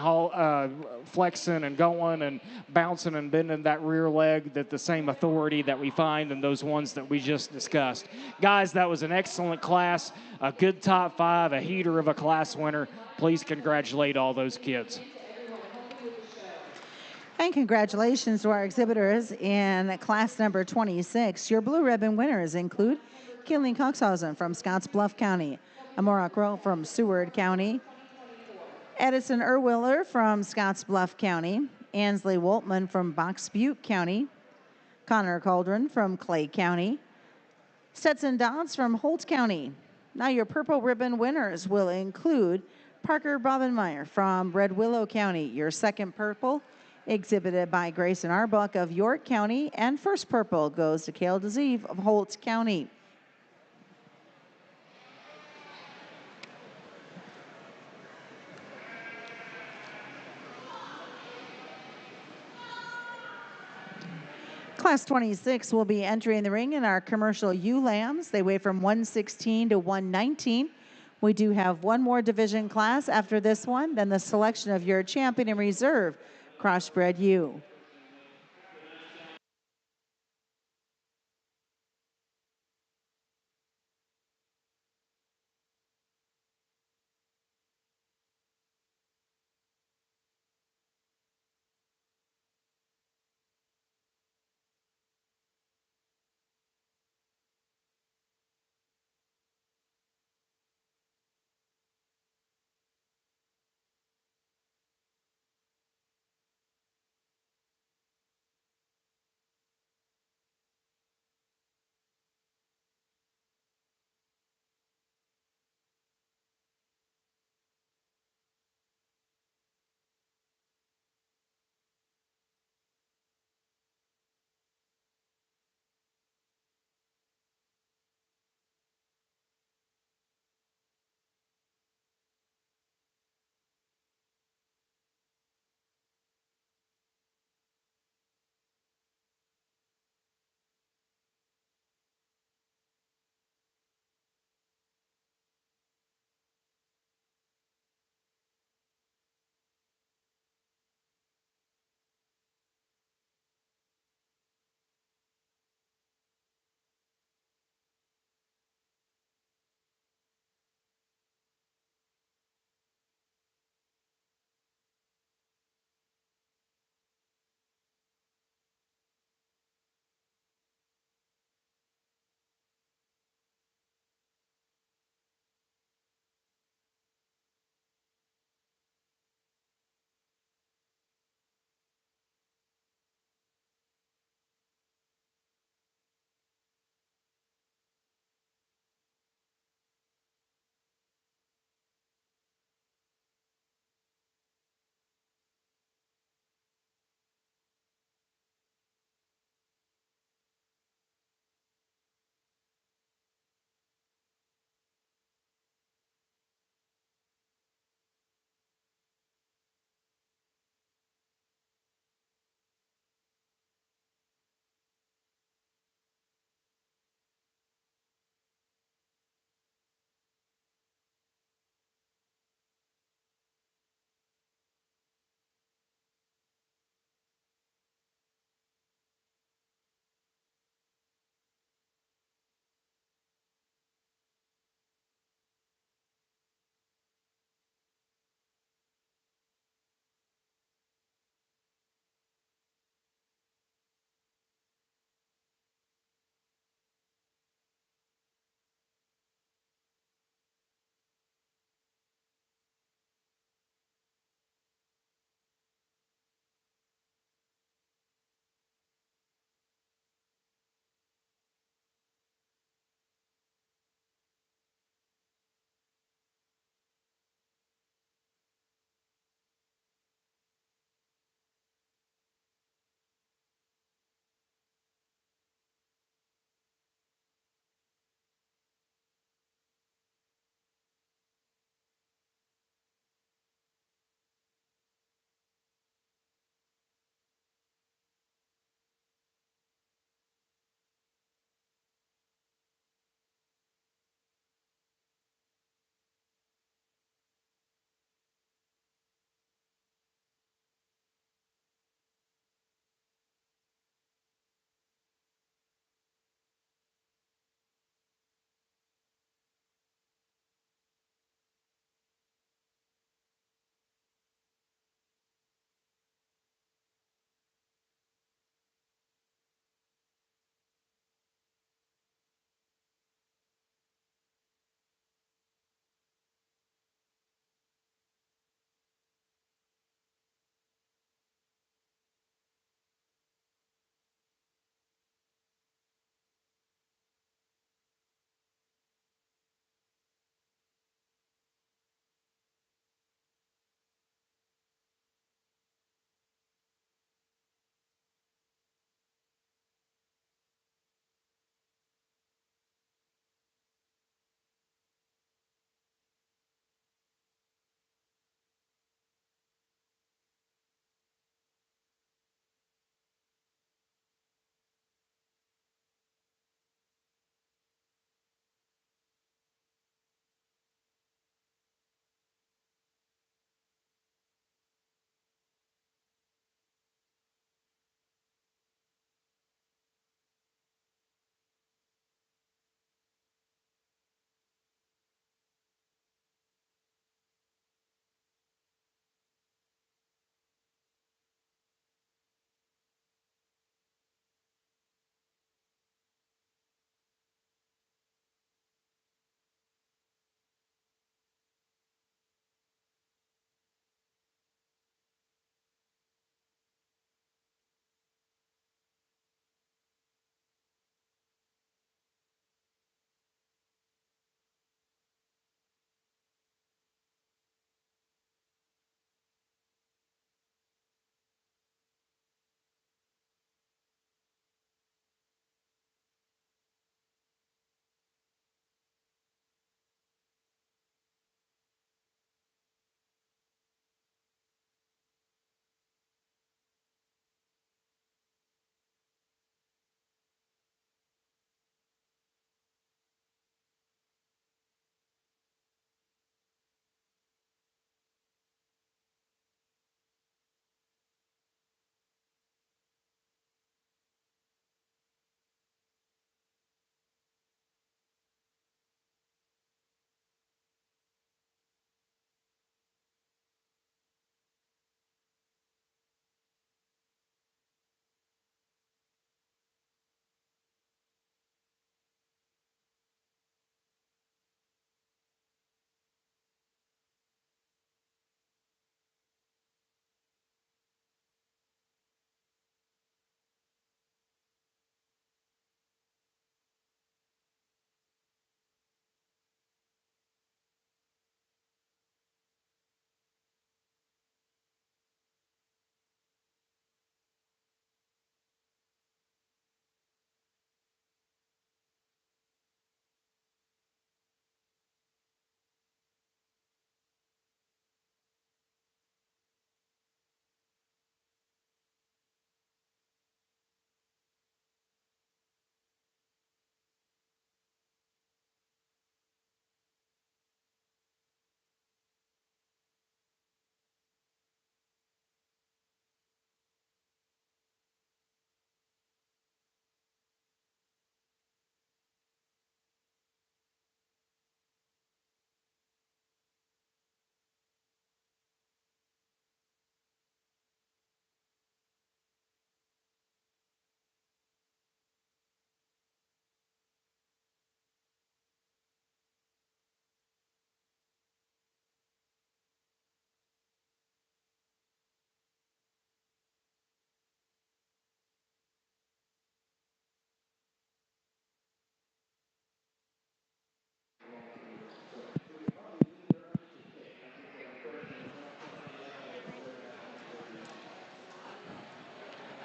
flexing and going and bouncing and bending that rear leg that the same authority that we find in those ones that we just discussed. Guys, that was an excellent class, a good top five, a heater of a class winner. Please congratulate all those kids. And congratulations to our exhibitors in class number 26. Your blue ribbon winners include Killing Coxhausen from Scotts Bluff County, Amora Crow from Seward County, Edison Erwiller from Scotts Bluff County, Ansley Woltman from Box Butte County, Connor Cauldron from Clay County, Stetson Dodds from Holt County. Now your purple ribbon winners will include Parker Bobenmeyer from Red Willow County, your second purple, exhibited by Grayson Arbuck of York County, and first purple goes to Cale DeZeeve of Holt County. Class 26 will be entering the ring in our commercial ewe lambs. They weigh from 116 to 119. We do have one more division class after this one, then the selection of your champion in reserve crossbred ewe.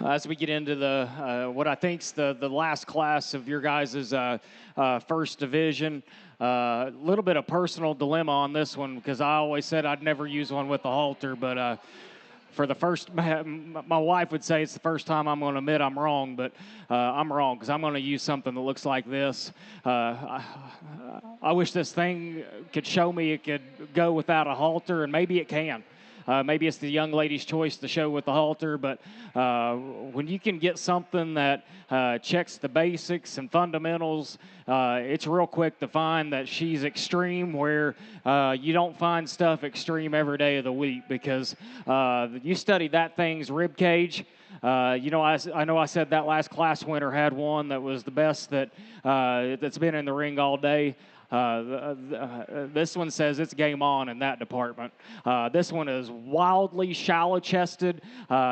As we get into the what I think's the last class of your guys' first division, a little bit of personal dilemma on this one because I always said I'd never use one with the halter, but for the first, my wife would say it's the first time I'm going to admit I'm wrong, but I'm wrong because I'm going to use something that looks like this. I wish this thing could show me it could go without a halter, and maybe it can. Maybe it's the young lady's choice to show with the halter, but when you can get something that checks the basics and fundamentals, it's real quick to find that she's extreme where you don't find stuff extreme every day of the week because you study that thing's rib cage. I know I said that last class winner had one that was the best that's been in the ring all day. This one says it's game on in that department. This one is wildly shallow-chested.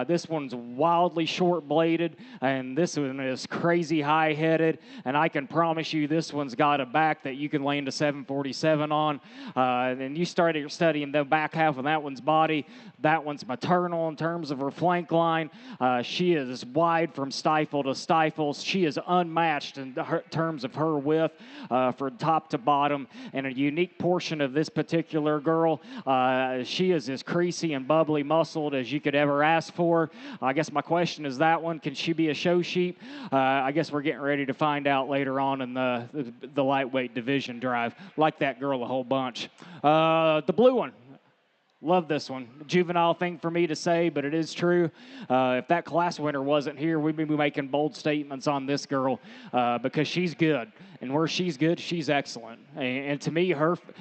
This one's wildly short-bladed, and this one is crazy high-headed. And I can promise you, this one's got a back that you can land a 747 on. And you started studying the back half of that one's body. That one's maternal in terms of her flank line. She is wide from stifle to stifle. She is unmatched in terms of her width from top to bottom. And a unique portion of this particular girl, she is as creasy and bubbly muscled as you could ever ask for. I guess my question is that one, can she be a show sheep? I guess we're getting ready to find out later on in the lightweight division drive. Like that girl a whole bunch. The blue one. Love this one. Juvenile thing for me to say, but it is true. If that class winner wasn't here, we'd be making bold statements on this girl because she's good. And where she's good, she's excellent. And to me,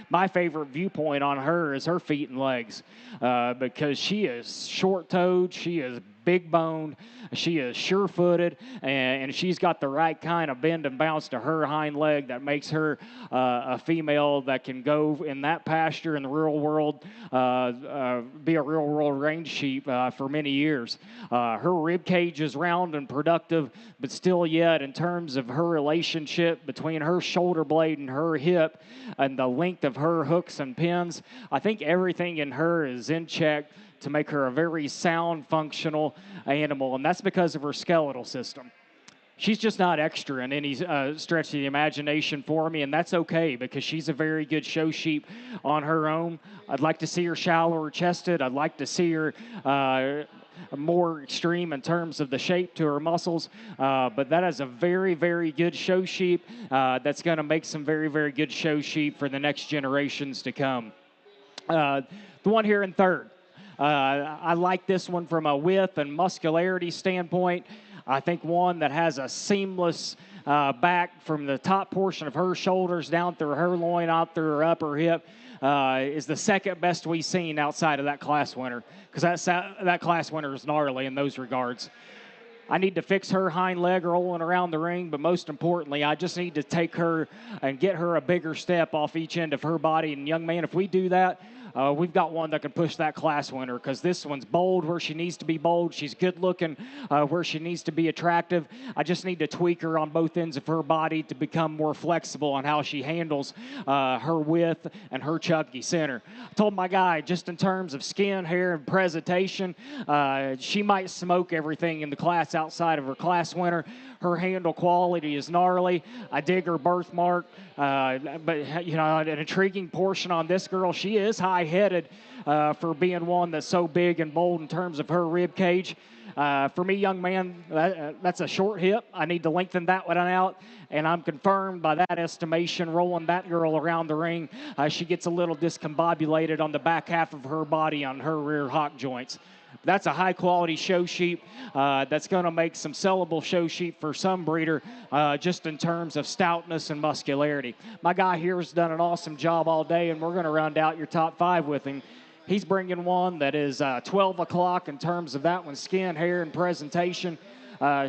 my favorite viewpoint on her is her feet and legs because she is short-toed, she is big-boned, she is sure-footed, and she's got the right kind of bend and bounce to her hind leg that makes her a female that can go in that pasture in the real world, be a real-world range sheep for many years. Her rib cage is round and productive, but still yet in terms of her relationship between her shoulder blade and her hip and the length of her hooks and pins, I think everything in her is in check to make her a very sound, functional animal, and that's because of her skeletal system. She's just not extra in any stretch of the imagination for me, and that's okay because she's a very good show sheep on her own. I'd like to see her shallower chested. I'd like to see her more extreme in terms of the shape to her muscles, but that is a very, very good show sheep that's going to make some very, very good show sheep for the next generations to come. The one here in third. I like this one from a width and muscularity standpoint. I think one that has a seamless back from the top portion of her shoulders down through her loin, out through her upper hip is the second best we've seen outside of that class winner because that class winner is gnarly in those regards. I need to fix her hind leg rolling around the ring, but most importantly, I just need to take her and get her a bigger step off each end of her body. And young man, if we do that, we've got one that can push that class winner because this one's bold where she needs to be bold. She's good looking where she needs to be attractive. I just need to tweak her on both ends of her body to become more flexible on how she handles her width and her chunky center. I told my guy, just in terms of skin, hair, and presentation, she might smoke everything in the class outside of her class winner. Her handle quality is gnarly. I dig her birthmark. But, an intriguing portion on this girl, she is high-headed for being one that's so big and bold in terms of her rib cage. For me, young man, that's a short hip. I need to lengthen that one out, and I'm confirmed by that estimation rolling that girl around the ring. She gets a little discombobulated on the back half of her body on her rear hock joints. That's a high-quality show sheep that's going to make some sellable show sheep for some breeder just in terms of stoutness and muscularity. My guy here has done an awesome job all day, and we're going to round out your top five with him. He's bringing one that is 12 o'clock in terms of that one's skin, hair, and presentation.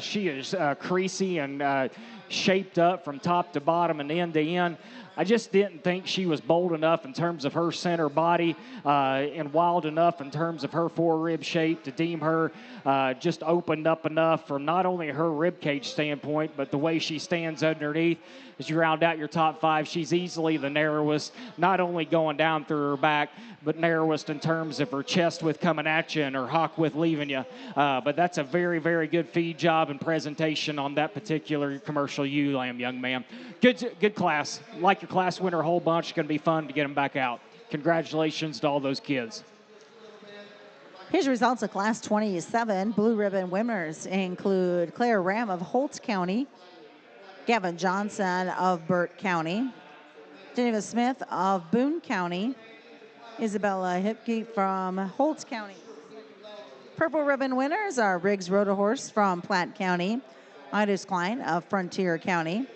She is creasy and shaped up from top to bottom and end to end. I just didn't think she was bold enough in terms of her center body and wild enough in terms of her four-rib shape to deem her just opened up enough from not only her rib cage standpoint, but the way she stands underneath. As you round out your top five, she's easily the narrowest, not only going down through her back, but narrowest in terms of her chest width coming at you and her hock width leaving you. But that's a very, very good feed job and presentation on that particular commercial ewe lamb, young man. Good class. Like your class winner a whole bunch. It's going to be fun to get them back out. Congratulations to all those kids. Here's results of Class 27. Blue ribbon winners include Claire Ram of Holt County, Gavin Johnson of Burt County, Geneva Smith of Boone County, Isabella Hipke from Holt County. Purple ribbon winners are Riggs Rotahorse from Platte County, Idus Klein of Frontier County,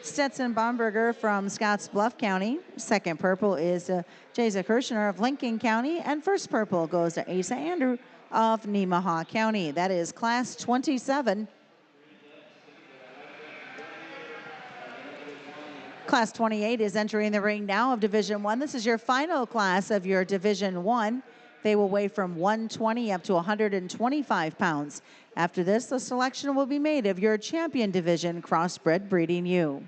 Stetson Bomberger from Scotts Bluff County. Second purple is Jasa Kirshner of Lincoln County, and first purple goes to Asa Andrew of Nemaha County. That is Class 27. Class 28 is entering the ring now of Division I. This is your final class of your Division I. They will weigh from 120 up to 125 pounds. After this, the selection will be made of your champion division crossbred breeding ewe.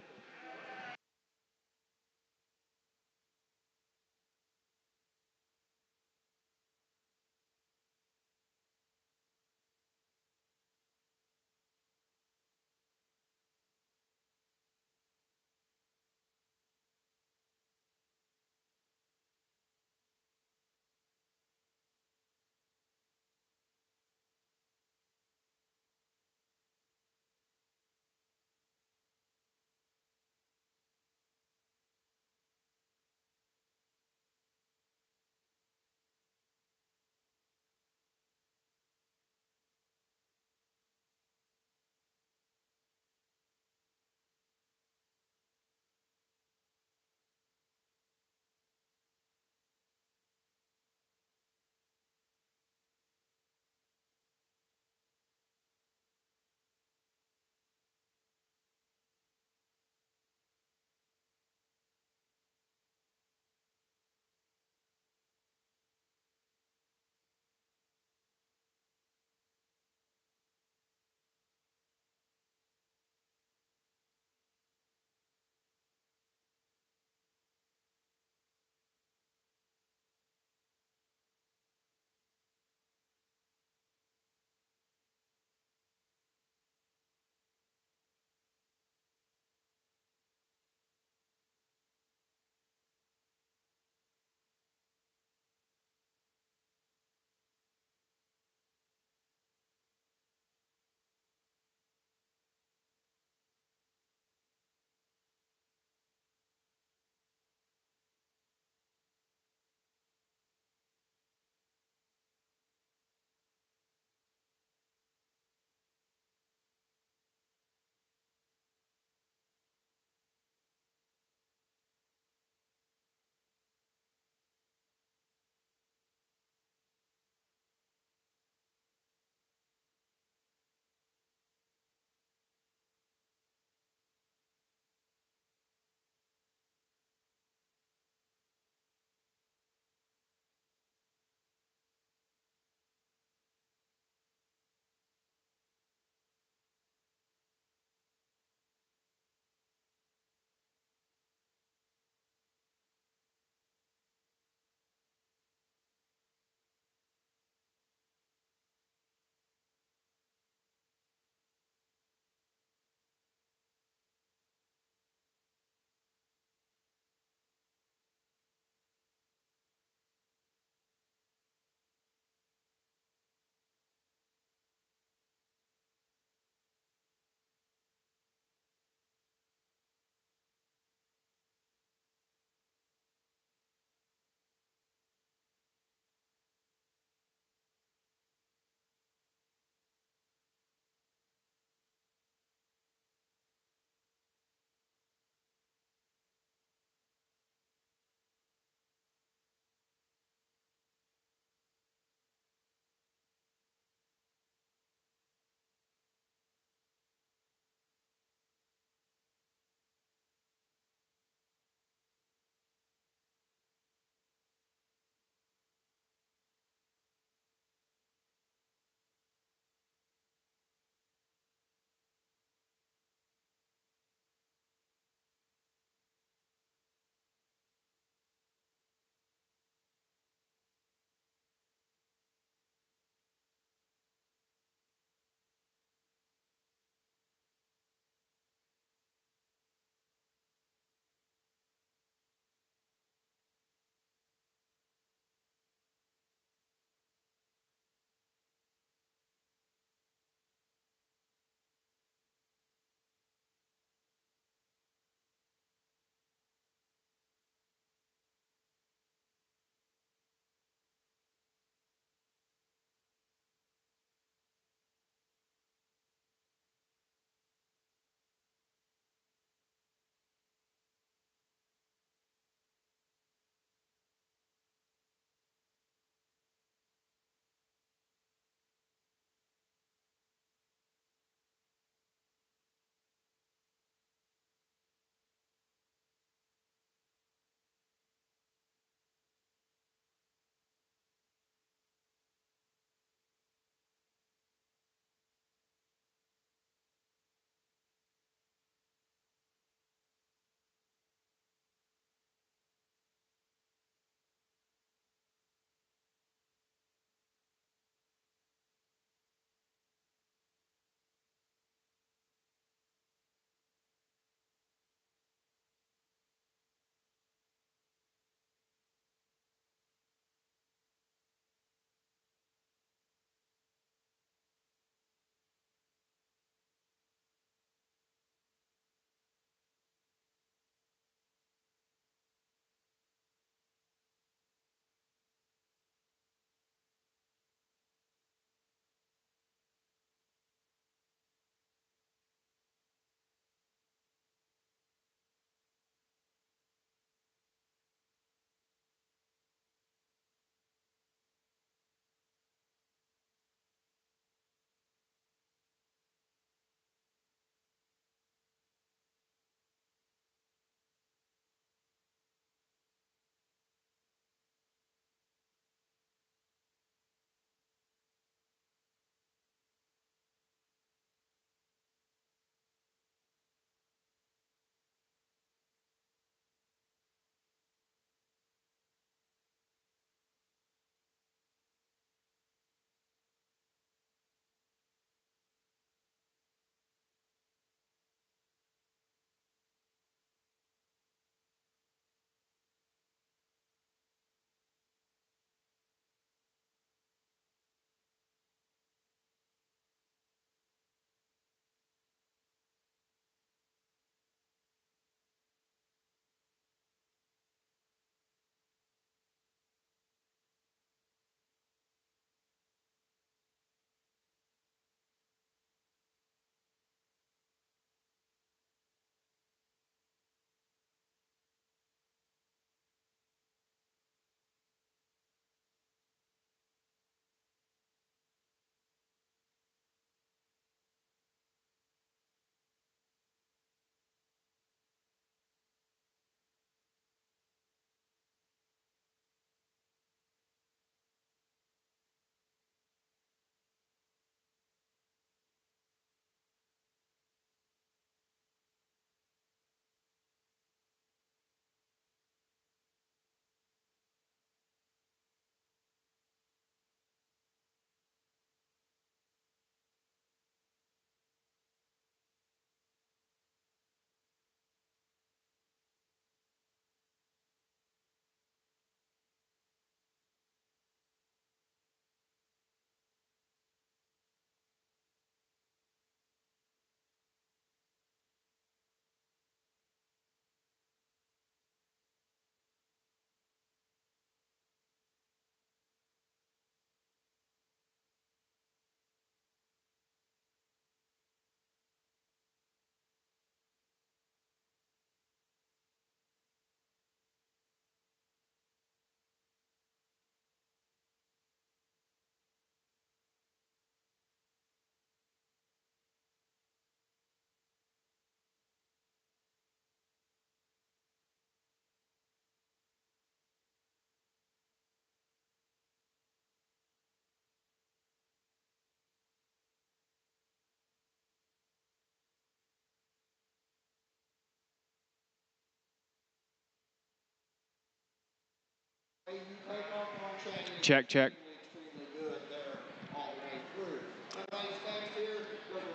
Check, check.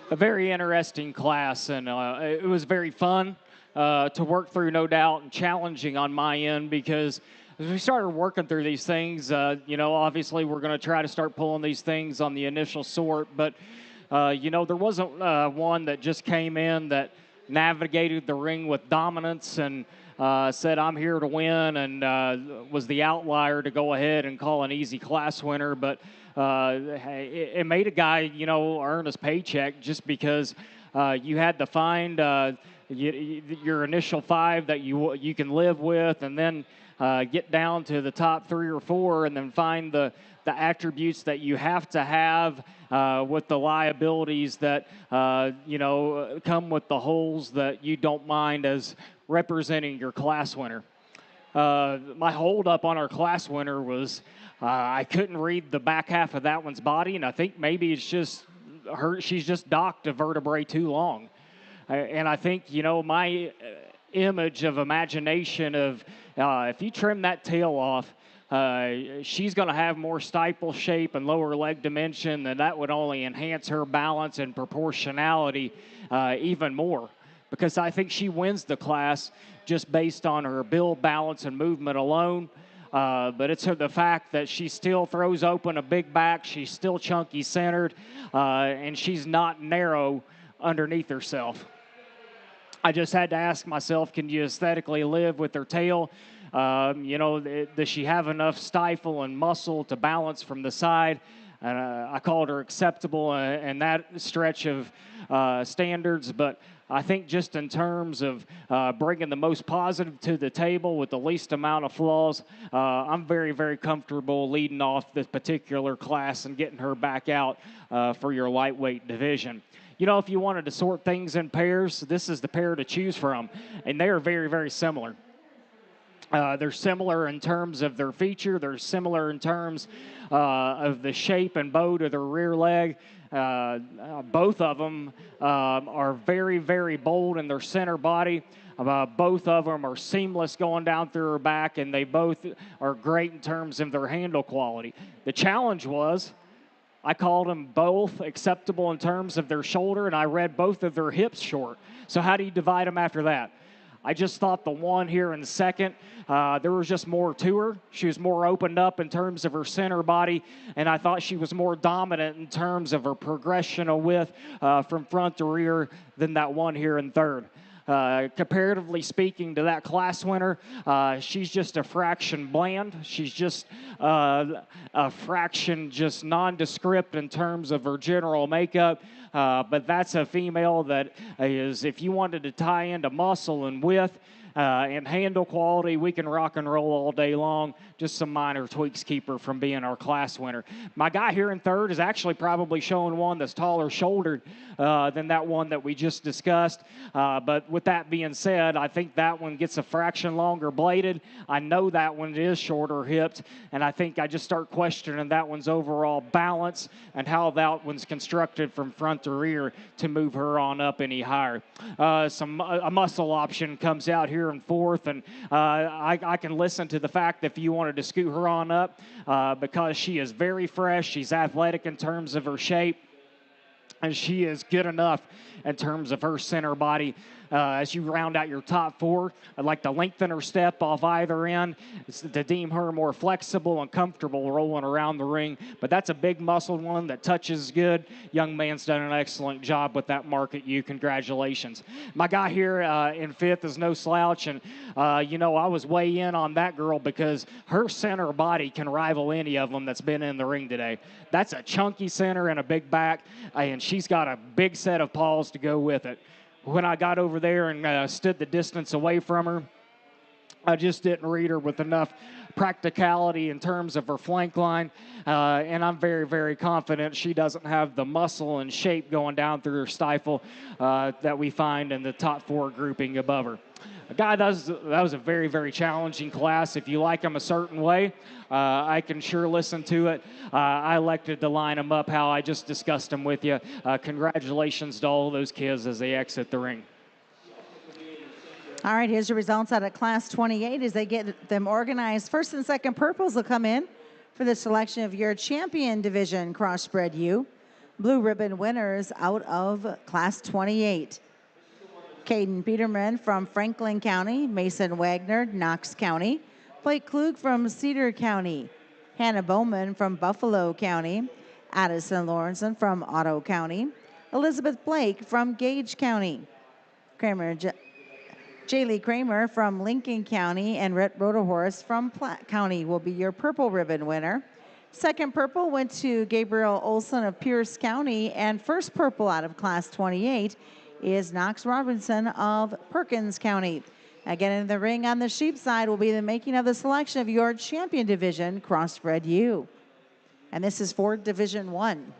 A very interesting class, and it was very fun to work through, no doubt, and challenging on my end because as we started working through these things, obviously we're going to try to start pulling these things on the initial sort, but, there wasn't one that just came in that navigated the ring with dominance and said, I'm here to win, and was the outlier to go ahead and call an easy class winner. But it made a guy, earn his paycheck just because you had to find your initial 5 that you can live with, and then get down to the top 3 or 4, and then find the attributes that you have to have with the liabilities that, come with the holes that you don't mind as representing your class winner. My holdup on our class winner was I couldn't read the back half of that one's body, and I think maybe it's just she's just docked a vertebrae too long. And I think, my image of imagination of if you trim that tail off, she's going to have more stipple shape and lower leg dimension, and that would only enhance her balance and proportionality even more. Because I think she wins the class just based on her build, balance, and movement alone. But it's the fact that she still throws open a big back, she's still chunky centered, and she's not narrow underneath herself. I just had to ask myself, can you aesthetically live with her tail? Does she have enough stifle and muscle to balance from the side? And I called her acceptable in that stretch of standards, but I think just in terms of bringing the most positive to the table with the least amount of flaws, I'm very, very comfortable leading off this particular class and getting her back out for your lightweight division. If you wanted to sort things in pairs, this is the pair to choose from, and they are very, very similar. They're similar in terms of their feature. They're similar in terms of the shape and bow to their rear leg. Both of them are very, very bold in their center body. Both of them are seamless going down through her back, and they both are great in terms of their handle quality. The challenge was I called them both acceptable in terms of their shoulder, and I read both of their hips short. So how do you divide them after that? I just thought the one here in second, there was just more to her. She was more opened up in terms of her center body, and I thought she was more dominant in terms of her progression of width from front to rear than that one here in third. Comparatively speaking to that class winner, she's just a fraction bland. She's just a fraction just nondescript in terms of her general makeup. But that's a female that is, if you wanted to tie into muscle and width and handle quality, we can rock and roll all day long. Just some minor tweaks keep her from being our class winner. My guy here in third is actually probably showing one that's taller shouldered than that one that we just discussed. But with that being said, I think that one gets a fraction longer bladed. I know that one is shorter hipped, and I think I just start questioning that one's overall balance and how that one's constructed from front to rear to move her on up any higher. A muscle option comes out here in fourth, and I can listen to the fact that if you wanted to scoot her on up because she is very fresh, she's athletic in terms of her shape, and she is good enough in terms of her center body. As you round out your top four, I'd like to lengthen her step off either end to deem her more flexible and comfortable rolling around the ring. But that's a big muscled one that touches good. Young man's done an excellent job with that mark at you. Congratulations. My guy here in fifth is no slouch. And, I was way in on that girl because her center body can rival any of them that's been in the ring today. That's a chunky center and a big back, and she's got a big set of paws to go with it. When I got over there and stood the distance away from her, I just didn't read her with enough practicality in terms of her flank line, and I'm very, very confident she doesn't have the muscle and shape going down through her stifle that we find in the top four grouping above her. Guy, that was a very, very challenging class. If you like them a certain way, I can sure listen to it. I elected to line them up how I just discussed them with you. Congratulations to all those kids as they exit the ring. All right, here's your results out of Class 28 as they get them organized. First and second purples will come in for the selection of your champion division crossbred U. Blue ribbon winners out of Class 28. Caden Peterman from Franklin County, Mason Wagner, Knox County, Blake Klug from Cedar County, Hannah Bowman from Buffalo County, Addison Lawrenson from Otto County, Elizabeth Blake from Gage County, Jaylee Kramer from Lincoln County, and Rhett Rodahorse from Platte County will be your purple ribbon winner. Second purple went to Gabriel Olson of Pierce County, and first purple out of Class 28 is Knox Robinson of Perkins County. Again, in the ring on the sheep side will be the making of the selection of your champion division crossbred U. And this is for Division 1.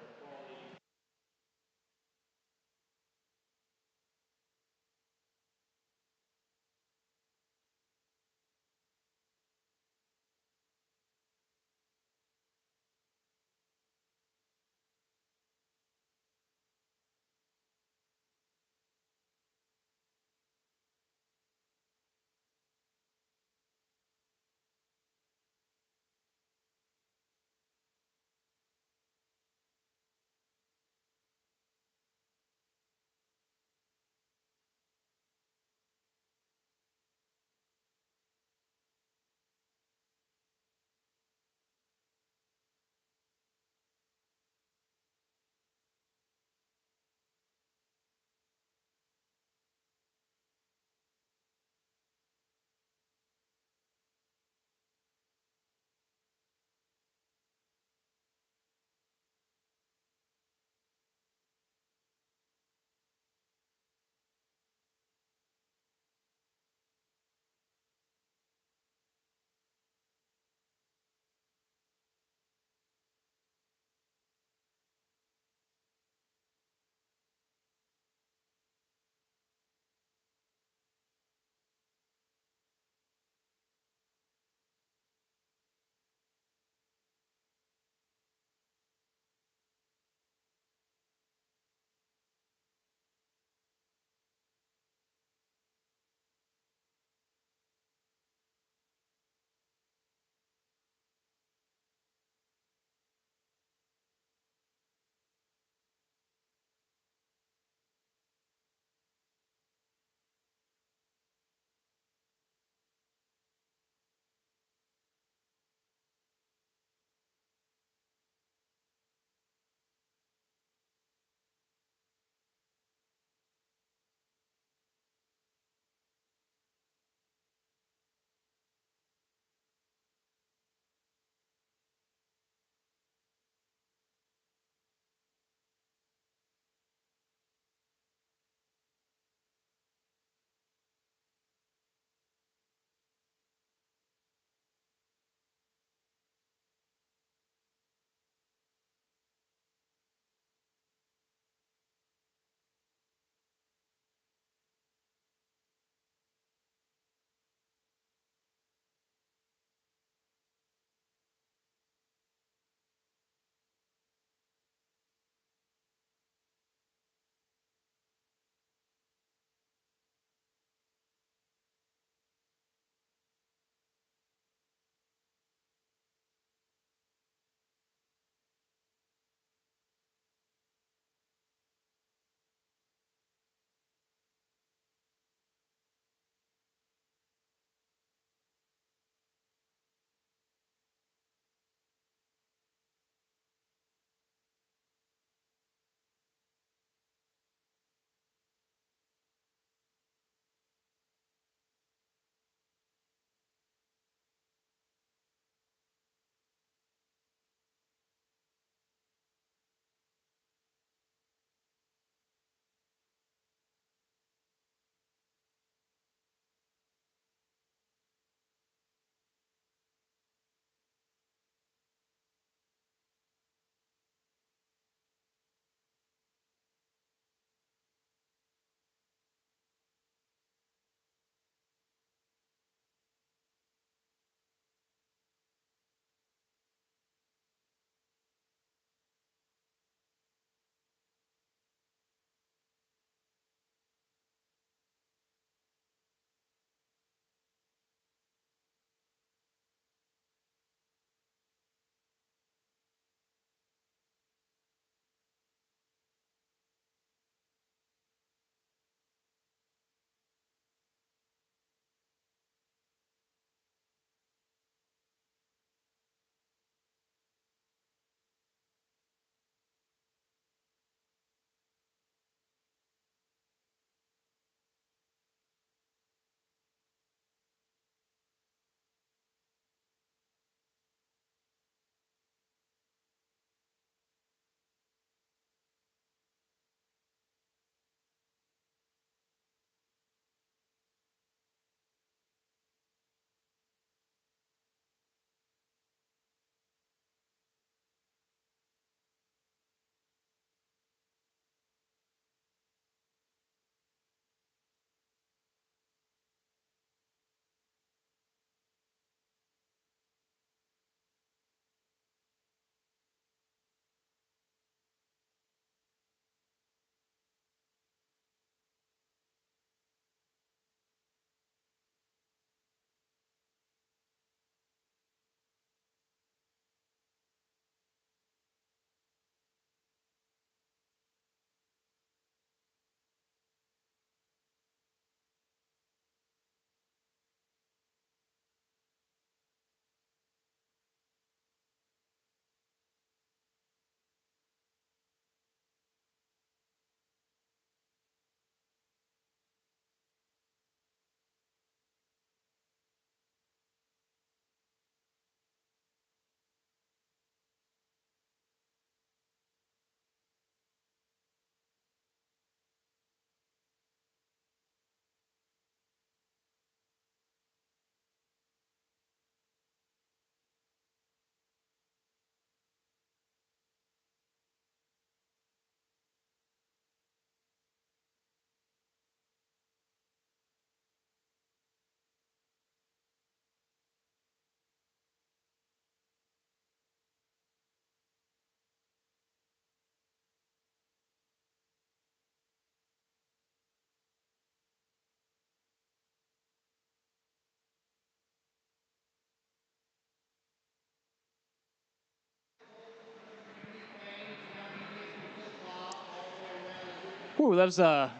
Whew, that's a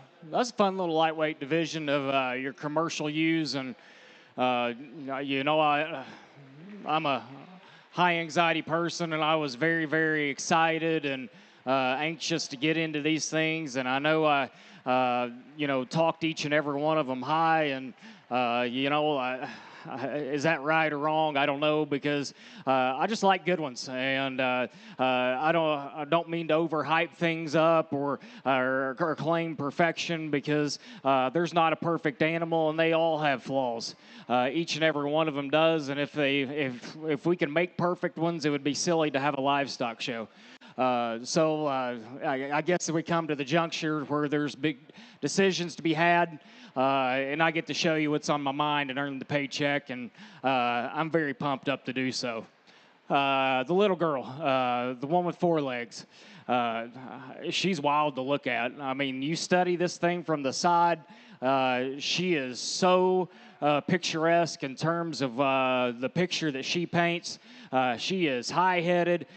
fun little lightweight division of your commercial use, and I'm a high anxiety person, and I was very, very excited and anxious to get into these things. And I know I talked each and every one of them high, and is that right or wrong? I don't know, because I just like good ones, and I don't mean to overhype things up or claim perfection, because there's not a perfect animal, and they all have flaws. Each and every one of them does, and if we can make perfect ones, it would be silly to have a livestock show. I guess we come to the juncture where there's big decisions to be had, and I get to show you what's on my mind and earn the paycheck, and I'm very pumped up to do so. The little girl, the one with 4 legs, she's wild to look at. I mean, you study this thing from the side, she is so picturesque in terms of the picture that she paints. She is high-headed.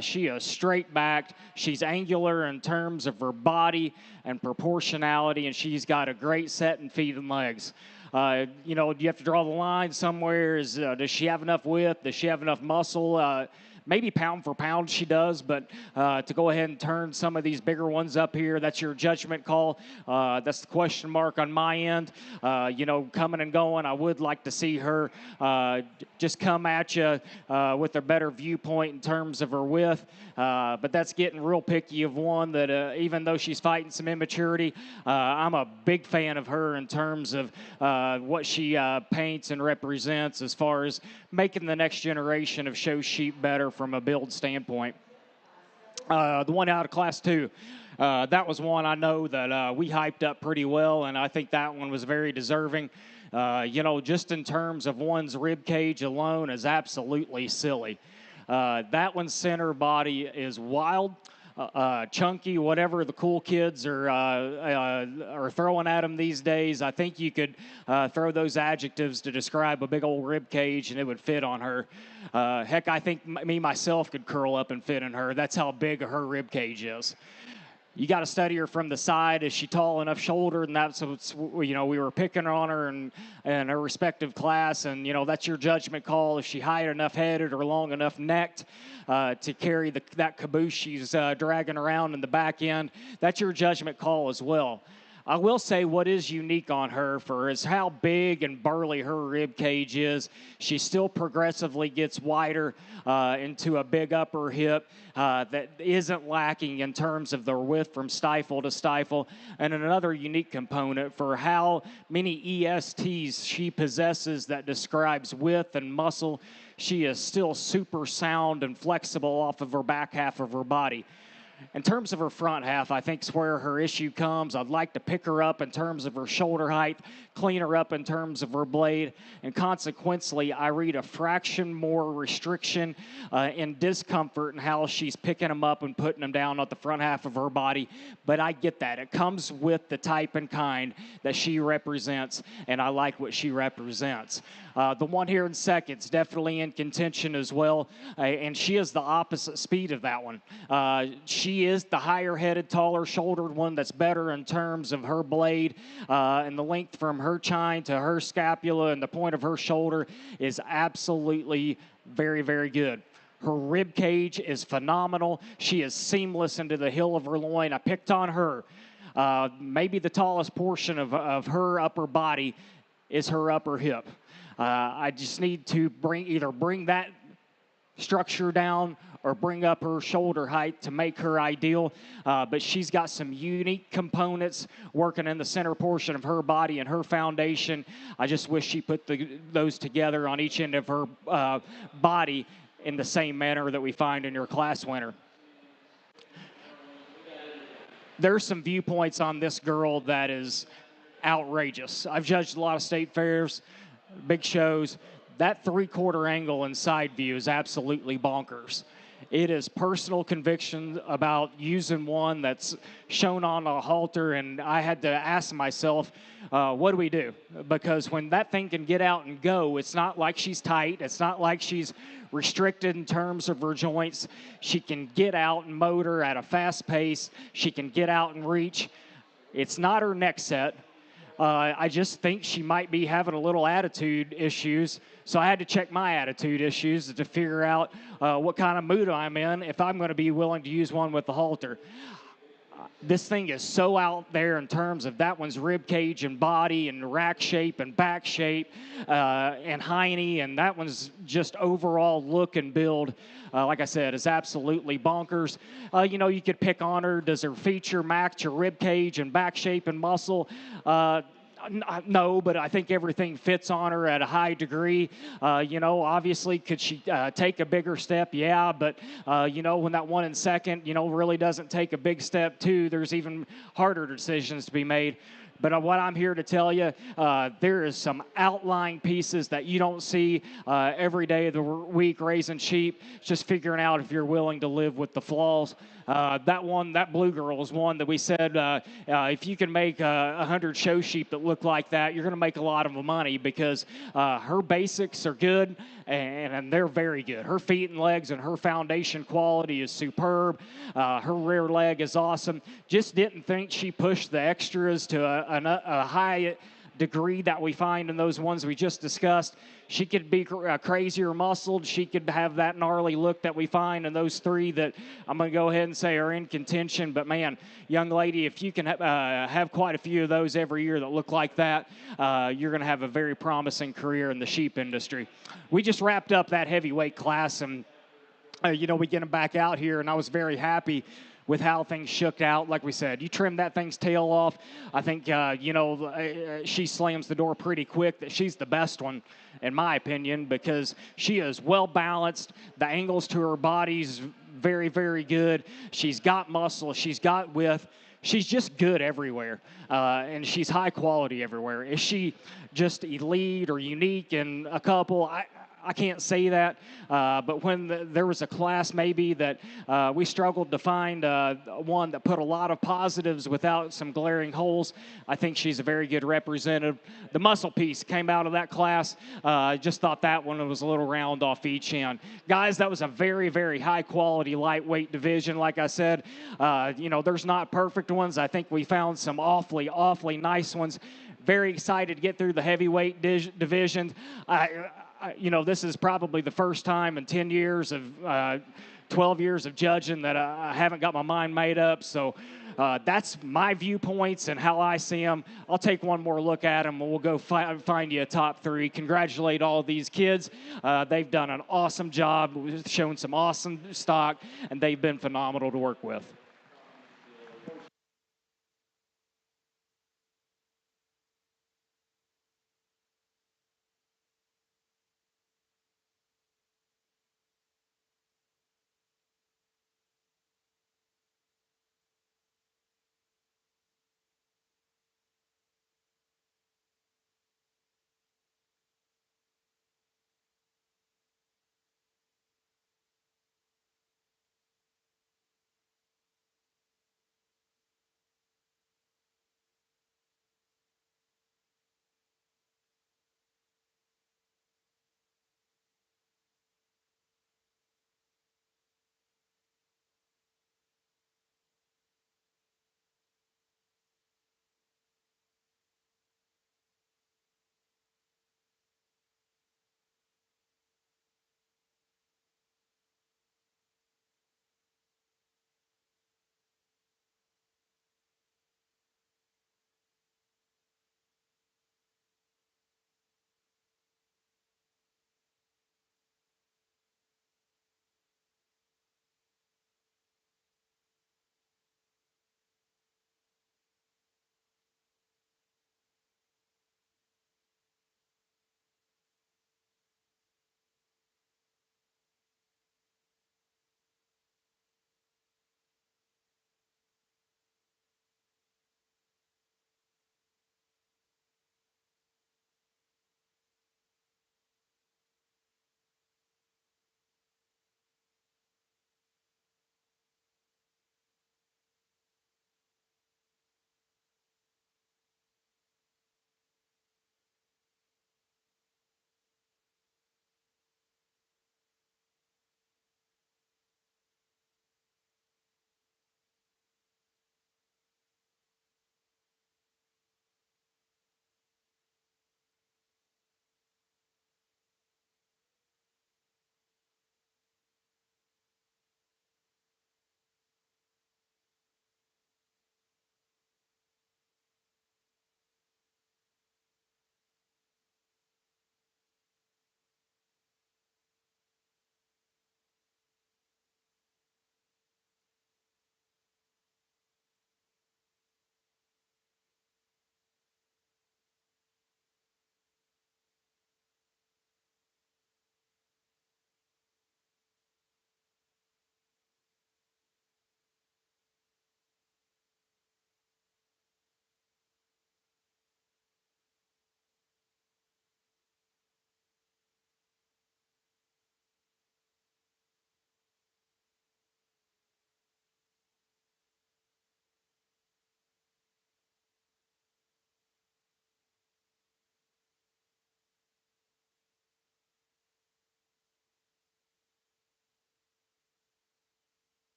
She is straight-backed. She's angular in terms of her body and proportionality, and she's got a great set in feet and legs. Do you have to draw the line somewhere? Does she have enough width? Does she have enough muscle? Maybe pound for pound she does, but to go ahead and turn some of these bigger ones up here, that's your judgment call. That's the question mark on my end. Coming and going, I would like to see her just come at you with a better viewpoint in terms of her width, but that's getting real picky of one that even though she's fighting some immaturity, I'm a big fan of her in terms of what she paints and represents as far as making the next generation of show sheep better from a build standpoint. The one out of Class 2, that was one I know that we hyped up pretty well, and I think that one was very deserving. Just in terms of one's rib cage alone is absolutely silly. That one's center body is wild. Chunky, whatever the cool kids are throwing at them these days. I think you could throw those adjectives to describe a big old rib cage, and it would fit on her. Heck, I think me myself could curl up and fit in her. That's how big her rib cage is. You got to study her from the side. Is she tall enough shouldered? And that's we were picking on her in her respective class, and that's your judgment call. Is she high enough headed or long enough necked to carry that caboose she's dragging around in the back end? That's your judgment call as well. I will say what is unique on her is how big and burly her rib cage is. She still progressively gets wider into a big upper hip that isn't lacking in terms of the width from stifle to stifle. And another unique component for how many ESTs she possesses that describes width and muscle, she is still super sound and flexible off of her back half of her body. In terms of her front half, I think is where her issue comes. I'd like to pick her up in terms of her shoulder height, clean her up in terms of her blade, and consequently, I read a fraction more restriction and discomfort in how she's picking them up and putting them down at the front half of her body. But I get that. It comes with the type and kind that she represents, and I like what she represents. The one here in second's definitely in contention as well, and she is the opposite speed of that one. She is the higher-headed, taller-shouldered one that's better in terms of her blade, and the length from her chine to her scapula and the point of her shoulder is absolutely very, very good. Her rib cage is phenomenal. She is seamless into the heel of her loin. I picked on her. Maybe the tallest portion of her upper body is her upper hip. I just need to bring that structure down or bring up her shoulder height to make her ideal. But she's got some unique components working in the center portion of her body and her foundation. I just wish she put those together on each end of her body in the same manner that we find in your class winner. There's some viewpoints on this girl that is outrageous. I've judged a lot of state fairs, big shows. That 3/4 angle and side view is absolutely bonkers. It is personal conviction about using one that's shown on a halter, and I had to ask myself, what do we do? Because when that thing can get out and go, it's not like she's tight. It's not like she's restricted in terms of her joints. She can get out and motor at a fast pace. She can get out and reach. It's not her neck set. I just think she might be having a little attitude issues. So I had to check my attitude issues to figure out what kind of mood I'm in if I'm going to be willing to use one with the halter. This thing is so out there in terms of that one's rib cage and body and rack shape and back shape and hiney, and that one's just overall look and build. Like I said, is absolutely bonkers. You could pick on her. Does her feature match her rib cage and back shape and muscle? No, but I think everything fits on her at a high degree. Obviously, could she take a bigger step? Yeah, but, when that one in second, really doesn't take a big step too, there's even harder decisions to be made. But what I'm here to tell you, there is some outlying pieces that you don't see every day of the week raising sheep, just figuring out if you're willing to live with the flaws. That blue girl is one that we said if you can make 100 show sheep that look like that, you're going to make a lot of money because her basics are good and they're very good. Her feet and legs and her foundation quality is superb. Her rear leg is awesome. Just didn't think she pushed the extras to a high degree that we find in those ones we just discussed. She could be crazier muscled. She could have that gnarly look that we find in those three that I'm going to go ahead and say are in contention. But, man, young lady, if you can have quite a few of those every year that look like that, you're going to have a very promising career in the sheep industry. We just wrapped up that heavyweight class, and, we get them back out here, and I was very happy with how things shook out. Like we said, you trim that thing's tail off. I think, she slams the door pretty quick that she's the best one, in my opinion, because she is well balanced. The angles to her body's very, very good. She's got muscle. She's got width. She's just good everywhere, and she's high quality everywhere. Is she just elite or unique in a couple? I can't say that, but when there was a class maybe that we struggled to find one that put a lot of positives without some glaring holes, I think she's a very good representative. The muscle piece came out of that class. Just thought that one was a little round off each end. Guys, that was a very, very high-quality lightweight division. Like I said, there's not perfect ones. I think we found some awfully, awfully nice ones. Very excited to get through the heavyweight division. This is probably the first time in 10 years of 12 years of judging that I haven't got my mind made up. So that's my viewpoints and how I see them. I'll take one more look at them, and we'll go find you a top three. Congratulate all these kids. They've done an awesome job, shown some awesome stock, and they've been phenomenal to work with.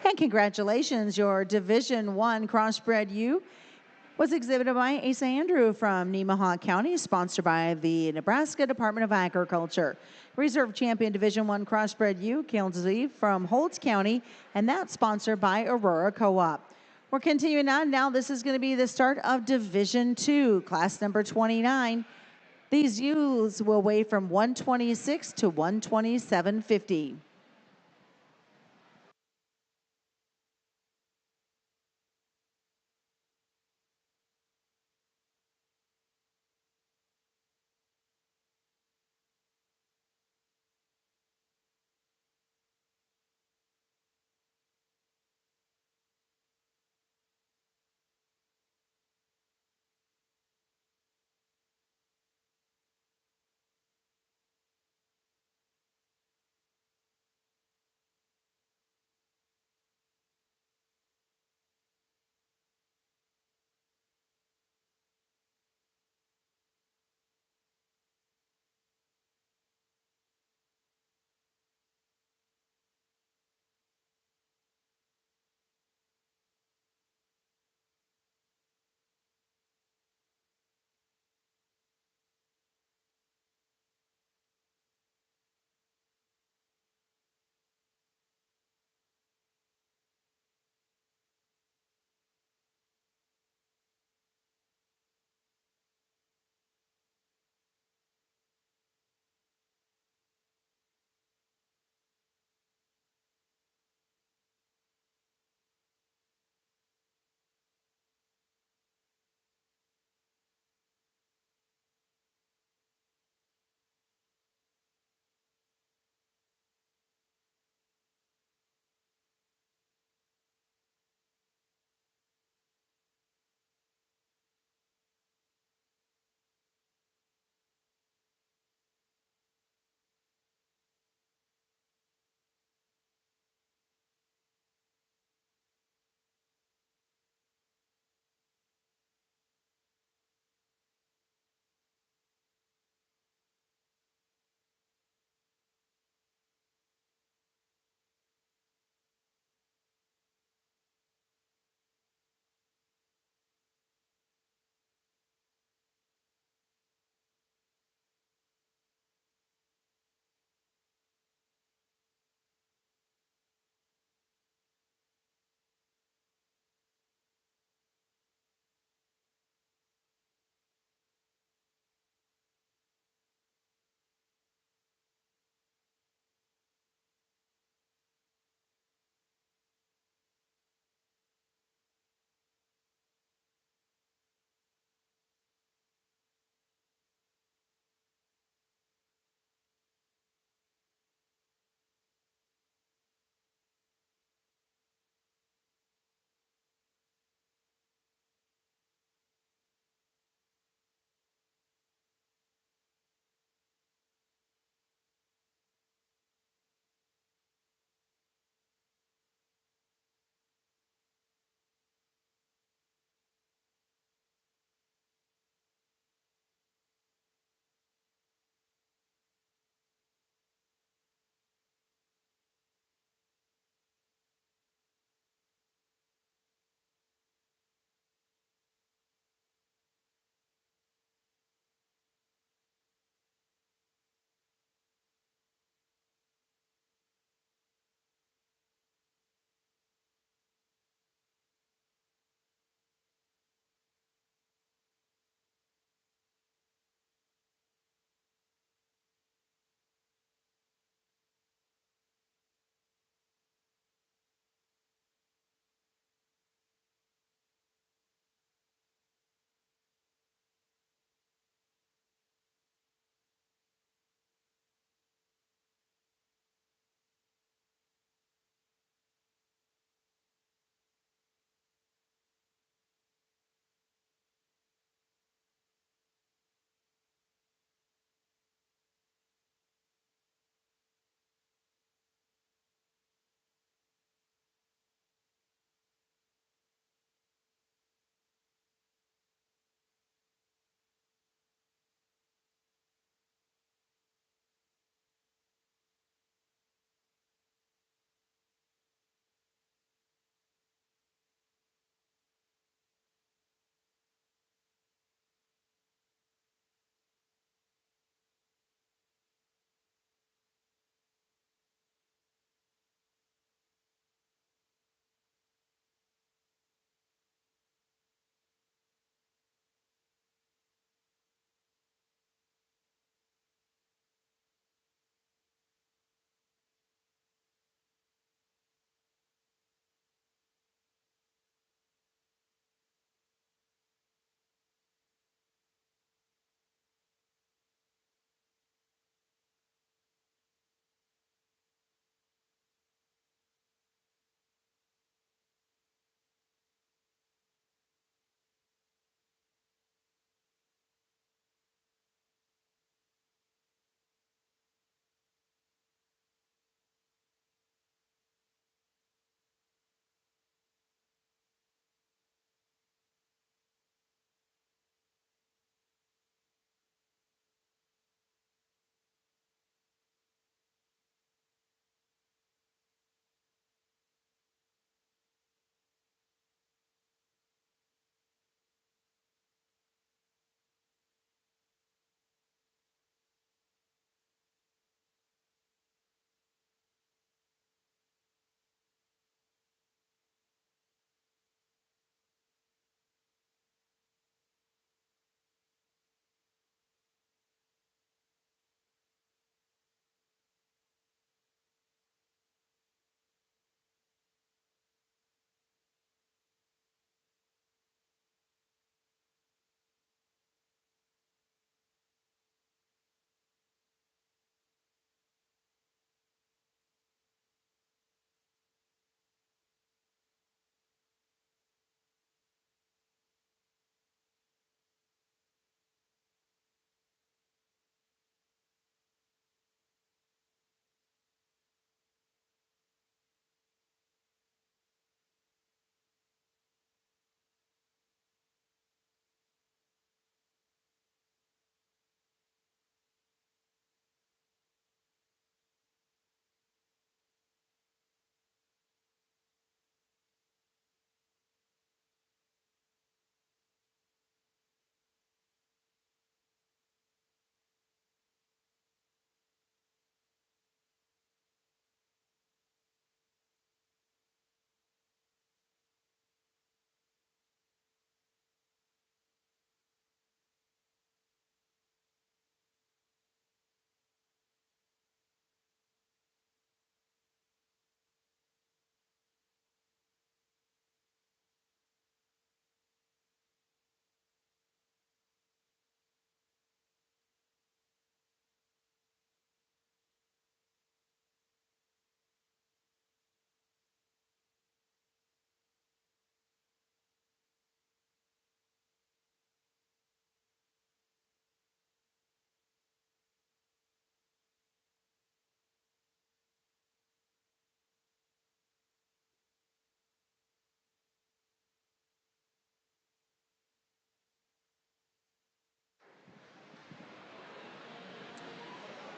And congratulations, your Division One Crossbred U was exhibited by Asa Andrew from Nemaha County, sponsored by the Nebraska Department of Agriculture. Reserve Champion Division One Crossbred U, Kelsey from Holtz County, and that's sponsored by Aurora Co-op. We're continuing on now. This is going to be the start of Division Two, class number 29. These ewes will weigh from 126 to 127.50.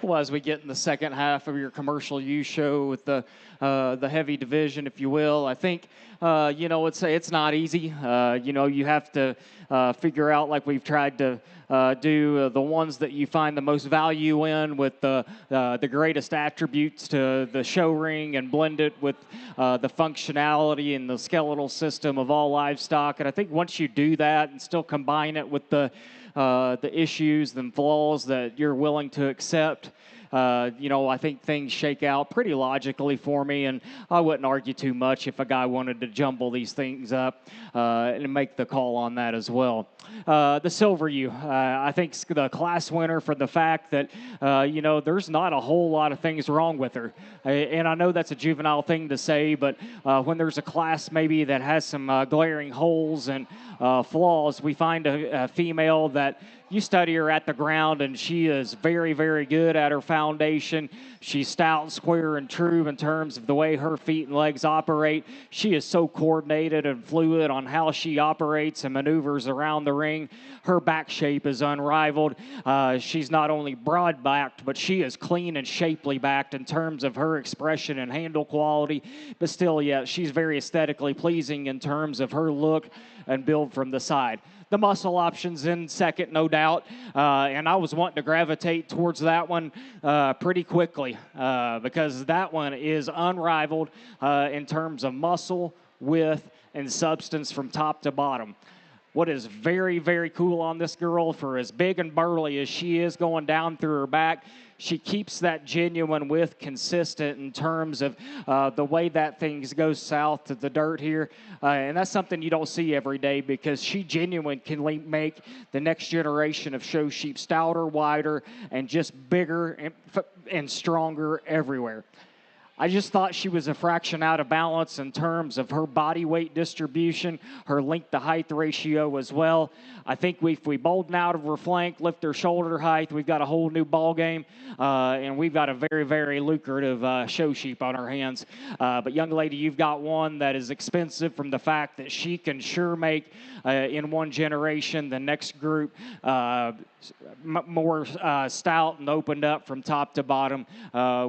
Well, as we get in the second half of your commercial use show with the heavy division, if you will, I think it's not easy. You have to figure out, like we've tried to do, the ones that you find the most value in with the greatest attributes to the show ring, and blend it with the functionality and the skeletal system of all livestock. And I think once you do that and still combine it with the issues and flaws that you're willing to accept, I think things shake out pretty logically for me, and I wouldn't argue too much if a guy wanted to jumble these things up and make the call on that as well. The Silver U, I think the class winner for the fact that, there's not a whole lot of things wrong with her. And I know that's a juvenile thing to say, but when there's a class maybe that has some glaring holes and flaws, we find a female that you study her at the ground, and she is very, very good at her foundation. She's stout, square, and true in terms of the way her feet and legs operate. She is so coordinated and fluid on how she operates and maneuvers around the ring. Her back shape is unrivaled. She's not only broad-backed, but she is clean and shapely backed in terms of her expression and handle quality. But still, yeah, she's very aesthetically pleasing in terms of her look and build from the side. The muscle options in second, no doubt, and I was wanting to gravitate towards that one pretty quickly because that one is unrivaled in terms of muscle, width, and substance from top to bottom. What is very, very cool on this girl, for as big and burly as she is going down through her back, she keeps that genuine width consistent in terms of the way that things go south to the dirt here. And that's something you don't see every day, because she genuinely can make the next generation of show sheep stouter, wider, and just bigger and stronger everywhere. I just thought she was a fraction out of balance in terms of her body weight distribution, her length to height ratio as well. I think if we bolden out of her flank, lift her shoulder height, we've got a whole new ball game, and we've got a very, very lucrative show sheep on our hands. But young lady, you've got one that is expensive from the fact that she can sure make in one generation the next group more stout and opened up from top to bottom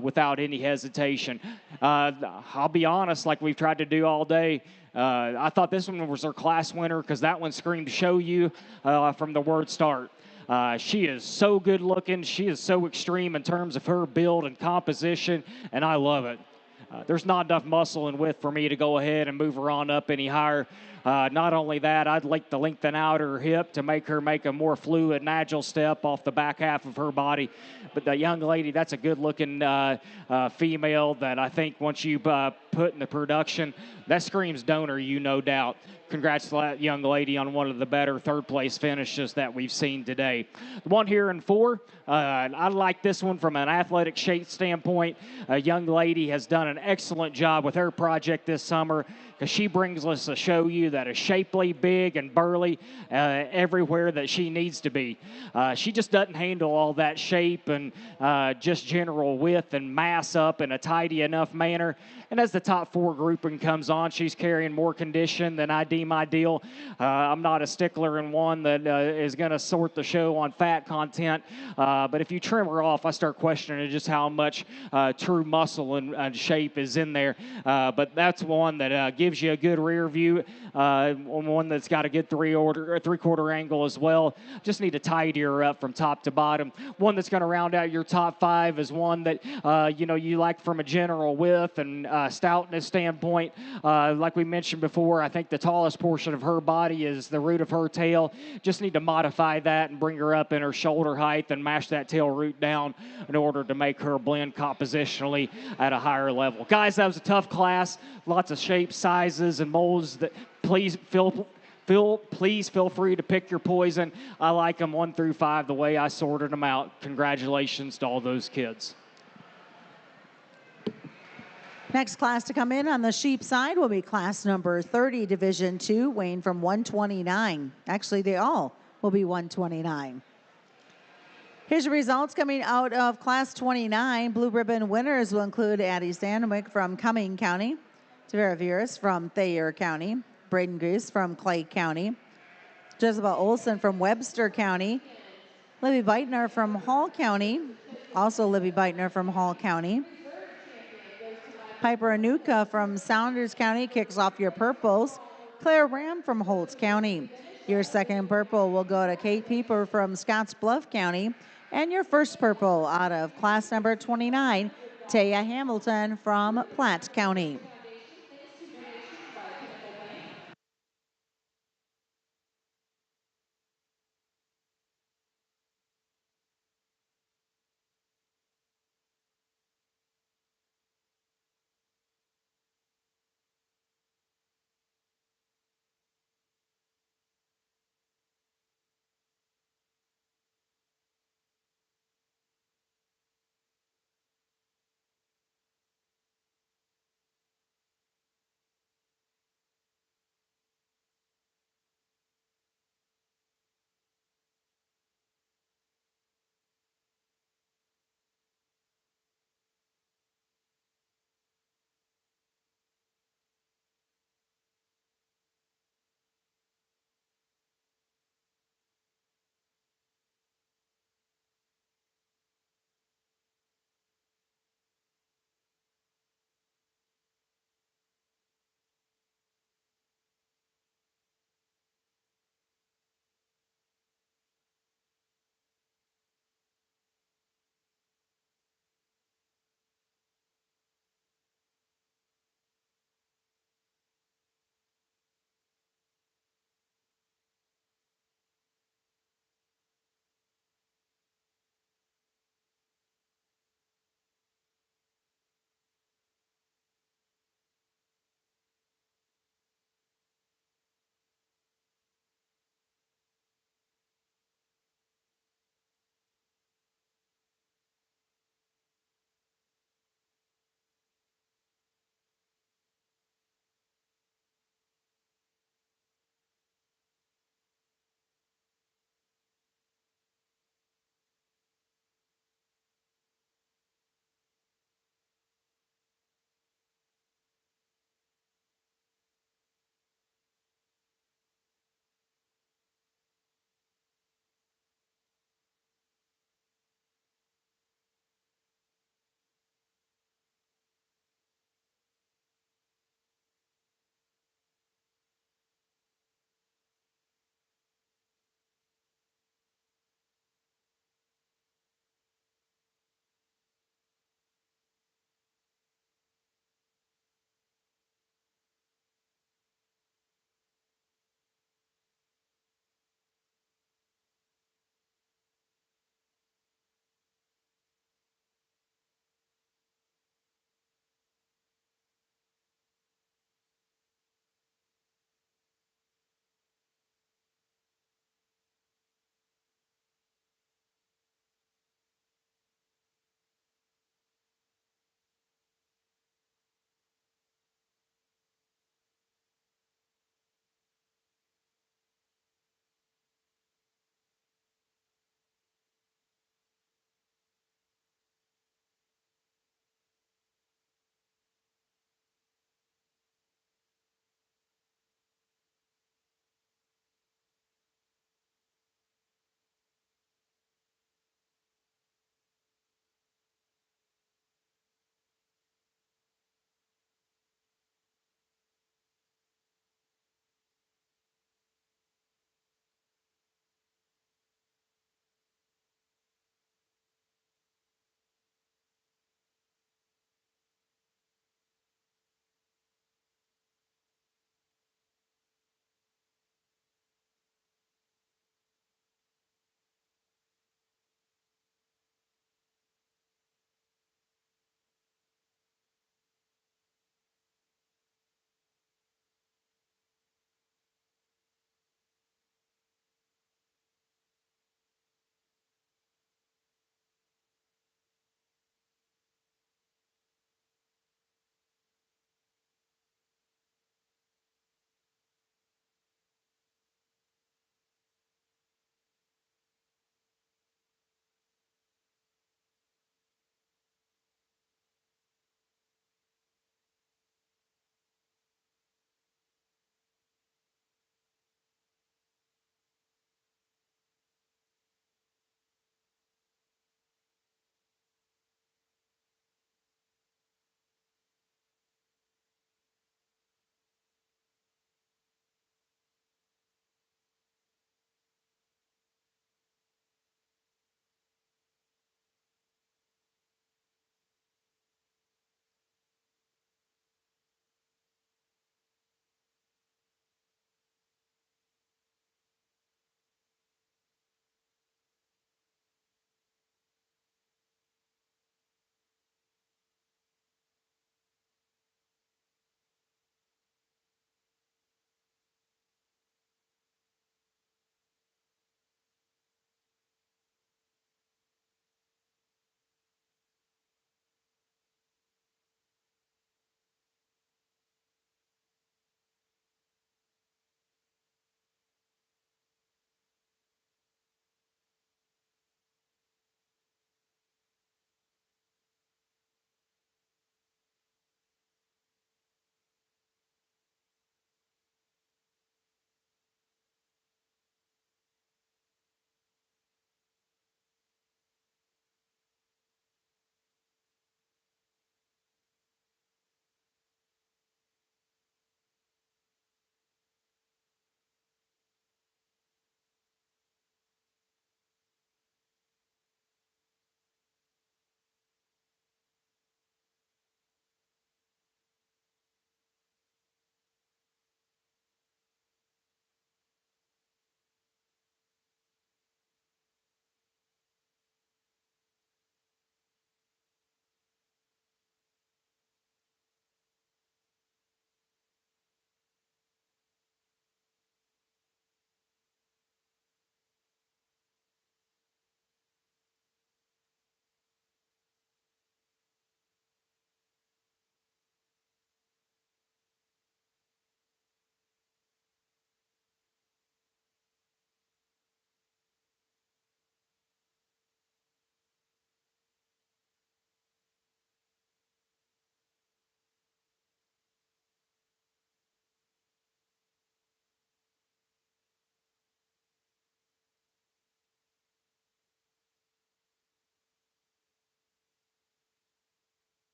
without any hesitation. I'll be honest, like we've tried to do all day, I thought this one was our class winner because that one screamed show you from the word start. She is so good looking. She is so extreme in terms of her build and composition, and I love it. There's not enough muscle and width for me to go ahead and move her on up any higher. Not only that, I'd like to lengthen out her hip to make her make a more fluid and agile step off the back half of her body. But the young lady, that's a good-looking female that I think once you put in the production, that screams donor, no doubt. Congrats to that young lady on one of the better third-place finishes that we've seen today. The one here in 4, I like this one from an athletic shape standpoint. A young lady has done an excellent job with her project this summer, because she brings us a show you that is shapely, big, and burly everywhere that she needs to be. She just doesn't handle all that shape and just general width and mass up in a tidy enough manner. And as the top 4 grouping comes on, she's carrying more condition than I deem ideal. I'm not a stickler in one that is going to sort the show on fat content. But if you trim her off, I start questioning just how much true muscle and shape is in there. But that's one that gives you a good rear view, one that's got a good three-quarter angle as well. Just need to tidy her up from top to bottom. One that's going to round out your top 5 is one that you like from a general width and stoutness standpoint. Like we mentioned before, I think the tallest portion of her body is the root of her tail. Just need to modify that and bring her up in her shoulder height and mash that tail root down in order to make her blend compositionally at a higher level. Guys, that was a tough class. Lots of shapes, sizes, and molds. That please feel free to pick your poison. I like them 1 through 5 the way I sorted them out. Congratulations to all those kids. Next class to come in on the sheep side will be class number 30, Division II, weighing from 129. Actually, they all will be 129. Here's your results coming out of class 29. Blue ribbon winners will include Addie Stanwick from Cumming County, Tavera Veras from Thayer County, Braden Grease from Clay County, Jezebel Olson from Webster County, Libby Beitner from Hall County, Also, Libby Beitner from Hall County. Piper Anuka from Saunders County kicks off your purples. Claire Ram from Holtz County. Your second purple will go to Kate Pieper from Scotts Bluff County. And your first purple out of class number 29, Taya Hamilton from Platte County.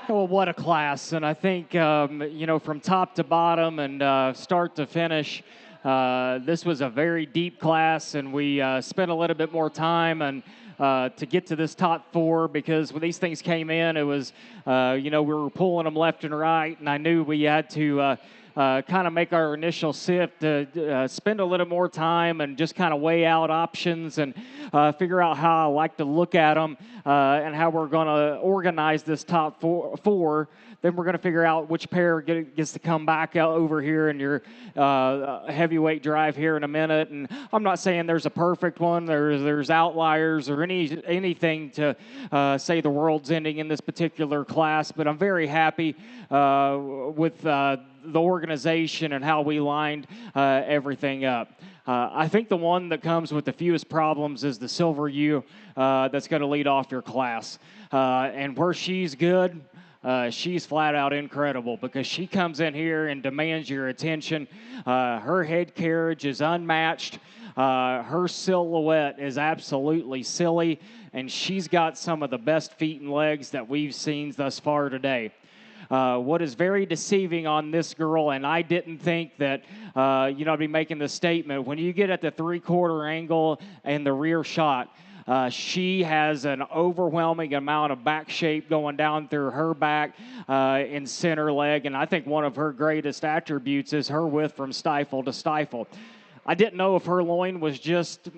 Well, what a class. And I think, from top to bottom and start to finish, this was a very deep class, and we spent a little bit more time and to get to this top four, because when these things came in, it was, we were pulling them left and right, and I knew we had to kind of make our initial sift, to spend a little more time and just kind of weigh out options and figure out how I like to look at them and how we're going to organize this top four. Then we're going to figure out which pair gets to come back out over here in your heavyweight drive here in a minute. And I'm not saying there's a perfect one. There's outliers or anything to say the world's ending in this particular class. But I'm very happy with the organization and how we lined everything up. I think the one that comes with the fewest problems is the Silver U that's going to lead off your class. And where she's good, she's flat out incredible, because she comes in here and demands your attention. Her head carriage is unmatched. Her silhouette is absolutely silly, and she's got some of the best feet and legs that we've seen thus far today. What is very deceiving on this girl, and I didn't think that, I'd be making this statement, when you get at the three-quarter angle and the rear shot, she has an overwhelming amount of back shape going down through her back and center leg, and I think one of her greatest attributes is her width from stifle to stifle. I didn't know if her loin was just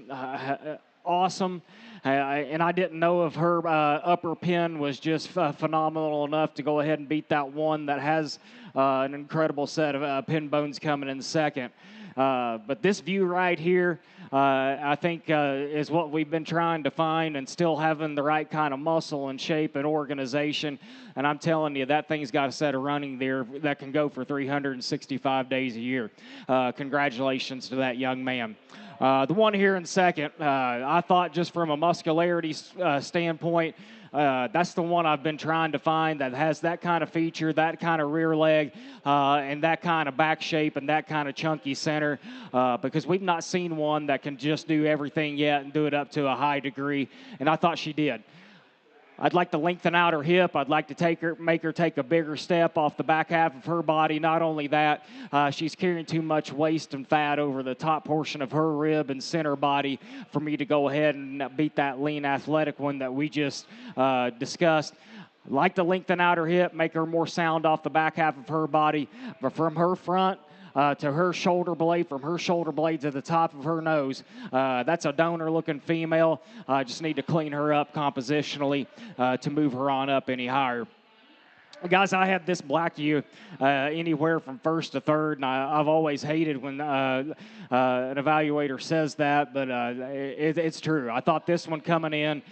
awesome, and I didn't know if her upper pin was just phenomenal enough to go ahead and beat that one that has an incredible set of pin bones coming in second. But this view right here, I think, is what we've been trying to find, and still having the right kind of muscle and shape and organization. And I'm telling you, that thing's got a set of running there that can go for 365 days a year. Congratulations to that young man. The one here in second, I thought, just from a muscularity standpoint, that's the one I've been trying to find that has that kind of feature, that kind of rear leg, and that kind of back shape and that kind of chunky center, because we've not seen one that can just do everything yet and do it up to a high degree, and I thought she did. I'd like to lengthen out her hip. I'd like to make her take a bigger step off the back half of her body. Not only that, she's carrying too much waist and fat over the top portion of her rib and center body for me to go ahead and beat that lean athletic one that we just discussed. I'd like to lengthen out her hip, make her more sound off the back half of her body, but from her front to her shoulder blade, from her shoulder blade to the top of her nose. That's a donor-looking female. I just need to clean her up compositionally to move her on up any higher. Guys, I had this black U anywhere from first to third, and I've always hated when an evaluator says that, but it's true. I thought this one coming in,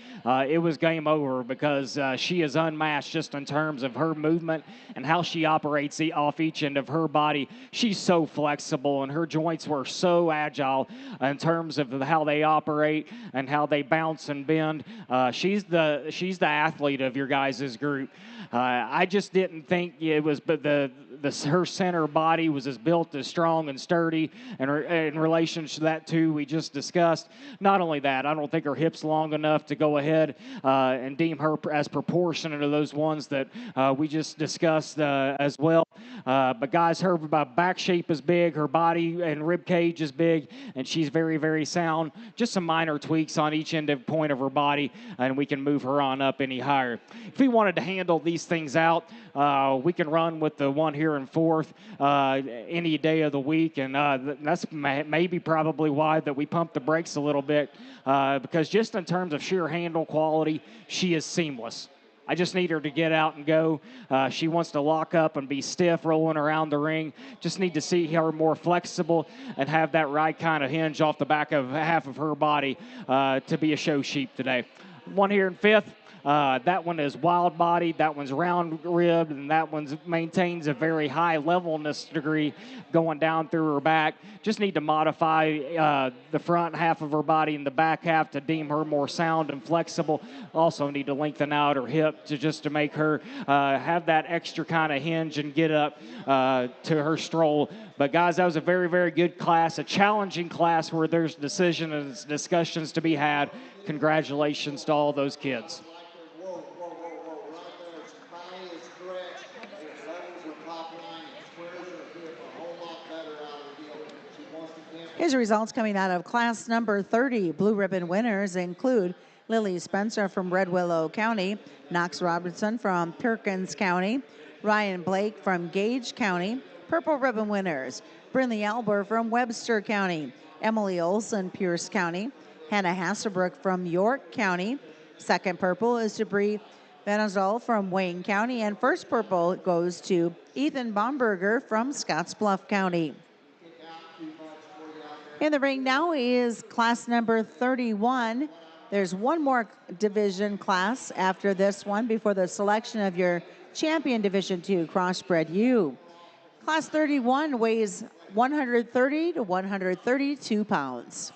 it was game over, because she is unmatched just in terms of her movement and how she operates off each end of her body. She's so flexible, and her joints were so agile in terms of how they operate and how they bounce and bend. She's the athlete of your guys' group. I just didn't think it was, but her center body was as built as strong and sturdy, and in relation to that too we just discussed. Not only that, I don't think her hips long enough to go ahead and deem her as proportionate to those ones that we just discussed as well. But guys, her back shape is big, her body and rib cage is big, and she's very, very sound. Just some minor tweaks on each end of point of her body, and we can move her on up any higher. If we wanted to handle these things out, we can run with the one here in fourth any day of the week, and that's maybe probably why that we pump the brakes a little bit, because just in terms of sheer handle quality, she is seamless. I just need her to get out and go. She wants to lock up and be stiff rolling around the ring. Just need to see her more flexible and have that right kind of hinge off the back of half of her body to be a show sheep today. One here in fifth. That one is wild-bodied, that one's round-ribbed, and that one maintains a very high levelness degree going down through her back. Just need to modify the front half of her body and the back half to deem her more sound and flexible. Also need to lengthen out her hip to make her have that extra kind of hinge and get up to her stroll. But guys, that was a very, very good class, a challenging class where there's decisions and discussions to be had. Congratulations to all those kids. His results coming out of class number 30. Blue ribbon winners include Lily Spencer from Red Willow County, Knox Robertson from Perkins County, Ryan Blake from Gage County. Purple ribbon winners, Brinley Albert from Webster County, Emily Olson, Pierce County, Hannah Hasselbrook from York County. Second purple is Debris Benazol from Wayne County, and first purple goes to Ethan Bomberger from Scottsbluff County. In the ring now is class number 31. There's one more division class after this one before the selection of your champion Division II Crossbred U. Class 31 weighs 130 to 132 pounds.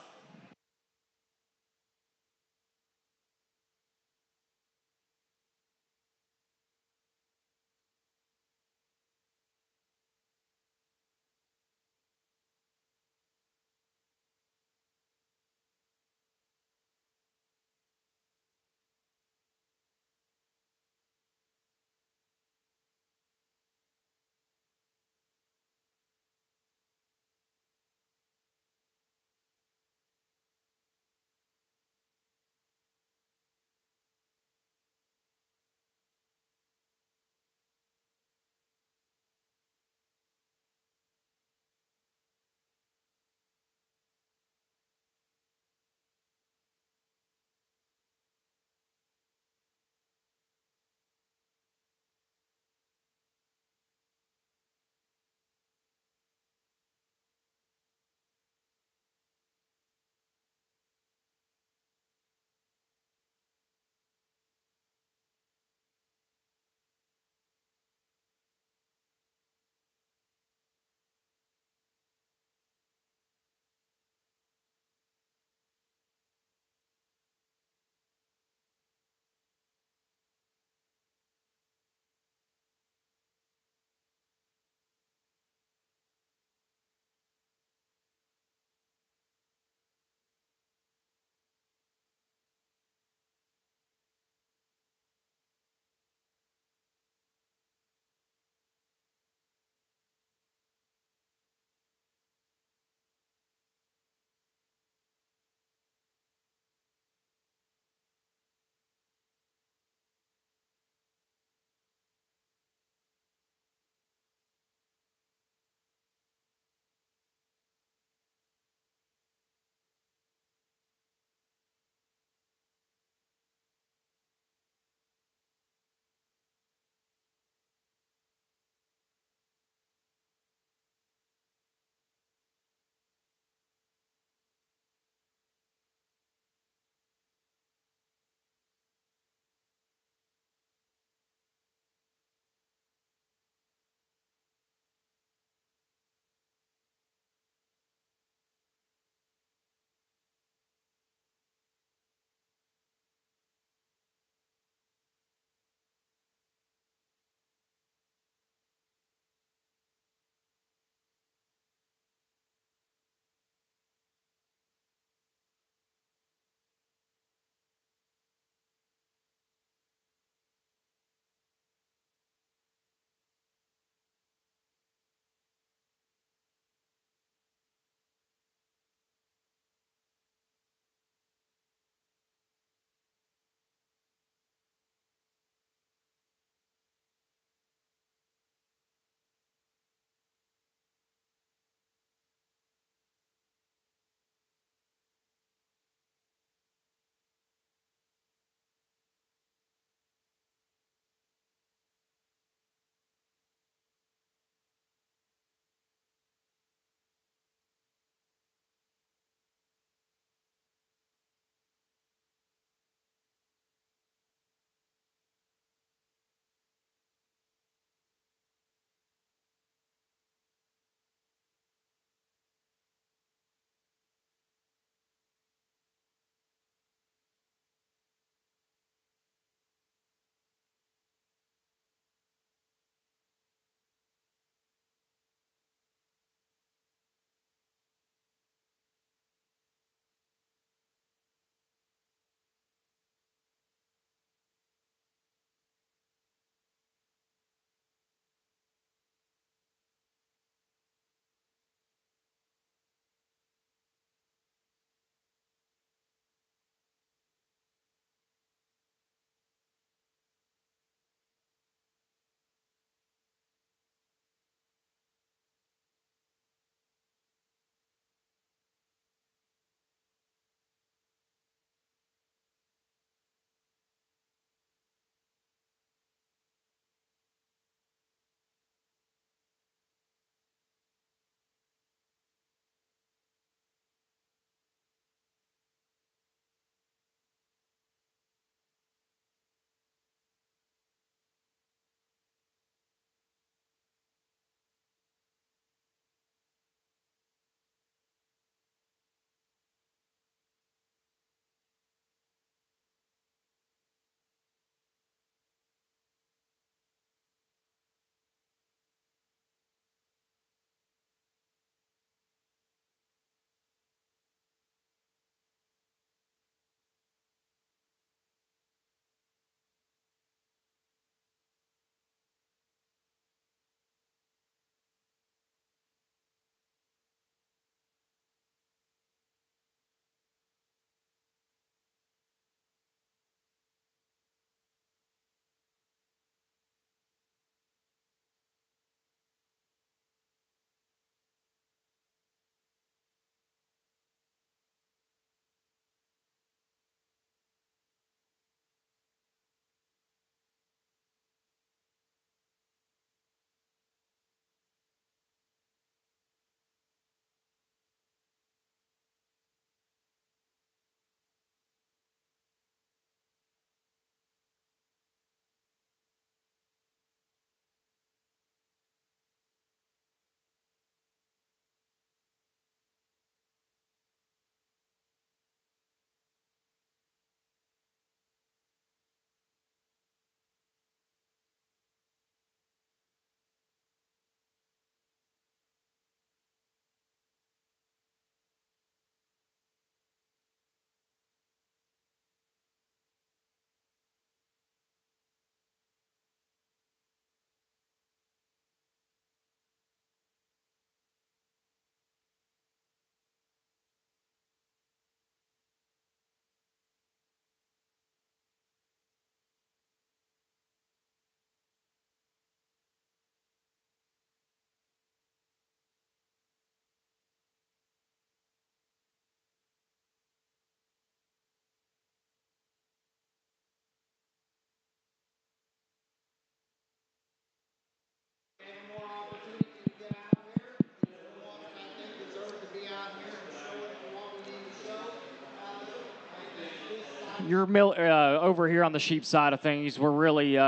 over here on the sheep side of things. We're really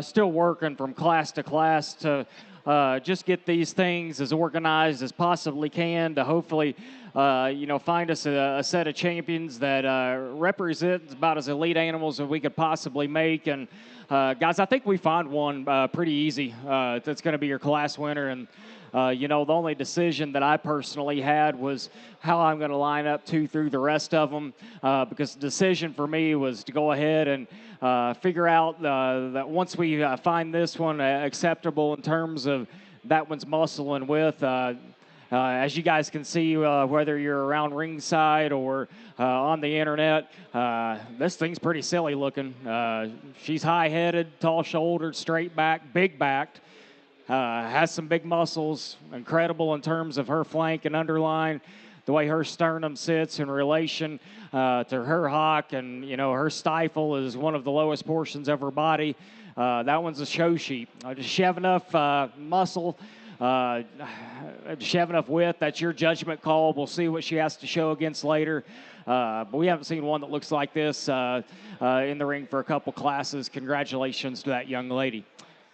still working from class to class to just get these things as organized as possibly can to hopefully, find us a set of champions that represent about as elite animals as we could possibly make. And guys, I think we found one pretty easy. That's going to be your class winner. And the only decision that I personally had was how I'm going to line up two through the rest of them, because the decision for me was to go ahead and figure out that once we find this one acceptable in terms of that one's muscle and width. As you guys can see, whether you're around ringside or on the internet, this thing's pretty silly looking. She's high-headed, tall-shouldered, straight back, big backed. Has some big muscles, incredible in terms of her flank and underline, the way her sternum sits in relation to her hock, and her stifle is one of the lowest portions of her body. That one's a show sheep. Does she have enough muscle? Does she have enough width? That's your judgment call. We'll see what she has to show against later. But we haven't seen one that looks like this in the ring for a couple classes. Congratulations to that young lady.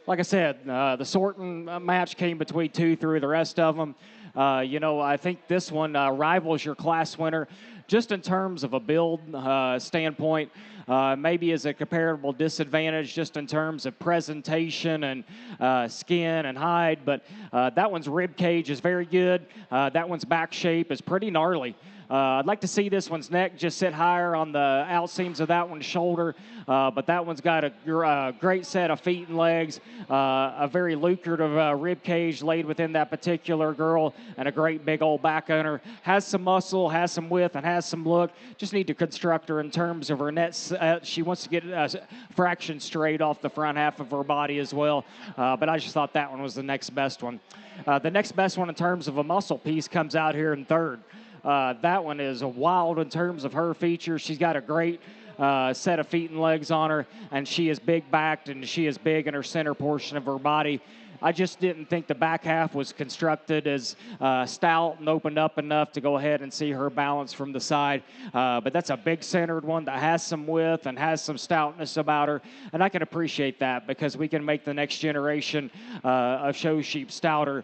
Like I said, the sorting match came between two through the rest of them. I think this one rivals your class winner just in terms of a build standpoint. Maybe as a comparable disadvantage just in terms of presentation and skin and hide. But that one's rib cage is very good. That one's back shape is pretty gnarly. I'd like to see this one's neck just sit higher on the outseams of that one's shoulder, but that one's got a great set of feet and legs, a very lucrative rib cage laid within that particular girl, and a great big old back on her. Has some muscle, has some width, and has some look. Just need to construct her in terms of her net. She wants to get a fraction straight off the front half of her body as well, but I just thought that one was the next best one. The next best one in terms of a muscle piece comes out here in third. That one is wild in terms of her features. She's got a great set of feet and legs on her, and she is big backed, and she is big in her center portion of her body. I just didn't think the back half was constructed as stout and opened up enough to go ahead and see her balance from the side. But that's a big centered one that has some width and has some stoutness about her. And I can appreciate that because we can make the next generation of show sheep stouter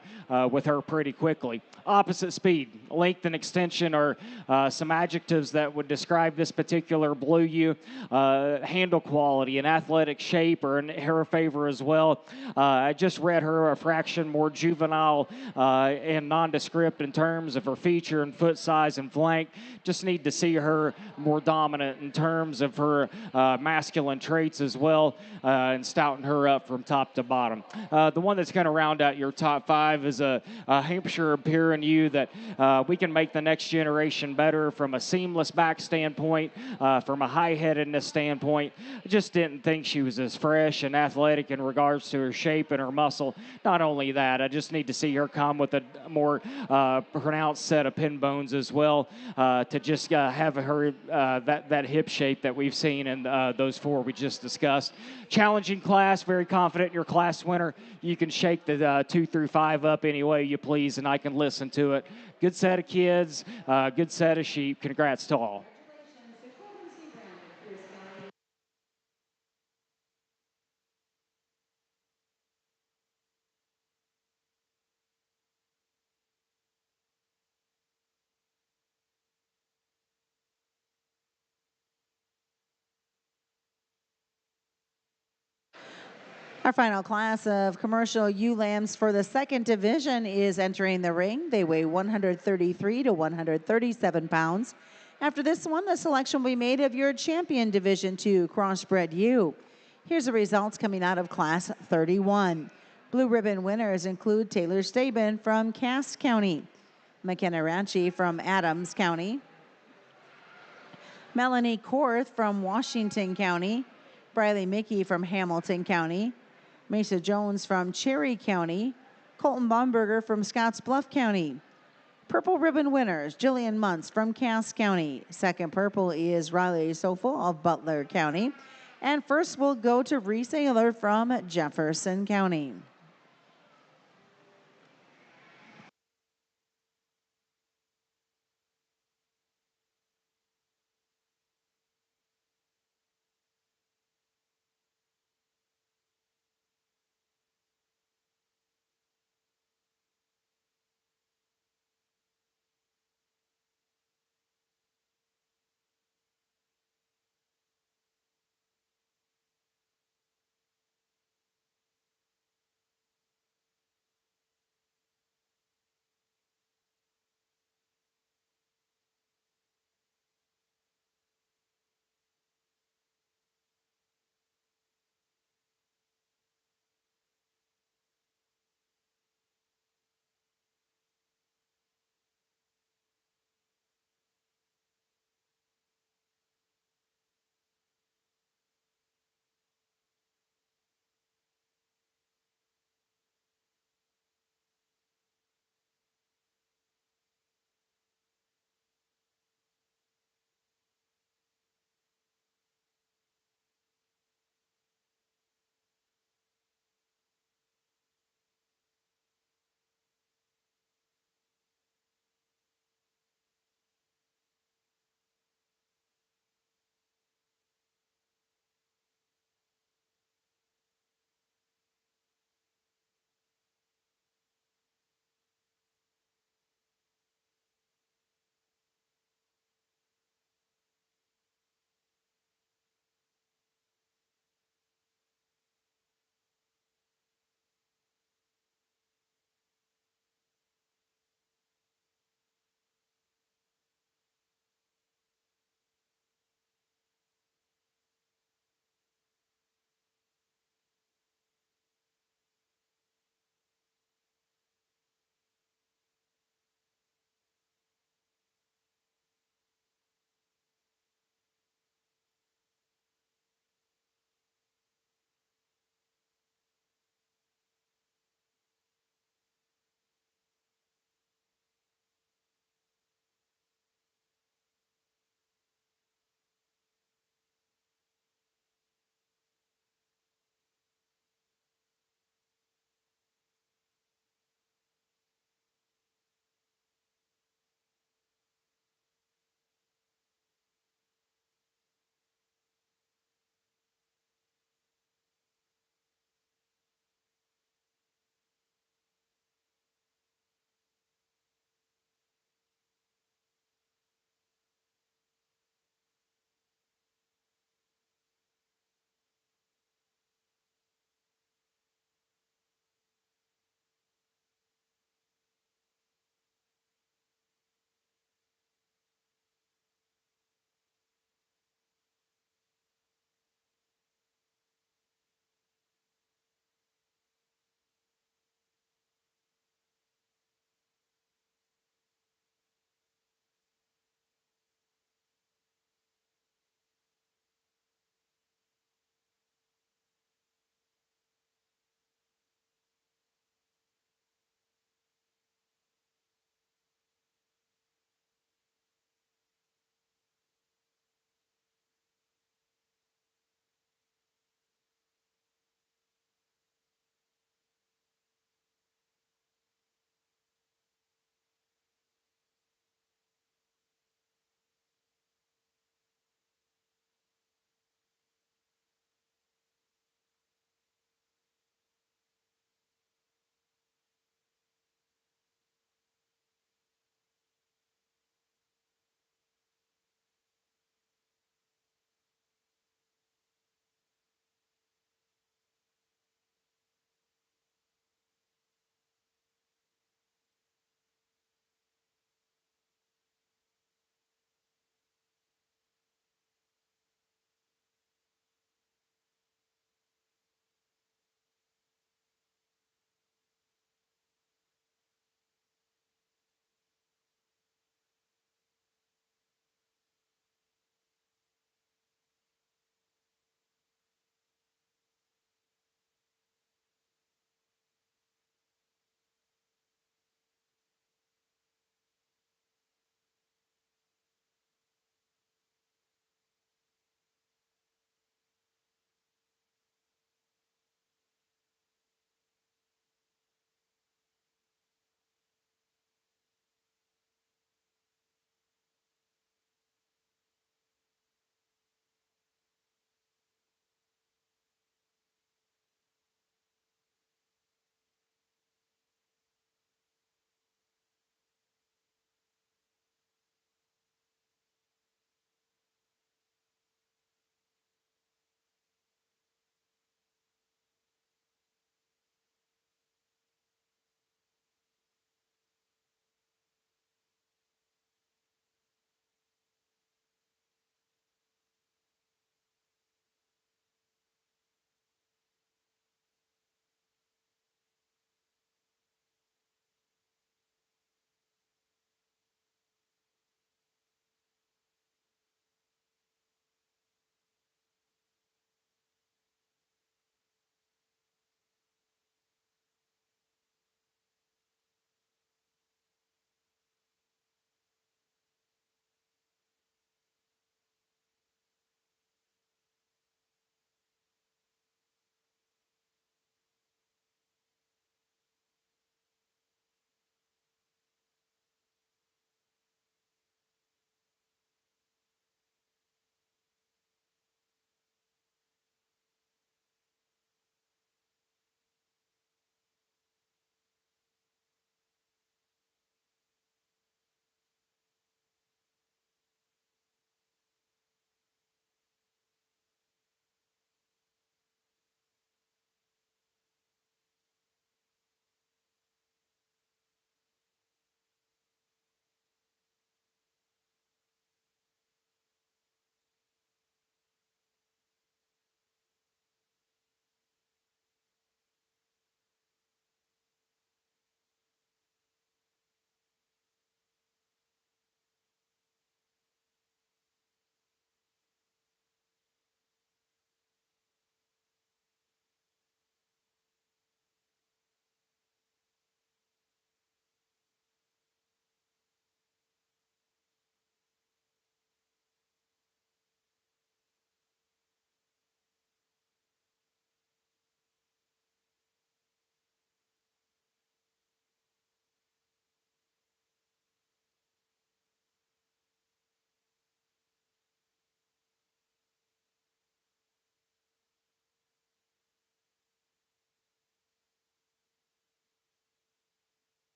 with her pretty quickly. Opposite speed, length, and extension are some adjectives that would describe this particular Blue U. Handle quality and athletic shape are in her favor as well. I just read her a fraction more juvenile and nondescript in terms of her feature and foot size and flank. Just need to see her more dominant in terms of her masculine traits as well, and stouting her up from top to bottom. The one that's going to round out your top five is a Hampshire Pier and U that we can make the next generation better from a seamless back standpoint, from a high-headedness standpoint. I just didn't think she was as fresh and athletic in regards to her shape and her muscle. Not only that, I just need to see her come with a more pronounced set of pin bones as well, to just have her that hip shape that we've seen in those four we just discussed. Challenging class, very confident in your class winner. You can shake the 2 through 5 up any way you please, and I can listen to it. Good set of kids, good set of sheep. Congrats to all. Our final class of commercial ewe lambs for the second division is entering the ring. They weigh 133 to 137 pounds. After this one, the selection will be made of your champion Division II crossbred ewe. Here's the results coming out of Class 31. Blue ribbon winners include Taylor Staben from Cass County, McKenna Ranchi from Adams County, Melanie Korth from Washington County, Briley Mickey from Hamilton County, Mesa Jones from Cherry County, Colton Baumberger from Scottsbluff County. Purple ribbon winners, Jillian Muntz from Cass County. Second purple is Riley Sofel of Butler County. And first will go to Reese Ayler from Jefferson County.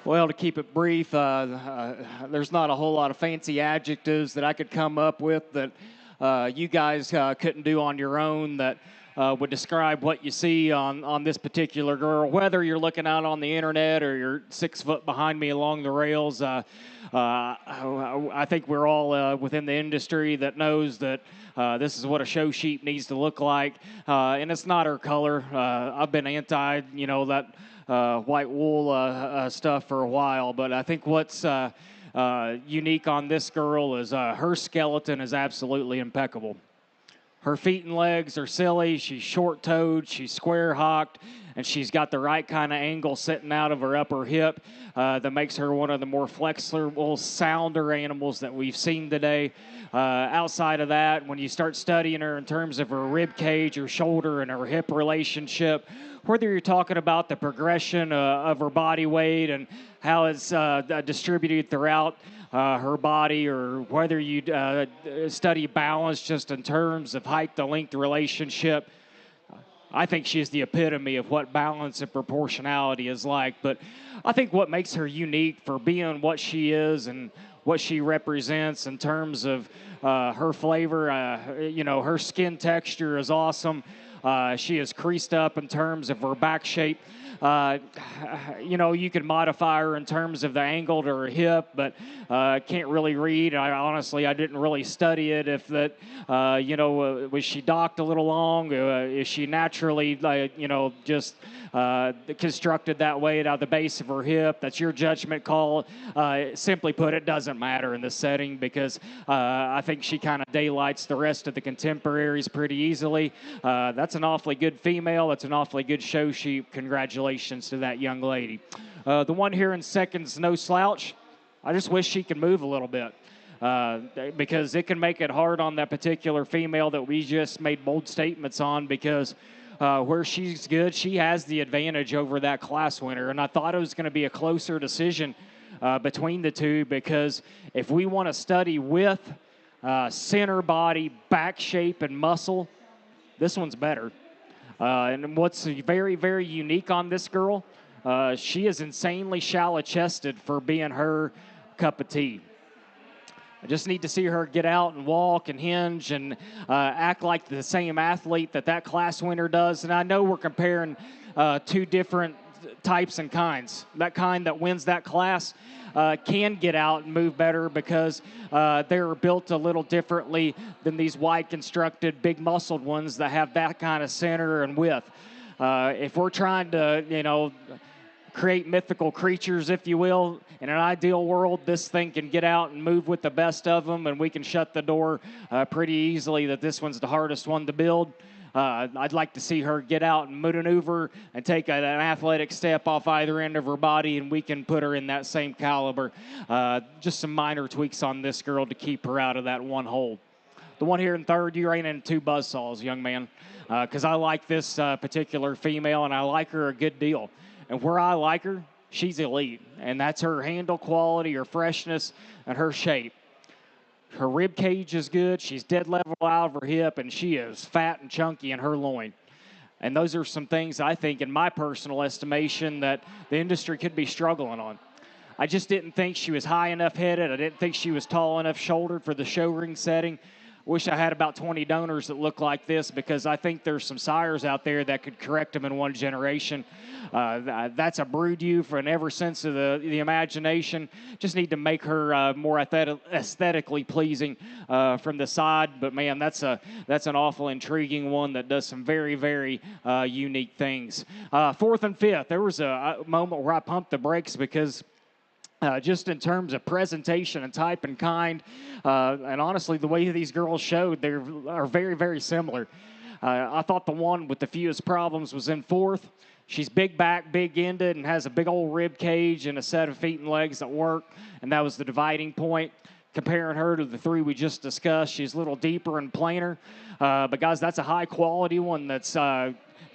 Well, to keep it brief, there's not a whole lot of fancy adjectives that I could come up with that you guys couldn't do on your own that would describe what you see on this particular girl. Whether you're looking out on the internet or you're 6 foot behind me along the rails, I think we're all within the industry that knows that this is what a show sheep needs to look like, and it's not her color. I've been anti, that white wool stuff for a while, but I think what's unique on this girl is her skeleton is absolutely impeccable. Her feet and legs are silly. She's short-toed. She's square-hocked, and she's got the right kind of angle sitting out of her upper hip that makes her one of the more flexible, sounder animals that we've seen today. Outside of that, when you start studying her in terms of her rib cage, her shoulder, and her hip relationship, whether you're talking about the progression of her body weight and how it's distributed throughout her body, or whether you study balance just in terms of height to length relationship, I think she's the epitome of what balance and proportionality is like. But I think what makes her unique for being what she is and what she represents in terms of her flavor, her skin texture is awesome. She is creased up in terms of her back shape. You can modify her in terms of the angle to her hip, but can't really read. I didn't really study it. If that, was she docked a little long? Is she naturally, just constructed that way out of the base of her hip? That's your judgment call. Simply put, it doesn't matter in this setting because I think she kind of daylights the rest of the contemporaries pretty easily. That's an awfully good female. That's an awfully good show sheep. Congratulations to that young lady. The one here in second's no slouch. I just wish she could move a little bit because it can make it hard on that particular female that we just made bold statements on, because where she's good, she has the advantage over that class winner. And I thought it was going to be a closer decision between the two, because if we want to study width, center body, back shape, and muscle, this one's better. And what's very, very unique on this girl, she is insanely shallow-chested for being her cup of tea. I just need to see her get out and walk and hinge and act like the same athlete that class winner does. And I know we're comparing two different types and kinds. That kind that wins that class can get out and move better because they're built a little differently than these wide constructed, big muscled ones that have that kind of center and width. If we're trying to, create mythical creatures, if you will, in an ideal world, this thing can get out and move with the best of them, and we can shut the door pretty easily that this one's the hardest one to build. I'd like to see her get out and maneuver and take an athletic step off either end of her body, and we can put her in that same caliber. Just some minor tweaks on this girl to keep her out of that one hole. The one here in third, you ran into 2 buzzsaws, young man, because I like this particular female, and I like her a good deal. And where I like her, she's elite, and that's her handle quality, her freshness, and her shape. Her rib cage is good. She's dead level out of her hip, and she is fat and chunky in her loin. And those are some things I think, in my personal estimation, that the industry could be struggling on. I just didn't think she was high enough headed. I didn't think she was tall enough shouldered for the show ring setting. Wish I had about 20 donors that look like this, because I think there's some sires out there that could correct them in one generation. That's a brood ewe for an ever sense of the imagination. Just need to make her more aesthetically pleasing from the side. But man, that's an awful intriguing one that does some very, very unique things. Fourth and fifth, there was a moment where I pumped the brakes because just in terms of presentation and type and kind, and honestly, the way these girls showed, they are very, very similar. I thought the one with the fewest problems was in fourth. She's big back, big ended, and has a big old rib cage and a set of feet and legs that work, and that was the dividing point. Comparing her to the 3 we just discussed, she's a little deeper and plainer. But guys, that's a high quality one that's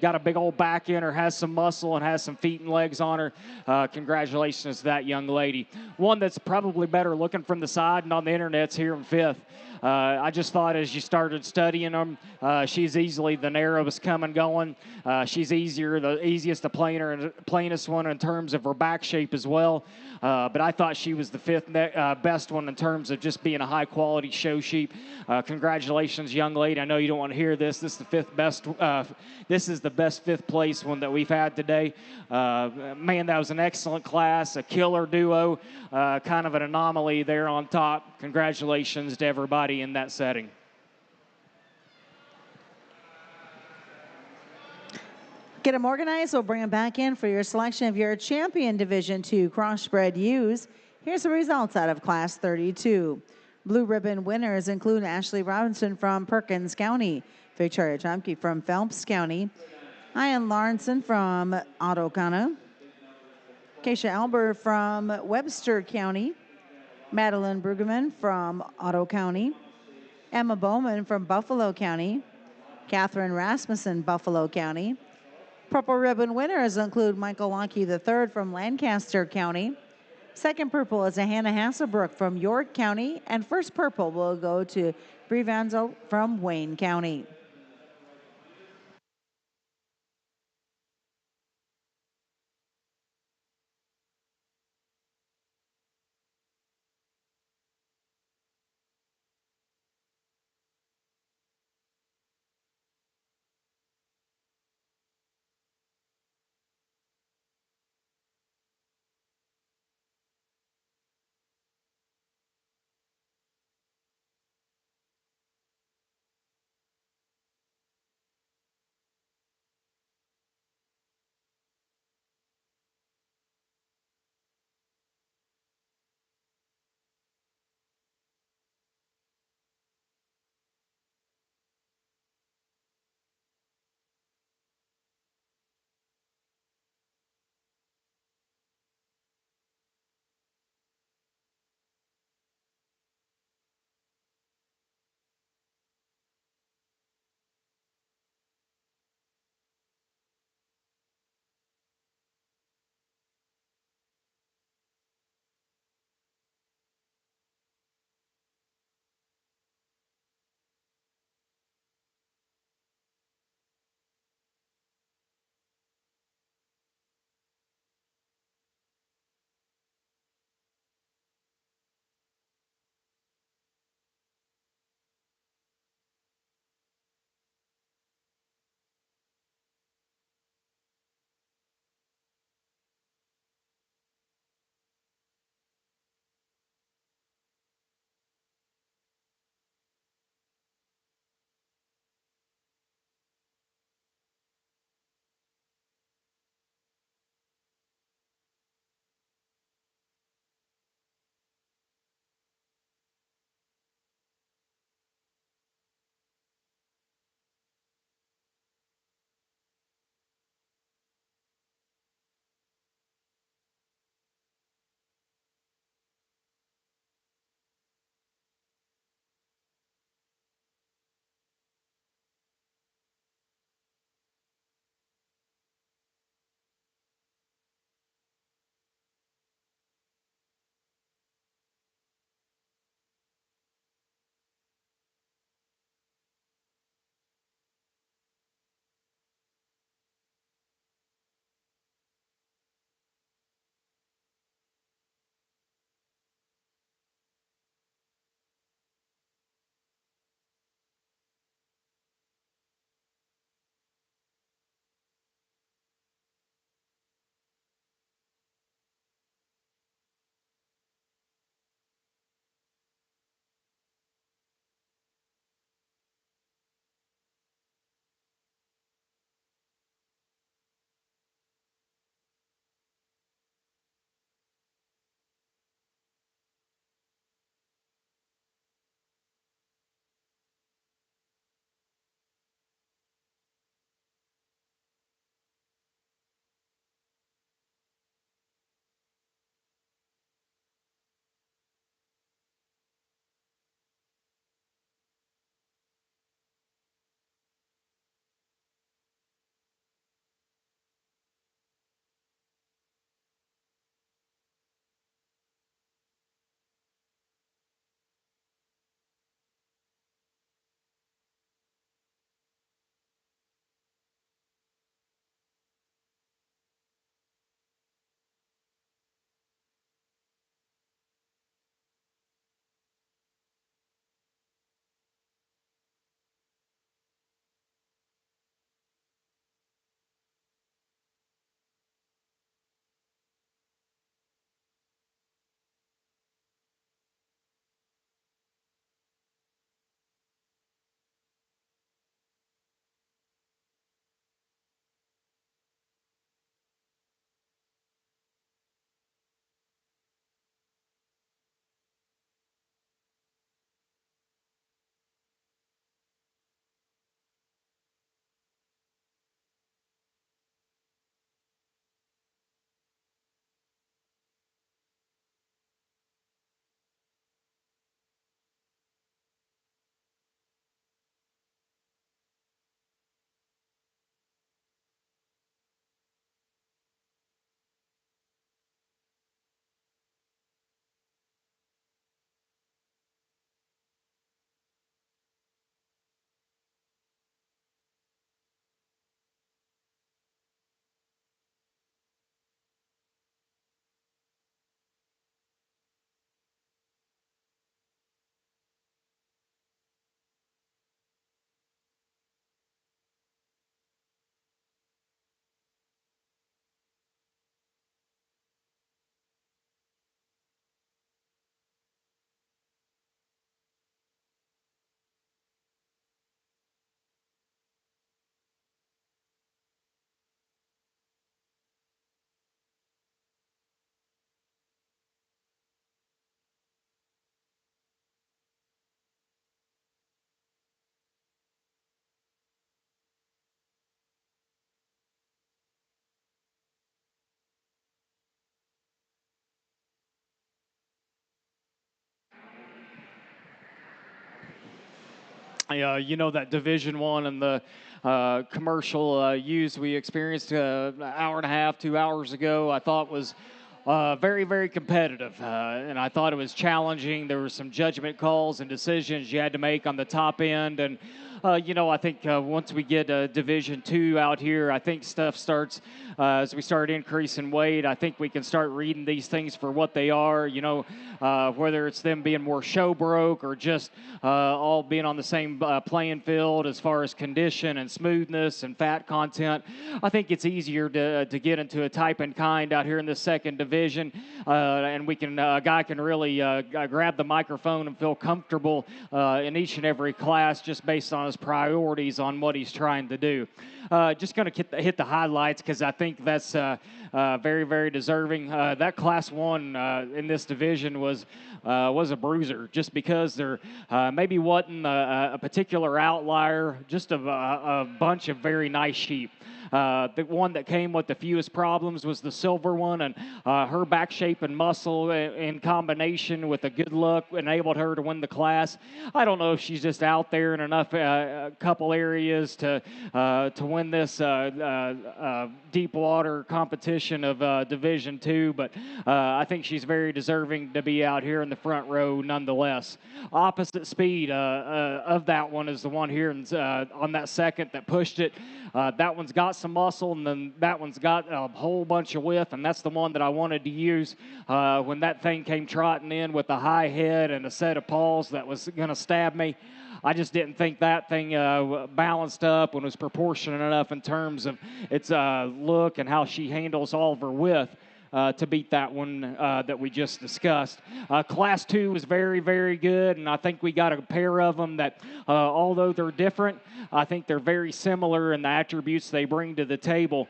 got a big old back in her, has some muscle, and has some feet and legs on her. Congratulations to that young lady. One that's probably better looking from the side and on the internet's here in fifth. I just thought as you started studying them, she's easily the narrowest coming going. She's the easiest to plane her, and plainest one in terms of her back shape as well. But I thought she was the fifth best one in terms of just being a high quality show sheep. Congratulations, young lady. I know you don't want to hear this. This is the fifth best. This is the best fifth place one that we've had today. Man, that was an excellent class, a killer duo, kind of an anomaly there on top. Congratulations to everybody in that setting. Get them organized. We'll bring them back in for your selection of your champion Division II crossbred ewes. Here's the results out of Class 32. Blue ribbon winners include Ashley Robinson from Perkins County, Victoria Chomke from Phelps County, Ian Lawrenson from Ottokana, Keisha Albert from Webster County, Madeline Brueggemann from Otto County, Emma Bowman from Buffalo County, Catherine Rasmussen, Buffalo County. Purple ribbon winners include Michael Wonke III from Lancaster County. Second purple is a Hannah Hasselbrook from York County. And first purple will go to Brie Vanzel from Wayne County. that Division One and the commercial use we experienced an hour and a half, 2 hours ago, I thought was very, very competitive, and I thought it was challenging. There were some judgment calls and decisions you had to make on the top end, and I think once we get Division Two out here, I think stuff starts as we start increasing weight. I think we can start reading these things for what they are. Whether it's them being more show broke or just all being on the same playing field as far as condition and smoothness and fat content. I think it's easier to get into a type and kind out here in the second division, and a guy can really grab the microphone and feel comfortable in each and every class just based on his priorities on what he's trying to do. Just going to hit the highlights because I think that's very, very deserving. That Class 1 in this division was a bruiser just because there maybe wasn't a particular outlier, just a bunch of very nice sheep. The one that came with the fewest problems was the silver one, and her back shape and muscle in combination with a good look enabled her to win the class. I don't know if she's just out there in enough couple areas to win this deep water competition of Division II, but I think she's very deserving to be out here in the front row nonetheless. Opposite speed of that one is the one here on that second that pushed it. That one's got some muscle, and then that one's got a whole bunch of width, and that's the one that I wanted to use when that thing came trotting in with a high head and a set of paws that was going to stab me. I just didn't think that thing balanced up and was proportionate enough in terms of its look and how she handles all of her width to beat that one that we just discussed. Class 2 was very, very good, and I think we got a pair of them that, although they're different, I think they're very similar in the attributes they bring to the table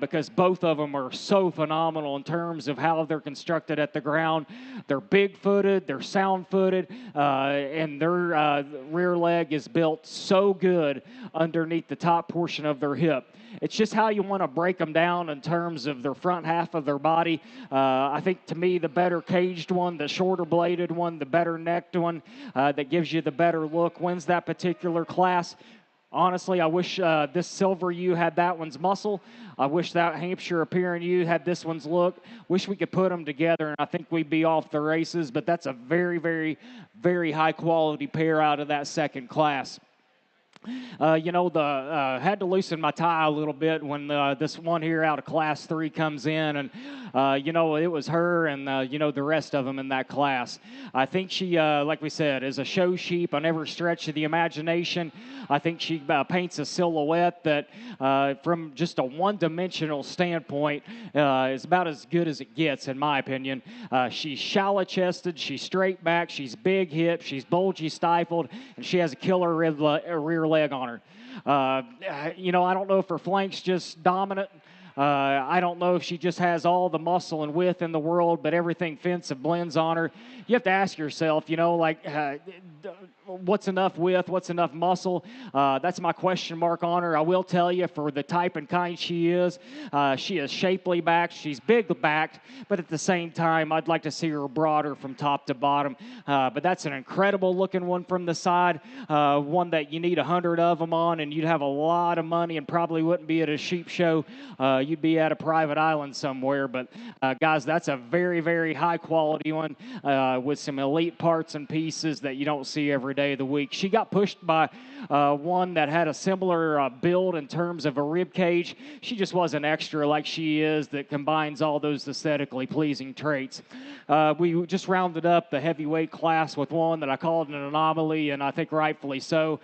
because both of them are so phenomenal in terms of how they're constructed at the ground. They're big-footed, they're sound-footed, and their rear leg is built so good underneath the top portion of their hip. It's just how you want to break them down in terms of their front half of their body. I think, to me, the better caged one, the shorter bladed one, the better necked one that gives you the better look wins that particular class. Honestly, I wish this silver ewe had that one's muscle. I wish that Hampshire appearing ewe had this one's look. Wish we could put them together, and I think we'd be off the races. But that's a very, very, very high-quality pair out of that second class. Had to loosen my tie a little bit when this one here out of Class 3 comes in, and it was her and the rest of them in that class. I think she, like we said, is a show sheep on every stretch of the imagination. I think she paints a silhouette that, from just a one-dimensional standpoint, is about as good as it gets, in my opinion. She's shallow-chested, she's straight-back, she's big-hipped, she's bulgy-stifled, and she has a killer rear leg on her. I don't know if her flank's just dominant. I don't know if she just has all the muscle and width in the world, but everything fensive blends on her. You have to ask yourself, what's enough width, what's enough muscle? That's my question mark on her. I will tell you, for the type and kind she is shapely backed, she's big backed, but at the same time, I'd like to see her broader from top to bottom. But that's an incredible looking one from the side, one that you need 100 of them on, and you'd have a lot of money and probably wouldn't be at a sheep show. You'd be at a private island somewhere. But guys, that's a very, very high quality one with some elite parts and pieces that you don't see every day of the week. She got pushed by one that had a similar build in terms of a rib cage. She just wasn't extra like she is, that combines all those aesthetically pleasing traits. We just rounded up the heavyweight class with one that I called an anomaly, and I think rightfully so.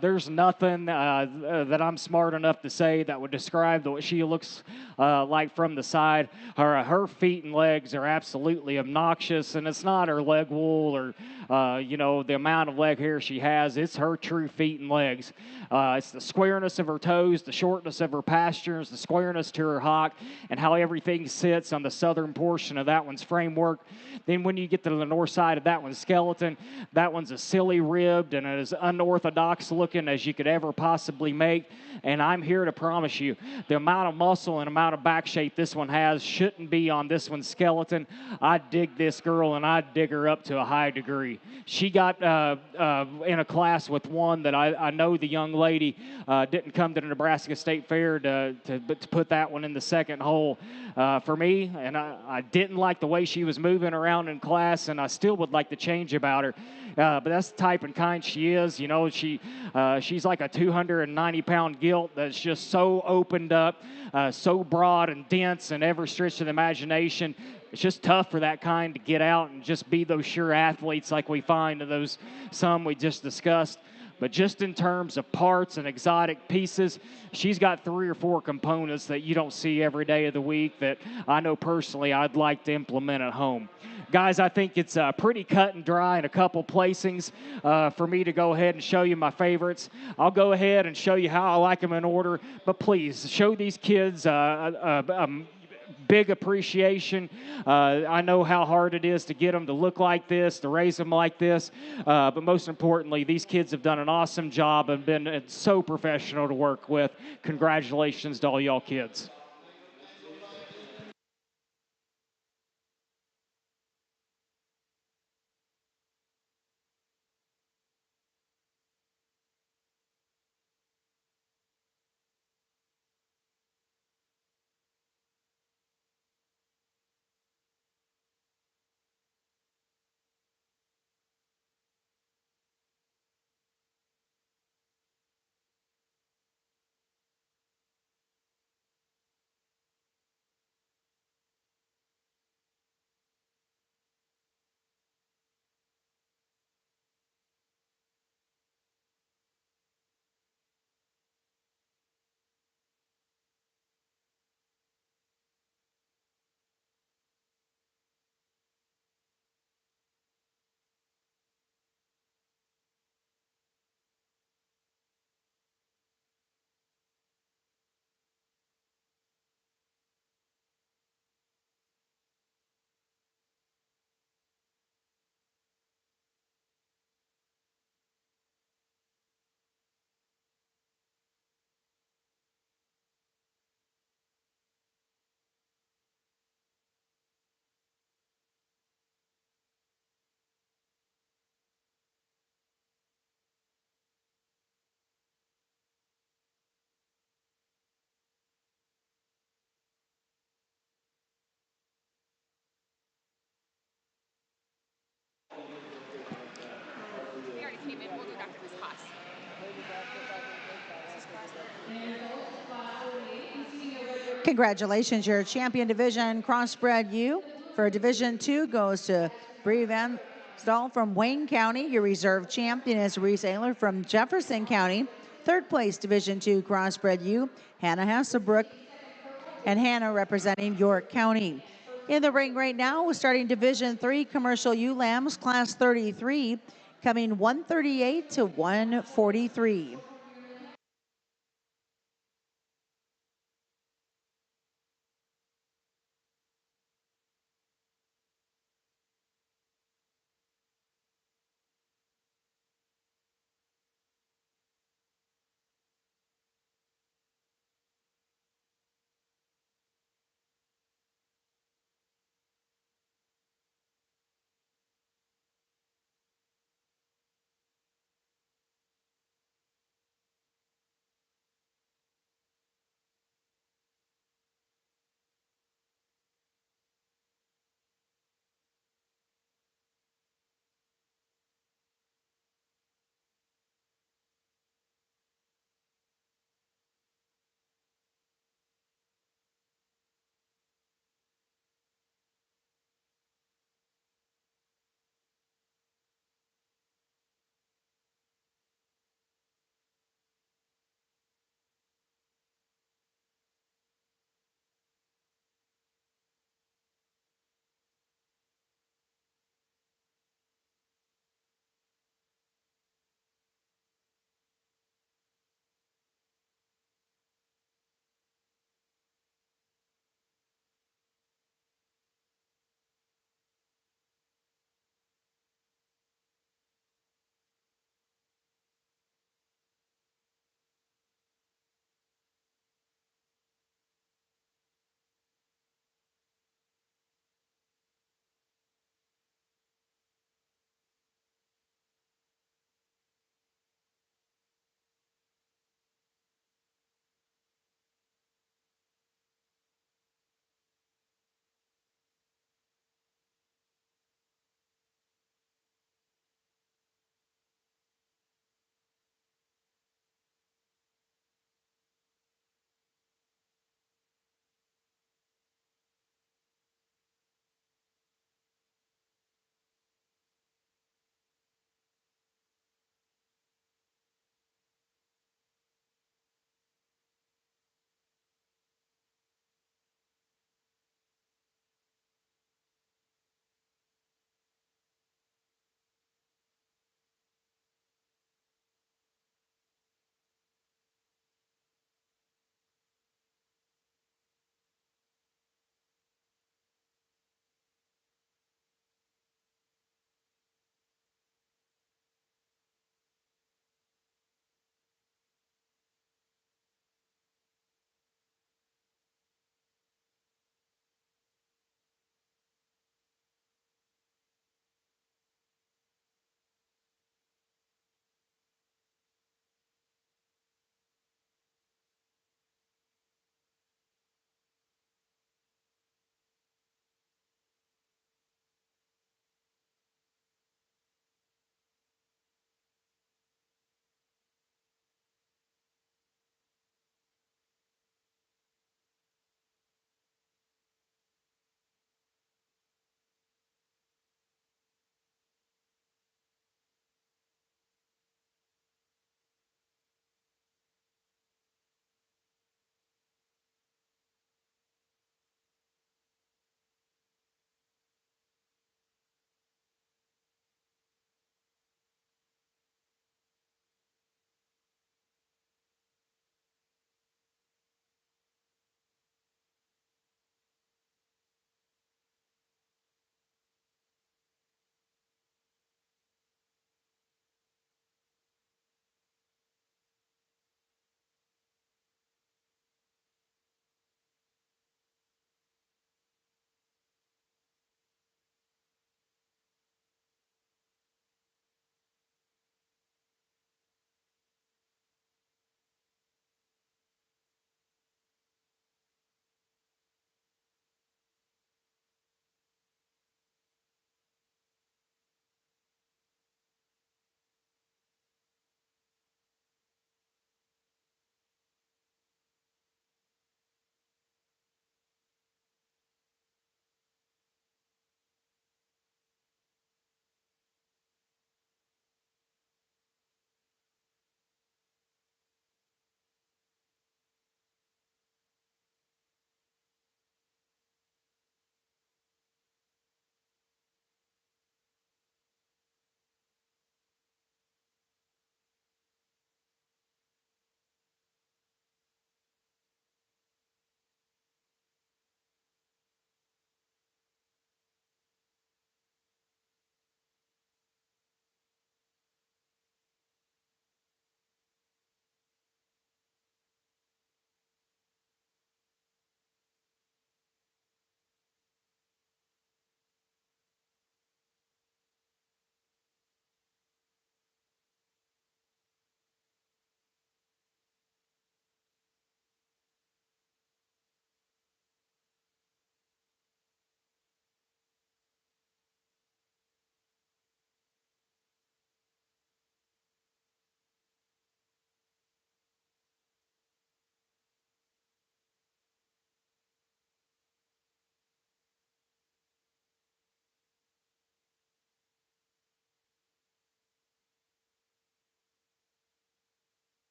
There's nothing that I'm smart enough to say that would describe what she looks like from the side. Her feet and legs are absolutely obnoxious, and it's not her leg wool or the amount of leg hair she has. It's her true feet and legs. It's the squareness of her toes, the shortness of her pastures, the squareness to her hock, and how everything sits on the southern portion of that one's framework. Then when you get to the north side of that one's skeleton, that one's as silly ribbed and as unorthodox looking as you could ever possibly make. And I'm here to promise you, the amount of muscle muscle and amount of back shape this one has shouldn't be on this one's skeleton. I dig this girl, and I dig her up to a high degree. She got in a class with one that I know the young lady didn't come to the Nebraska State Fair to put that one in the second hole for me, and I didn't like the way she was moving around in class, and I still would like to change about her. But that's the type and kind she is. You know, she's like a 290-pound gilt that's just so opened up, so broad and dense in every stretch of the imagination. It's just tough for that kind to get out and just be those sure athletes like we find in those some we just discussed. But just in terms of parts and exotic pieces, she's got 3 or 4 components that you don't see every day of the week that I know personally I'd like to implement at home. Guys, I think it's pretty cut and dry in a couple placings for me to go ahead and show you my favorites. I'll go ahead and show you how I like them in order, but please show these kids big appreciation. I know how hard it is to get them to look like this, to raise them like this, but most importantly, these kids have done an awesome job and been so professional to work with. Congratulations to all y'all kids. We already came in. We'll do Dr. Miss Haas. Congratulations, your champion division crossbred U for Division II goes to Bree Van Stahl from Wayne County. Your reserve champion is Reese Ayler from Jefferson County. Third place Division II crossbred U, Hannah Hasselbrook, and Hannah representing York County. In the ring right now, we're starting Division III Commercial U Lambs, Class 33, coming 138 to 143.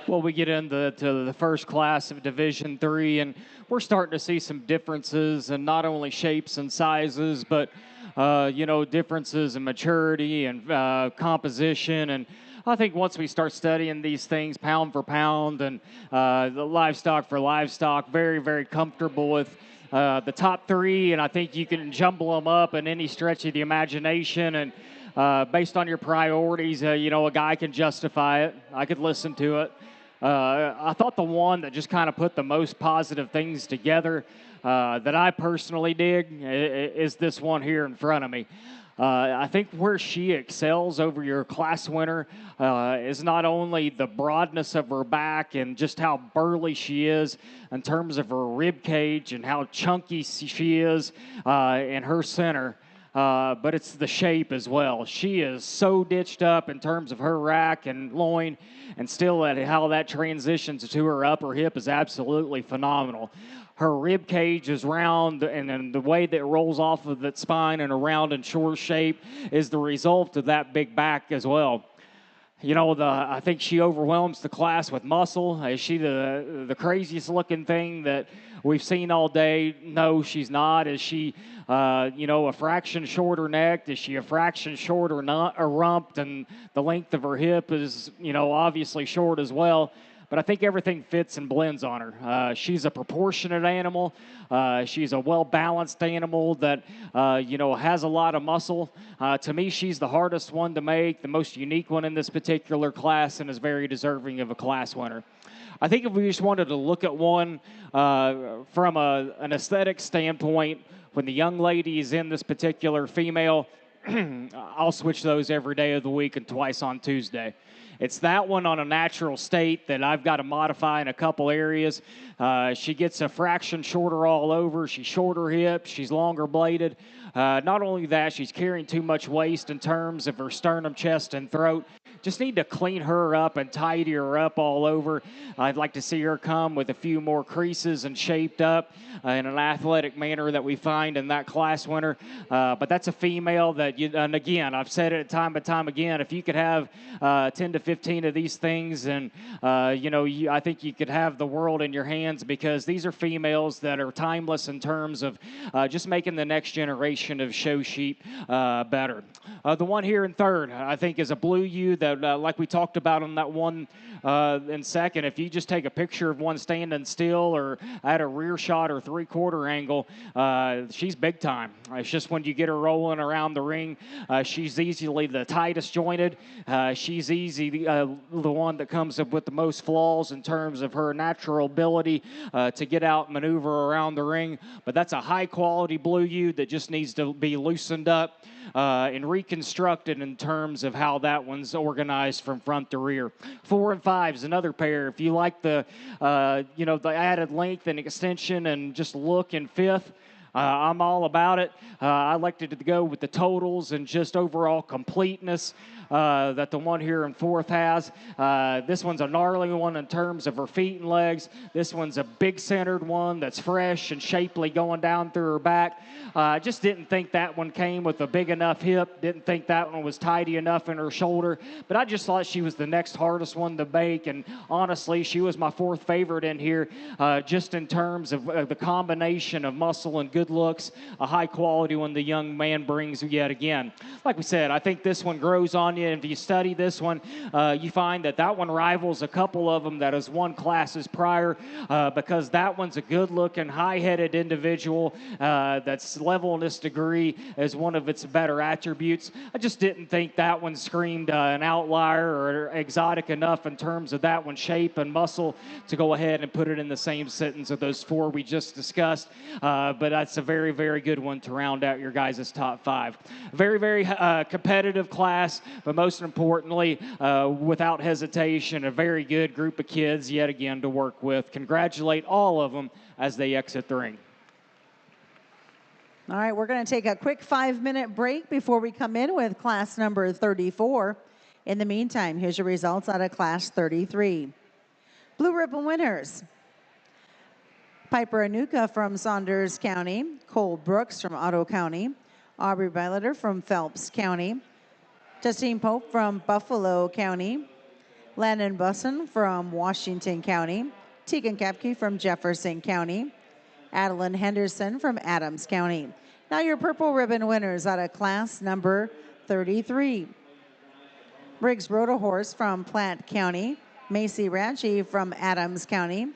Well, we get into the first class of Division III, and we're starting to see some differences in not only shapes and sizes, but differences in maturity and composition. And I think once we start studying these things pound for pound and the livestock for livestock, very, very comfortable with the top three. And I think you can jumble them up in any stretch of the imagination. And based on your priorities, a guy can justify it. I could listen to it. I thought the one that just kind of put the most positive things together that I personally dig is this one here in front of me. I think where she excels over your class winner is not only the broadness of her back and just how burly she is in terms of her rib cage and how chunky she is in her center, but it's the shape as well. She is so ditched up in terms of her rack and loin, and still how that transitions to her upper hip is absolutely phenomenal. Her rib cage is round, and then the way that it rolls off of that spine in a round and short shape is the result of that big back as well. I think she overwhelms the class with muscle. Is she the craziest looking thing that we've seen all day? No, she's not. Is she, a fraction shorter necked? Is she a fraction shorter rumped? And the length of her hip is, obviously short as well. But I think everything fits and blends on her. She's a proportionate animal. She's a well-balanced animal that, has a lot of muscle. To me, she's the hardest one to make, the most unique one in this particular class, and is very deserving of a class winner. I think if we just wanted to look at one from an aesthetic standpoint, when the young lady is in this particular female, I'll switch those every day of the week and twice on Tuesday. It's that one on a natural state that I've got to modify in a couple areas. She gets a fraction shorter all over. She's shorter hips. She's longer bladed. Not only that, she's carrying too much waste in terms of her sternum, chest, and throat. Just need to clean her up and tidy her up all over. I'd like to see her come with a few more creases and shaped up in an athletic manner that we find in that class winner. But that's a female that, and again, I've said it time and time again, if you could have 10 to 15 of these things, and, I think you could have the world in your hands, because these are females that are timeless in terms of just making the next generation of show sheep better. The one here in third, I think, is a blue ewe that, like we talked about on that one in second, if you just take a picture of one standing still or at a rear shot or three-quarter angle, she's big time. It's just when you get her rolling around the ring, she's easily the tightest jointed. She's easy, the one that comes up with the most flaws in terms of her natural ability to get out and maneuver around the ring. But that's a high-quality blue ewe that just needs to be loosened up and reconstructed in terms of how that one's organized from front to rear. 4 and 5 is another pair. If you like the added length and extension and just look in fifth, I'm all about it. I elected to go with the totals and just overall completeness that the one here in fourth has. This one's a gnarly one in terms of her feet and legs. This one's a big centered one that's fresh and shapely going down through her back. I just didn't think that one came with a big enough hip. Didn't think that one was tidy enough in her shoulder. But I just thought she was the next hardest one to make. And honestly, she was my fourth favorite in here, just in terms of the combination of muscle and good looks, a high quality one the young man brings yet again. Like we said, I think this one grows on you. And if you study this one, you find that one rivals a couple of them that has won classes prior, because that one's a good-looking, high-headed individual that's levelness degree as one of its better attributes. I just didn't think that one screamed an outlier or exotic enough in terms of that one's shape and muscle to go ahead and put it in the same sentence of those four we just discussed. But that's a very, very good one to round out your guys' top five. Very, very competitive class, but most importantly, without hesitation, a very good group of kids yet again to work with. Congratulate all of them as they exit the ring. All right, we're going to take a quick 5-minute break before we come in with class number 34. In the meantime, here's your results out of class 33. Blue ribbon winners: Piper Anuka from Saunders County, Cole Brooks from Otto County, Aubrey Beileter from Phelps County, Justine Pope from Buffalo County, Landon Busson from Washington County, Tegan Kapke from Jefferson County, Adeline Henderson from Adams County. Now your purple ribbon winners out of class number 33. Briggs rode a horse from Platte County, Macy Ratchie from Adams County,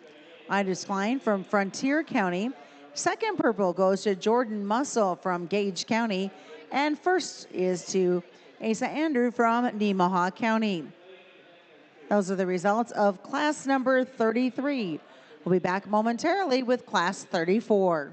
Ida Klein from Frontier County. Second purple goes to Jordan Mussel from Gage County, and first is to Asa Andrew from Nemaha County. Those are the results of class number 33. We'll be back momentarily with class 34.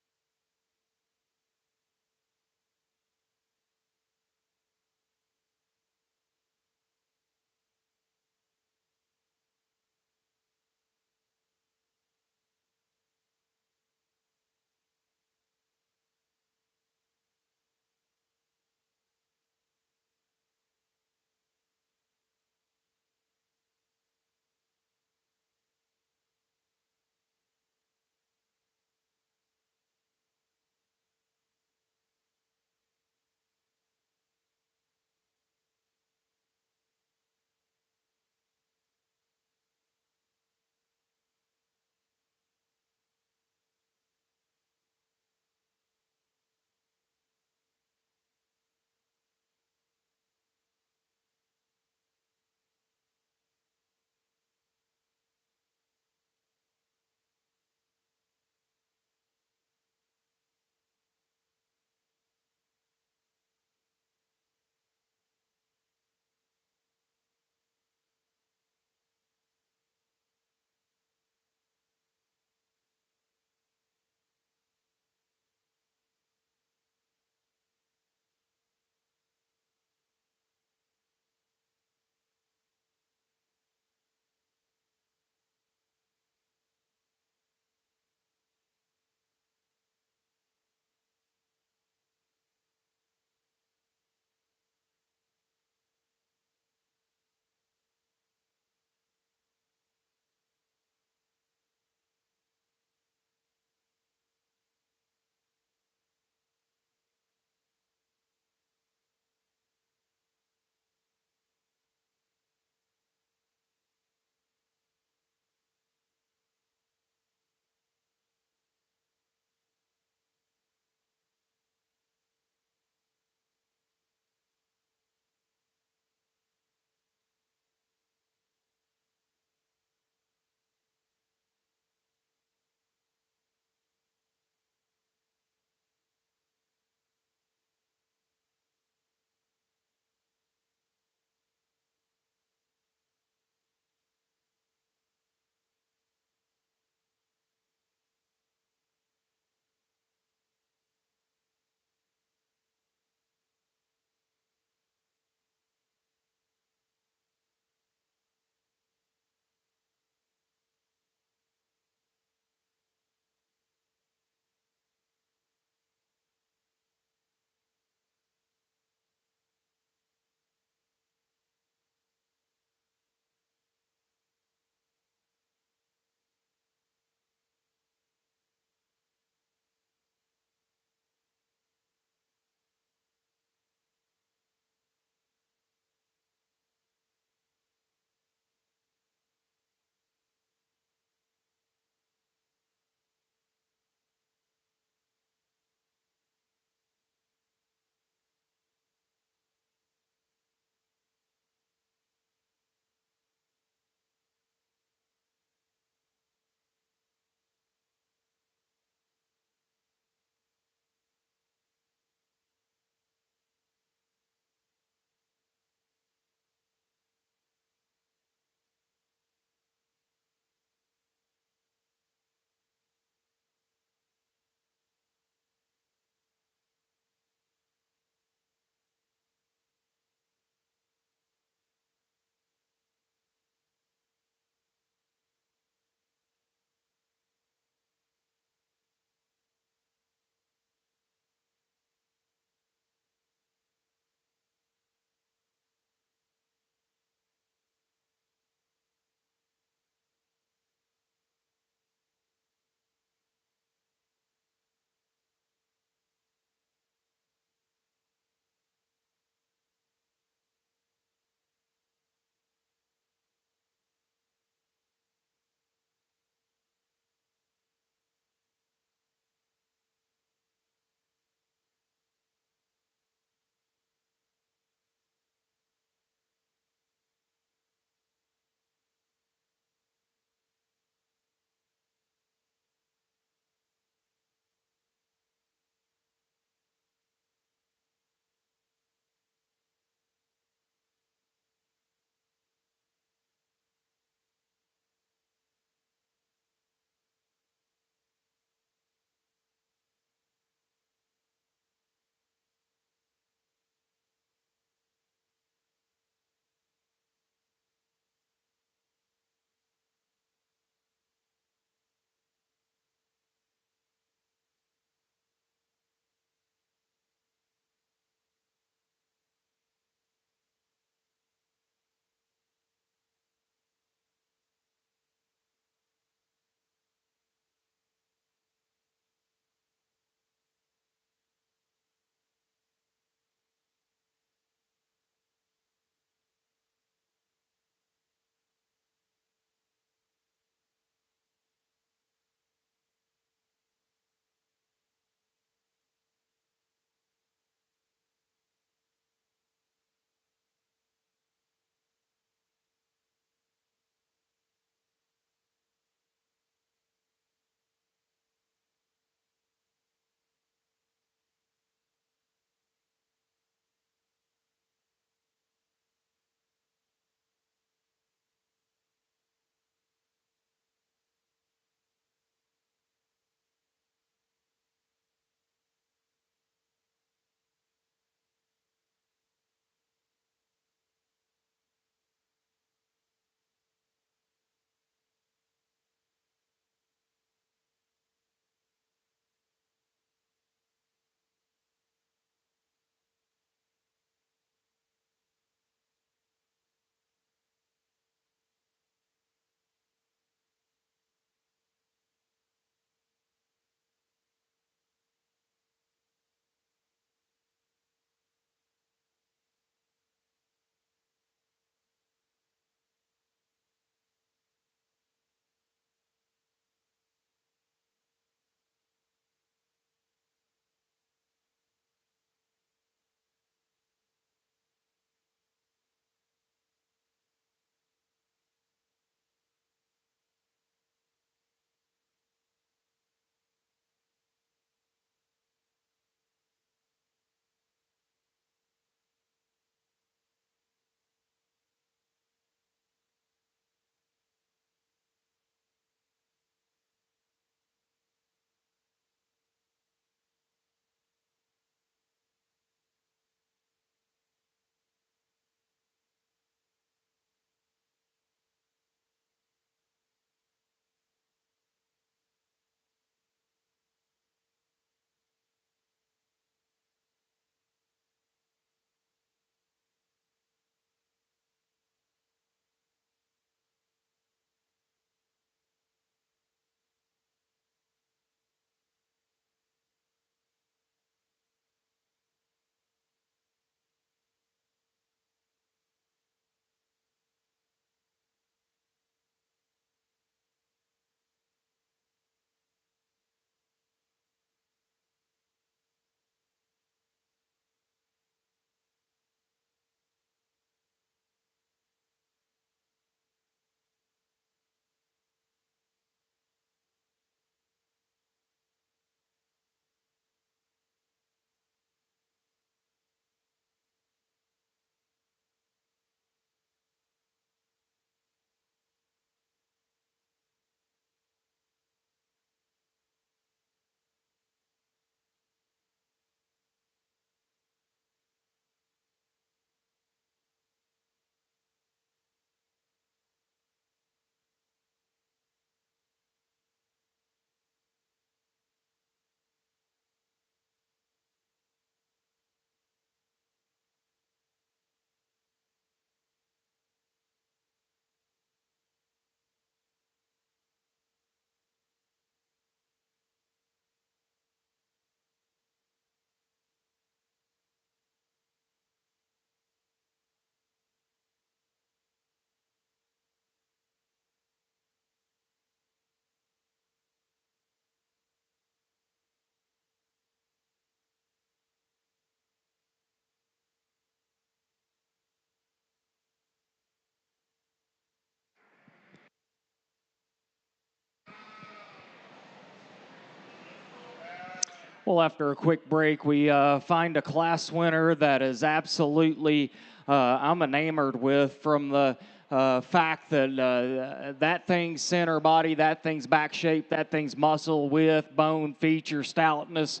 Well, after a quick break, we find a class winner that is absolutely I'm enamored with from the fact that that thing's center body, that thing's back shape, that thing's muscle, width, bone, feature, stoutness,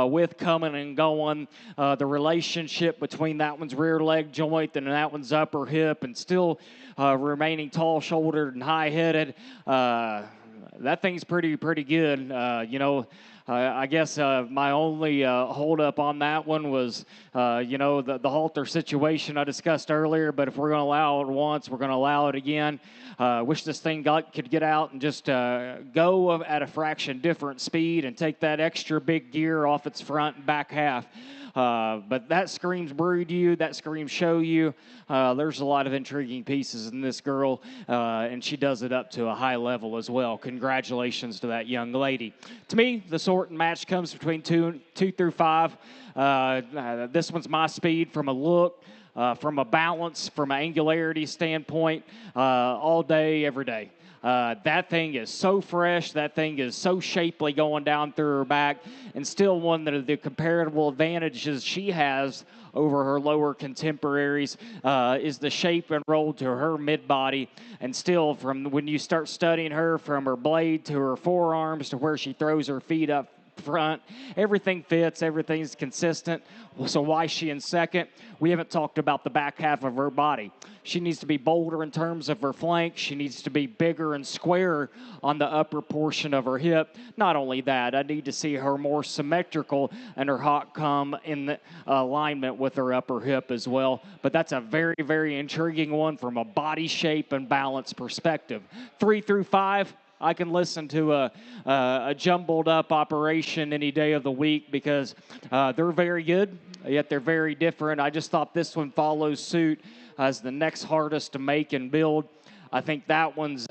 with coming and going, the relationship between that one's rear leg joint and that one's upper hip, and still remaining tall-shouldered and high-headed. That thing's pretty good. I guess my only holdup on that one was, the halter situation I discussed earlier. But if we're going to allow it once, we're going to allow it again. Wish this thing could get out and just go at a fraction different speed and take that extra big gear off its front and back half. But that screams breed you, that screams show you. There's a lot of intriguing pieces in this girl, and she does it up to a high level as well. Congratulations to that young lady. To me, the sort and match comes between two through 5. This one's my speed from a look, from a balance, from an angularity standpoint, all day, every day. That thing is so fresh. That thing is so shapely going down through her back, and still one of the comparable advantages she has over her lower contemporaries is the shape and roll to her mid-body. And still, from when you start studying her, from her blade to her forearms to where she throws her feet up front, everything fits, everything's consistent. So why is she in second? We haven't talked about the back half of her body. She needs to be bolder in terms of her flank. She needs to be bigger and squarer on the upper portion of her hip. Not only that, I need to see her more symmetrical and her hot come in the alignment with her upper hip as well. But that's a very, very intriguing one from a body shape and balance perspective. 3 through 5. I can listen to a jumbled up operation any day of the week because they're very good, yet they're very different. I just thought this one follows suit as the next hardest to make and build. I think that one's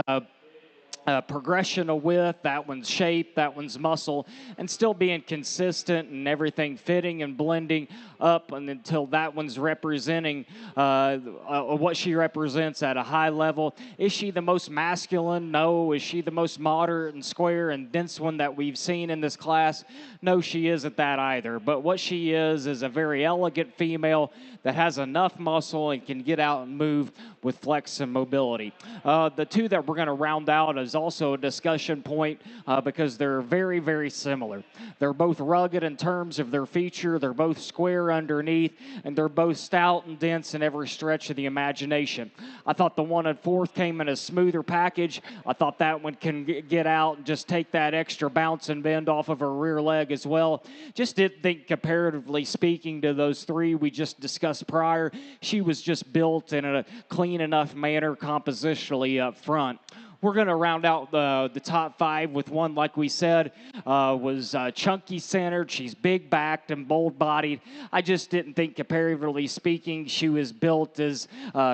progression of width, that one's shape, that one's muscle, and still being consistent and everything fitting and blending up and until that one's representing what she represents at a high level. Is she the most masculine? No. Is she the most moderate and square and dense one that we've seen in this class? No, she isn't that either. But what she is a very elegant female that has enough muscle and can get out and move with flex and mobility. The two that we're going to round out is also a discussion point because they're very, very similar. They're both rugged in terms of their feature. They're both square underneath, and they're both stout and dense in every stretch of the imagination. I thought the one at fourth came in a smoother package. I thought that one can get out and just take that extra bounce and bend off of her rear leg as well. Just didn't think, comparatively speaking to those three we just discussed prior, she was just built in a clean enough manner compositionally up front. We're going to round out the top 5 with one, like we said, was chunky centered. She's big backed and bold bodied. I just didn't think, comparatively speaking, she was built as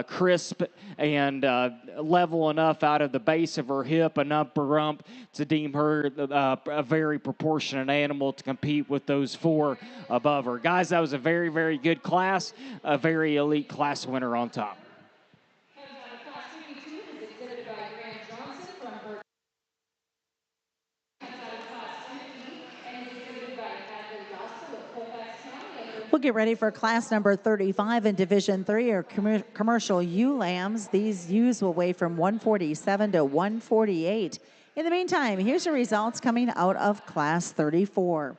crisp and level enough out of the base of her hip and upper rump to deem her a very proportionate animal to compete with those 4 above her. Guys, that was a very, very good class, a very elite class winner on top. We'll get ready for class number 35 in Division 3 or commercial ewe lambs. These ewes will weigh from 147 to 148. In the meantime, here's the results coming out of class 34.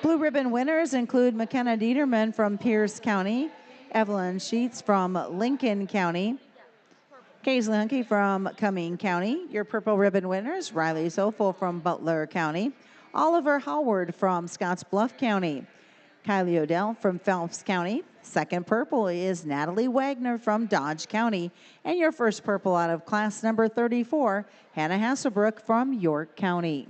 Blue ribbon winners include McKenna Dieterman from Pierce County, Evelyn Sheets from Lincoln County, Kaisley Hunke from Cumming County. Your purple ribbon winners, Riley Zofel from Butler County, Oliver Howard from Scottsbluff County, Kylie Odell from Phelps County. Second purple is Natalie Wagner from Dodge County. And your first purple out of class number 34, Hannah Hasselbrook from York County.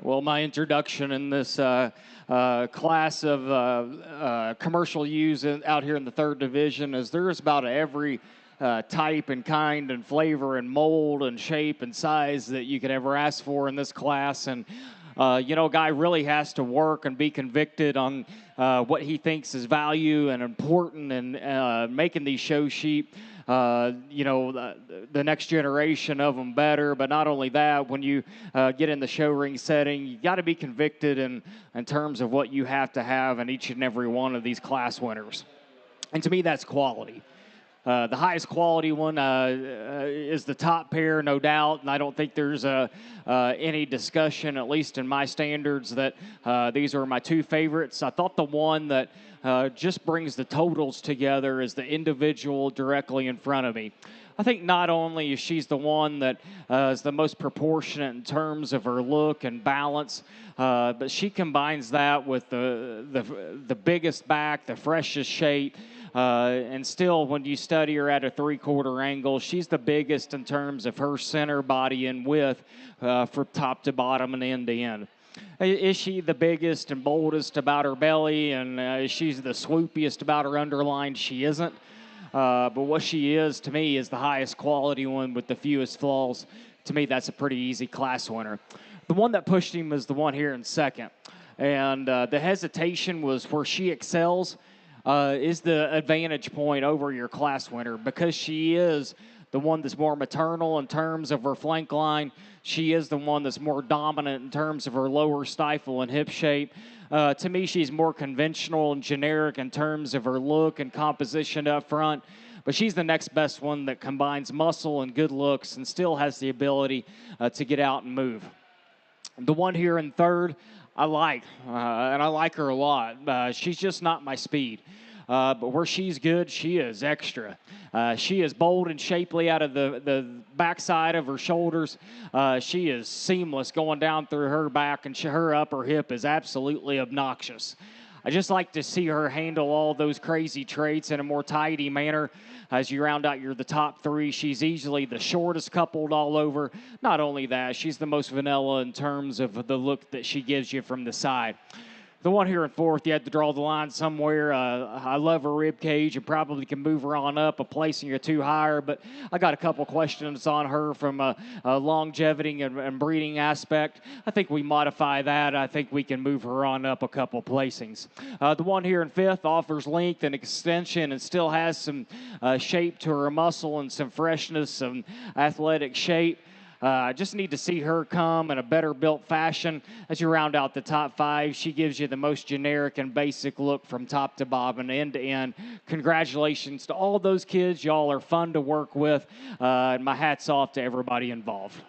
Well, my introduction in this class of commercial ewes out here in the third division is there's about every type and kind and flavor and mold and shape and size that you could ever ask for in this class. And, a guy really has to work and be convicted on what he thinks is value and important in making these show sheep. The next generation of them better. But not only that, when you get in the show ring setting, you got to be convicted in terms of what you have to have in each and every one of these class winners. And to me, that's quality. The highest quality one is the top pair, no doubt, and I don't think there's any discussion, at least in my standards, that these are my two favorites. I thought the one that just brings the totals together is the individual directly in front of me. I think not only is she's the one that is the most proportionate in terms of her look and balance, but she combines that with the biggest back, the freshest shape. And still, when you study her at a three-quarter angle, she's the biggest in terms of her center, body, and width from top to bottom and end to end. Is she the biggest and boldest about her belly, and is she the swoopiest about her underline? She isn't. But what she is, to me, is the highest quality one with the fewest flaws. To me, that's a pretty easy class winner. The one that pushed him is the one here in second. And the hesitation was where she excels. Is the advantage point over your class winner because she is the one that's more maternal in terms of her flank line. She is the one that's more dominant in terms of her lower stifle and hip shape. To me, she's more conventional and generic in terms of her look and composition up front. But she's the next best one that combines muscle and good looks and still has the ability to get out and move. The one here in third, I like, and I like her a lot. She's just not my speed. But where she's good, she is extra. She is bold and shapely out of the backside of her shoulders. She is seamless going down through her back, and her upper hip is absolutely obnoxious. I just like to see her handle all those crazy traits in a more tidy manner. As you round out the top three, she's easily the shortest coupled all over. Not only that, she's the most vanilla in terms of the look that she gives you from the side. The one here in fourth, you had to draw the line somewhere. I love her rib cage and probably can move her on up, a placing or two higher. But I got a couple questions on her from a longevity and breeding aspect. I think we modify that. I think we can move her on up a couple placings. The one here in fifth offers length and extension and still has some shape to her muscle and some freshness, some athletic shape. I just need to see her come in a better built fashion. As you round out the top five, she gives you the most generic and basic look from top to bottom, end to end. Congratulations to all those kids. Y'all are fun to work with. And my hat's off to everybody involved.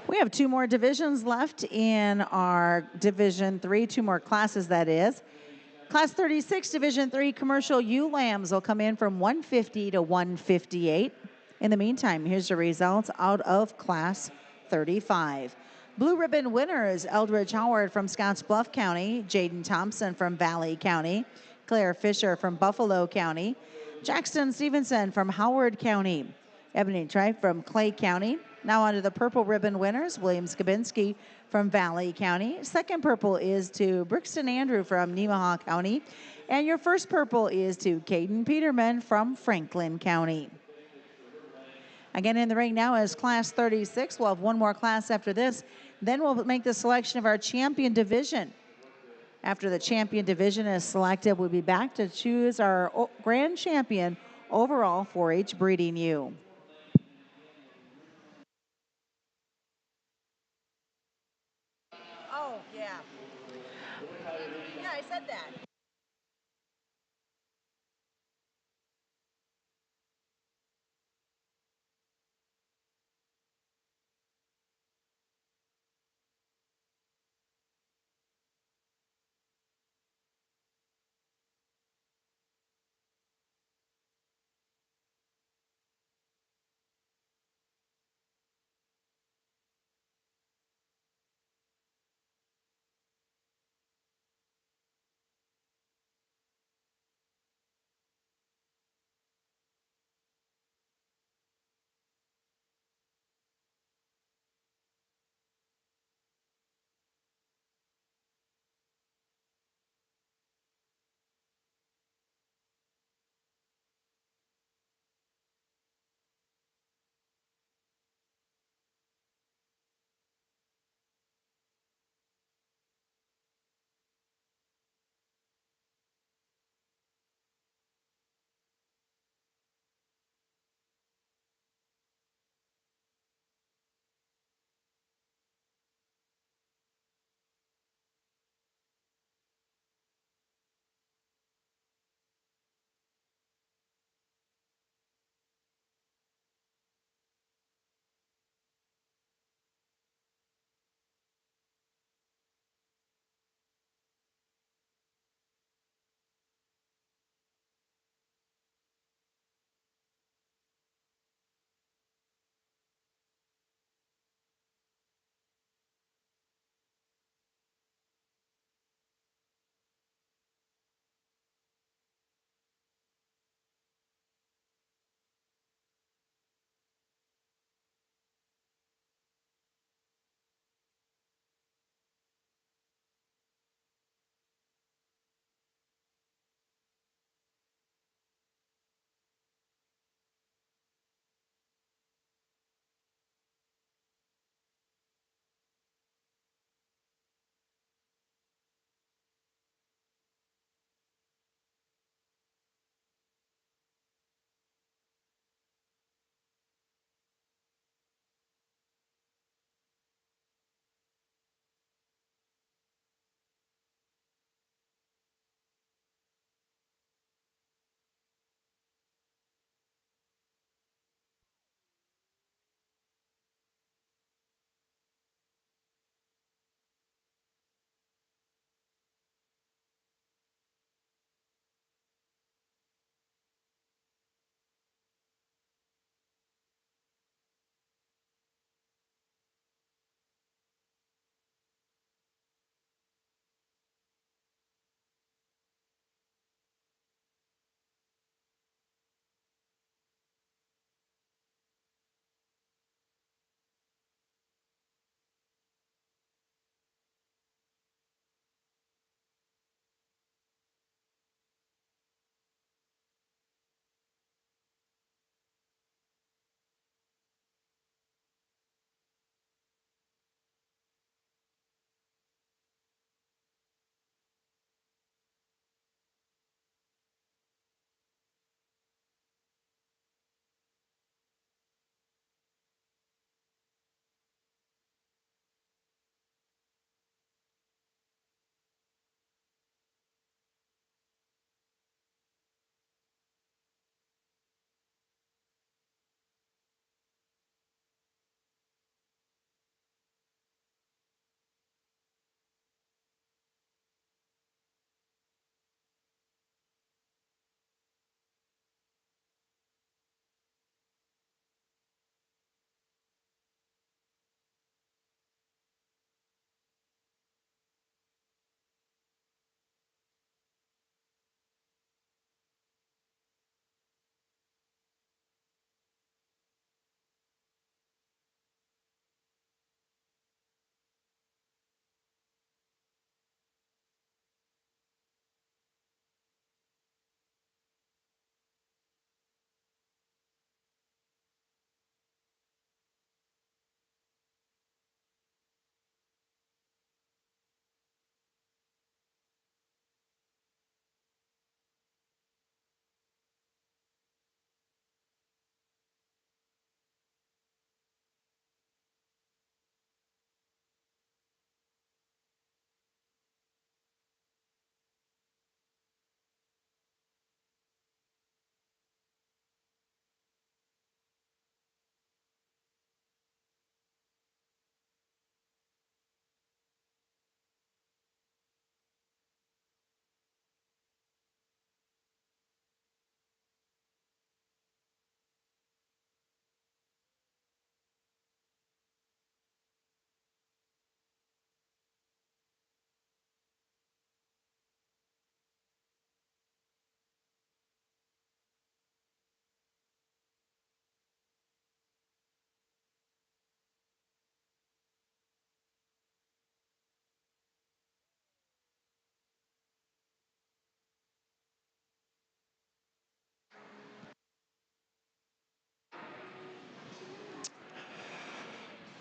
We have two more divisions left in our Division 3, two more classes, that is. Class 36, Division 3 commercial ewe lambs will come in from 150 to 158. In the meantime, here's the results out of Class 35. Blue ribbon winners, Eldridge Howard from Scottsbluff County, Jaden Thompson from Valley County, Claire Fisher from Buffalo County, Jackson Stevenson from Howard County, Ebony Tripe from Clay County. Now on to the purple ribbon winners, William Skabinski from Valley County. Second purple is to Brixton Andrew from Nemaha County. And your first purple is to Caden Peterman from Franklin County. Again, in the ring now is Class 36. We'll have one more class after this. Then we'll make the selection of our champion division. After the champion division is selected, we'll be back to choose our grand champion overall 4-H breeding ewe. Oh, yeah. Yeah, I said that.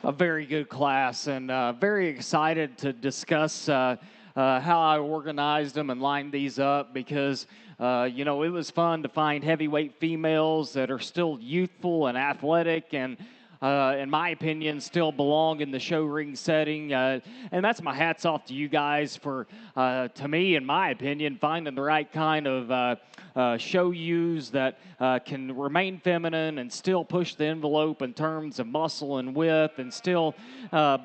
a very good class, and very excited to discuss how I organized them and lined these up because, you know, it was fun to find heavyweight females that are still youthful and athletic and, in my opinion, still belong in the show ring setting. And that's my hats off to you guys for, to me, in my opinion, finding the right kind of show use that can remain feminine and still push the envelope in terms of muscle and width and still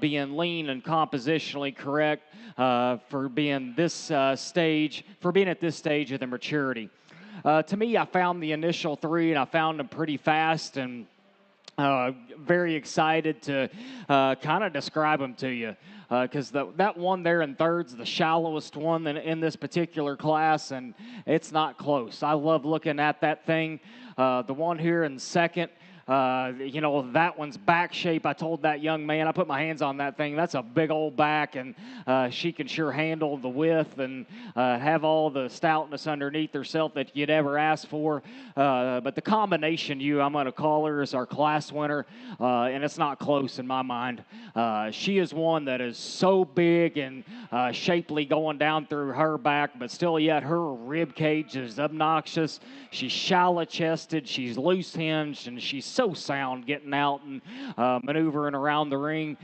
being lean and compositionally correct for being this stage, for being at this stage of the maturity. To me, I found the initial three and I found them pretty fast and very excited to kind of describe them to you because that one there in third's the shallowest one in this particular class, and it's not close. I love looking at that thing. The one here in second, you know, that one's back shape. I told that young man, I put my hands on that thing. That's a big old back, and she can sure handle the width and have all the stoutness underneath herself that you'd ever ask for. But the combination I'm going to call her, is our class winner, and it's not close in my mind. She is one that is so big and shapely going down through her back, but still yet her rib cage is obnoxious. She's shallow-chested, she's loose-hinged, and she's so sound getting out and maneuvering around the ring.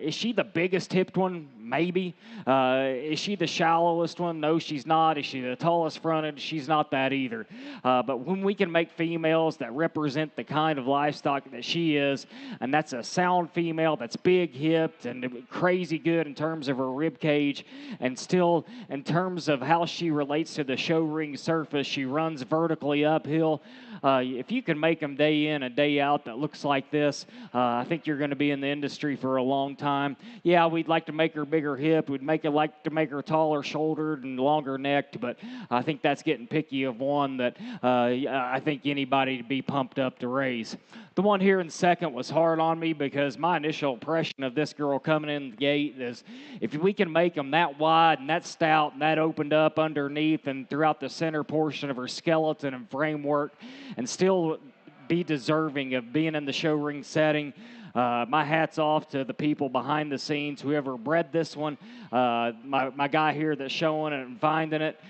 Is she the biggest hipped one? Maybe. Is she the shallowest one? No, she's not. Is she the tallest fronted? She's not that either. But when we can make females that represent the kind of livestock that she is, and that's a sound female that's big hipped and crazy good in terms of her rib cage, and still in terms of how she relates to the show ring surface, she runs vertically uphill. If you can make them day in and day out that looks like this, I think you're going to be in the industry for a long time. Yeah, we'd like to make her bigger hip. We'd like to make her taller shouldered and longer necked, but I think that's getting picky of one that I think anybody would be pumped up to raise. The one here in second was hard on me because my initial impression of this girl coming in the gate is if we can make them that wide and that stout and that opened up underneath and throughout the center portion of her skeleton and framework and still be deserving of being in the show ring setting. My hat's off to the people behind the scenes, whoever bred this one, my guy here that's showing it and finding it,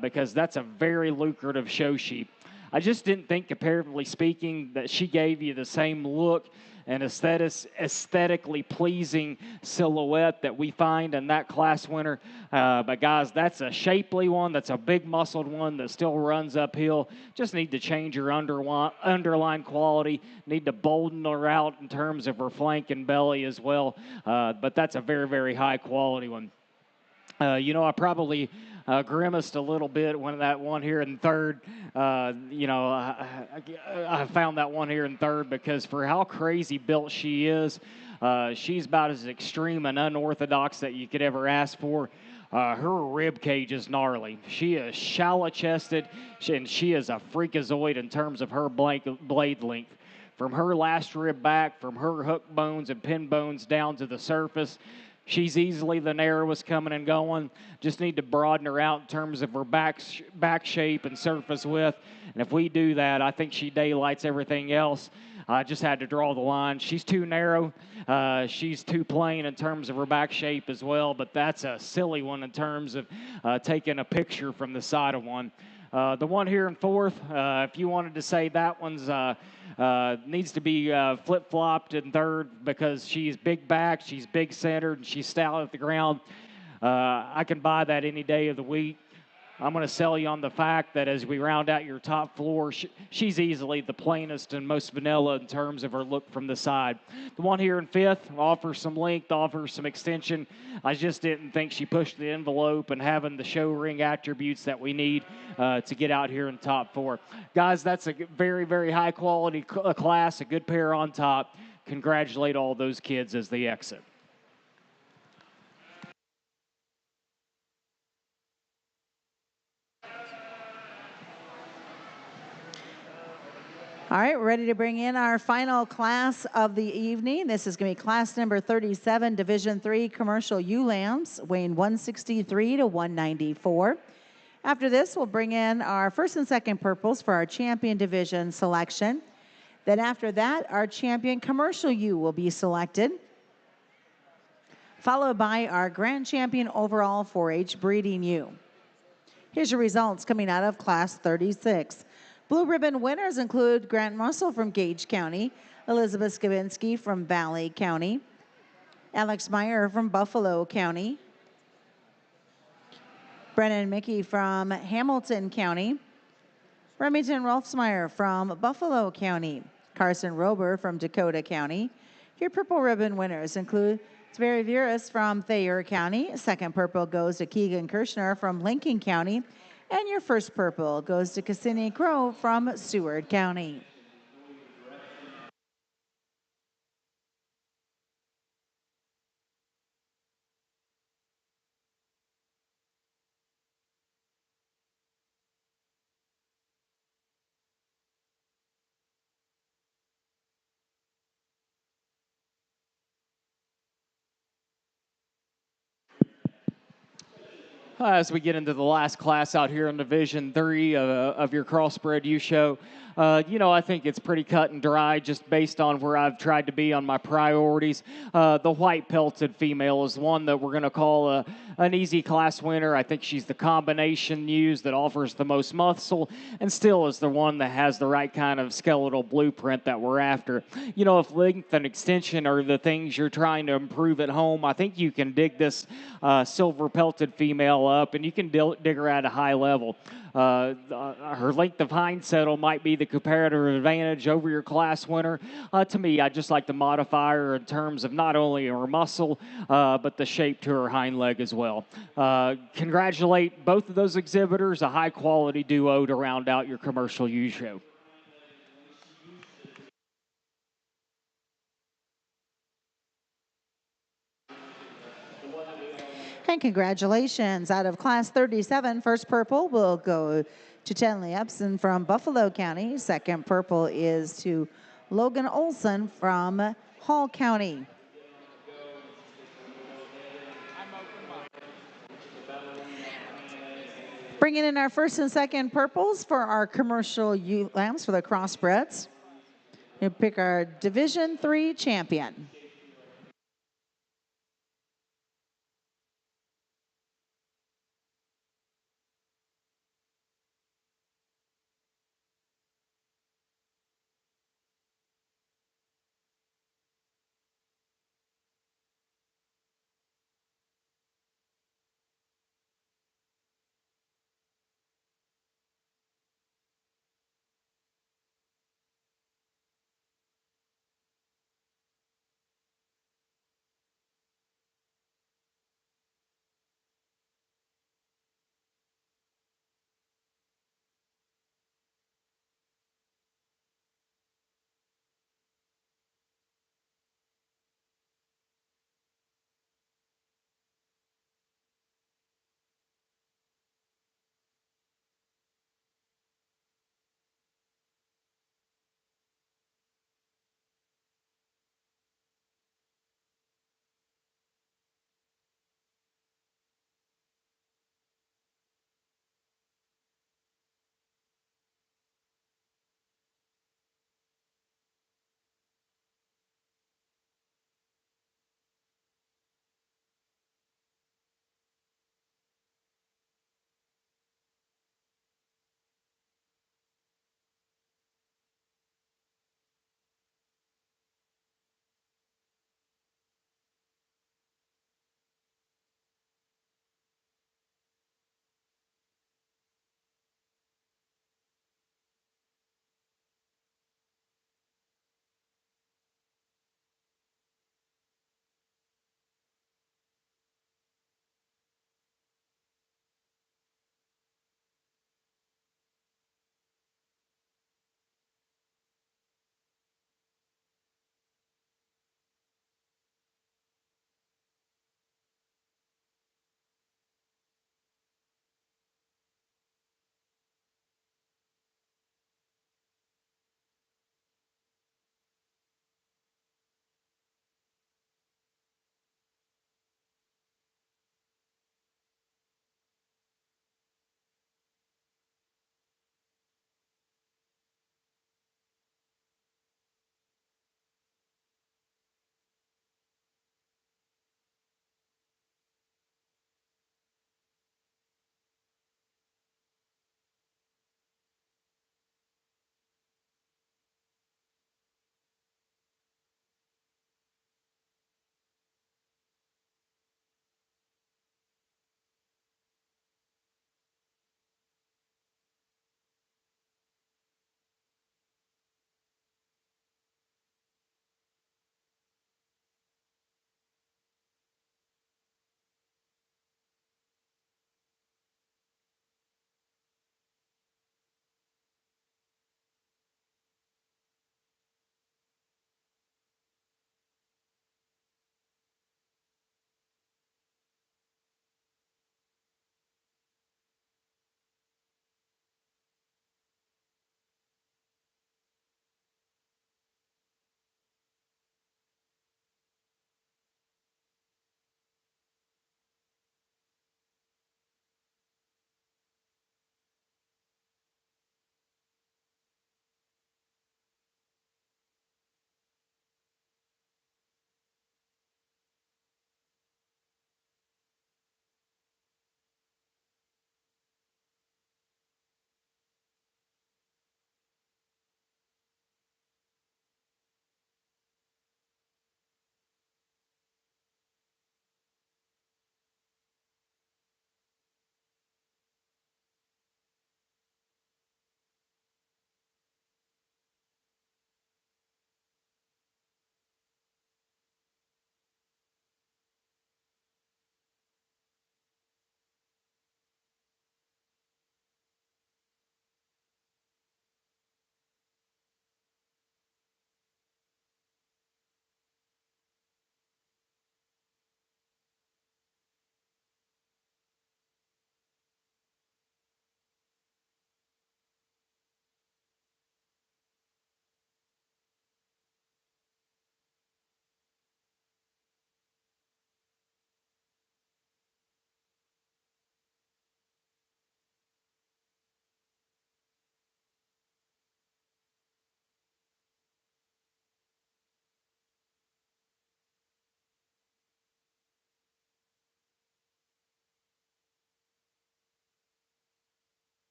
because that's a very lucrative show sheep. I just didn't think, comparatively speaking, that she gave you the same look and aesthetically pleasing silhouette that we find in that class winner. But guys, that's a shapely one. That's a big muscled one that still runs uphill. Just need to change her underline quality. Need to bolden her out in terms of her flank and belly as well. But that's a very, very high quality one. You know, I probably grimaced a little bit when that one here in third. You know, I found that one here in third because for how crazy built she is, she's about as extreme and unorthodox that you could ever ask for. Her rib cage is gnarly. She is shallow-chested, and she is a freakazoid in terms of her blade length. From her last rib back, from her hook bones and pin bones down to the surface, she's easily the narrowest coming and going. Just need to broaden her out in terms of her back shape and surface width. And if we do that, I think she daylights everything else. I just had to draw the line. She's too narrow. She's too plain in terms of her back shape as well. But that's a silly one in terms of taking a picture from the side of one. The one here in fourth, if you wanted to say that one's needs to be flip-flopped in third because she's big back, she's big centered, and she's stout at the ground. I can buy that any day of the week. I'm going to sell you on the fact that as we round out your top floor, she's easily the plainest and most vanilla in terms of her look from the side. The one here in fifth offers some length, offers some extension. I just didn't think she pushed the envelope and having the show ring attributes that we need to get out here in top four. Guys, that's a very, very high quality class, a good pair on top. Congratulate all those kids as they exit. All right, we're ready to bring in our final class of the evening. This is going to be class number 37, Division III Commercial Ewe Lambs, weighing 163 to 194. After this, we'll bring in our first and second purples for our champion division selection. Then after that, our champion commercial ewe will be selected, followed by our grand champion overall 4-H breeding ewe. Here's your results coming out of Class 36. Blue ribbon winners include Grant Russell from Gage County, Elizabeth Skavinsky from Valley County, Alex Meyer from Buffalo County, Brennan Mickey from Hamilton County, Remington Rolfsmeyer from Buffalo County, Carson Rober from Dakota County. Your purple ribbon winners include Sverre Viras from Thayer County. Second purple goes to Keegan Kirshner from Lincoln County. And your first purple goes to Cassini Crow from Seward County. As we get into the last class out here in Division 3 of your crossbred U show, I think it's pretty cut and dry just based on where I've tried to be on my priorities. The white pelted female is one that we're going to call an easy class winner. I think she's the combination ewes that offers the most muscle and still is the one that has the right kind of skeletal blueprint that we're after. If length and extension are the things you're trying to improve at home, I think you can dig this silver pelted female up, and you can dig her at a high level. Her length of hind settle might be the comparative advantage over your class winner. To me, I just like to modify her in terms of not only her muscle, but the shape to her hind leg as well. Congratulate both of those exhibitors, a high-quality duo to round out your commercial U show. And congratulations. Out of Class 37, first purple will go to Tenley Epson from Buffalo County. Second purple is to Logan Olson from Hall County. Bringing in our first and second purples for our commercial ewe lambs for the crossbreds. We'll pick our Division 3 champion.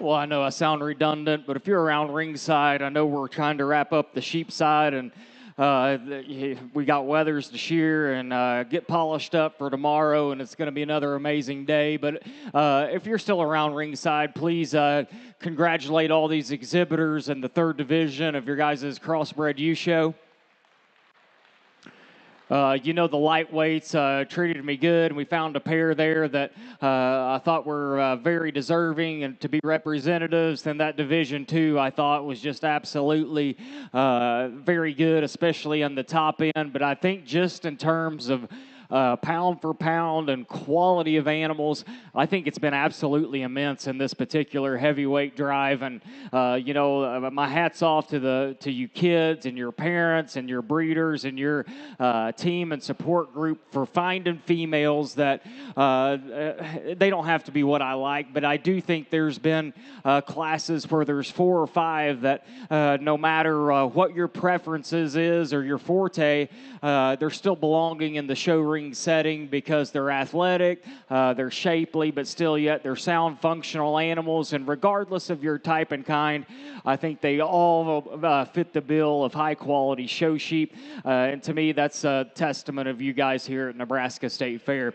Well, I know I sound redundant, but if you're around ringside, I know we're trying to wrap up the sheep side, and we got wethers to shear and get polished up for tomorrow, and it's going to be another amazing day. But if you're still around ringside, please congratulate all these exhibitors in the third division of your guys' Crossbred U Show. The lightweights treated me good, and we found a pair there that I thought were very deserving and to be representatives. Then that Division II, I thought, was just absolutely very good, especially on the top end. But I think just in terms of pound for pound and quality of animals, I think it's been absolutely immense in this particular heavyweight drive. And my hat's off to you kids and your parents and your breeders and your team and support group for finding females that they don't have to be what I like, but I do think there's been classes where there's 4 or 5 that no matter what your preferences is or your forte, they're still belonging in the show ring setting because they're athletic, they're shapely, but still yet they're sound functional animals. And regardless of your type and kind, I think they all fit the bill of high quality show sheep. And to me, that's a testament of you guys here at Nebraska State Fair.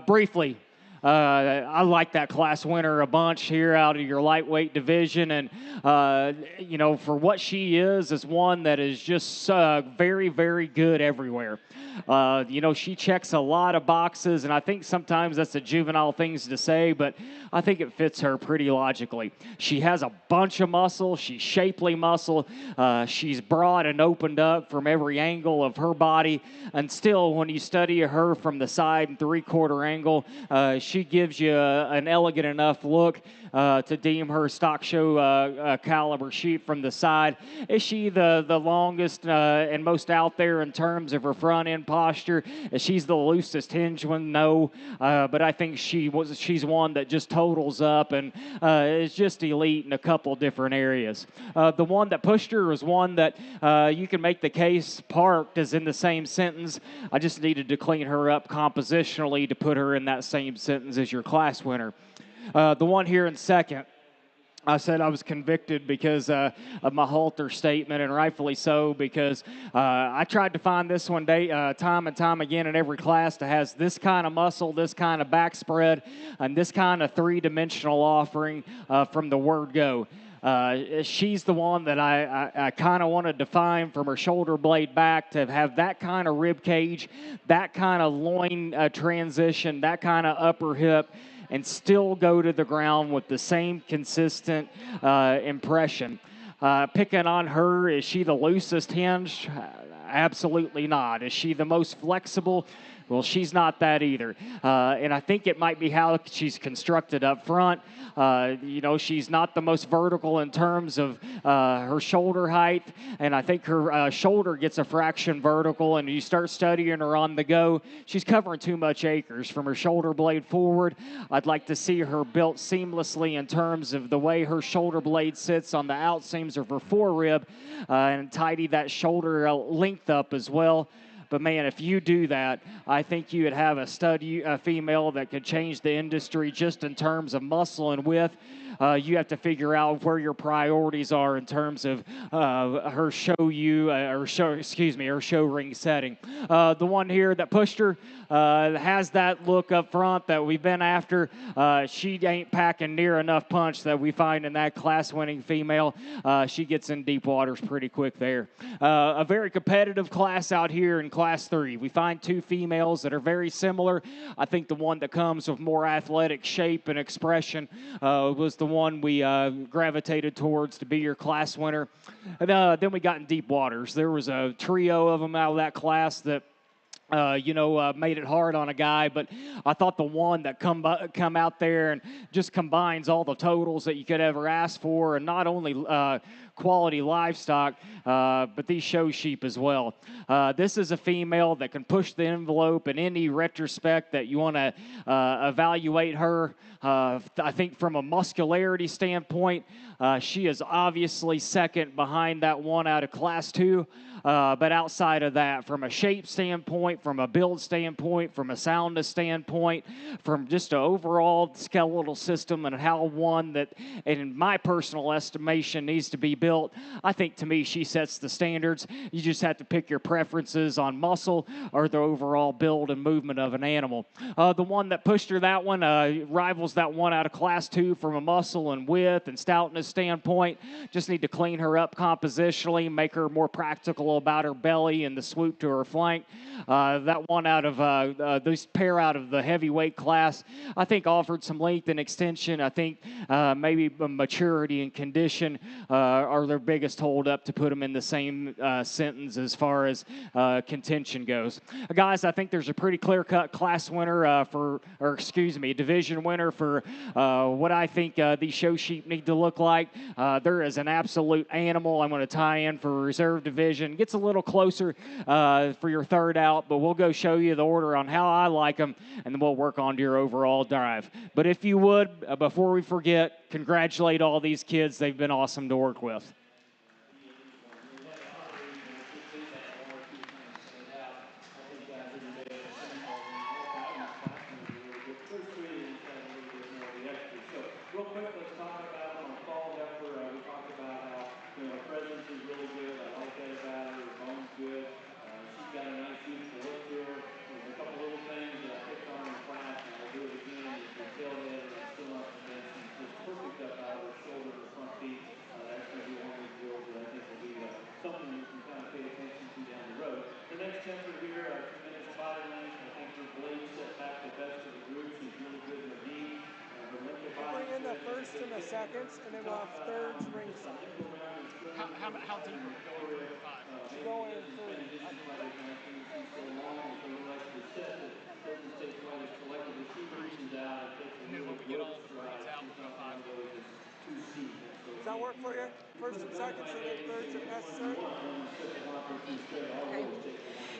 Briefly, I like that class winner a bunch here out of your lightweight division. And, for what she is one that is just very, very good everywhere. She checks a lot of boxes, and I think sometimes that's a juvenile things to say, but I think it fits her pretty logically. She has a bunch of muscle. She's shapely muscle. She's broad and opened up from every angle of her body, and still, when you study her from the side and 3/4 angle, she gives you an elegant enough look to deem her stock show caliber sheep from the side. Is she the longest and most out there in terms of her front end posture? Is she's the loosest hinge one? No, but I think she's one that just totals up and is just elite in a couple different areas. The one that pushed her was one that you can make the case parked is in the same sentence. I just needed to clean her up compositionally to put her in that same sentence as your class winner. The one here in second, I said I was convicted because of my halter statement, and rightfully so, because I tried to find this one time and time again in every class that has this kind of muscle, this kind of back spread, and this kind of three-dimensional offering from the word go. She's the one that I kind of wanted to find from her shoulder blade back to have that kind of rib cage, that kind of loin transition, that kind of upper hip, and still go to the ground with the same consistent impression. Picking on her, is she the loosest hinge? Absolutely not. Is she the most flexible? Well, she's not that either. And I think it might be how she's constructed up front. She's not the most vertical in terms of her shoulder height. And I think her shoulder gets a fraction vertical. And you start studying her on the go, she's covering too much acres from her shoulder blade forward. I'd like to see her built seamlessly in terms of the way her shoulder blade sits on the outseams of her forerib and tidy that shoulder length up as well. But, man, if you do that, I think you would have a stud female that could change the industry just in terms of muscle and width. You have to figure out where your priorities are in terms of her show ring setting. The one here that pushed her has that look up front that we've been after. She ain't packing near enough punch that we find in that class-winning female. She gets in deep waters pretty quick there. A very competitive class out here in Class 3. We find 2 females that are very similar. I think the one that comes with more athletic shape and expression was the one we gravitated towards to be your class winner. And then we got in deep waters. There was a trio of them out of that class that made it hard on a guy, but I thought the one that come out there and just combines all the totals that you could ever ask for, and not only quality livestock, but these show sheep as well. This is a female that can push the envelope in any retrospect that you want to evaluate her. I think from a muscularity standpoint, she is obviously second behind that one out of Class 2. But outside of that, from a shape standpoint, standpoint, from a build standpoint, from a soundness standpoint, from just an overall skeletal system, and how one that, in my personal estimation, needs to be built. I think, to me, she sets the standards. You just have to pick your preferences on muscle or the overall build and movement of an animal. The one that pushed her that one rivals that one out of Class 2 from a muscle and width and stoutness standpoint. Just need to clean her up compositionally, make her more practical about her belly and the swoop to her flank. That one out of this pair out of the heavyweight class, I think offered some length and extension. I think maybe maturity and condition are their biggest holdup to put them in the same sentence as far as contention goes. Guys, I think there's a pretty clear-cut class winner division winner for what I think these show sheep need to look like. There is an absolute animal I'm going to tie in for reserve division. Gets a little closer for your third out, but we'll go show you the order on how I like them, and then we'll work on to your overall drive. But if you would, before we forget, congratulate all these kids. They've been awesome to work with. Real quick, let's talk about on fall heifer. We talked about how her presence is really good. I like that about her. Her bone's good. She's got a nice youthful look to her. There's a couple little things that I picked on in class, and I'll do it again. Is the tailhead and still up against and just perfect up out of her shoulder and front feet. That's going to be one of the drills that I think will be something you can kind of pay attention to down the road. The next heifer here, 2 minutes body length. I think her blade set back the best of the group. She's really good in her knee. Bring in the first and the seconds, and then we'll have thirds ringside. How deep are we going for your 5? We're going in 3. And then when we get all of the braids out, we'll go 5. Does that work for you? First and seconds, and then thirds if necessary? Okay.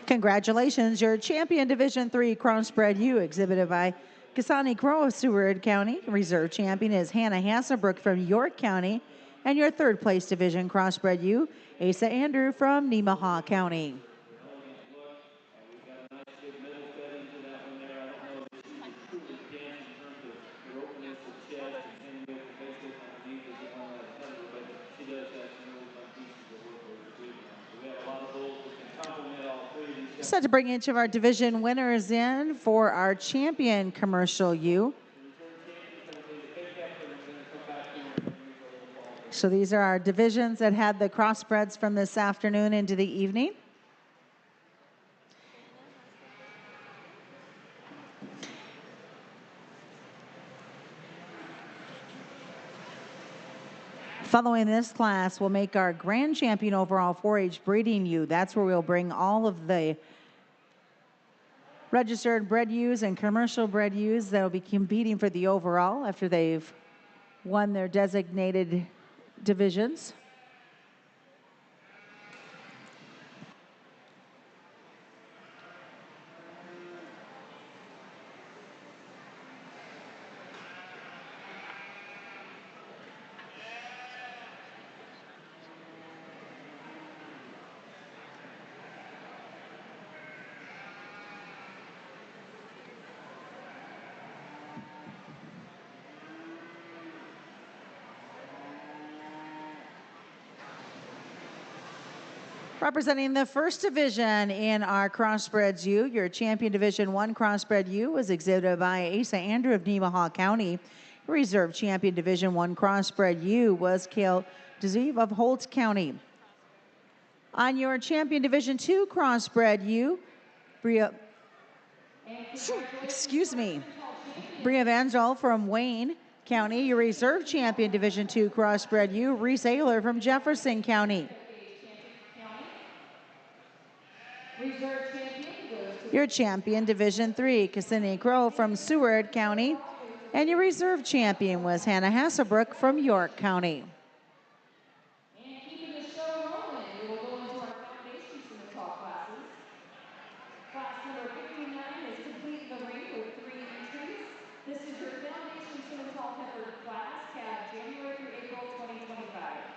Congratulations, your champion Division III crossbred ewe, exhibited by Kasani Crow of Seward County. Reserve champion is Hannah Hasselbrook from York County. And your third place division crossbred ewe, Asa Andrew from Nemaha County. Set to bring each of our division winners in for our champion commercial ewe. So these are our divisions that had the crossbreds from this afternoon into the evening. Following this class, we'll make our grand champion overall 4-H breeding ewe. That's where we'll bring all of the registered bred ewes and commercial bred ewes that will be competing for the overall after they've won their designated divisions. Representing the first division in our crossbreds ewe, your champion Division I crossbred ewe was exhibited by Asa Andrew of Nemaha County. Reserve champion Division I crossbred ewe was Kale Dezeev of Holtz County. On your champion Division II crossbred ewe, Bria Vangel from Wayne County. Your reserve champion Division II crossbred ewe, Reese Ayler from Jefferson County. Your champion Division III, Cassini Crow from Seward County. And your reserve champion was Hannah Hasselbrook from York County. And keeping the show rolling, we will go into our foundation Simmental classes. Class number 59 has completed the ring with 3 entries. This is your foundation Simmental heifer class, cab January through April 2025.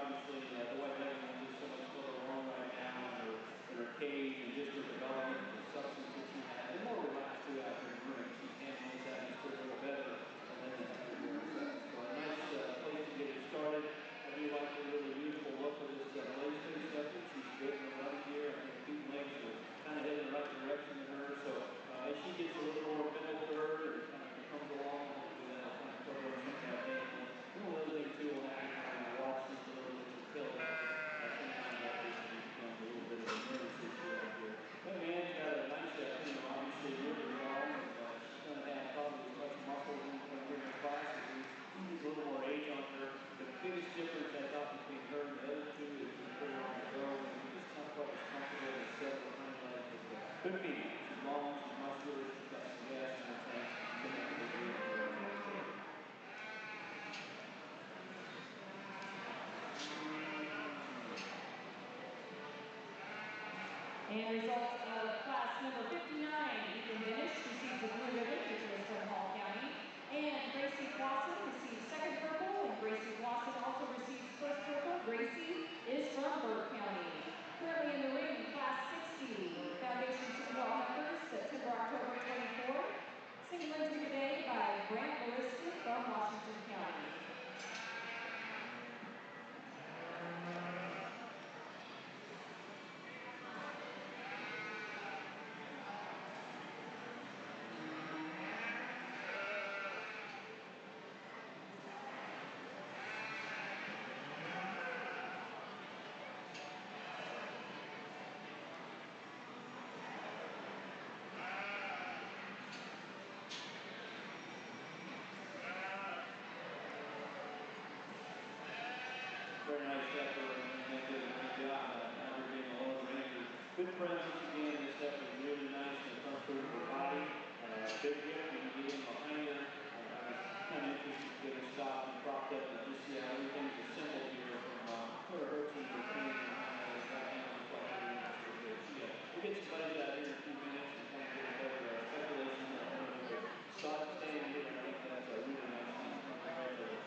obviously, the white legged ones just so much further along right now in her cage and just her development, the substance that she has, and more relaxed too after the room. She's handling this atmosphere a little better than the other girls. So a nice place to get her started. I do like the really youthful look of this Blaze-faced heifer. She's good in her running gear. I think her feet and legs are kind of heading in the right direction in her. So as she gets a little more middle third and kind of comes along, hopefully that'll kind of cover up some of that ankle. And one other thing too, we'll have to kind of watch this a little bit until sometimes that basically becomes a little bit of a nervous issue out there. But man's got a nice, obviously really long. She's going to have probably as much muscle as we're going to bring her class. She's a little more age on her. The biggest difference I thought between her and the other two is when they put her on the go, and she's just not quite as comfortable as several hind legs. But good feet. She's long, she's muscular, she's got some gas in her tank. She'll make a big deal for her. And results of class number 59, Ethan Benish receives a blue ribbon, which is from Hall County. And Gracie Clausen receives second purple, and Gracie Clausen also receives first purple. Gracie is from Burke County. Currently in the ring, class 60, Foundation Super Heifers, September-October 24th. Single entry today by Brant Lewiston from Washington County. Very nice heifer, and they did a good job now being a Lone Ranger. Good presence again. This heifer is really nice in the front third of her body. Big hip when you get in behind her. I was kind of interested to get her stopped and propped up and just see how everything's assembled here from her team to clean and that handles like really nice for her. We'll get some buddies out here in a few minutes and kind of get a better speculation on her. But start and stand here, and I think that's a really nice thing. Congratulations.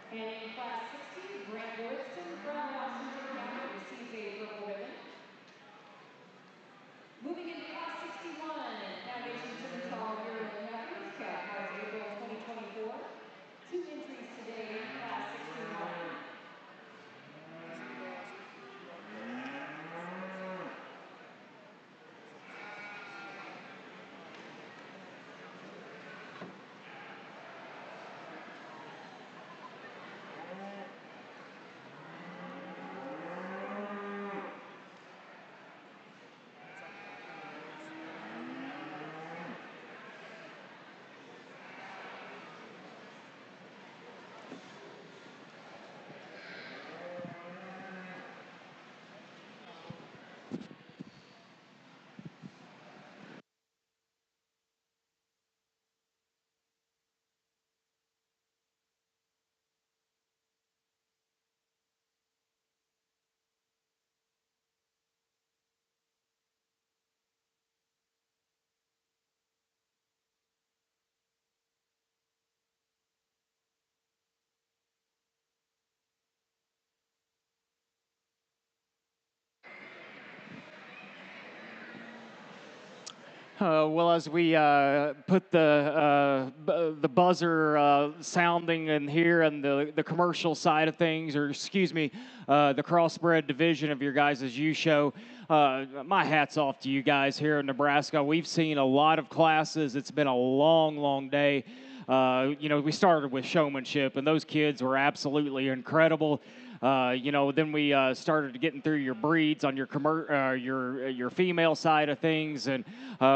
And in class 60, Brant Lewiston from Washington County receives a purple ribbon. Moving into class 61, Foundation Simmental Yearling Heifers, Cat Cards April 2024. 2 entries today in class 61. Well, as we put the buzzer sounding in here and the commercial side of things, or excuse me, the crossbred division of your guys' U show, my hat's off to you guys here in Nebraska. We've seen a lot of classes. It's been a long, long day. We started with Showmanship, and those kids were absolutely incredible. Then we started getting through your breeds on your female side of things, and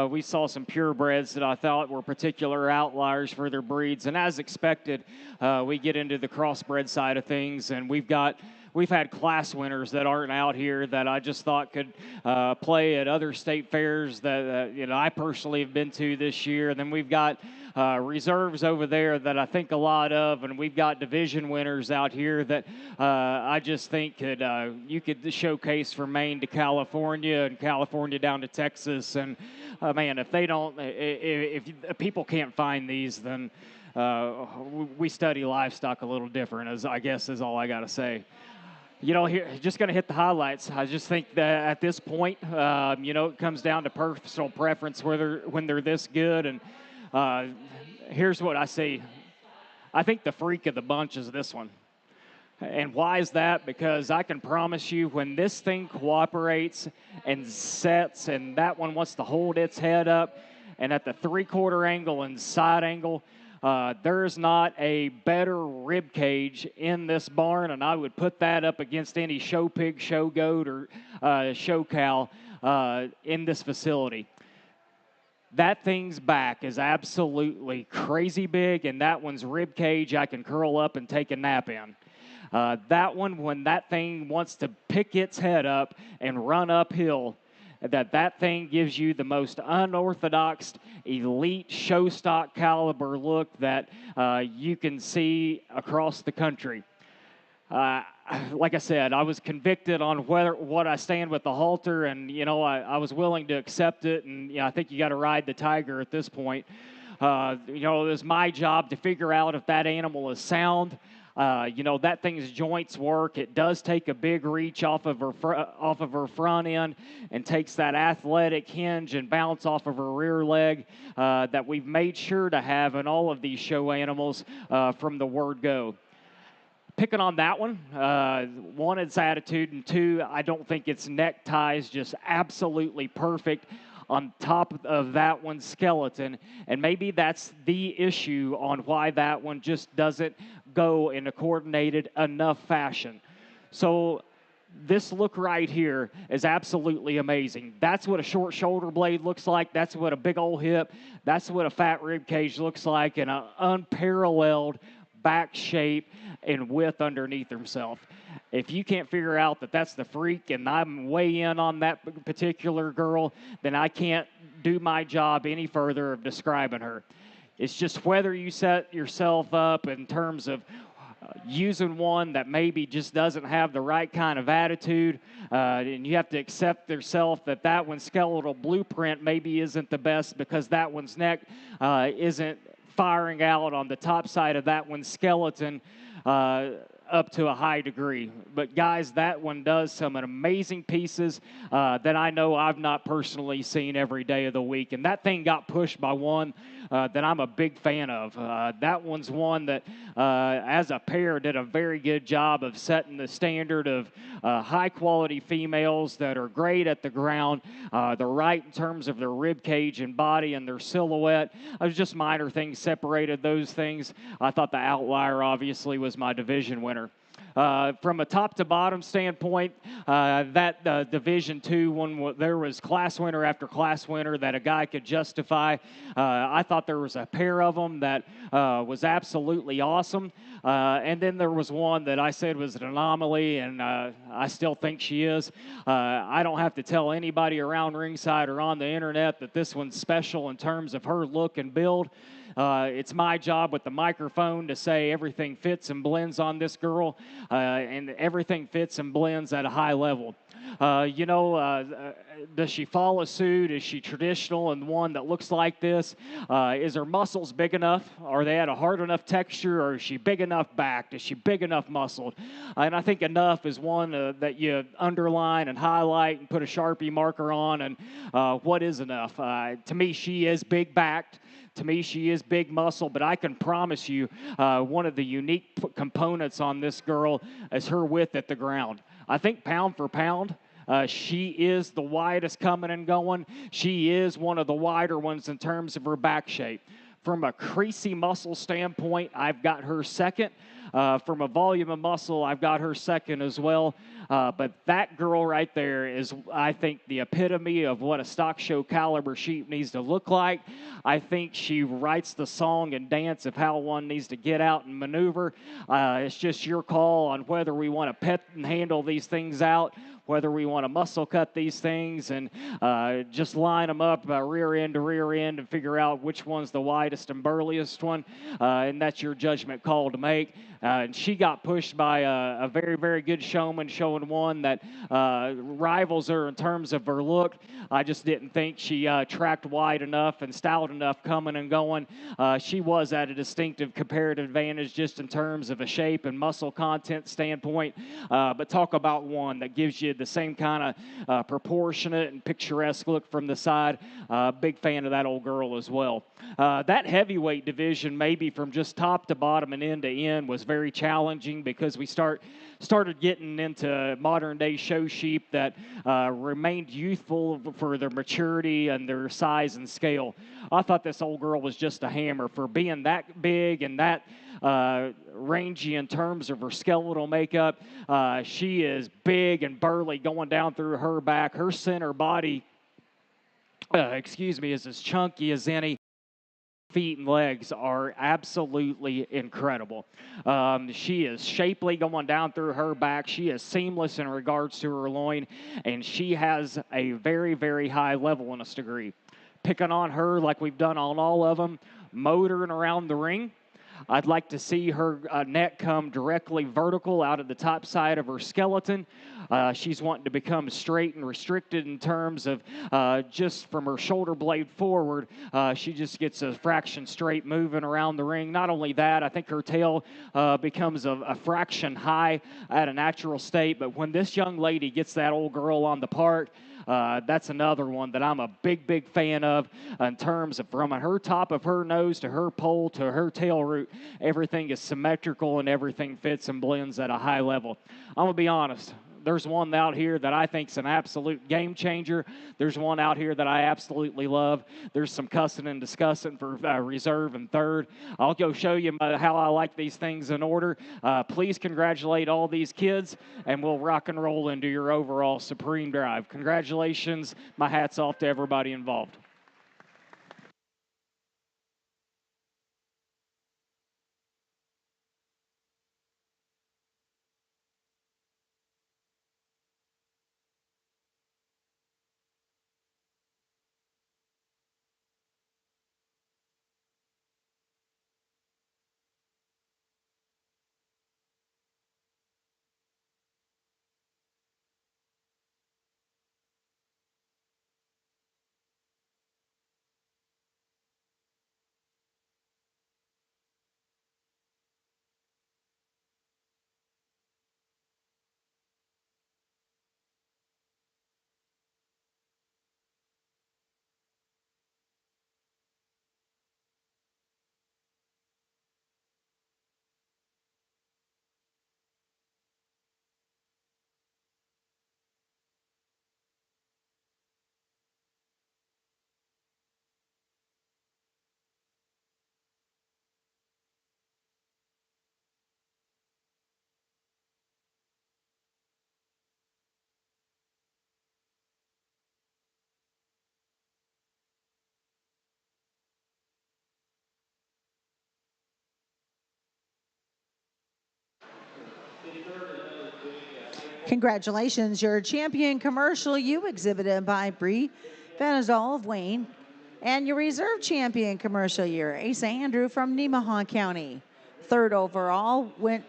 we saw some purebreds that I thought were particular outliers for their breeds. And as expected, we get into the crossbred side of things, and we've had class winners that aren't out here that I just thought could play at other state fairs that I personally have been to this year. And then we've got reserves over there that I think a lot of, and we've got division winners out here that I just think you could showcase from Maine to California and California down to Texas. And man, if they don't, if people can't find these, then we study livestock a little different, as I guess is all I got to say. You know, here, just going to hit the highlights. I just think that at this point, you know, it comes down to personal preference when they're this good. And here's what I see. I think the freak of the bunch is this one. And why is that? Because I can promise you when this thing cooperates and sets and that one wants to hold its head up and at the 3/4 angle and side angle, there's not a better rib cage in this barn, and I would put that up against any show pig, show goat, or show cow in this facility. That thing's back is absolutely crazy big, and that one's rib cage I can curl up and take a nap in. That one, when that thing wants to pick its head up and run uphill, that thing gives you the most unorthodox, elite show stock caliber look that you can see across the country. Like I said, I was convicted on what I stand with the halter, and you know I was willing to accept it. And you know, I think you got to ride the tiger at this point. You know, it was my job to figure out if that animal is sound. You know, that thing's joints work. It does take a big reach off of her front end and takes that athletic hinge and bounce off of her rear leg that we've made sure to have in all of these show animals from the word go. Picking on that one, one, its attitude, and two, I don't think its necktie is just absolutely perfect on top of that one's skeleton, and maybe that's the issue on why that one just doesn't go in a coordinated enough fashion. So this look right here is absolutely amazing. That's what a short shoulder blade looks like. That's what a big old hip. That's what a fat rib cage looks like, and an unparalleled back shape and width underneath himself. If you can't figure out that that's the freak and I'm way in on that particular girl, then I can't do my job any further of describing her. It's just whether you set yourself up in terms of using one that maybe just doesn't have the right kind of attitude, and you have to accept yourself that that one's skeletal blueprint maybe isn't the best because that one's neck isn't firing out on the top side of that one's skeleton up to a high degree. But guys, that one does some amazing pieces that I know I've not personally seen every day of the week. And that thing got pushed by one that I'm a big fan of. That one's one that, as a pair, did a very good job of setting the standard of high-quality females that are great at the ground. They're right in terms of their rib cage and body and their silhouette. It was just minor things separated those things. I thought the outlier, obviously, was my division winner. From a top to bottom standpoint, that Division II one, there was class winner after class winner that a guy could justify. I thought there was a pair of them that was absolutely awesome. And then there was one that I said was an anomaly, and I still think she is. I don't have to tell anybody around ringside or on the internet that this one's special in terms of her look and build. It's my job with the microphone to say everything fits and blends on this girl, and everything fits and blends at a high level. You know, does she follow suit? Is she traditional and one that looks like this? Is her muscles big enough? Are they at a hard enough texture? Or is she big enough backed? Is she big enough muscled? And I think enough is one that you underline and highlight and put a Sharpie marker on. And what is enough? To me, she is big backed. To me, she is big muscle, but I can promise you one of the unique components on this girl is her width at the ground. I think pound for pound, she is the widest coming and going. She is one of the wider ones in terms of her back shape. From a creasy muscle standpoint, I've got her second. From a volume of muscle, I've got her second as well. But that girl right there is, I think, the epitome of what a stock show caliber sheep needs to look like. I think she writes the song and dance of how one needs to get out and maneuver. It's just your call on whether we want to pet and handle these things out, whether we want to muscle cut these things and just line them up rear end to rear end and figure out which one's the widest and burliest one, and that's your judgment call to make. And she got pushed by a very, very good showman, showing one that rivals her in terms of her look. I just didn't think she tracked wide enough and stout enough coming and going. She was at a distinctive comparative advantage just in terms of a shape and muscle content standpoint. But talk about one that gives you the same kind of proportionate and picturesque look from the side. Big fan of that old girl as well. That heavyweight division, maybe from just top to bottom and end to end, was very challenging because we started getting into modern day show sheep that remained youthful for their maturity and their size and scale. I thought this old girl was just a hammer for being that big and that rangy in terms of her skeletal makeup. She is big and burly going down through her back. Her center body, is as chunky as any. Feet and legs are absolutely incredible. She is shapely going down through her back. She is seamless in regards to her loin, and she has a very, very high levelness degree. Picking on her like we've done on all of them, motoring around the ring. I'd like to see her neck come directly vertical out of the top side of her skeleton. She's wanting to become straight and restricted in terms of just from her shoulder blade forward. She just gets a fraction straight moving around the ring. Not only that, I think her tail becomes a fraction high at a natural state. But when this young lady gets that old girl on the part, that's another one that I'm a big, big fan of in terms of from her top of her nose to her pole to her tail root. Everything is symmetrical and everything fits and blends at a high level. I'm going to be honest. There's one out here that I think is an absolute game changer. There's one out here that I absolutely love. There's some cussing and discussing for reserve and third. I'll go show you how I like these things in order. Please congratulate all these kids, and we'll rock and roll into your overall supreme drive. Congratulations. My hat's off to everybody involved. Congratulations, your champion commercial you exhibited by Bree Vanazol of Wayne, and your reserve champion commercial year, Asa Andrew from Nemaha County. Third overall went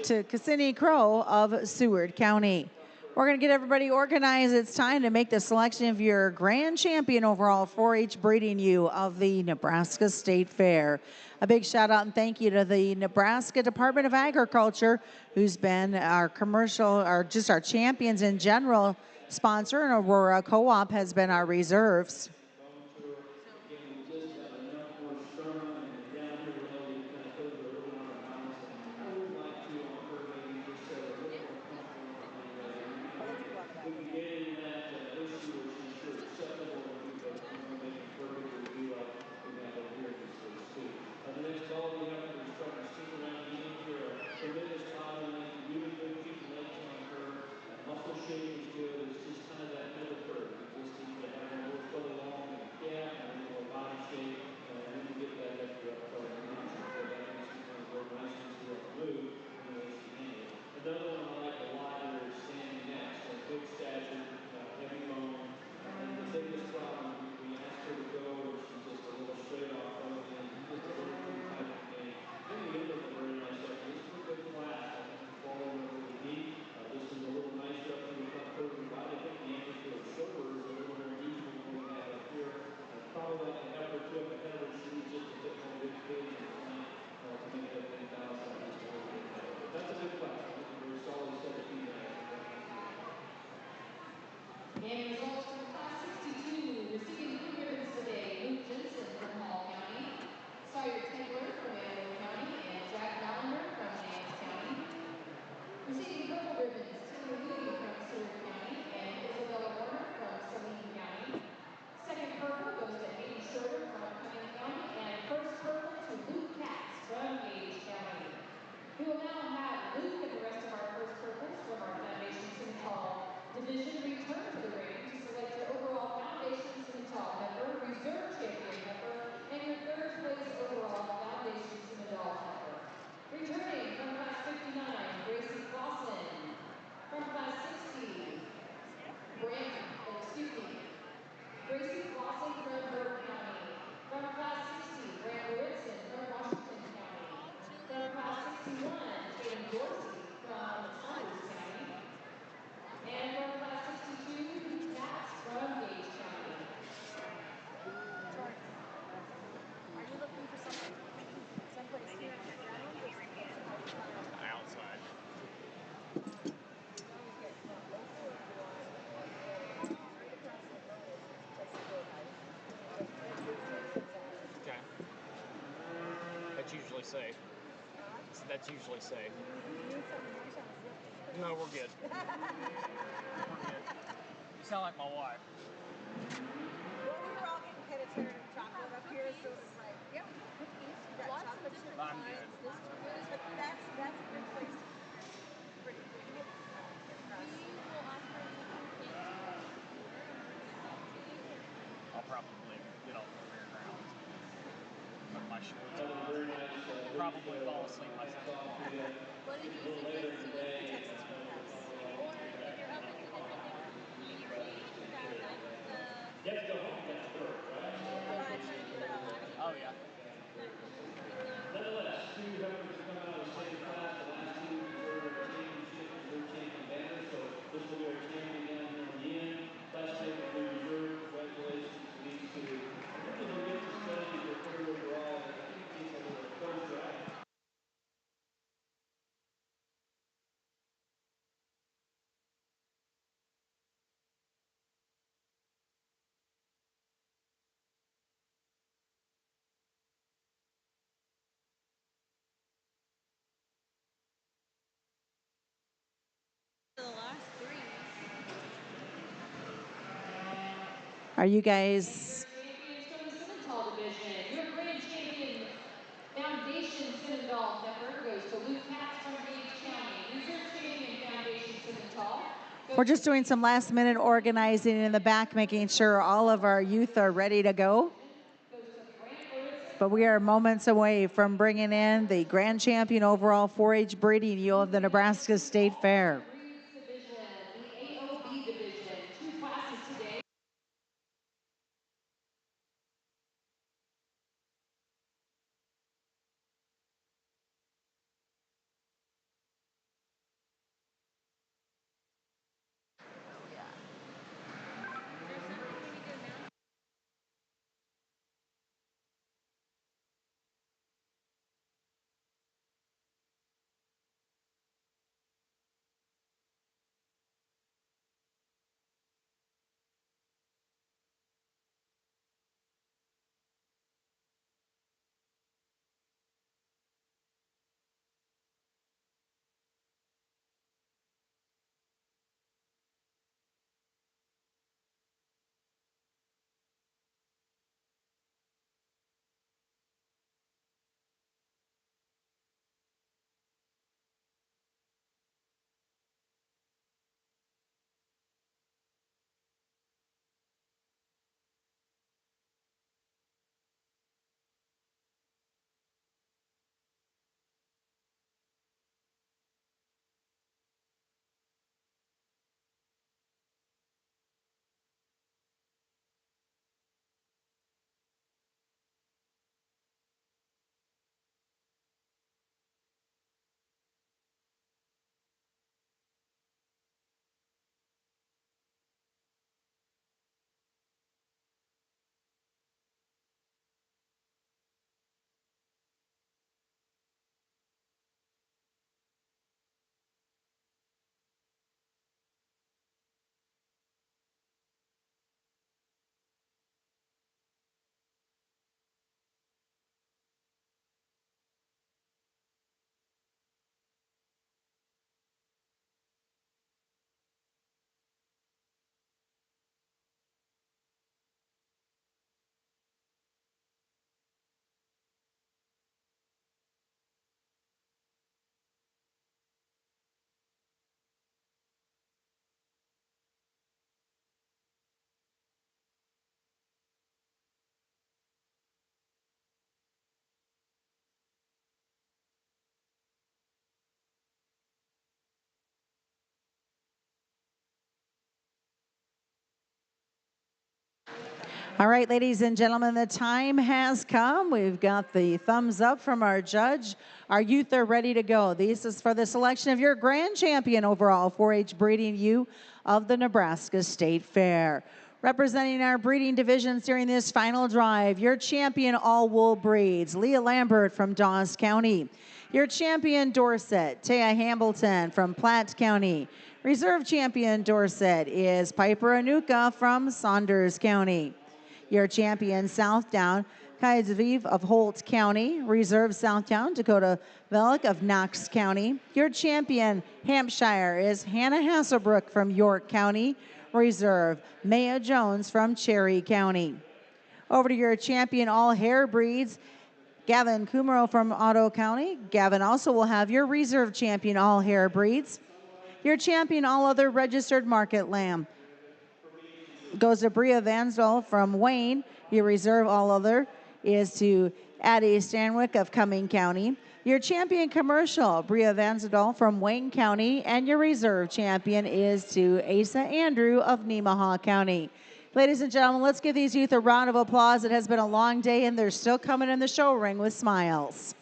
to Cassini Crow of Seward County. We're going to get everybody organized. It's time to make the selection of your grand champion overall 4-H breeding ewe of the Nebraska State Fair. A big shout out and thank you to the Nebraska Department of Agriculture, who's been our commercial, or just our champions in general sponsor, and Aurora Co-op has been our reserves. Another one I like Receiving purple ribbons, Taylor Lee from Seward County and Isabella Warner from Saline County. Second purple goes to Amy Schroeder from Cunning County, and first purple to Luke Katz from Gage County. We will now have Luke and the rest of our first purples from our Foundation Simmental division return to the ring to select your overall Foundation Simmental heifer, reserve champion heifer, and your third place overall Foundation Simmental heifer. Returning from class 59, Gracie Clausen. From class 60, Gracie Clausen from Burke County. From class 60, Grant Whitson from Washington County. From class 61, Tatum Dorsey from Saunders County. And from class 62, Luke Katz from Gage County. Are you looking for something? Someplace here in the Outside. Okay. That's usually safe. That's usually safe. No, we're good. We're good. You sound like my wife. Well, we were all getting penetrated with chocolate up here, so it was like, yeah, we got cookies, we got Lots of chocolate different chip I'm pies, good. this was good, but that's a good place. Pretty good. We will offer you candy. I'll probably get off the rear grounds. Put my shorts Another on. very nice. Probably fall asleep myself. What did you suggest to look for Texas Roadhouse? Or if you're open to different things, you can read our night, You have to go home and catch the bird, right? Oh, yeah. Nonetheless, two heifers come out of the same class. The last two deserve a championship, reserve champion banner. So this will be our champion down here in the end. Class champion will be reserved. Congratulations to these two. Hopefully they'll get to study their third overall. I think it's a little closer. the last three. Are you guys Champions from the Simmental division. Your grand champion Foundation Simmental heifer goes to Luke Katz from Gage County. Reserve champion Foundation Simmental. We're just doing some last minute organizing in the back, making sure all of our youth are ready to go. But we are moments away from bringing in the grand champion overall 4-H breeding ewe of the Nebraska State Fair. Division, the AOB division. Two classes today. All right, ladies and gentlemen, the time has come. We've got the thumbs up from our judge. Our youth are ready to go. This is for the selection of your grand champion overall 4-H breeding ewe of the Nebraska State Fair. Representing our breeding divisions during this final drive, your champion all-wool breeds, Leah Lambert from Dawes County. Your champion Dorset, Taya Hamilton from Platte County. Reserve champion Dorset is Piper Anuka from Saunders County. Your champion Southdown, Kai Zviv of Holt County. Reserve Southdown, Dakota Velik of Knox County. Your champion Hampshire is Hannah Hasselbrook from York County. Reserve Maya Jones from Cherry County. Over to your champion all hair breeds, Gavin Kumaro from Otto County. Gavin also will have your reserve champion all hair breeds. Your champion all other registered market lamb goes to Bria Vansdal from Wayne. Your reserve all other is to Addie Stanwyck of Cumming County. Your champion commercial, Bria Vansdal from Wayne County, and your reserve champion is to Asa Andrew of Nemaha County. Ladies and gentlemen, let's give these youth a round of applause. It has been a long day, and they're still coming in the show ring with smiles.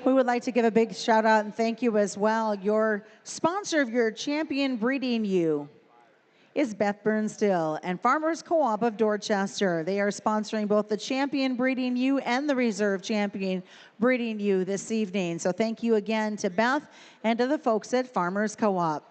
We would like to give a big shout out and thank you as well. Your sponsor of your champion breeding ewe is Beth Burnstill and Farmers Co-op of Dorchester. They are sponsoring both the champion breeding ewe and the reserve champion breeding ewe this evening. So thank you again to Beth and to the folks at Farmers Co-op.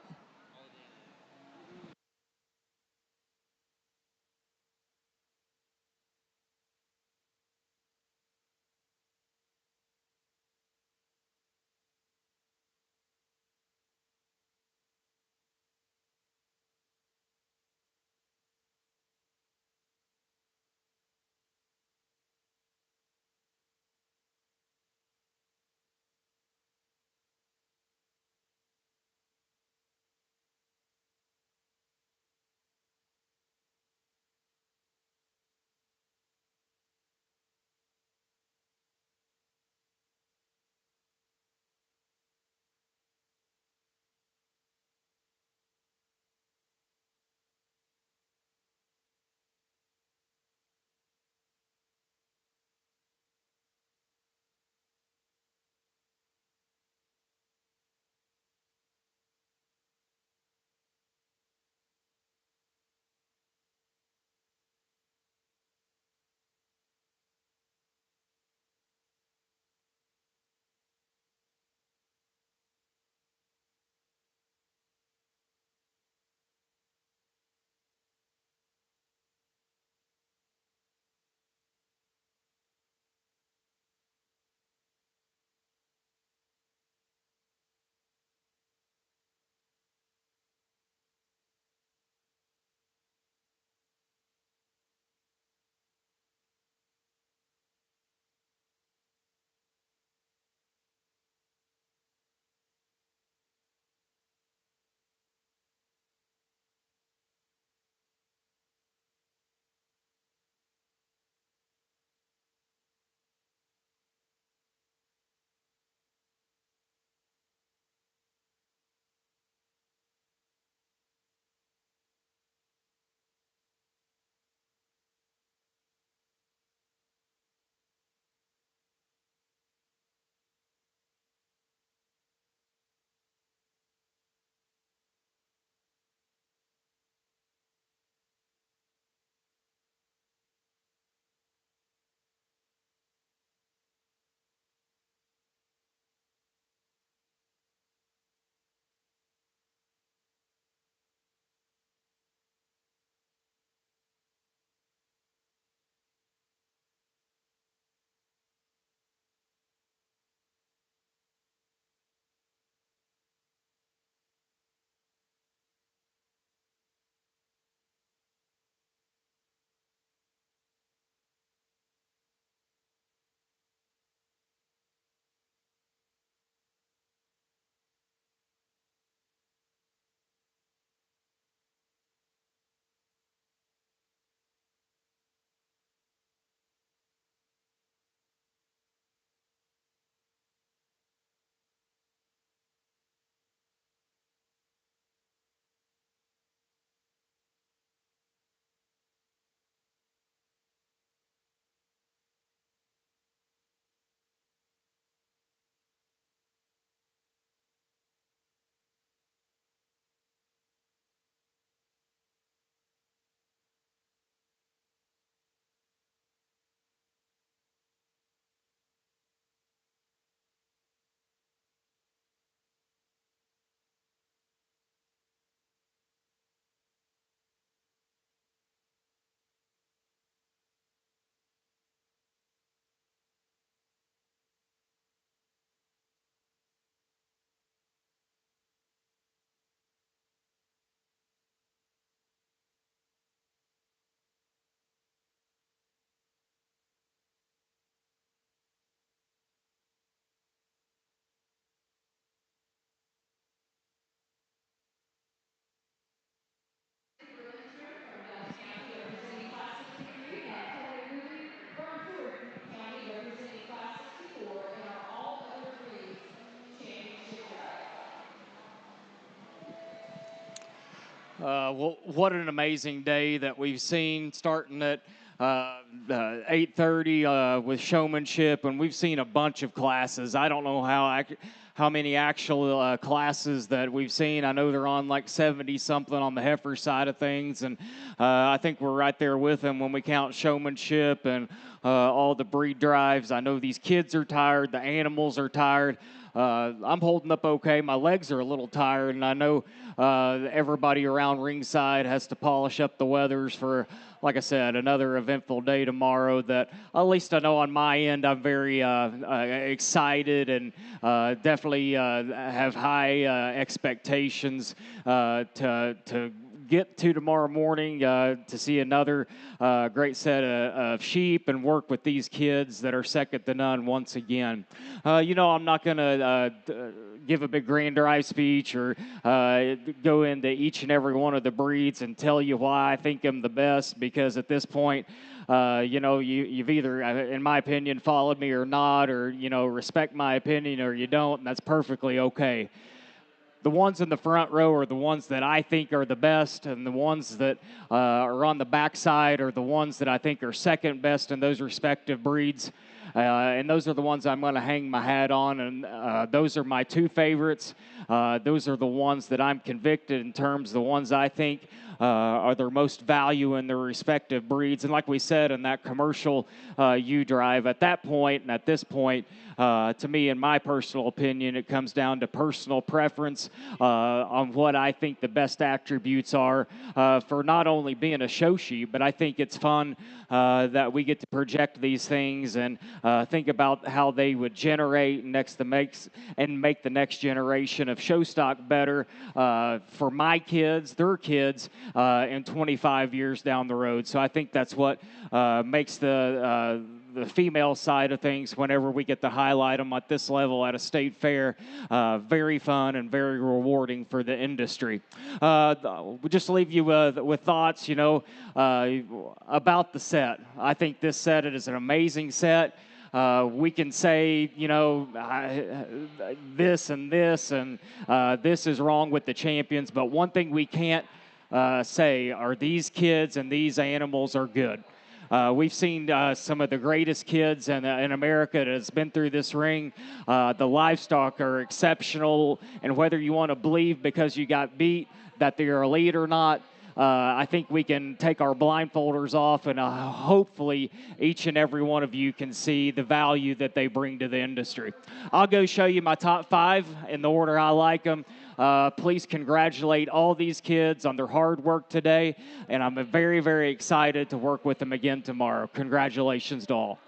Well, what an amazing day that we've seen, starting at 8:30 with showmanship, and we've seen a bunch of classes. I don't know how many actual classes that we've seen. I know they're on like 70 something on the heifer side of things, and I think we're right there with them when we count showmanship and all the breed drives. I know these kids are tired, the animals are tired. I'm holding up okay. My legs are a little tired, and I know everybody around ringside has to polish up the weathers for, like I said, another eventful day tomorrow. That at least I know on my end, I'm very excited and definitely have high expectations to get to tomorrow morning to see another great set of sheep and work with these kids that are second to none once again. I'm not going to give a big grand dry speech or go into each and every one of the breeds and tell you why I think I'm the best, because at this point, you've either, in my opinion, followed me or not, or, respect my opinion or you don't, and that's perfectly okay. The ones in the front row are the ones that I think are the best, and the ones that are on the backside are the ones that I think are second best in those respective breeds. And those are the ones I'm going to hang my hat on, and those are my two favorites. Those are the ones that I'm convicted in terms of the ones I think are their most value in their respective breeds. And like we said in that commercial U-Drive, at that point and at this point, to me, in my personal opinion, it comes down to personal preference on what I think the best attributes are for not only being a show sheep, but I think it's fun that we get to project these things and think about how they would generate and make the next generation of show stock better for my kids, their kids, in 25 years down the road. So I think that's what makes the female side of things, whenever we get to highlight them at this level at a state fair, very fun and very rewarding for the industry. We'll just leave you with thoughts, about the set. I think this set is an amazing set. We can say, this and this, and this is wrong with the champions, but one thing we can't say are these kids and these animals are good. We've seen some of the greatest kids in America that has been through this ring. The livestock are exceptional, and whether you want to believe because you got beat that they're elite or not, I think we can take our blindfolders off, and hopefully each and every one of you can see the value that they bring to the industry. I'll go show you my top 5 in the order I like them. Please congratulate all these kids on their hard work today, and I'm very, very excited to work with them again tomorrow. Congratulations to all.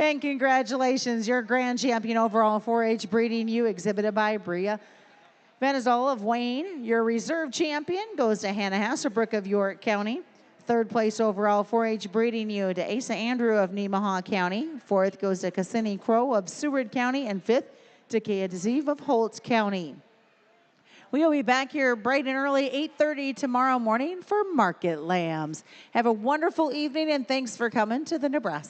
And congratulations, your grand champion overall 4-H breeding ewe exhibited by Bria Venezola of Wayne. Your reserve champion goes to Hannah Hasselbrook of York County. Third place overall 4-H breeding ewe to Asa Andrew of Nemaha County. Fourth goes to Cassini Crow of Seward County. And fifth to Kea Deceive of Holtz County. We will be back here bright and early, 8:30 tomorrow morning for Market Lambs. Have a wonderful evening, and thanks for coming to the Nebraska.